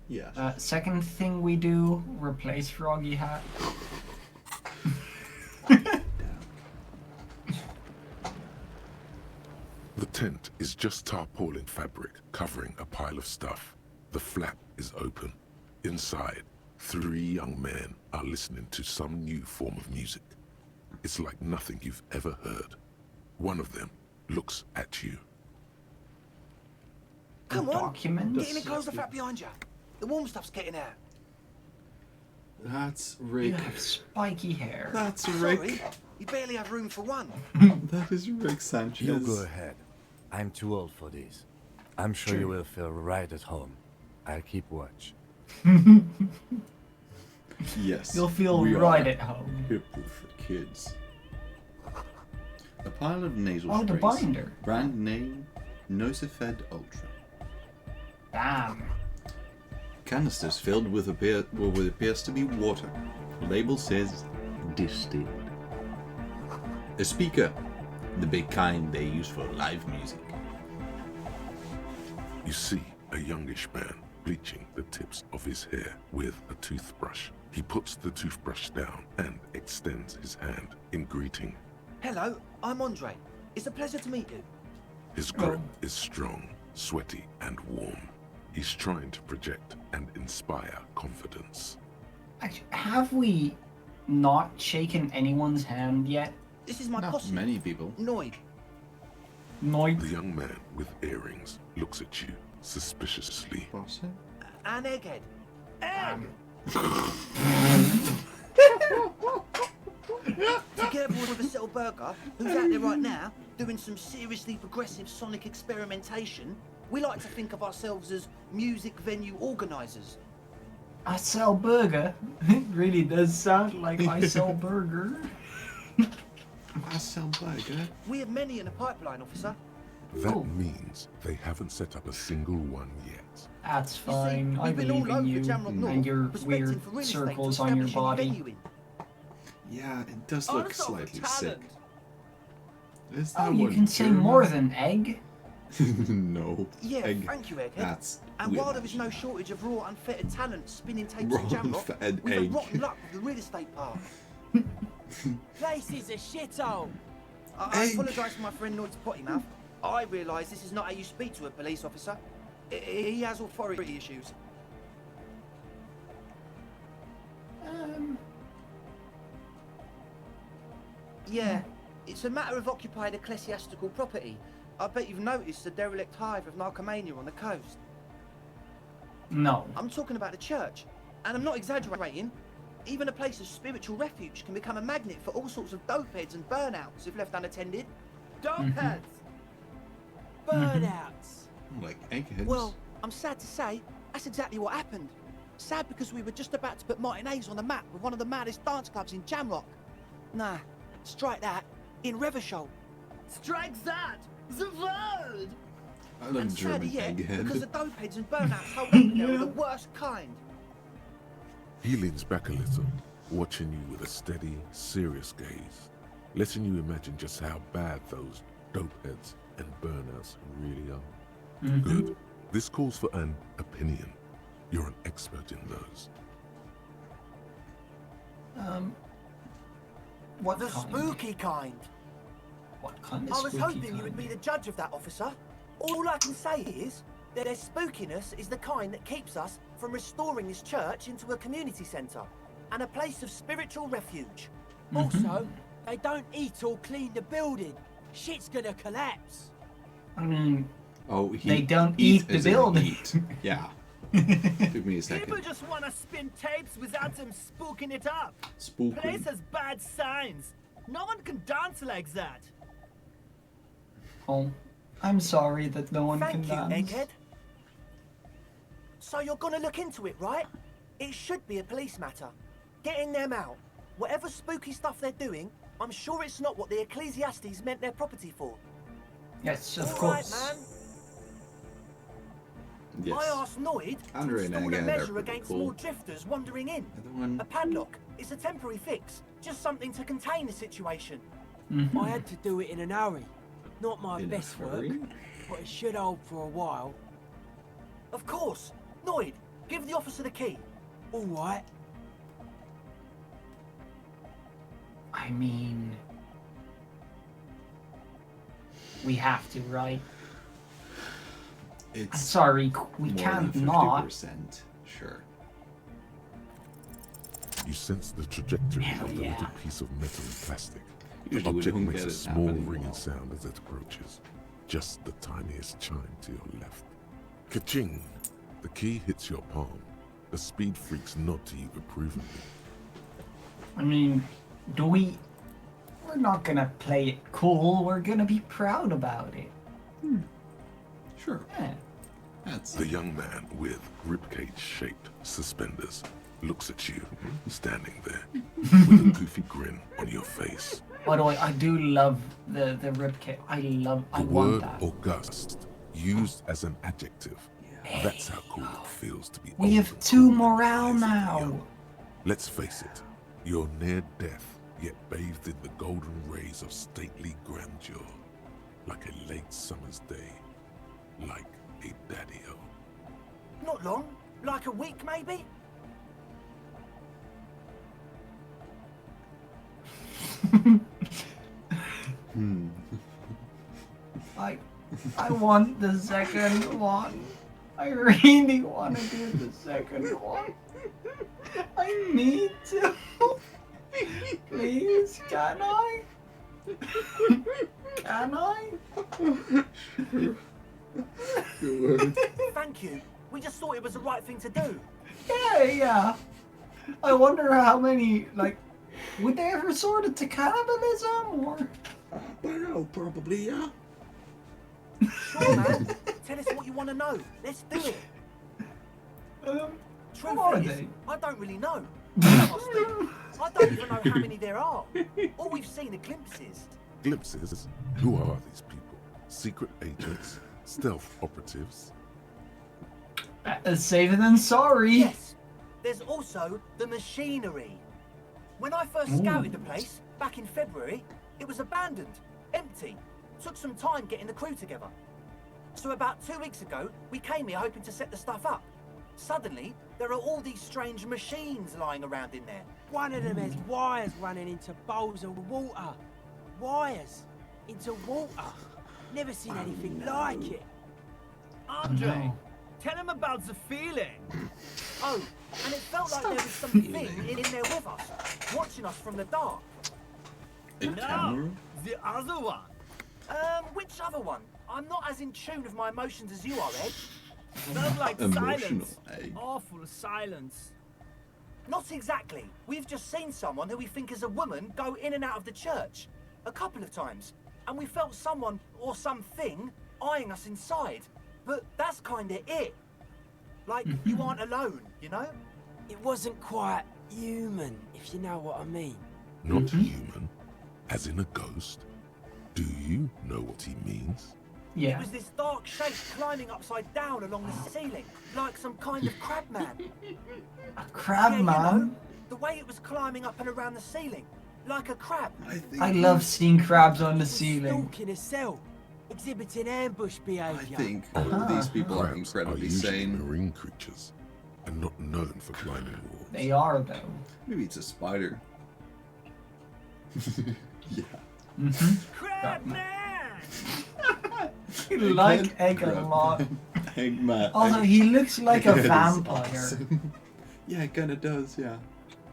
Yeah. Second thing we do, replace Froggy Hat. The tent is just tarpaulin fabric covering a pile of stuff. The flap is open. Inside, 3 young men are listening to some new form of music. It's like nothing you've ever heard. One of them looks at you. Come on, Documents. get in and close the flap behind you. The warm stuff's getting out. That's Rick. You have spiky hair. That's Rick. Sorry, you barely have room for one. That is Rick Sanchez. You go ahead. I'm too old for this. I'm sure you will feel right at home. I'll keep watch. Yes. You'll feel right at home. Hip for kids. A pile of nasal sprays. sprays. The binder. Brand name Nosifed Ultra. Damn. Canisters filled with what appears to be water. The label says distilled. A speaker. The big kind they use for live music. You see a youngish man bleaching the tips of his hair with a toothbrush. He puts the toothbrush down and extends his hand in greeting. Hello, I'm Andre. It's a pleasure to meet you. His grip is strong, sweaty, and warm. He's trying to project and inspire confidence. Actually, have we not shaken anyone's hand yet? This is my posse. Many people. Noid. The young man with earrings looks at you suspiciously. An egghead. Egg! Together with a little burger, who's out there right now, doing some seriously progressive sonic experimentation, we like to think of ourselves as music venue organisers. I sell burger? It really does sound like I sell burger. I sell burger? We have many in the pipeline, officer. That means they haven't set up a single one yet. That's fine. I believe in you and your weird circles on your body. Yeah, it does look slightly sick. Is that Oh, you can say more than egg? No. Yeah, egg. thank you, Egghead. That's and while there is no shortage of raw, unfettered talent spinning tapes in Jamrock, unfettered we've egg. had rotten luck with the real estate part. Place is a shithole. I apologise for my friend Noid's potty mouth. I realise this is not how you speak to a police officer. He has authority issues. Yeah, it's a matter of occupied ecclesiastical property. I bet you've noticed the derelict hive of narcomania on the coast. No. I'm talking about the church, and I'm not exaggerating. Even a place of spiritual refuge can become a magnet for all sorts of dopeheads and burnouts if left unattended. Dopeheads? Burnouts? Like eggheads? Well, I'm sad to say, that's exactly what happened. Sad because we were just about to put Martinez on the map with one of the maddest dance clubs in Jamrock. Nah, strike that. In Revachol. Strike that! The word! I love And German sadder yet, egghead. because the dopeheads and burnouts hold up in there are the worst kind. He leans back a little, watching you with a steady, serious gaze, letting you imagine just how bad those dopeheads and burnouts really are. Good. This calls for an opinion. You're an expert in those. What the kind? spooky kind. What kind of I was spooky hoping kind? you would be the judge of that, officer. All I can say is that their spookiness is the kind that keeps us from restoring this church into a community centre and a place of spiritual refuge. Also, they don't eat or clean the building. Shit's gonna collapse. I mean, they don't eat the as in building. eat. Yeah. Took me a second. People just wanna spin tapes without them spooking it up. Spooking. Place has bad signs. No one can dance like that. Oh, I'm sorry that no one Thank can you, dance. Egghead. So you're gonna look into it, right? It should be a police matter. Getting them out. Whatever spooky stuff they're doing, I'm sure it's not what the Ecclesiastes meant their property for. Yes, of All course. right, man. Yes. I asked Noid Andre to and install a Egghead are measure pretty against cool. more drifters wandering in. A padlock. It's a temporary fix. Just something to contain the situation. I had to do it in an hurry. Not my In a best work, hurry? but it should hold for a while. Of course. Noid, give the officer the key. All right. I mean, we have to, right? It's sorry, we more can't than not. 50%. Sure. You sense the trajectory Hell of the yeah. little piece of metal and plastic. The Usually we object don't makes get a it small happening ringing well. sound as it approaches. Just the tiniest chime to your left. Ka-ching! The key hits your palm. The speed freaks nod to you approvingly. I mean, we're not gonna play it cool, we're gonna be proud about it. Sure. Yeah. The young man with ribcage-shaped suspenders looks at you, standing there, with a goofy grin on your face. By the way, I do love the ribcage. I The want word that. august, used as an adjective. That's how cool it feels to be We old have and 2 cool in the morale eyes of the now. young. Let's face it, you're near death, yet bathed in the golden rays of stately grandeur, like a late summer's day, like a daddy-o. Not long. Like a week, maybe? I want the second one. I really want to do the second one. I need to. Please, can I? Can I? Thank you. We just thought it was the right thing to do. Yeah. I wonder how many, like, would they ever sort it to cannibalism, or? I don't know, probably, yeah. Sure, man. Tell us what you want to know. Let's do it. Truth is, I don't really know. Honestly, I don't even know how many there are. All we've seen are glimpses. Glimpses? Who are these people? Secret agents? Stealth operatives? Safer than sorry. Yes. There's also the machinery. When I first scouted the place, back in February, it was abandoned, empty. Took some time getting the crew together. So about 2 weeks ago, we came here hoping to set the stuff up. Suddenly, there are all these strange machines lying around in there. One of them has wires running into bowls of water. Wires into water. Never seen anything like it. Andre, tell him about the feeling. Oh, and it felt like there was something in there with us, watching us from the dark. No, the other one. Which other one? I'm not as in tune with my emotions as you are, Ed. Sounds like Emotional, silence. eh? Awful silence. Not exactly. We've just seen someone who we think is a woman go in and out of the church. A couple of times. And we felt someone or something eyeing us inside. But that's kinda it. Like, you aren't alone, you know? It wasn't quite human, if you know what I mean. Not human? As in a ghost? Do you know what he means? It was this dark shape climbing upside down along the ceiling, like some kind of crab man. A crab man? You know, the way it was climbing up and around the ceiling, like a crab. I love seeing crabs on the ceiling. Stalking a cell, exhibiting ambush behavior. I think all of these people are Crabs incredibly usually sane. marine creatures, and not known for climbing walls. They are, though. Maybe it's a spider. Yeah. Crab man! I like Egg a lot. Eggman. Also, he looks like a It is vampire. awesome. Yeah, it kind of does, yeah.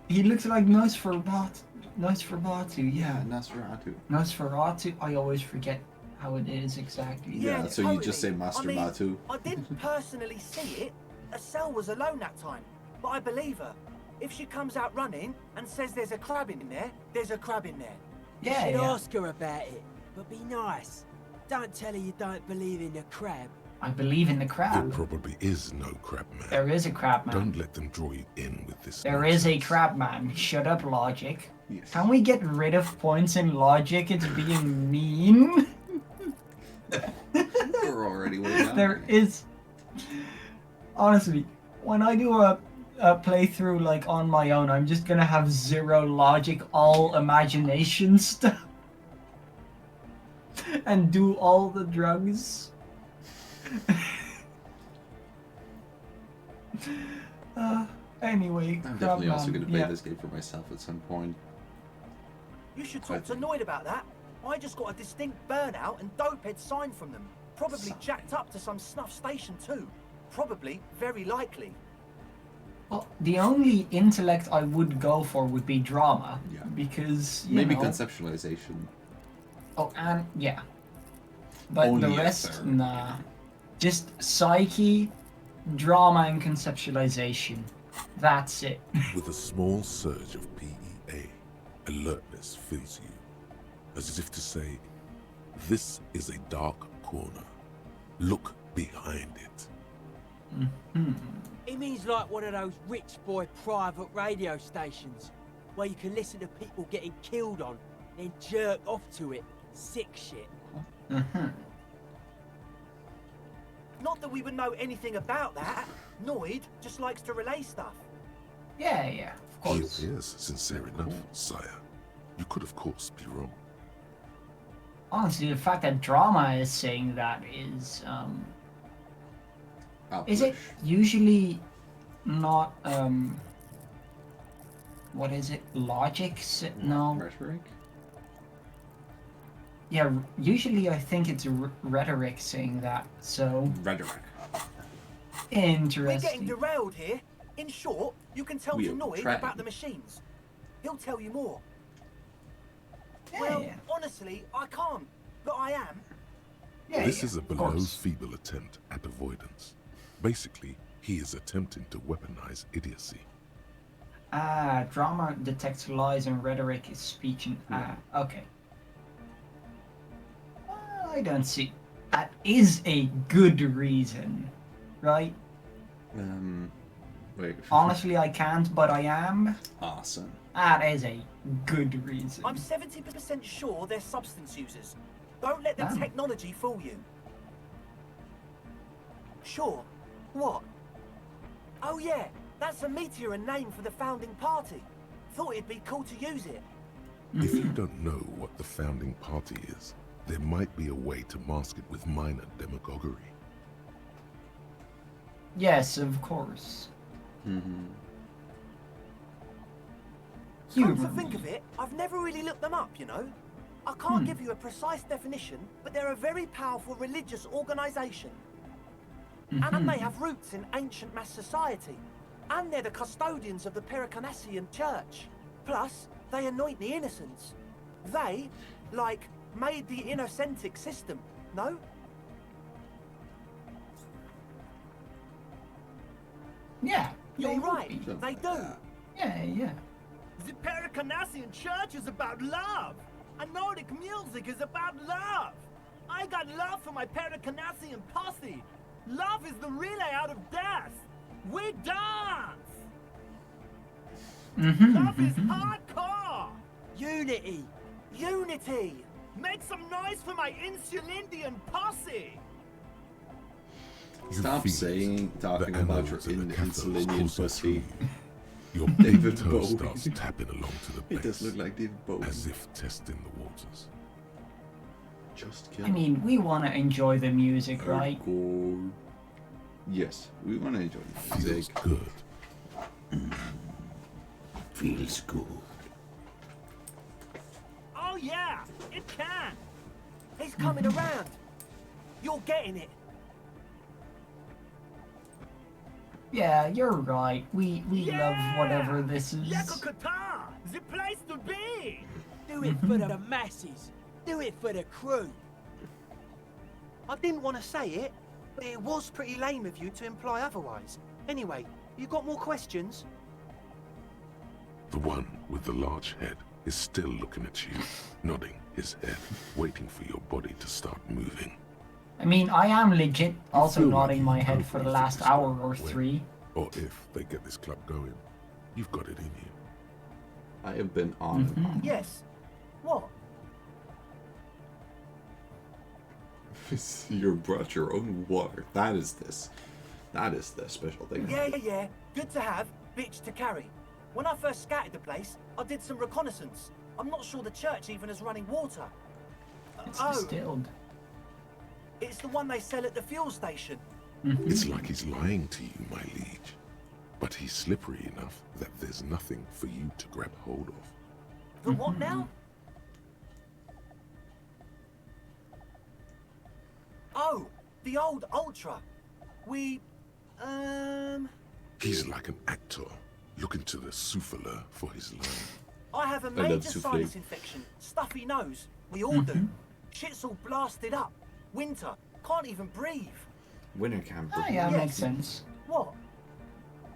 He looks like Nosferatu, Yeah, Nosferatu. Nosferatu, I always forget how it is exactly. Yeah, so you just say Master I mean, Batu. I didn't personally see it. Estelle was alone that time, but I believe her. If she comes out running and says there's a crab in there, there's a crab in there. You should ask her about it, but be nice. Don't tell her you don't believe in the crab. I believe in the There crab. probably is no crab man. There is a crab man. Don't let them draw you in with this. There is a crab man. Shut up, logic. Can we get rid of points in logic? It's being mean. We're already way down. There is. Honestly, when I do a playthrough like on my own, I'm just gonna have zero logic, all imagination stuff, and do all the drugs. Anyway, I'm definitely crab also man, going to play yeah. this game for myself at some point. You should talk to Noid about that. I just got a distinct burnout and dopehead sign from them. Probably jacked up to some snuff station too. Probably, very likely. Well, the only intellect I would go for would be drama, Yeah. because you Maybe know, conceptualization. Oh, and yeah. But Only the a rest, third. nah. Just psyche, drama, and conceptualization. That's it. With a small surge of PEA, alertness fills you, as if to say, this is a dark corner Look behind it. It means like one of those rich boy private radio stations, where you can listen to people getting killed on, then jerk off to it. Sick shit. Not that we would know anything about that. Noid just likes to relay stuff. Yeah, of course. He is sincere enough, sire. You could, of course, be wrong. Honestly, the fact that Drama is saying that is it usually not, what is it, logic? No. Rhetoric? Yeah, usually I think it's rhetoric saying that, so... Rhetoric. Interesting. We're getting derailed here. In short, you can tell Noid trained. about the machines. He'll tell you more. Yeah, honestly, I can't, but I am. This is a below-feeble attempt at avoidance. Basically, he is attempting to weaponize idiocy. Drama detects lies and rhetoric is speech and... okay. I don't see... That is a good reason, right? Wait. Honestly, I can't, but I am. Awesome. That is a good reason. I'm 70% sure they're substance users. Don't let the technology fool you. Sure. What? Oh yeah, that's a meteor and name for the founding party. Thought it'd be cool to use it. If you don't know what the founding party is, there might be a way to mask it with minor demagoguery. Yes, of course. Come to think of it, I've never really looked them up, you know. I can't give you a precise definition, but they're a very powerful religious organization. And they have roots in ancient mass society. And they're the custodians of the Pericarnassian Church. Plus, they anoint the innocents. They, like, made the innocentic system, no? Yeah. You're right, they do. Yeah. The Pericarnassian Church is about love. And Nordic music is about love. I got love for my Pericarnassian posse. Love is the relay out of death. We dance. Love is hardcore. Unity. Unity. Make some noise for my Insulindian posse. Stop talking about your insulinian pussy. Your David toe Bowie. starts tapping along to the bass. It does look like David Bowie. As if testing the waters. Just kill. I mean, we want to enjoy the music, right? Cool. Yes, we want to enjoy the music. Feels good. Feels good. Oh yeah, it can. He's coming around. You're getting it. Yeah, you're right. We love whatever this is. Yakokata, the place to be. Do it for the masses. Do it for the crew. I didn't want to say it, but it was pretty lame of you to imply otherwise. Anyway, you got more questions? The one with the large head is still looking at you, nodding his head, waiting for your body to start moving. I mean, I am legit also feel nodding like my you head know for the what last this hour is or when, 3. Or if they get this club going, you've got it in you. I have been on and on. Yes. What? You brought your own water. That is this. That is the special thing. Yeah. Good to have, bitch to carry. When I first scouted the place, I did some reconnaissance. I'm not sure the church even is running water. It's distilled. It's the one they sell at the fuel station. It's like he's lying to you, my liege. But he's slippery enough that there's nothing for you to grab hold of. The what now? Oh, the old Ultra. He's like an actor, looking to the souffleur for his line. I have a major sinus infection. Stuffy nose. We all do. Shit's all blasted up. Winter. Can't even breathe. Winter camp. Oh yeah, makes sense. What?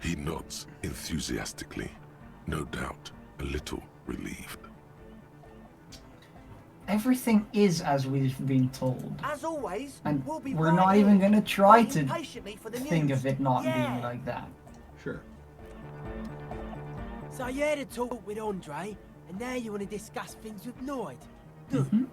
He nods enthusiastically, no doubt a little relieved. everything is as we've been told. As always, and we're not right even here, gonna try waiting to patiently for the think news. of it not Yeah. being like that. Sure. So you had a talk with Andre, and now you want to discuss things with Noid. Good.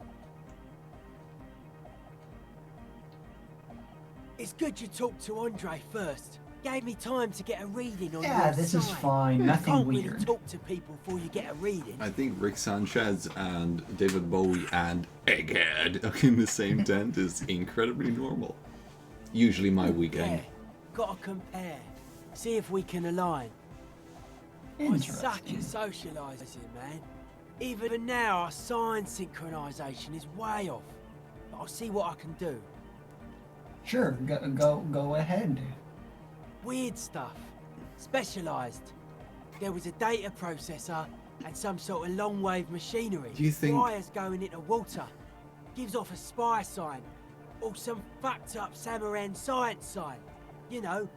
It's good you talked to Andre first. Gave me time to get a reading on Yeah, your this side. is fine. Nothing Can't weird. really talk to people before you get a reading. I think Rick Sanchez and David Bowie and Egghead in the same tent is incredibly normal. Usually my weekend. Yeah, gotta compare. See if we can align. I suck at socialising, man. Even now, our sign synchronisation is way off. But I'll see what I can do. Sure, go ahead. Weird stuff. Specialised. There was a data processor and some sort of long-wave machinery. Do you think- Wires going into water. Gives off a spy sign. Or some fucked up Samaran science sign. You know,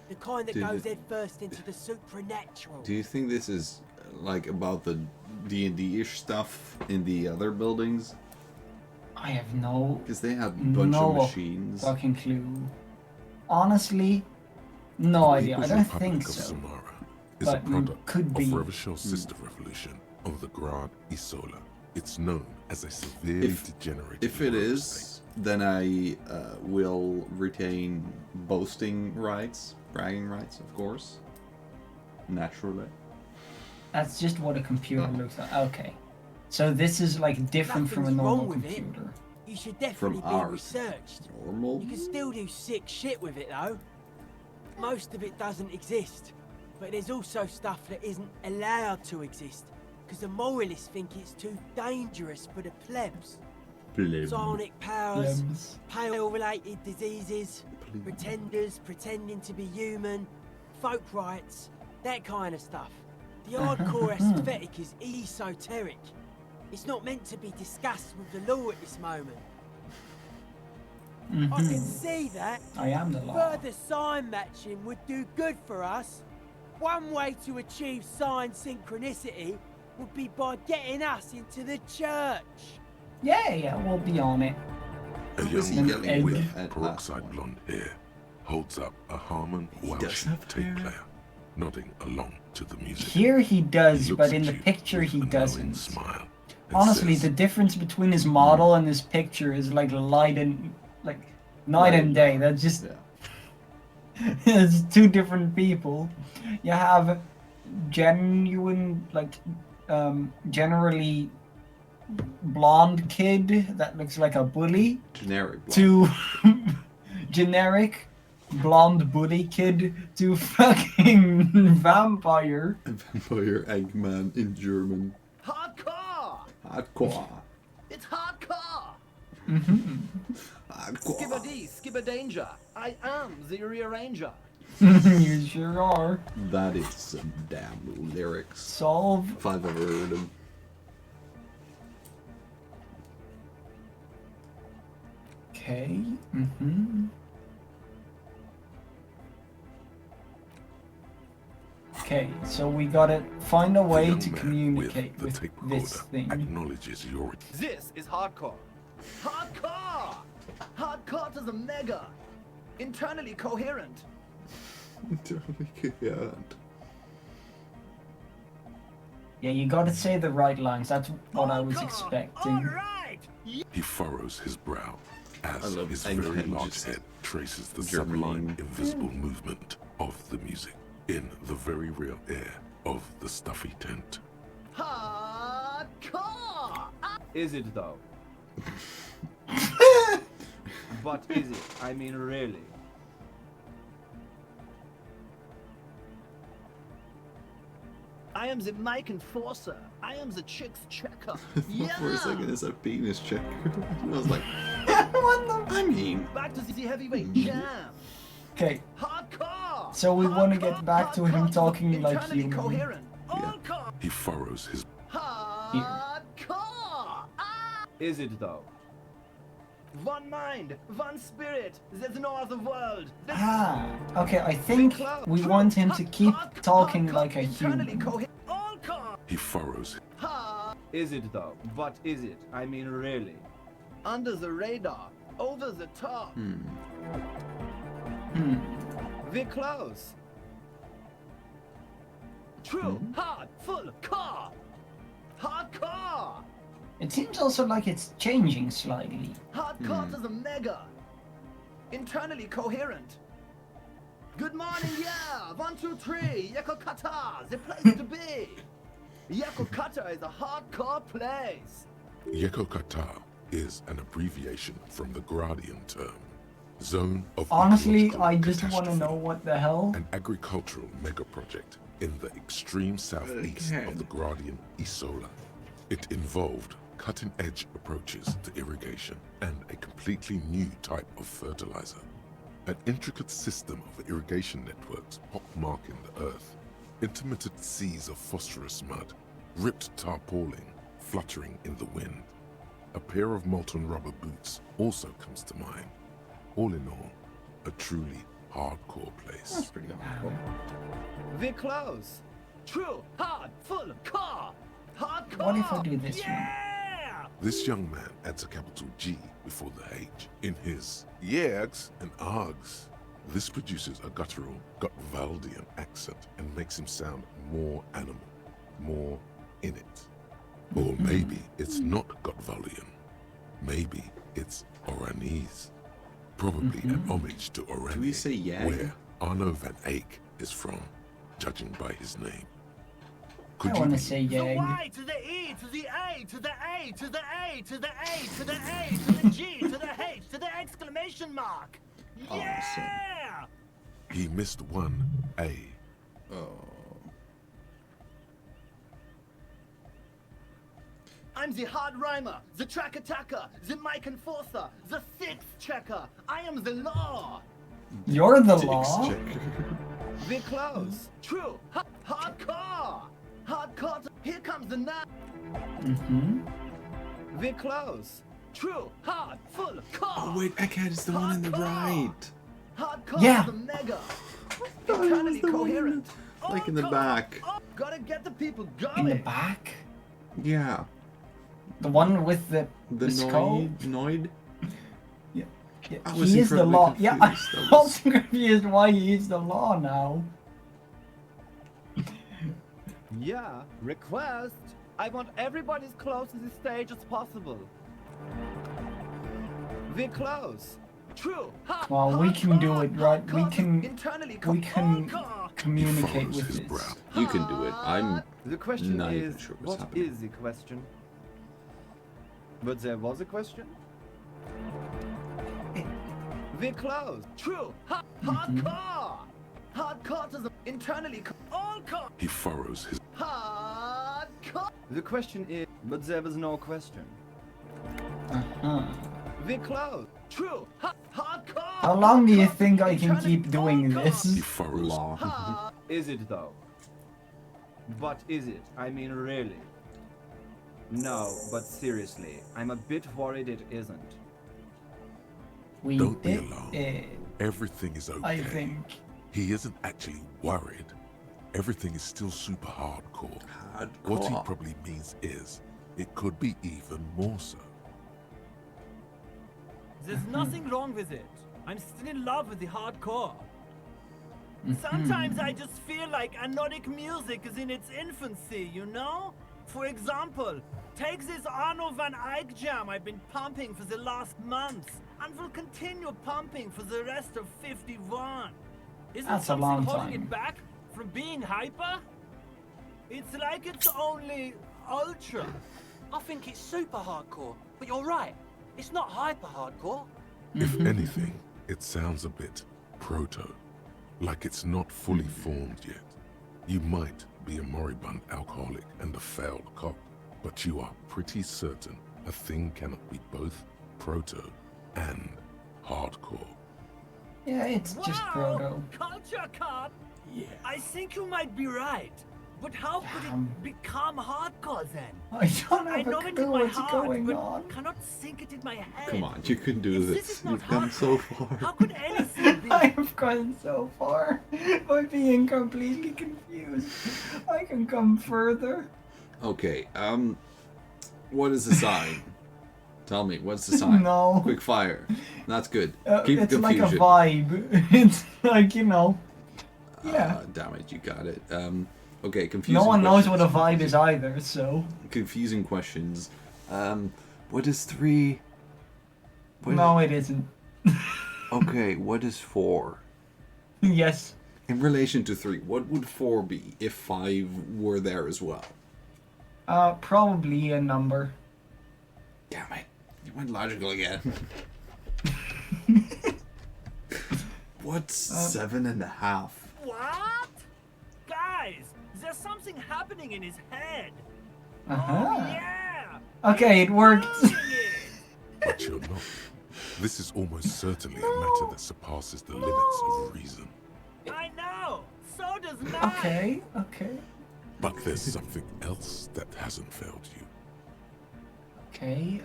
the kind that Dude, goes head first into the supernatural. Do you think this is like about the D&D-ish stuff in the other buildings? I have no. Because they had a bunch of machines. Fucking clue. Honestly, no idea. I don't Republic think of so. Samara is But a product could be. of Revachel's sister revolution of the Grad Isola. It's known as a severely degenerated. If it is, then I will retain boasting rights, bragging rights, of course. Naturally. That's just what a computer looks like. Okay. So this is like different from a Nothing's normal wrong with it. computer. You should definitely From be ours. researched. Normal? You can still do sick shit with it though. Most of it doesn't exist. But there's also stuff that isn't allowed to exist. Because the moralists think it's too dangerous for the plebs. Psionic powers, Plebs. pale-related diseases, pretenders pretending to be human, folk rights, that kind of stuff. The hardcore aesthetic is esoteric. It's not meant to be discussed with the law at this moment. I can see that. I am the law. Further sign matching would do good for us. One way to achieve sign synchronicity would be by getting us into the church. Yeah, we'll be on it. A Is he young yelling man with with that peroxide blonde hair holds up a Harman Welsh tape player, nodding along to the music. Here he does, looks but in at the you picture with he a knowing doesn't. smile and Honestly, says, the difference between his model and his picture is like night and day. That's just it's two different people. You have genuine, generally blonde kid that looks like a bully. Generic blonde. To generic blonde bully kid to fucking vampire. Vampire Eggman in German. Hardcore! Hardcore. It's hardcore! Hardcore. Skibbity, skibberdanger. I am the rearranger. You sure are. That is some damn lyrics. Solve. If I've ever heard them. Okay. Okay, so we gotta find a way young to man communicate the with tape this recorder thing. acknowledges your This is hardcore. Hardcore! Hardcore to the mega. Internally coherent. Totally coherent. Yeah, you gotta say the right lines. That's what I was expecting. He furrows his brow I as love his Egghead very large just head traces the German. sublime, invisible movement of the music in the very real air of the stuffy tent. Hardcore! Is it though? But is it? I mean, really? I am the mic enforcer. I am the chick's checker. Yeah! For a second, it's a penis checker. I was like, I mean. Back to the heavyweight jam. Okay. Hardcore! So we want to get back to him talking like Internally human. coherent. He furrows his Hardcore! Is it though? One mind, one spirit. There's no other world. Okay, I think we want him to keep talking like a human. He furrows Is it though? What is it? I mean, really. Under the radar, over the top. We're close. True, hard, full, car. Hardcore. It seems also like it's changing slightly. Hardcore to the mega. Internally coherent. Good morning, yeah. 1, 2, 3. Yakokata, the place to be. Yakokata is a hardcore place. Yakokata is an abbreviation from the Gradian term, Zone of Honestly, Ecological I just Catastrophe, want to know what the hell. an agricultural megaproject in the extreme southeast of the Gradian Isola. It involved cutting-edge approaches to irrigation and a completely new type of fertilizer. An intricate system of irrigation networks pockmarking the earth, intermittent seas of phosphorus mud, ripped tarpaulin fluttering in the wind. A pair of molten rubber boots also comes to mind. All in all, a truly hardcore place. That's pretty hardcore. We're close. True, hard, full, car. Hardcore. What if I do this Yeah! This young man adds a capital G before the H in his yegs and args. This produces a guttural Gotwaldian accent and makes him sound more animal, more in it. Or maybe it's not Gotwaldian. Maybe it's Oranese. Probably an homage to Oranje, Do we say yag? where Arno van Eyck is from, judging by his name. I want to say The yag. Y to the E to the A to the A to the A to the A to the A to the G to the H to the exclamation mark. Yeah! He missed one A. Oh. I'm the hard rhymer, the track attacker, the mic enforcer, the sixth checker. I am the law. You're the law. We're close. True. Hardcore. Hardcore. Here comes the now. We're close. True. Hard. Full. Car. Oh wait, Egghead is the one on the right. Hardcore. Yeah. The mega. Internally coherent. Like in the back. Gotta get the people going. In the back? Yeah. The one with the skull? Noid? Yeah. I was He is the incredibly law. Yeah, I'm confused. That was- also confused why he is the law now. Yeah. Request. I want everybody as close to the stage as possible. We're close. True. Well, we can do it, right? We can Internally communicate with his this. brow. You can do it. I'm The question not even is, sure what's what happening. is the question? But there was a question? We're close. True. Hardcore. Hardcore to the internally all core. He furrows his Hardcore. The question is, but there was no question. We're close. True. Hardcore. How long do you think I can keep doing this? He furrows. Law. Is it though? But is it? I mean, really? No, but seriously, I'm a bit worried it isn't. We Don't be did alarmed. it. Everything is okay. I think. He isn't actually worried. Everything is still super hardcore. What he Hardcore. probably means is, it could be even more so. There's nothing wrong with it. I'm still in love with the hardcore. Mm-hmm. Sometimes I just feel like anodic music is in its infancy, you know? For example, take this Arno van Eyck jam I've been pumping for the last month, and will continue pumping for the rest of 51. Isn't That's a something long holding time. it back from being hyper? It's like it's only ultra. I think it's super hardcore, but you're right. It's not hyper hardcore. If anything, it sounds a bit proto, like it's not fully formed yet. You might be a moribund alcoholic and a failed cop, but you are pretty certain a thing cannot be both proto and hardcore. Yeah, it's just proto. Culture cop? Yeah. I think you might be right. But how could it become hardcore then? I don't have know a it in clue my what's heart, going but on. cannot sink it in my head. Come on, you can do If this. is not You've come so far. How could anything be? I have gone so far by being completely confused. I can come further. Okay, What is the sign? Tell me, what's the sign? No. Quick fire. That's good. Keep it's like a vibe. It's like, you know. Yeah. Damn it, you got it. Okay, confusing No one questions. knows what a vibe is either, so. Confusing questions. What is 3? No, it isn't. Okay, what is 4? Yes. In relation to 3, what would 4 be if 5 were there as well? Probably a number. Damn it. You went logical again. What's 7.5? What? Guys, there's something happening in his head. Uh-huh. Oh, yeah. Okay, it worked. But you're not. This is almost certainly a matter that surpasses the limits of reason. I know. So does mine. Okay. But there's something else that hasn't failed you. Okay,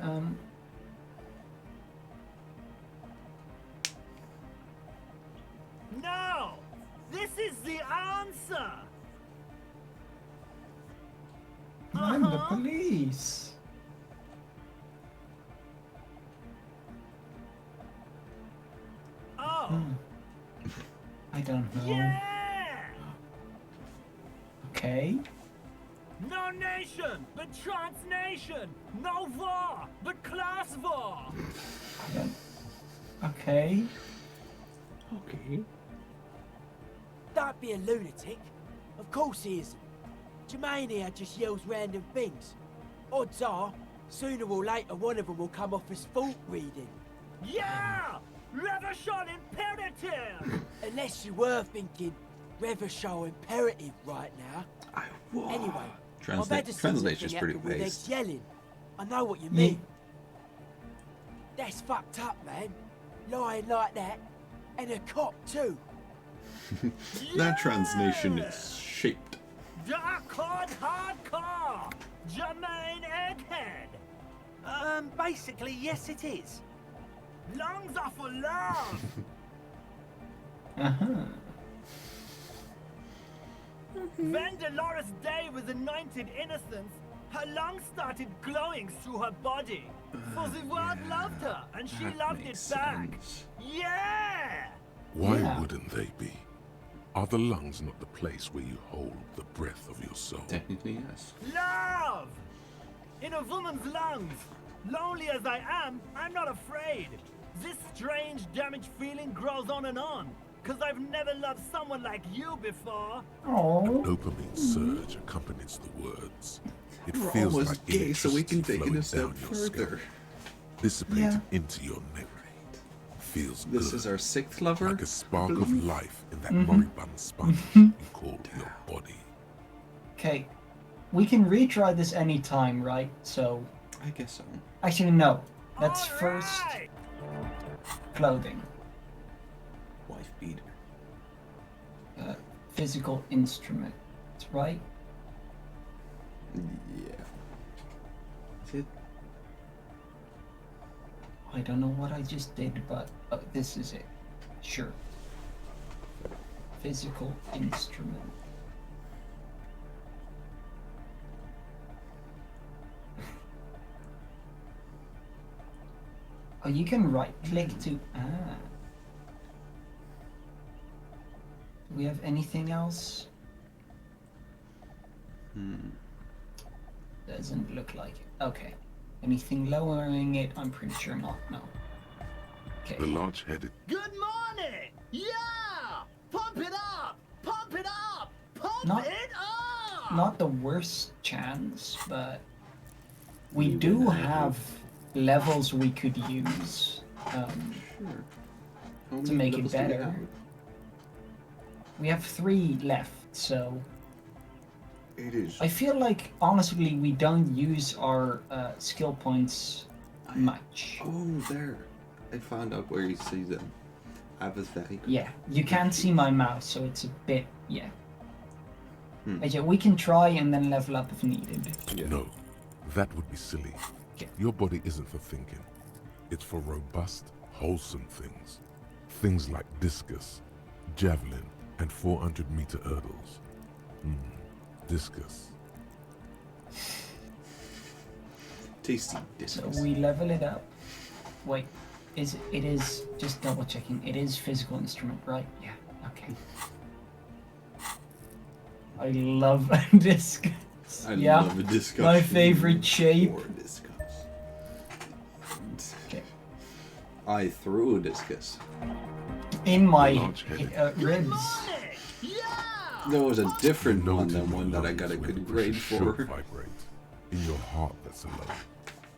No! This is the answer! I'm the police. Oh. I don't know. Yeah! Okay. No nation, but transnation! No war, but class war! Okay. Okay. Don't be a lunatic. Of course he isn't. Jermaine here just yells random things. Odds are, sooner or later one of them will come off as fault reading. Yeah! Reversion imperative! Unless you were thinking Reversion imperative right now. Anyway, I've had to see Translation's something pretty happen with based. X yelling. I know what you mean. That's fucked up, man. Lying like that. And a cop, too. That translation is shaped. Dark hardcore! Jermaine Egghead! Basically, yes it is. Lungs are for love! Uh-huh. When Dolores Day was anointed innocence, her lungs started glowing through her body. For the world loved her, and she loved it back. Yeah! Why wouldn't they be? Are the lungs not the place where you hold the breath of your soul? Technically, yes. Love! In a woman's lungs. Lonely as I am, I'm not afraid. This strange, damaged feeling grows on and on. Cause I've never loved someone like you before. A dopamine surge accompanies the words. It We're feels almost like gay, so we can take it a electricity step flowing down your further. scalp, dissipating into your neck. Feels This good. is our 6th lover. Like a spark of life in that Mhm. moribund sponge you call your body. Okay. We can retry this anytime, right? So. I guess so. Actually, no. Let's first. Clothing. Wife beater. Physical instrument, right? Yeah. Is it? I don't know what I just did, but this is it. Sure. Physical instrument. Oh, you can right click to. Do we have anything else? Doesn't look like it. Okay. Anything lowering it? I'm pretty sure not. No. Okay. The large-headed. Good morning! Yeah! Pump it up! Pump it up! Pump Not- it up! Not the worst chance, but we do have levels we could use to make it better. We have 3 left, so it is. I feel like honestly we don't use our skill points much. Oh, there. I found out where you see them. I was very good. Yeah, you can't see my mouse, so it's a bit But yeah, we can try and then level up if needed. No, that would be silly. Your body isn't for thinking. It's for robust, wholesome things. Things like discus, javelin, and 400-meter hurdles. Discus. Tasty discus. So we level it up. Wait, it is just double checking. It is physical instrument, right? Yeah. Okay. I love a discus. I love a discus. My favorite shape. Okay. I threw a discus. In my ribs. There was a different one than one that I got a good grade for. Vibrate. In your heart that's alone.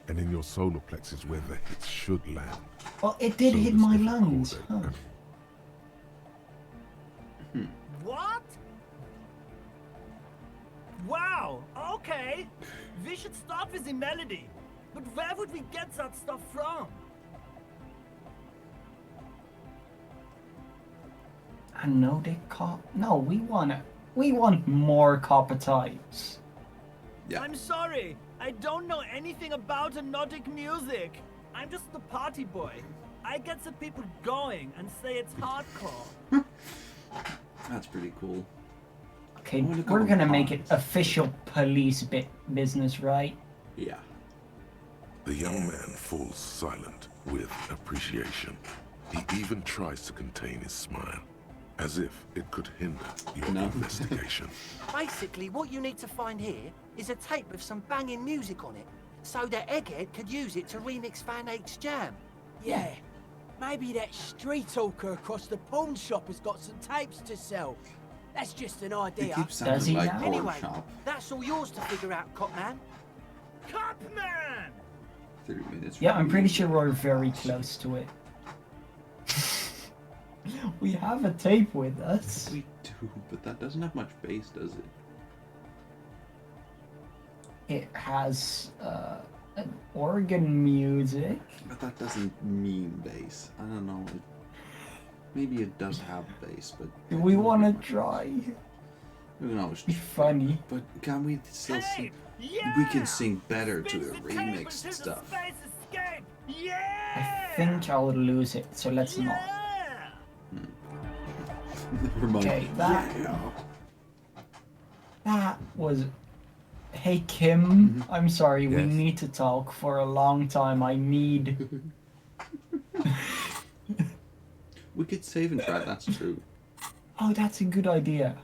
And in your solar plexus where the hits should land. Well, it did hit my lungs. Huh. What? Wow, okay. We should start with the melody. But where would we get that stuff from? I know they No, we want more copper types. Yeah. I'm sorry. I don't know anything about Nordic music. I'm just the party boy. I get the people going and say it's hardcore. That's pretty cool. Okay, we're gonna make it official police business, right? Yeah. The young man falls silent with appreciation. He even tries to contain his smile, as if it could hinder your investigation. Basically, what you need to find here is a tape with some banging music on it, so that Egghead could use it to remix Van Eyck's jam. Yeah, maybe that street hawker across the pawn shop has got some tapes to sell. That's just an idea. Does he now? Anyway, that's all yours to figure out, Copman. Copman! 30 minutes. Yeah, I'm pretty sure we're very close to it. We have a tape with us. We do, but that doesn't have much bass, does it? It has an organ music. But that doesn't mean bass. I don't know. Maybe it does have bass, but... Do we want to try? Who knows? Be funny. But can we still sing? Yeah! We can sing better to the remixed stuff. I think I'll lose it, so let's not. Never mind. Okay, that was... Hey Kim, I'm sorry, we need to talk for a long time. I need... We could save and try, that's true. Oh, that's a good idea.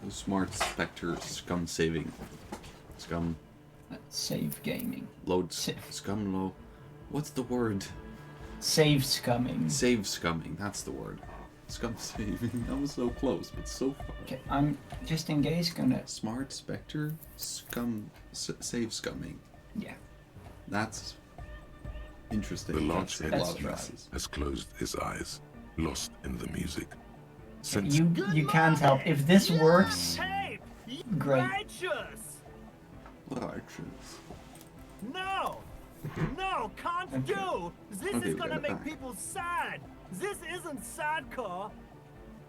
Smart Spectre scum saving. Scum. Save gaming. Load scum low. What's the word? Save scumming. Save scumming, that's the word. Scum saving. That was so close, but so far. Okay, I'm just in case gonna... Smart Spectre save scumming. Yeah. That's interesting. The large has closed his eyes, lost in the music. You can't help. If this works, great. Righteous! No! No, can't do! This is gonna make people sad! This isn't sadcore!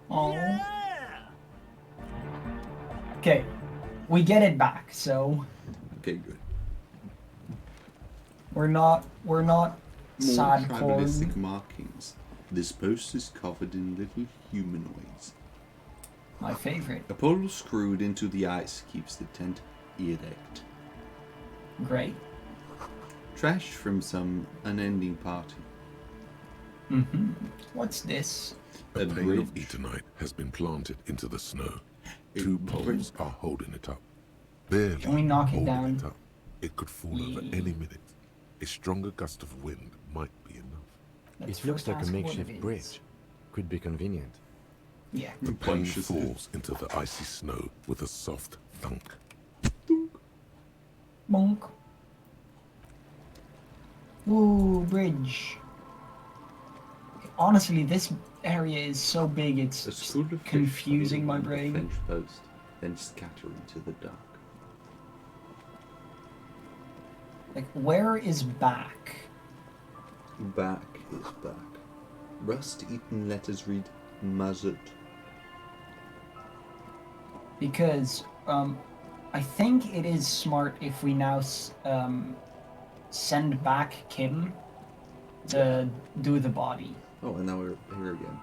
Oh. Yeah! Okay, we get it back, so... Okay, good. We're not sadcore. Tribalistic markings. This post is covered in little humanoids. My favorite. A pole screwed into the ice keeps the tent erect. Great. Trash from some unending party. What's this? A pane of Eternite has been planted into the snow. Two poles are holding it up. Barely Can we knock it down? It up. It could fall over any minute. A stronger gust of wind might be enough. It looks like a makeshift bridge. Could be convenient. Yeah. The pane falls into the icy snow with a soft thunk. Bonk. Ooh, bridge. Honestly, this area is so big, it's confusing my brain. Fence post, then scatter into the dark. Like, where is back? Back is back. Rust-eaten letters read Mazut. Because, I think it is smart if we now, send back Kim to do the body. Oh, and now we're here again.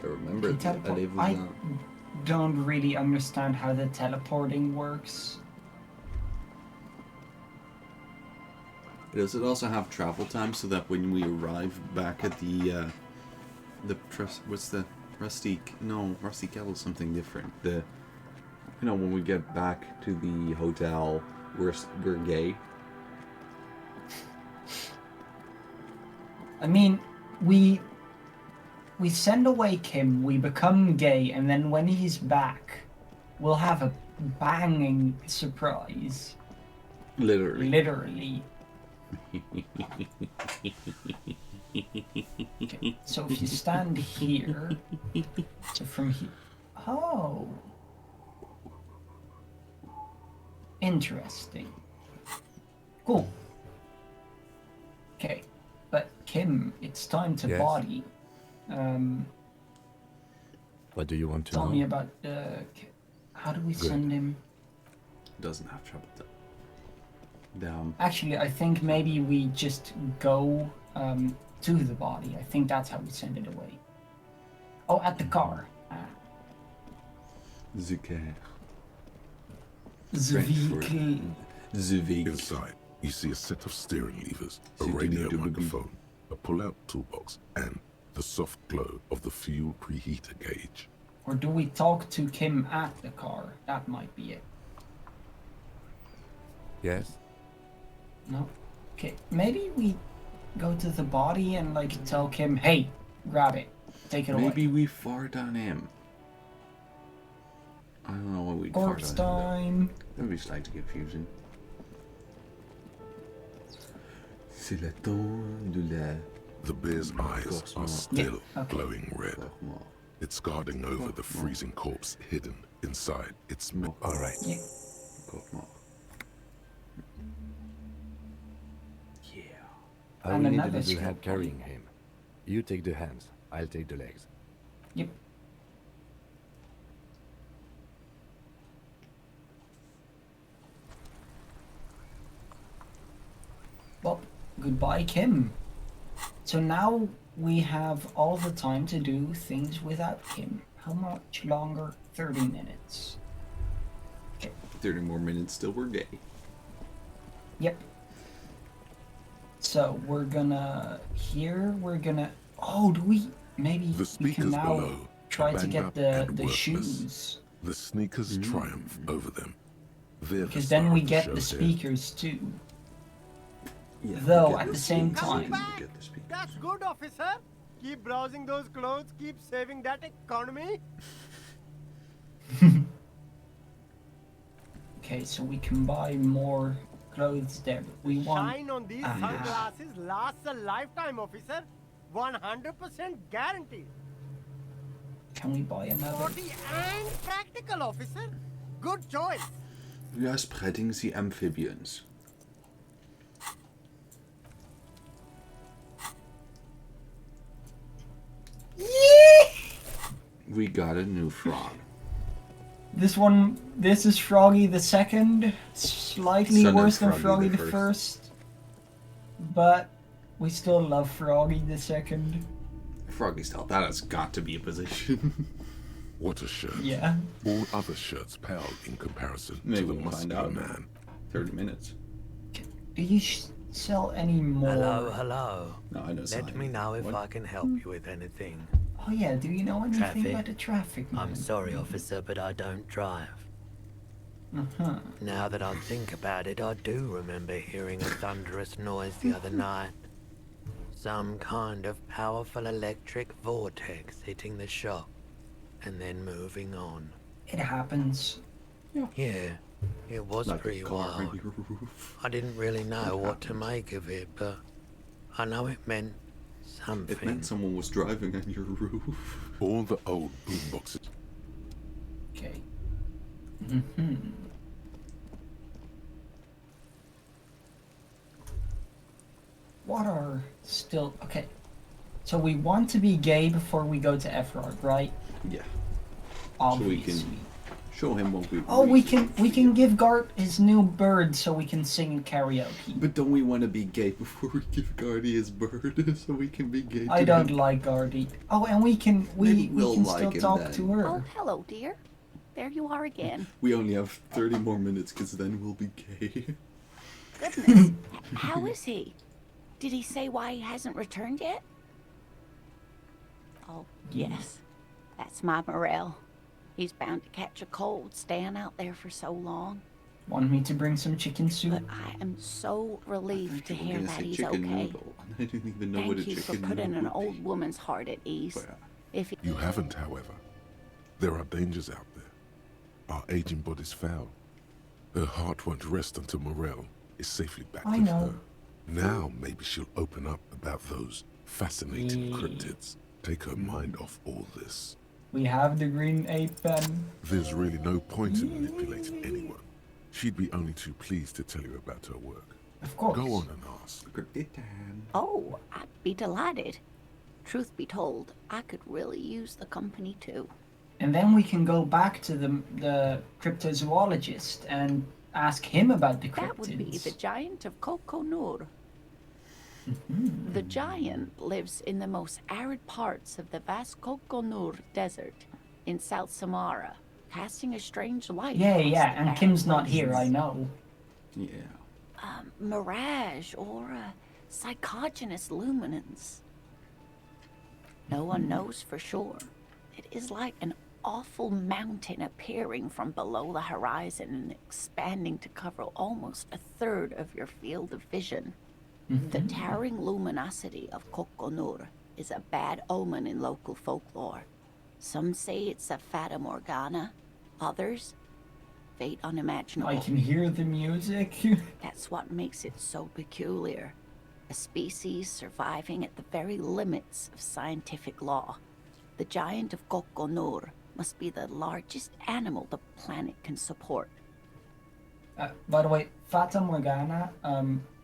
I remember I don't really understand how the teleporting works. Does it also have travel time so that when we arrive back at what's the Rusty Kettle is something different. When we get back to the hotel, we're gay. I mean, we send away Kim, we become gay, and then when he's back, we'll have a banging surprise. Literally. Okay, so if you stand here, so from here. Oh. Interesting. Cool. Okay, but Kim, it's time to body. What do you want to tell know? me about how do we send him? Doesn't have trouble down. Actually, I think maybe we just go to the body. I think that's how we send it away. Oh, at the car. The car. The vehicle. The vehicle. Inside, you see a set of steering levers, a radio microphone, a pull-out toolbox, and the soft glow of the fuel preheater gauge. Or do we talk to Kim at the car? That might be it. Yes. No. Okay, maybe we go to the body and like tell Kim, hey, grab it, take it away. Maybe we fart on him. I don't know what we'd fart on him. Time. There'll be slight confusion. C'est le temps de la... The bear's eyes are still glowing red. It's guarding over the freezing corpse hidden inside its... All right. Yeah. I will need a little help carrying him. You take the hands, I'll take the legs. Yep. Well, goodbye, Kim. So now we have all the time to do things without Kim. How much longer? 30 minutes. Okay. 30 more minutes till we're gay. Yep. So we're gonna oh, do we maybe we can now try to get the shoes. The sneakers triumph over them. Because then we get the speakers too. Yeah, though at the same time. That's good, officer. Keep browsing those clothes, keep saving that economy. Okay, so we can buy more clothes there. We want shine on these sunglasses lasts a lifetime, officer. 100% guaranteed. Can we buy another? Sporty and practical, officer. Good choice. We are spreading the amphibians. We got a new frog. This is Froggy the second, slightly worse than Froggy the first. But we still love Froggy the second. Froggy's tail, that has got to be a position. What a shirt. Yeah. All other shirts pale in comparison Maybe to the we'll muscular find out. man. 30 minutes. Do you sell any more? Hello. No, I know Let something. me know if I can help you with anything. Oh yeah, do you know anything Traffic. about the traffic, man? I'm sorry, officer, but I don't drive. Now that I think about it, I do remember hearing a thunderous noise the other night. Some kind of powerful electric vortex hitting the shop and then moving on. It happens. Yeah, it was Like a pretty car on wild. your roof. I didn't really know what to make of it, but I know it meant something. It meant someone was driving on your roof. All the old boomboxes. Okay. What are still okay? So we want to be gay before we go to Efrog, right? Yeah. Obviously. So we can show him what we. Oh, we can give Gart his new bird so we can sing karaoke. But don't we want to be gay before we give Gardy his bird so we can be gay? I don't like Gardy. Oh, and we can Maybe we'll can like still him talk then. to her. Oh, hello, dear. There you are again. We only have 30 more minutes because then we'll be gay. Goodness, how is he? Did he say why he hasn't returned yet? Oh, yes. That's my Morel. He's bound to catch a cold staying out there for so long. Want me to bring some chicken soup? But I am so relieved to hear that he's okay. Noodle. I didn't even know what a Thank you chicken for putting noodle an old woman's heart at ease. If You haven't, however. There are dangers out there. Our aging body's foul. Her heart won't rest until Morel is safely back with her. Now maybe she'll open up about those fascinating cryptids. Take her mind off all this. We have the green ape pen. There's really no point in manipulating anyone. She'd be only too pleased to tell you about her work. Of course. Go on and ask. Oh, I'd be delighted. Truth be told, I could really use the company too. And then we can go back to the cryptozoologist and ask him about the cryptids. That would be the giant of Kokonur. The giant lives in the most arid parts of the vast Kokonur Desert in South Samara, casting a strange light. Yeah, and Kim's not here, I know. Yeah. Mirage or psychogenous luminance. No one knows for sure. It is like an awful mountain appearing from below the horizon and expanding to cover almost a third of your field of vision. The towering luminosity of Kokonur is a bad omen in local folklore. Some say it's a Fata Morgana, others, fate unimaginable. I can hear the music. That's what makes it so peculiar. A species surviving at the very limits of scientific law. The giant of Kokonur must be the largest animal the planet can support. By the way, Fata Morgana,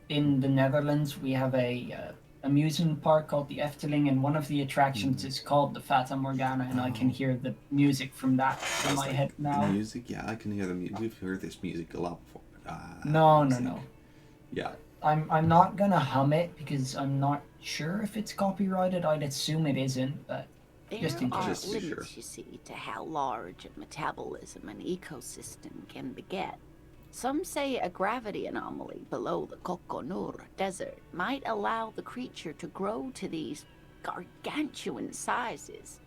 in the Netherlands, we have a amusement park called the Efteling, and one of the attractions is called the Fata Morgana, and I can hear the music from that in my head now. Music? Yeah, I can hear the music. We've heard this music a lot before. But, No. Yeah. I'm not gonna hum it because I'm not sure if it's copyrighted. I'd assume it isn't, but just in case. There are limits, you see, to how large a metabolism an ecosystem can beget. Some say a gravity anomaly below the Kokonur Desert might allow the creature to grow to these gargantuan sizes.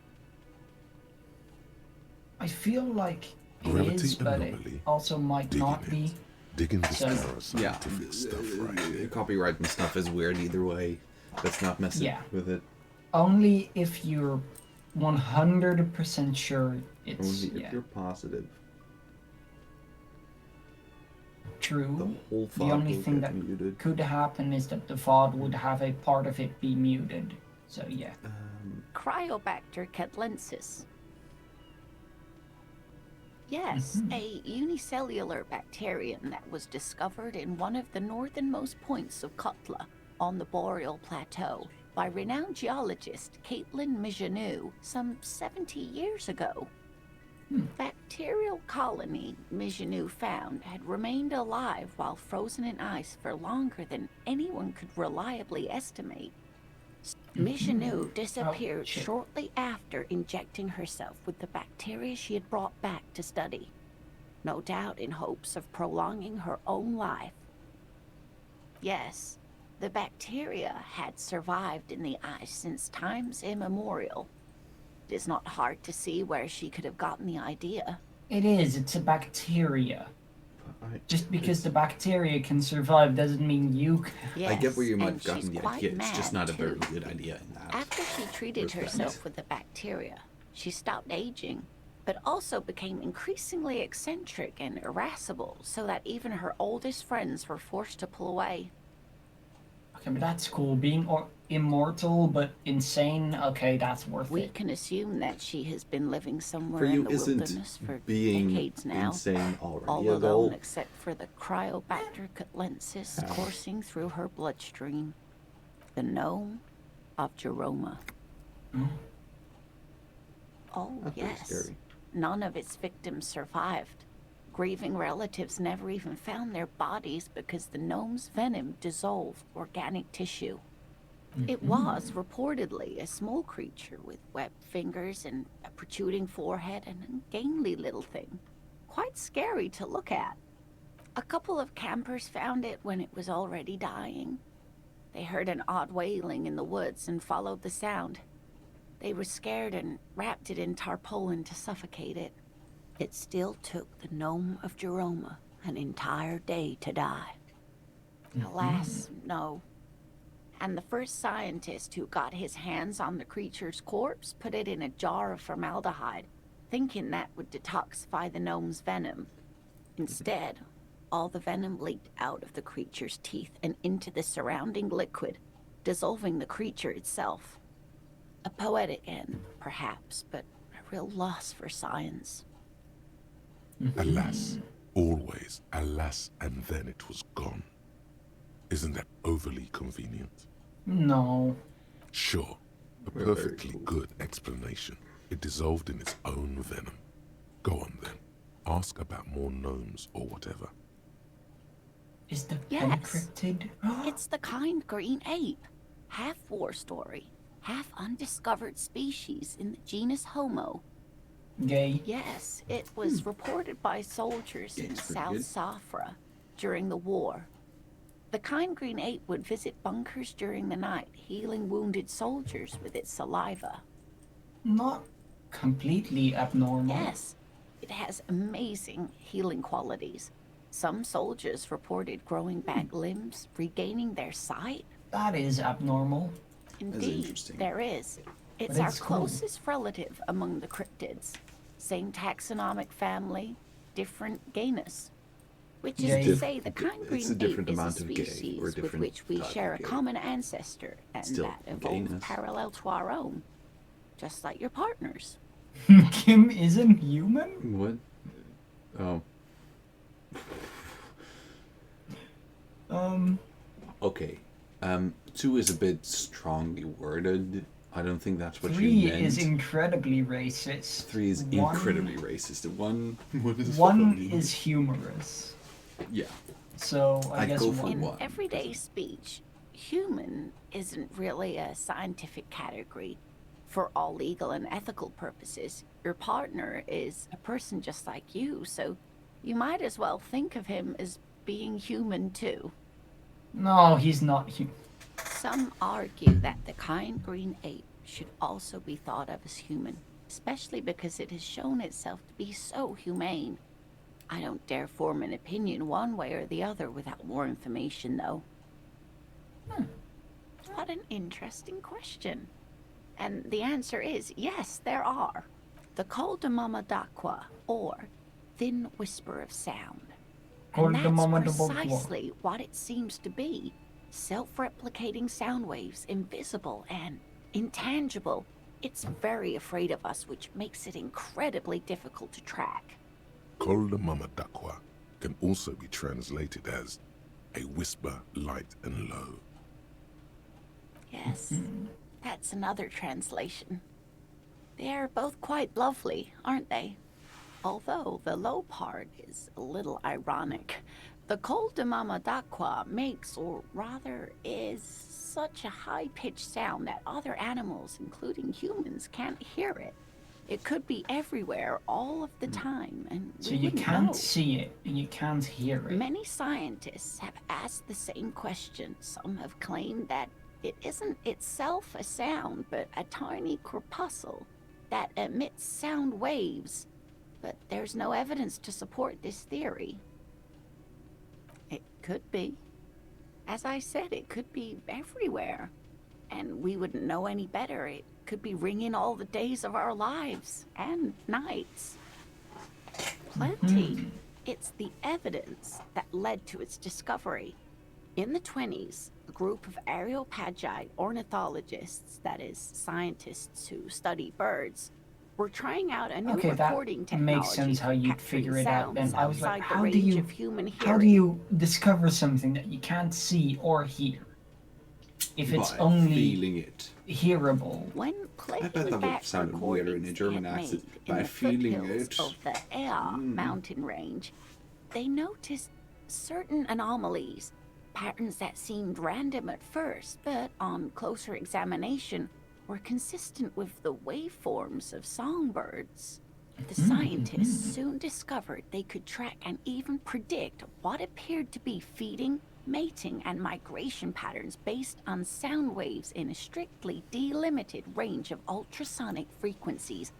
I feel like it is, but it also might not be. Digging this scientific stuff right. Copyright and stuff is weird either way. Let's not mess with it. Only if you're 100% sure it's... Only if you're positive. True. The only thing that could happen is that the VOD would have a part of it be muted. So yeah. Cryobacter catlensis. Yes, a unicellular bacterium that was discovered in one of the northernmost points of Kotla on the Boreal Plateau by renowned geologist Caitlin Mijanou some 70 years ago. Bacterial colony Mijanou found had remained alive while frozen in ice for longer than anyone could reliably estimate. Mijanou disappeared shortly after injecting herself with the bacteria she had brought back to study, no doubt in hopes of prolonging her own life. Yes, the bacteria had survived in the ice since times immemorial. It is not hard to see where she could have gotten the idea. It is. It's a bacteria. Just because the bacteria can survive doesn't mean you can. Yes, I get where you might have and gotten she's the quite idea. It's just not a mad, very too. good idea in that. After she treated herself with the bacteria, she stopped aging, but also became increasingly eccentric and irascible, so that even her oldest friends were forced to pull away. Okay, but that's cool. Being immortal but insane, okay, that's worth We it. can assume that she has been living somewhere For you, in the isn't wilderness for being decades now, insane already all a alone goal? except for the Cryobacter catlensis coursing through her bloodstream. The gnome of Jeroma. Oh, That's pretty yes. scary. None of its victims survived. Grieving relatives never even found their bodies because the gnome's venom dissolved organic tissue. It was reportedly a small creature with webbed fingers and a protruding forehead and a gangly little thing. Quite scary to look at. A couple of campers found it when it was already dying. They heard an odd wailing in the woods and followed the sound. They were scared and wrapped it in tarpaulin to suffocate it. It still took the gnome of Jeroma an entire day to die. Alas, no. And the first scientist who got his hands on the creature's corpse put it in a jar of formaldehyde, thinking that would detoxify the gnome's venom. Instead, all the venom leaked out of the creature's teeth and into the surrounding liquid, dissolving the creature itself. A poetic end, perhaps, but a real loss for science. Alas, always alas, and then it was gone. Isn't that overly convenient? No. Sure, a perfectly good explanation. It dissolved in its own venom. Go on then. Ask about more gnomes or whatever. Is the Yes, it's the kind green ape. Half war story, half undiscovered species in the genus Homo. Gay. Yes, it was reported by soldiers in South Safra during the war. The kind green ape would visit bunkers during the night, healing wounded soldiers with its saliva. Not completely abnormal. Yes, it has amazing healing qualities. Some soldiers reported growing back limbs, regaining their sight. That is abnormal. Indeed, there is. It's our closest relative among the cryptids. Same taxonomic family, different genus. Which is to say the kind green ape is a species with which we share a common ancestor, and that evolved parallel to our own. Just like your partners. Kim isn't human? What? Oh. Okay. 2 is a bit strongly worded. I don't think that's what you meant. 3 is incredibly racist. 3 is incredibly racist. 1 is humorous. Yeah. So I guess go for in 1. everyday speech, human isn't really a scientific category. For all legal and ethical purposes, your partner is a person just like you, so you might as well think of him as being human too. No, he's not human. Some argue that the kind green ape should also be thought of as human, especially because it has shown itself to be so humane. I don't dare form an opinion one way or the other without more information, though. What an interesting question. And the answer is yes, there are. The Col de Mamadaqua, or Thin Whisper of Sound. And that's precisely what it seems to be. Self-replicating sound waves, invisible and intangible. It's very afraid of us, which makes it incredibly difficult to track. Col de Mamadaqua can also be translated as a whisper light and low. Yes, that's another translation. They're both quite lovely, aren't they? Although the low part is a little ironic. The Col de Mamadaqua makes, or rather is, such a high-pitched sound that other animals, including humans, can't hear it. It could be everywhere all of the time, and so you can't see it and you can't hear it. Many scientists have asked the same question. Some have claimed that it isn't itself a sound, but a tiny corpuscle that emits sound waves. But there's no evidence to support this theory. It could be. As I said, it could be everywhere. And we wouldn't know any better. It could be ringing all the days of our lives and nights. Plenty. It's the evidence that led to its discovery. In the 20s, a group of Areopagi ornithologists, that is, scientists who study birds, were trying out a new recording technology. Makes sense how you'd figure it out. And I was like, how do you you discover something that you can't see or hear? If it's By only feeling it. hearable. When playing I bet that back would sound weird in a German accent. By feeling it. Of the Ea mountain range, they noticed certain anomalies, patterns that seemed random at first, but on closer examination were consistent with the waveforms of songbirds. The scientists soon discovered they could track and even predict what appeared to be feeding, mating, and migration patterns based on sound waves in a strictly delimited range of ultrasonic frequencies,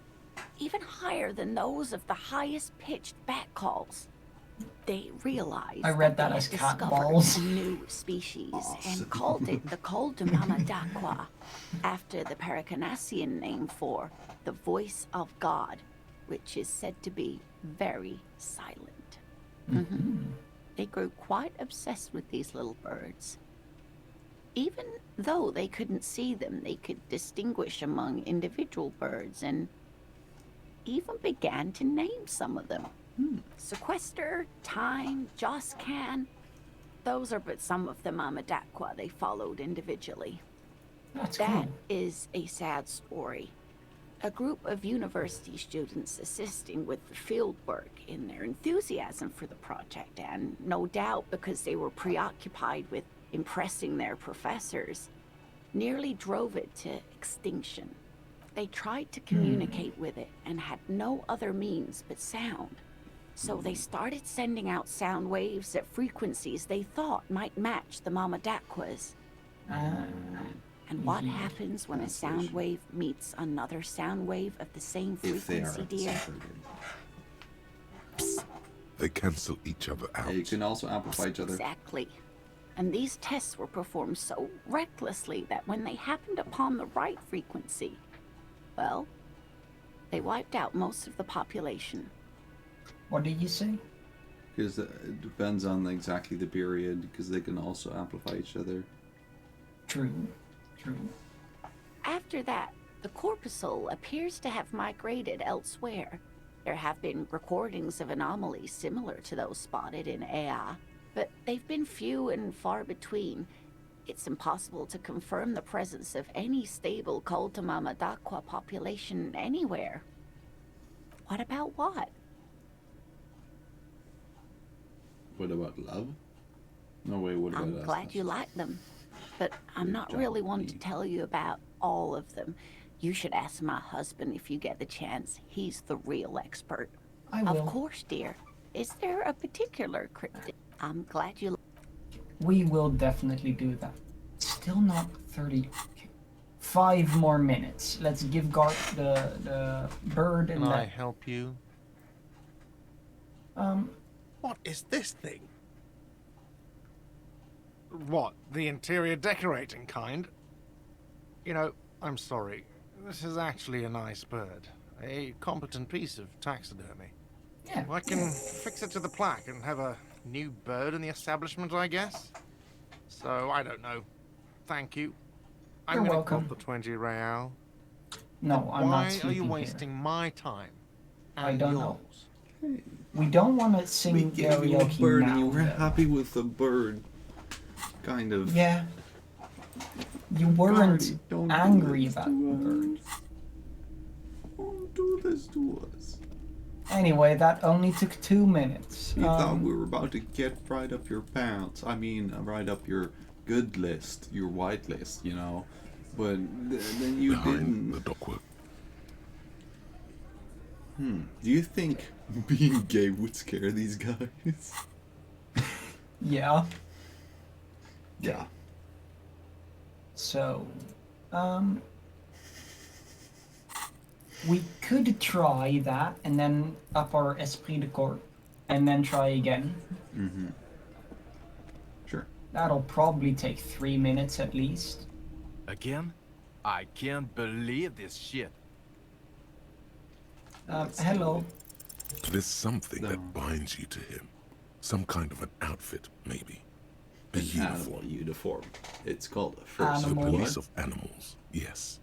even higher than those of the highest-pitched bat calls. They realized I read that they as had cat discovered balls. a new species and called it the Coldumama Daqua, after the Paracanassian name for the voice of God, which is said to be very silent. They grew quite obsessed with these little birds. Even though they couldn't see them, they could distinguish among individual birds and even began to name some of them. Sequester, Time, Joscan, those are but some of the Mamadaqua they followed individually. That's That cool. is a sad story. A group of university students assisting with the field work in their enthusiasm for the project, and no doubt because they were preoccupied with impressing their professors, nearly drove it to extinction. They tried to communicate with it and had no other means but sound. So they started sending out sound waves at frequencies they thought might match the Mamadaqwas. And what happens when a sound wave meets another sound wave of the same frequency, dear? They cancel each other out. You can also amplify each other. Exactly. And these tests were performed so recklessly that when they happened upon the right frequency, well, they wiped out most of the population. What did you say? Because it depends on exactly the period, because they can also amplify each other. True. After that, the corpuscle appears to have migrated elsewhere. There have been recordings of anomalies similar to those spotted in Ea, but they've been few and far between. It's impossible to confirm the presence of any stable Coldumama-Daqua population anywhere. What about what? What about love? No, wait, what about I'm us? glad you like them, but I'm not really one to tell you about all of them. You should ask my husband if you get the chance. He's the real expert. I will. Of course, dear. Is there a particular cryptid? I'm glad you... We will definitely do that. Still not 30. Okay. 5 more minutes. Let's give Garth the bird and Can I help you? What is this thing? What, the interior decorating kind? You know, I'm sorry. This is actually a nice bird. A competent piece of taxidermy. Yeah. I can fix it to the plaque and have a new bird in the establishment, I guess. So, I don't know. Thank you. I'm You're gonna welcome. cop the 20 real. No, I'm not Why are sleeping you here. wasting my time? I And don't yours? know. We don't want to sing We gave you a karaoke bird now. and you were though. happy with the bird. Kind of. Yeah. You weren't Gardy, don't do angry this about to the bird. Don't do this to us. Anyway, that only took 2 minutes. You thought we were about to get right up your pants. I mean, right up your good list, your white list, you know. But then you didn't. The dockwork. Do you think being gay would scare these guys? Yeah. Yeah. So, we could try that and then up our esprit de corps and then try again. Mm-hmm. Sure. That'll probably take 3 minutes at least. Again? I can't believe this shit. Hello. There's something that binds you to him. Some kind of an outfit, maybe. A uniform. Animal uniform. It's called a first. The police of animals, yes.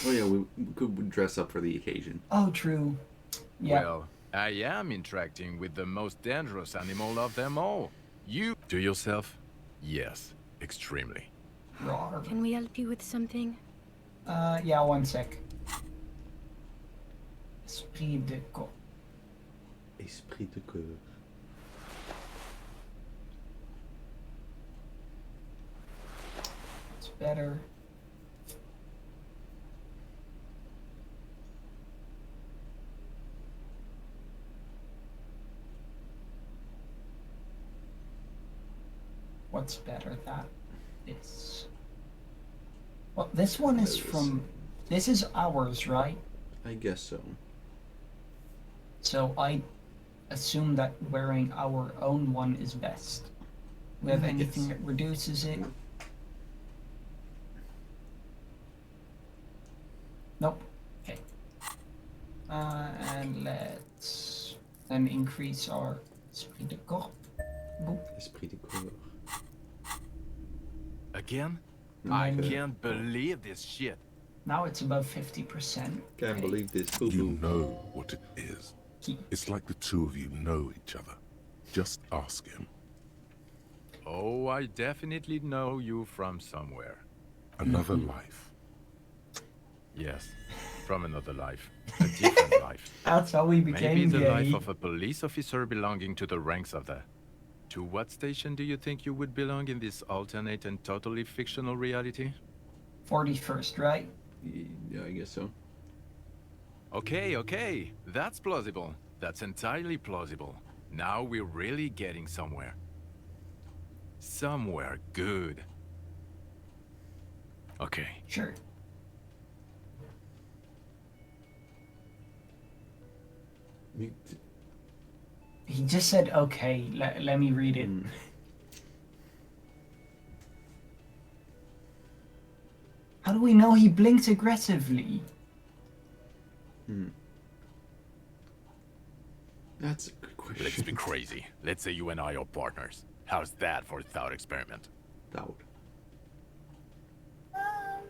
Oh yeah, we could dress up for the occasion. Oh, true. Yeah. Well, I am interacting with the most dangerous animal of them all. You to yourself? Yes, extremely. Rawr. Can we help you with something? Yeah, 1 sec. Esprit de corps. Esprit de corps. It's better. what's better? That is. Well, this one is from. This is ours, right? I guess so. So I assume that wearing our own one is best. We have anything that reduces it? Nope. Okay. And let's then increase our esprit de corps. Boop. Esprit de corps. Again? I can't believe this shit. Now it's above 50%. Can't believe this. You know what it is. It's like the two of you know each other. Just ask him. Oh, I definitely know you from somewhere. Another life. Yes, from another life. A different life. That's how we became Maybe the gay. life of a police officer belonging to the ranks of the... To what station do you think you would belong in this alternate and totally fictional reality? 41st, right? Yeah, I guess so. Okay. That's plausible. That's entirely plausible. Now we're really getting somewhere. Somewhere good. Okay. Sure. He just said okay. Let me read it. How do we know he blinked aggressively? That's a good question. Let's be crazy. Let's say you and I are partners. How's that for a thought experiment? Thought. I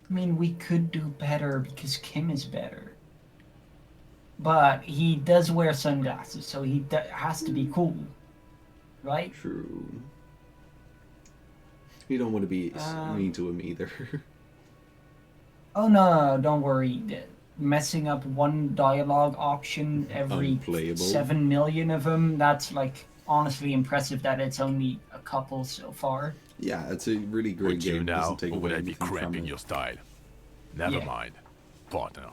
mean, we could do better because Kim is better. But he does wear sunglasses, so he has to be cool. Right? True. You don't want to be mean to him either. Oh no, don't worry. Messing up one dialogue option every 7 million of them, that's like honestly impressive that it's only a couple so far. Yeah, it's a really great game. You now, Doesn't take or would away I be anything from cramping it. your style? Never mind. Partner.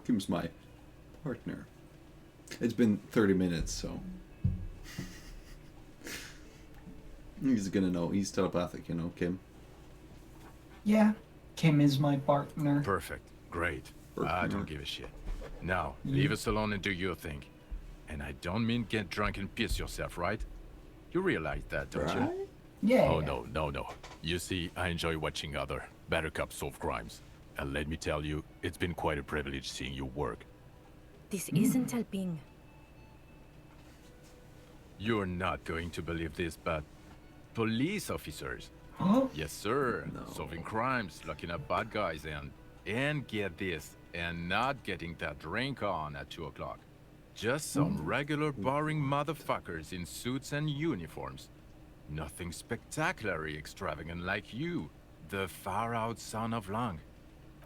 Kim's my partner. It's been 30 minutes, so he's gonna know. He's telepathic, you know, Kim. Yeah, Kim is my partner. Perfect. Great. I don't give a shit. Now, leave us alone and do your thing. And I don't mean get drunk and piss yourself, right? You realize that, don't you? Yeah. Oh, no. You see, I enjoy watching other better cops solve crimes. And let me tell you, it's been quite a privilege seeing you work. This isn't helping. You're not going to believe this, but police officers. Huh? Yes, sir. Solving crimes, locking up bad guys, and get this, and not getting that drink on at 2 o'clock. Just some regular boring motherfuckers in suits and uniforms. Nothing spectacularly extravagant like you, the far-out son of Lang.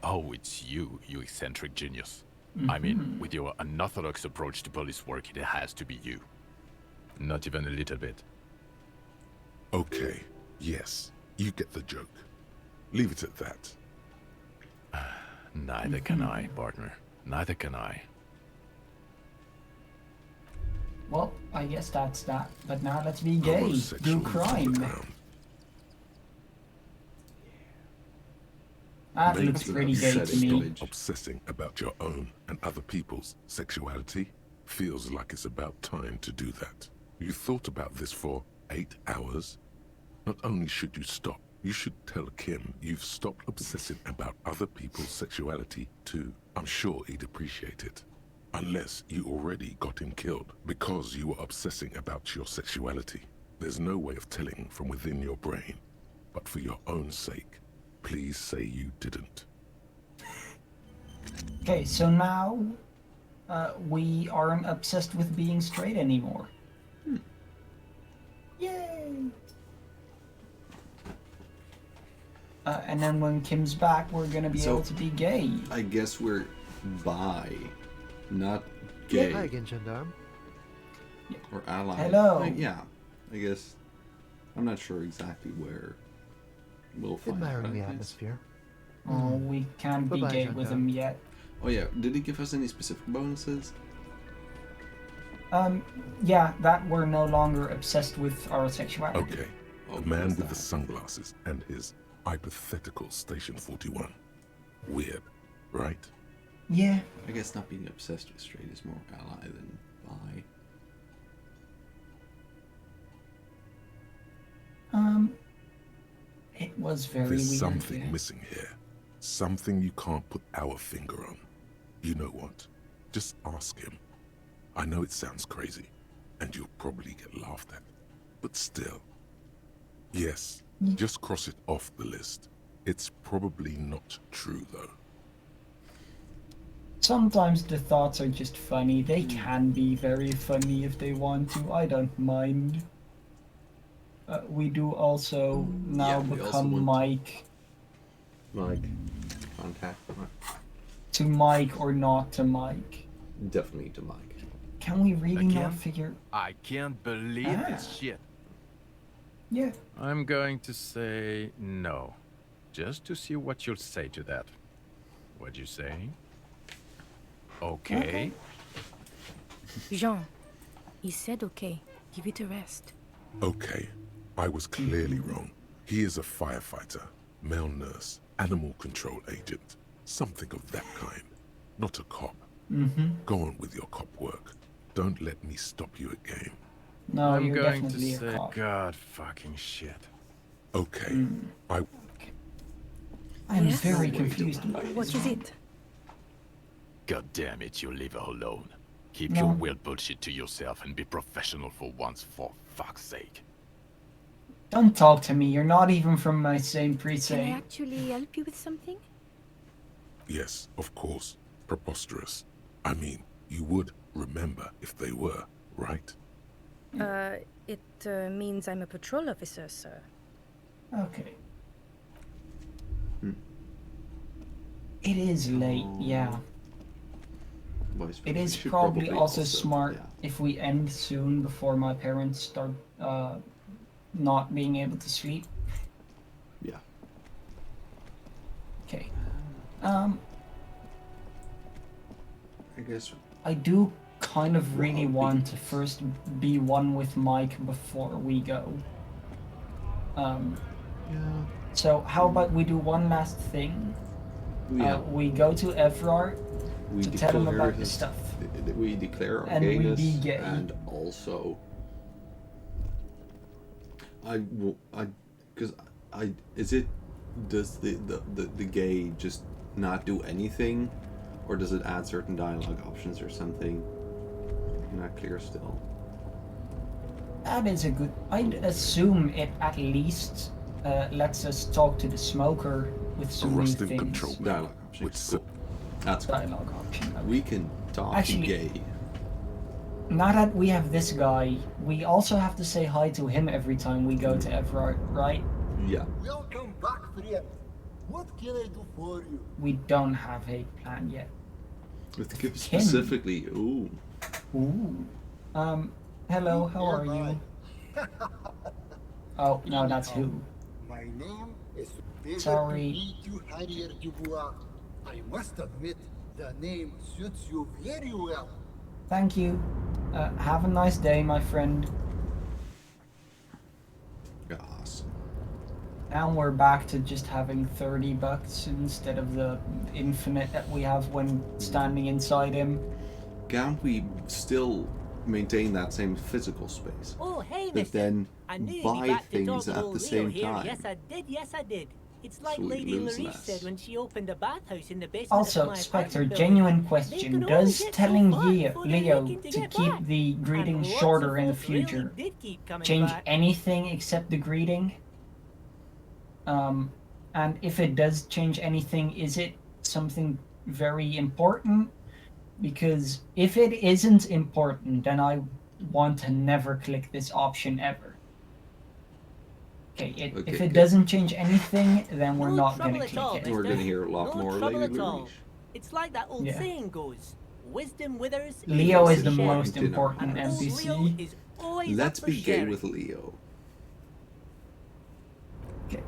Oh, it's you, you eccentric genius. I mean, with your unorthodox approach to police work, it has to be you. Not even a little bit. Okay, yes, you get the joke. Leave it at that. Neither can I, partner. Neither can I. Well, I guess that's that. But now let's be gay. Do crime. That looks pretty gay to me. Obsessing about your own and other people's sexuality feels like it's about time to do that. You thought about this for 8 hours? Not only should you stop, you should tell Kim you've stopped obsessing about other people's sexuality too. I'm sure he'd appreciate it. Unless you already got him killed because you were obsessing about your sexuality. There's no way of telling from within your brain. But for your own sake, please say you didn't. Okay, so now we aren't obsessed with being straight anymore. Yay! And then when Kim's back, we're gonna be able to be gay. I guess we're bi, not gay. Hi again, Gendarme. Or ally. Hello. Yeah, I guess. I'm not sure exactly where we'll find Admiring that. the atmosphere. Oh, we can't be gay with him yet. Oh yeah, did he give us any specific bonuses? Yeah, that we're no longer obsessed with our sexuality. Okay, the man with the sunglasses and his hypothetical Station 41. Weird, right? Yeah. I guess not being obsessed with straight is more ally than bi. It was very There's weird. something missing here. Something you can't put our finger on. You know what? Just ask him. I know it sounds crazy, and you'll probably get laughed at. But still. Yes, just cross it off the list. It's probably not true, though. Sometimes the thoughts are just funny. They can be very funny if they want to. I don't mind. We do also now become Mike. Mike. Contact Mike. To Mike or not to Mike. Definitely to Mike. Can we really Again? not figure... I can't believe this shit. Yeah. I'm going to say no. Just to see what you'll say to that. What'd you say? Okay. Jean, he said okay. Give it a rest. Okay, I was clearly wrong. He is a firefighter, male nurse, animal control agent, something of that kind. Not a cop. Go on with your cop work. Don't let me stop you again. No, I'm you're going to definitely a say cop. God fucking shit. Okay, I'm Yes? very confused about What this. is it? God damn it, you leave her alone. Keep No. your weird bullshit to yourself and be professional for once, for fuck's sake. Don't talk to me. You're not even from my same Can I precinct. actually help you with something? Yes, of course. Preposterous. I mean, you would remember if they were, right? It means I'm a patrol officer, sir. Okay. It is late, yeah. It is should probably also also, smart yeah. if we end soon before my parents start not being able to sleep. Yeah. Okay. I guess I do kind of really want to first be one with Mike before we go. Yeah. So how about we do one last thing? Yeah. We go to Evrard we to tell him declare about the his- stuff. We declare our And we gayness, be gay. and also, does the gay just not do anything, or does it add certain dialogue options or something? I'm not clear still. That is a good... I'd assume it at least lets us talk to the smoker with some new Rusted things. control Dialogue with options. Cool. That's cool. Dialogue option. We can talk Actually- gay. Now that we have this guy, we also have to say hi to him every time we go to Evrard, right? Yeah. Welcome back, friend. What can I do for you? We don't have a plan yet. With Kim specifically, ooh. Ooh. Hello, how are you? Oh, no, that's who. My name is pleasure Sorry. to meet you, Harrier Dubois. I must admit, the name suits you very well. Thank you. Have a nice day, my friend. Awesome. Now we're back to just having 30 bucks instead of the infinite that we have when standing inside him. Can't we still maintain that same physical space? Oh, hey, But mister. then I knew you'd be buy back to things talk to at old the Leo same here. time. Yes, I did. Yes, I did. It's like So we Lady lose Larice less. said when she opened a bathhouse in the basement Also, of my Spectre, apartment genuine building. question. They could only Does get so telling far before they're Leo looking to to get keep back. the greeting And lots shorter of in the folks really future did keep coming change back. anything except the greeting? And if it does change anything, is it something very important? Because if it isn't important, then I want to never click this option ever. Okay, if Okay, it good. doesn't change anything, then we're No not trouble gonna at click all, it. We're mister. gonna hear a lot No more trouble Lady at all. Larice. It's like that old Yeah. saying goes, wisdom withers. Leo and is the shared. most important And old Leo NPC. is always Let's up for be gay sharing. with Leo. Okay.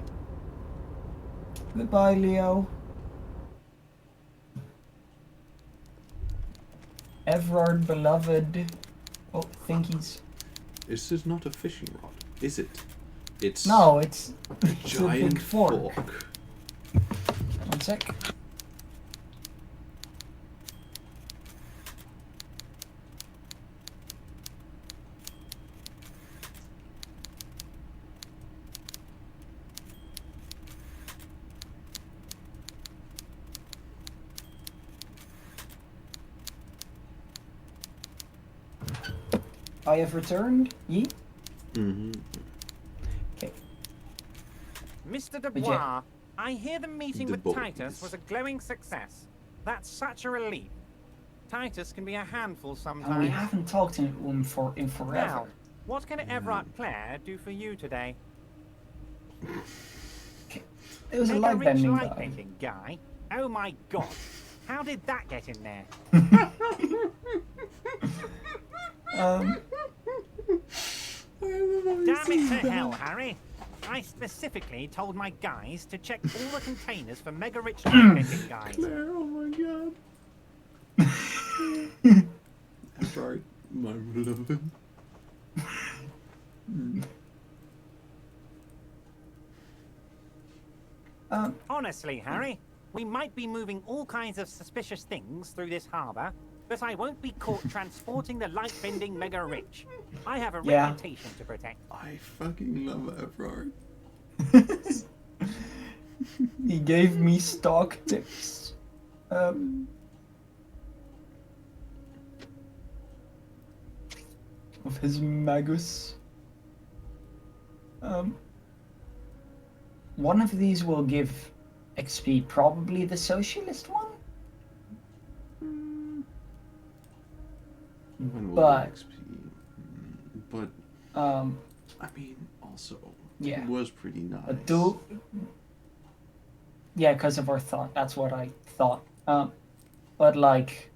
Goodbye, Leo. Everard beloved. Oh, thingies. This is not a fishing rod, is it? It's no, it's a a giant big fork. 1 sec. I have returned. Ye? Mm-hmm. Okay. Mr. Dubois, I hear the meeting with Titus was a glowing success. That's such a relief. Titus can be a handful sometimes. And we haven't talked to him in forever. Now, what can Everard Clare do for you today? It was a light bending guy. Light-bending guy? Oh my god. How did that get in there? Um. Damn it to hell, Harry. I specifically told my guys to check all the containers for mega-rich light-bending guys. Claire, oh my god. Sorry, my beloved. Honestly, Harry, we might be moving all kinds of suspicious things through this harbour, but I won't be caught transporting the light-bending mega-rich. I have a reputation to protect. I fucking love Everard. He gave me stock tips. Of his magus. One of these will give XP, probably the socialist one? But I mean, also, yeah, it was pretty nice. Yeah, because of our thought. That's what I thought. But like,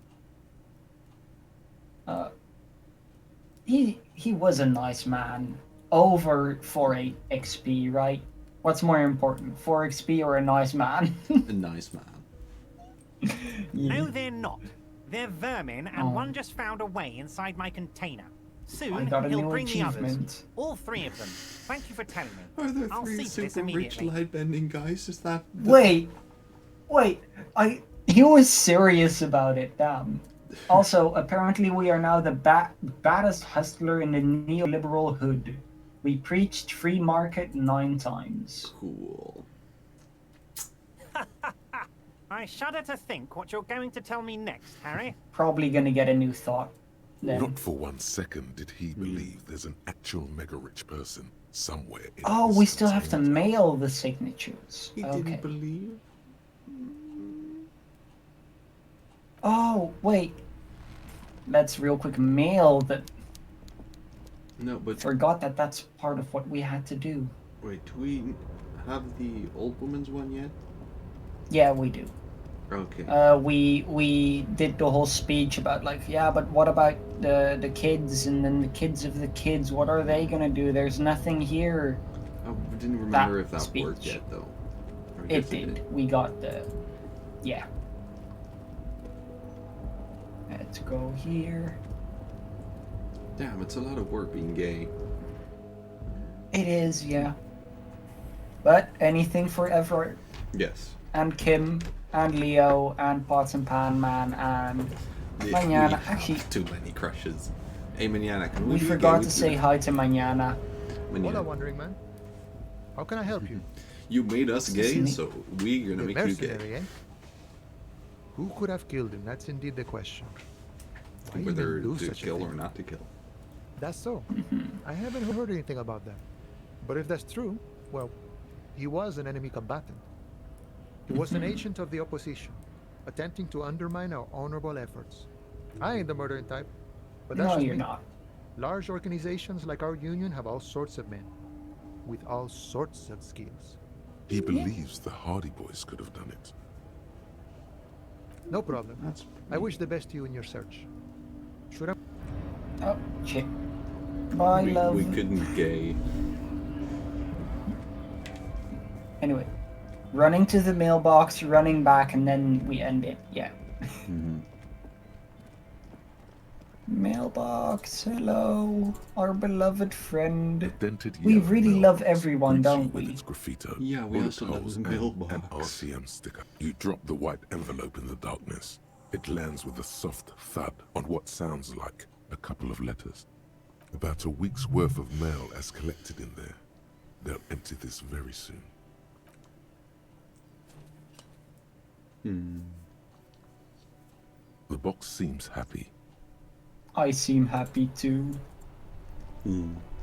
he was a nice man. Over 4 XP, right? What's more important, 4 XP or a nice man? A nice man. Yeah. No, they're not. They're vermin, and one just found a way inside my container. Soon, I got a he'll new bring the others. achievement. All 3 of them. Thank you for telling me. Are there I'll 3 see to this super rich immediately. light-bending guys? Is that... Wait, he was serious about it, damn. Also, apparently we are now the baddest hustler in the neoliberal hood. We preached free market 9 times. Cool. I shudder to think what you're going to tell me next, Harry. Probably gonna get a new thought then. Not for 1 second did he believe there's an actual mega-rich person somewhere in Oh, this we still have to mail the signatures. He Okay. didn't believe. Oh, wait. Let's real quick mail the... No, but... Forgot that that's part of what we had to do. Wait, do we have the old woman's one yet? Yeah, we do. Okay. We did the whole speech about like, yeah, but what about the kids and then the kids of the kids? What are they gonna do? There's nothing here. I didn't remember if that speech. worked yet, though. Or It just did. We got the... Yeah. Let's go here. Damn, it's a lot of work being gay. It is, yeah. But anything for Everett Yes. and Kim and Leo and Pots and Pan Man and Mañana. Actually, too many crushes. Hey, Mañana, can we be forgot gay to with say you? hi to Mañana. Hola, wandering man. How can I help you? You made us gay, me. so we're gonna The make you mercenary, gay. eh? Who could have killed him? That's indeed the question. Why Whether even do to such a kill thing? or not to kill. That's so. I haven't heard anything about that. But if that's true, well, he was an enemy combatant. He was an agent of the opposition, attempting to undermine our honorable efforts. I ain't the murdering type, but that's No, just you're me. not. Large organizations like our union have all sorts of men, with all sorts of skills. He believes the Hardy Boys could have done it. No problem. I wish the best to you in your search. Should I? Oh, shit. Bye, love. We couldn't gay. Anyway, running to the mailbox, running back, and then we end it. Yeah. Mailbox, hello, our beloved friend. Dented We yellow really mailbox love everyone, greets you don't with we? its graffito, Yeah, we bullet also love holes, the and mailbox. an RCM sticker. You drop the white envelope in the darkness. It lands with a soft thud on what sounds like a couple of letters. About a week's worth of mail as collected in there. They'll empty this very soon. The box seems happy. I seem happy too.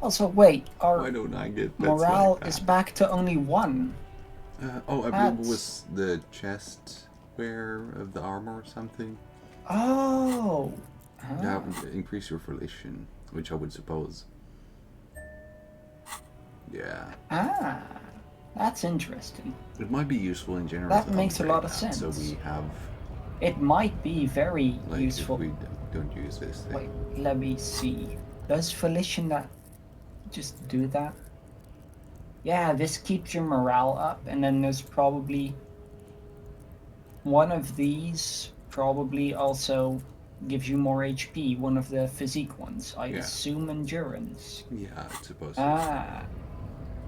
Also, wait, our Why don't I get pets morale like is that? back to only 1. I believe it That's- was the chest wear of the armor or something. Oh. That would increase your relation, which I would suppose. Yeah. Ah, that's interesting. It might be useful in general. That to makes a lot of upgrade that, sense. So we have, It might be very like, useful. if we don't use this thing. Wait, let me see. Does Felician that just do that? Yeah, this keeps your morale up, and then there's probably one of these probably also gives you more HP, one of the physique ones. I assume endurance. Yeah, I suppose. So. Ah,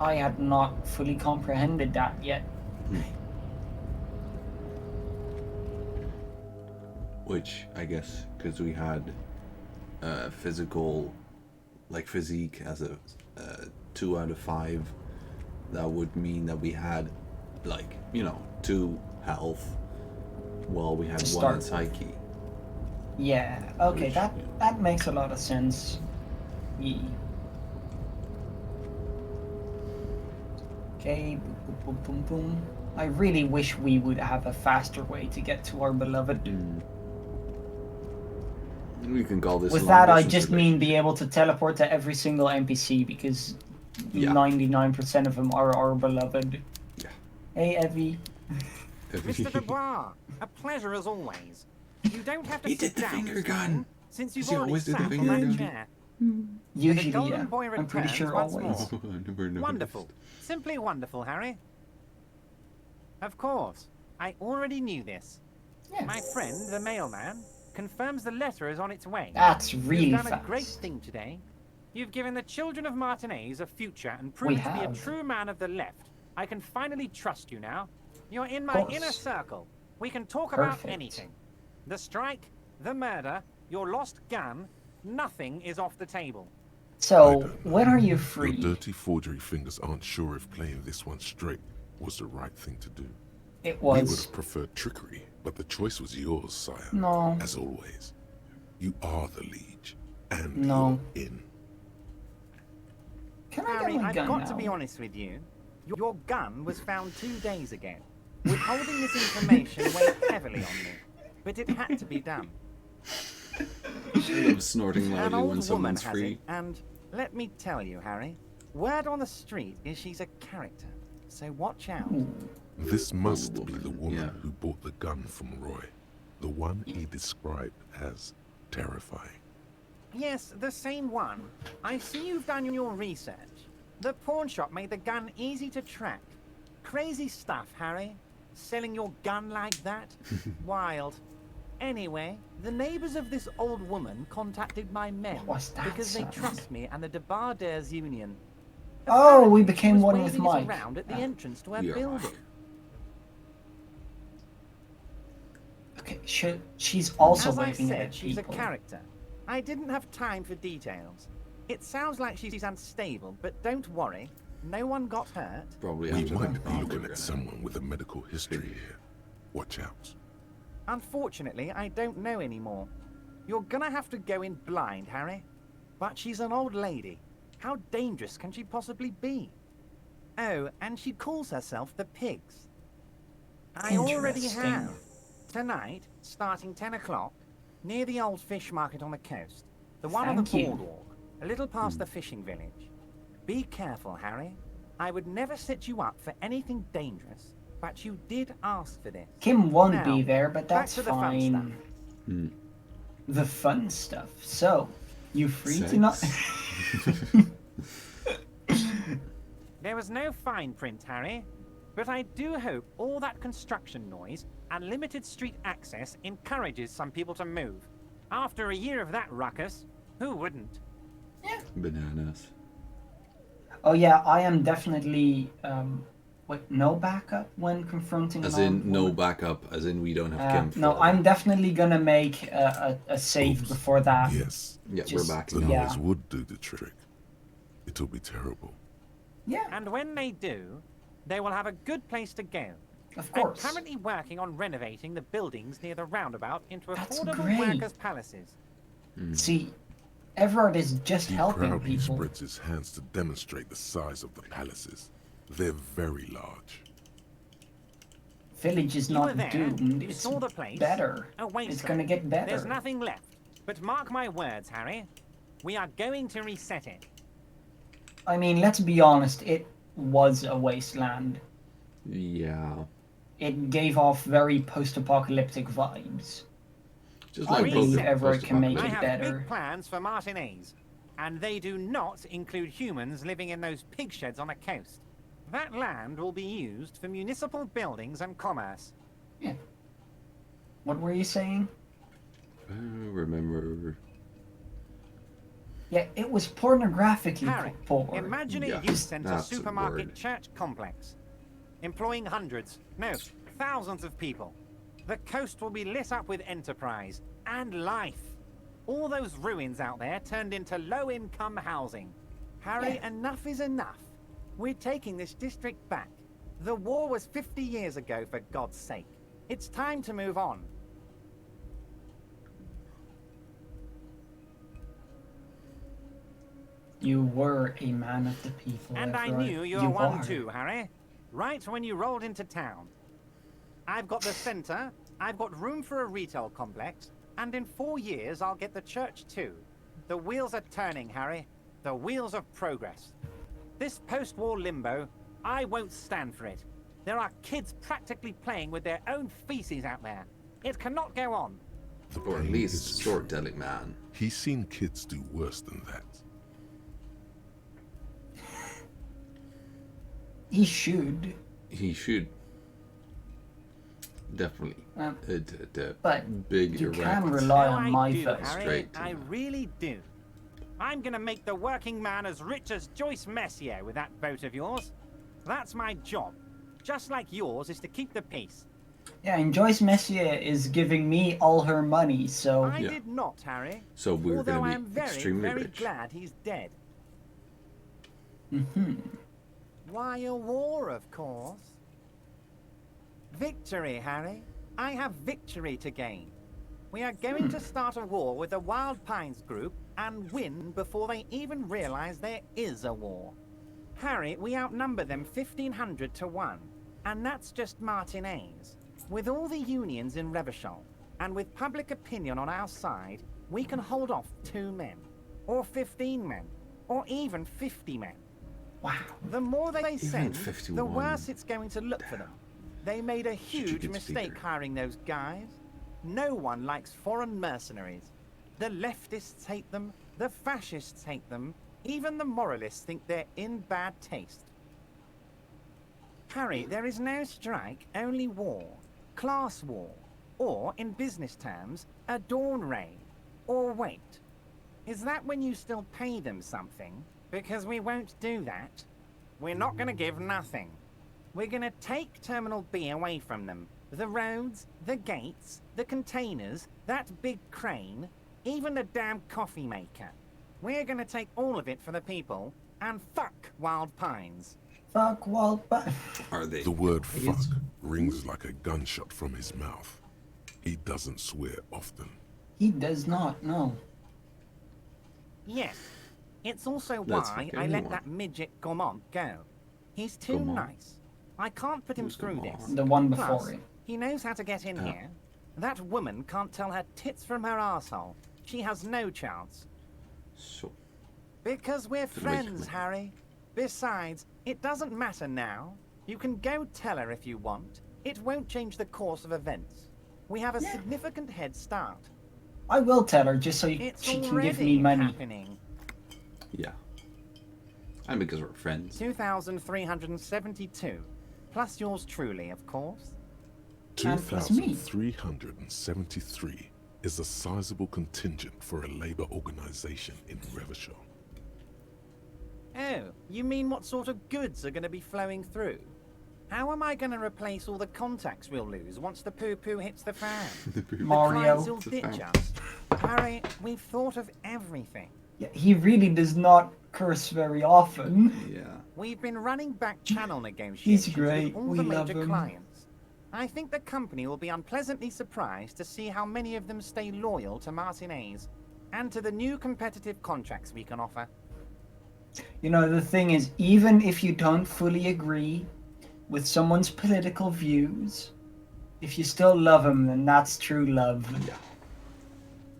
I had not fully comprehended that yet. Which I guess because we had physical, like physique as a 2 out of 5, that would mean that we had, like, 2 health, while we had To 1 in start. psyche. Yeah, okay, Which, that makes a lot of sense. Yeah. Okay, boom, boom, boom, boom, boom. I really wish we would have a faster way to get to our beloved. We can call this. With a that, I long-distance just mean be able to teleport to every single NPC because 99% of them are our beloved. Yeah. Hey, Evie. Mr. Dubois, a pleasure as always. You don't have to He sit did the down finger this gun. time, since you've Does he already always do the sat finger on that gun? chair. Usually, the golden yeah. boy I'm pretty returns sure once always. more. I never noticed. Wonderful. Simply wonderful, Harry. Of course. I already knew this. My friend, the mailman, confirms the letter is on its way. That's really You've done fast. a great thing today. You've given the children of Martinez a future and We proven to be a have. true man of the left. I can finally trust you now. You're in my course. inner circle. We can talk about Perfect. anything. The strike, the murder, your lost gun, nothing is off the table. So, when are you Your free? dirty forgery fingers aren't sure if playing this one straight was the right thing to do. It We would was. have preferred trickery, but the choice was yours, sire. No. As always, you are the liege, and No. you're in. Can I Harry, get my I've gun got now? to be honest with you. Your gun was found 2 days ago. Withholding this information weighed heavily on me, but it had to be done. I'm snorting An loudly old when woman someone's has free. it, and let me tell you, Harry, word on the street is she's a character, so watch out. This must be the woman who bought the gun from Roy. The one he described as terrifying. Yes, the same one. I see you've done your research. The pawn shop made the gun easy to track. Crazy stuff, Harry. Selling your gun like that? Wild. Anyway, the neighbors of this old woman contacted my men because they sound? trust me and the Debarders Union. Oh, we became was one with waving us Mike. around at the entrance to her We are building. Okay, she's also As I waving said, at she's people. a character. I didn't have time for details. It sounds like she's unstable, but don't worry. No one got hurt. Probably We after might that be bomb looking we're at gonna- someone with a medical history here. Watch out. Unfortunately, I don't know anymore. You're gonna have to go in blind, Harry. But she's an old lady. How dangerous can she possibly be? Oh, and she calls herself the Pigs. I already Interesting. have. Tonight, starting 10 o'clock, near the old fish market on the coast. The one on the Thank you. boardwalk, a little past the fishing village. Be careful, Harry. I would never set you up for anything dangerous, but you did ask for this. Kim won't Now, be there, but back that's to the fun fine. Hmm. The fun stuff. So, you free to not? There was no fine print, Harry, but I do hope all that construction noise and limited street access encourages some people to move. After a year of that ruckus, who wouldn't? Bananas. Oh yeah, I am definitely no backup when confronting. As an in armed no woman? backup, as in we don't have Kim. No, I'm definitely gonna make a save before that. Yes. Yeah, Just- we're back. The Yeah. noise would do the trick. It'll be terrible. Yeah. And when they do, they will have a good place to go. Of course. I'm currently working on renovating the buildings near the roundabout into That's affordable great. workers' palaces. See, Everard is just He helping proudly people. spreads his hands to demonstrate the size of the palaces. They're very large. Village is You were not there, doomed. you It's saw the place. better. A wasteland. It's gonna get better. There's nothing left. But mark my words, Harry. We are going to reset it. I mean, let's be honest. It was a wasteland. Yeah. It gave off very post-apocalyptic vibes. Just I like believe post- Everett can make I it have better. big plans for Martinez, and they do not include humans living in those pig sheds on the coast. That land will be used for municipal buildings and commerce. Yeah. What were you saying? I don't remember. Yeah, it was pornographically Harry, poor. imagine a Yes, youth centre that's a supermarket word. church complex, employing hundreds, no, thousands of people. The coast will be lit up with enterprise and life. All those ruins out there turned into low-income housing. Harry, enough is enough. We're taking this district back. The war was 50 years ago, for God's sake. It's time to move on. You were a man of the people. And I Everard. knew you were one are. too, Harry. Right when you rolled into town. I've got the centre, I've got room for a retail complex, and in 4 years I'll get the church too. The wheels are turning, Harry. The wheels of progress. This post-war limbo, I won't stand for it. There are kids practically playing with their own feces out there. It cannot go on. Or at least storytelling, man. He's seen kids do worse than that. He should. He should. Definitely. But big you erect. can rely on I my do, vote. Harry. Straight to I really do. I'm gonna make the working man as rich as Joyce Messier with that vote of yours. That's my job. Just like yours is to keep the peace. Yeah, and Joyce Messier is giving me all her money, so... I did not, Harry. So we're Although gonna be I'm very, extremely very rich. glad he's dead. Mm-hmm. Why a war, of course. Victory, Harry. I have victory to gain. We are going to start a war with the Wild Pines group and win before they even realize there is a war. Harry, we outnumber them 1,500 to 1, and that's just Martinez. With all the unions in Revachol, and with public opinion on our side, we can hold off 2 men, or 15 men, or even 50 men. Wow. The more they send, 51. the worse it's going to look for them. They made a huge get mistake bigger. hiring those guys. No one likes foreign mercenaries. The leftists hate them, the fascists hate them, even the moralists think they're in bad taste. Harry, there is no strike, only war. Class war. Or, in business terms, a dawn raid. Or wait. Is that when you still pay them something? Because we won't do that. We're not going to give nothing. We're going to take Terminal B away from them. The roads, the gates, the containers, that big crane, even the damn coffee maker. We're going to take all of it for the people, and fuck Wild Pines. Fuck Wild Pines. Are they? The word fuck rings like a gunshot from his mouth. He doesn't swear often. He does not, no. Yes. It's also Let's why fuck I let anyone. that midget Gaumont go. He's too Gaumont? nice. I can't put him Who's through Gaumont? this. The one before Plus, him. he knows how to get in Oh. here. That woman can't tell her tits from her arsehole. She has no chance. So, Because we're Then wait, friends, wait. Harry. Besides, it doesn't matter now. You can go tell her if you want. It won't change the course of events. We have a significant head start. I will tell her just so It's she can already give me money. happening. yeah. And because we're friends. 2,372. Plus yours truly, of course. And plus me. 2,373. is a sizable contingent for a labor organization in Revachol. Oh, you mean what sort of goods are going to be flowing through? How am I going to replace all the contacts we'll lose once the poo-poo hits the fan? Mario. The clients will ditch us. Harry, we've thought of everything. Yeah, he really does not curse very often. Yeah. We've been running back channel negotiations He's great. with all We the love major him. clients. I think the company will be unpleasantly surprised to see how many of them stay loyal to Martinez and to the new competitive contracts we can offer. You know, the thing is, even if you don't fully agree with someone's political views, if you still love them, then that's true love.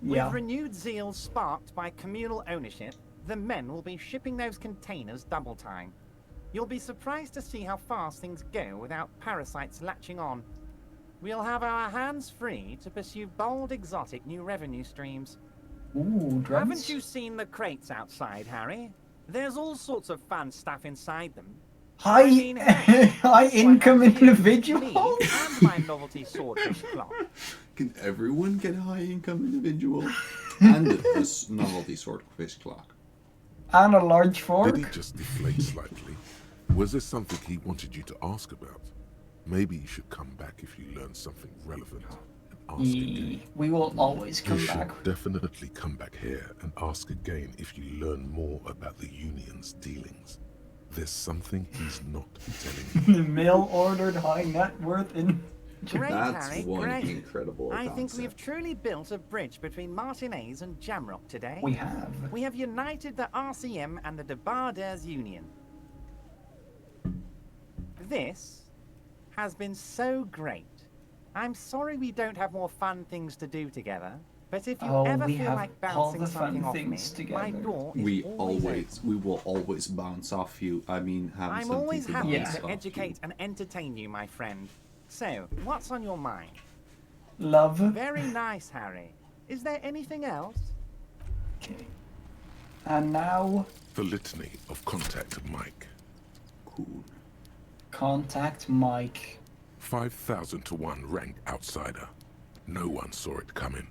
Yeah. With renewed zeal sparked by communal ownership, the men will be shipping those containers double time. You'll be surprised to see how fast things go without parasites latching on. We'll have our hands free to pursue bold, exotic new revenue streams. Ooh, drugs? Haven't you seen the crates outside, Harry? There's all sorts of fun stuff inside them. High, I mean, high income individual? Me and my novelty swordfish clock. Can everyone get a high-income individual? And this novelty swordfish clock. And a large fork? Did he just deflate slightly? Was there something he wanted you to ask about? Maybe you should come back if you learn something relevant and ask again. We will always come You back. should definitely come back here and ask again if you learn more about the Union's dealings. There's something he's not telling you. Mail-ordered high net worth in... Great, That's Harry, one great. incredible I think concept. we've truly built a bridge between Martinez and Jamrock today. We have. We have united the RCM and the Debarders Union. This has been so great. I'm sorry we don't have more fun things to do together, but if you ever we feel have like all bouncing the fun something off me, things together. my door is We always we will always bounce off you. I mean, have I'm something always to happy bounce to off educate and entertain you, my friend. So, what's on your mind? Love. Very nice, Harry. Is there anything else? Okay. And now... The litany of Contact Mike. Cool. Contact Mike. 5,000 to 1 rank outsider. No one saw it coming.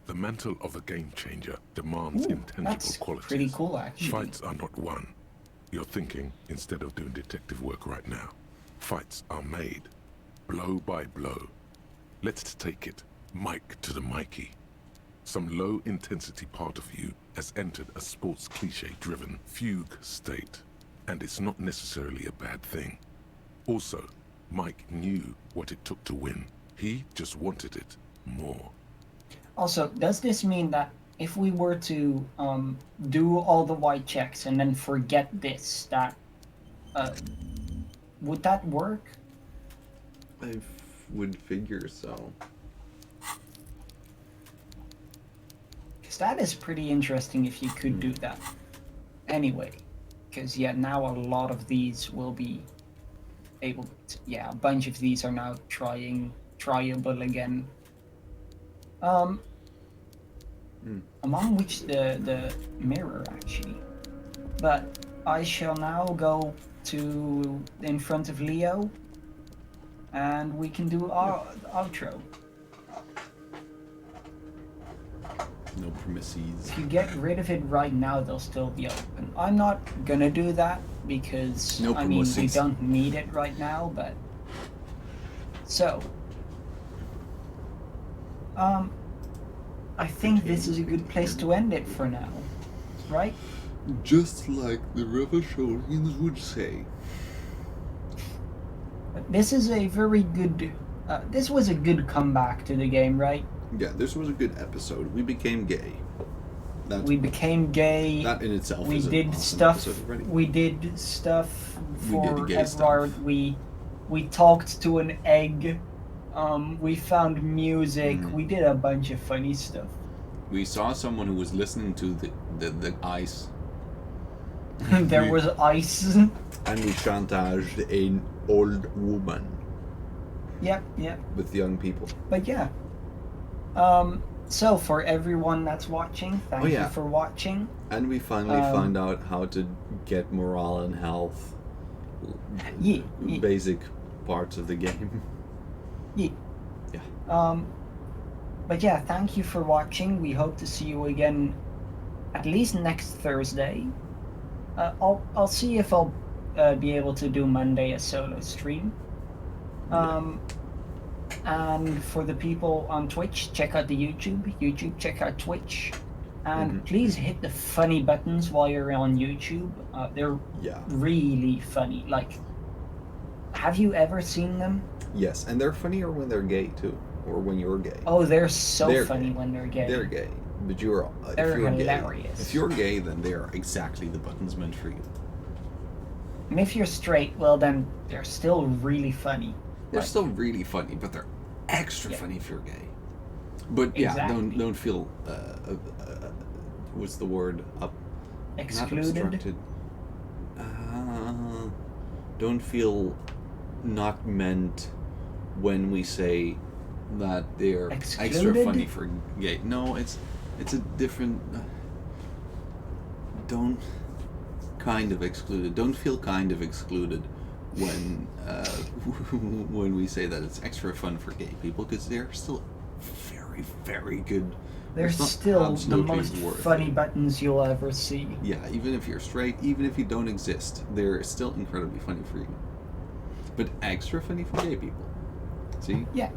The mantle of a game changer demands intangible that's qualities. pretty cool, actually. Fights are not won. You're thinking instead of doing detective work right now. Fights are made. Blow by blow. Let's take it, Mike to the Mikey. Some low-intensity part of you has entered a sports cliché-driven fugue state, and it's not necessarily a bad thing. Also, Mike knew what it took to win. He just wanted it more. Also, does this mean that if we were to do all the white checks and then forget this, that would that work? I would figure so. Because that is pretty interesting if you could do that. Anyway, because yeah, now a lot of these will be able to, yeah, a bunch of these are now tryable again. Among which the mirror actually. But I shall now go to in front of Leo, and we can do our outro. No premises. If you get rid of it right now, they'll still be open. I'm not gonna do that because No I mean we premises. don't need it right now, but so I think this is a good place to end it for now, right? Just like the Revacholians would say. This is a very good. This was a good comeback to the game, right? Yeah, this was a good episode. We became gay. We became gay. That in itself we is an did awesome stuff. episode already. We did stuff We did for gay Edward. stuff. We talked to an egg. We found music. Mm. We did a bunch of funny stuff. We saw someone who was listening to the ice. There was ice. And we chantaged an old woman Yep, yep. with young people. But yeah. So for everyone that's watching, thank you for watching. And we finally found out how to get morale and health. Yeah. Basic parts of the game. Yeah. Yeah. But yeah, thank you for watching. We hope to see you again at least next Thursday. I'll see if I'll be able to do Monday a solo stream. And for the people on Twitch, check out the YouTube, check out Twitch. And please hit the funny buttons while you're on YouTube. They're really funny. Like, have you ever seen them? Yes, and they're funnier when they're gay too, or when you're gay. Oh, they're so funny when they're gay. They're gay, but they're hilarious. Gay, if you're gay, then they're exactly the buttons meant for you. And if you're straight, well then they're still really funny. They're still really funny, but they're extra funny if you're gay. But yeah, don't feel what's the word? Excluded. Not obstructed. Don't feel not meant when we say that they're extra funny for gay. No, it's a different. Don't kind of excluded. Don't feel kind of excluded when when we say that it's extra fun for gay people, because they're still very, very good. They're still the most funny buttons you'll ever see. Yeah, even if you're straight, even if you don't exist, they're still incredibly funny for you. But extra funny for gay people. See? Yeah.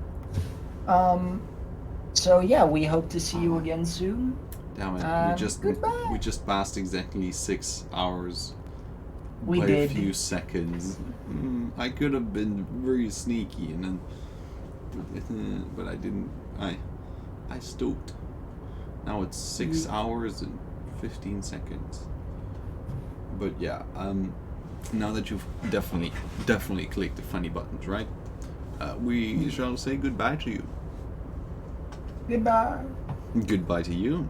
So yeah, we hope to see you again soon. Damn it! We just passed exactly 6 hours. We by did. A few seconds. I could have been very sneaky, and then, but I didn't. I stooped. Now it's 6 hours and 15 seconds. But yeah, now that you've definitely clicked the funny buttons, right? We shall say goodbye to you. Goodbye. Goodbye to you.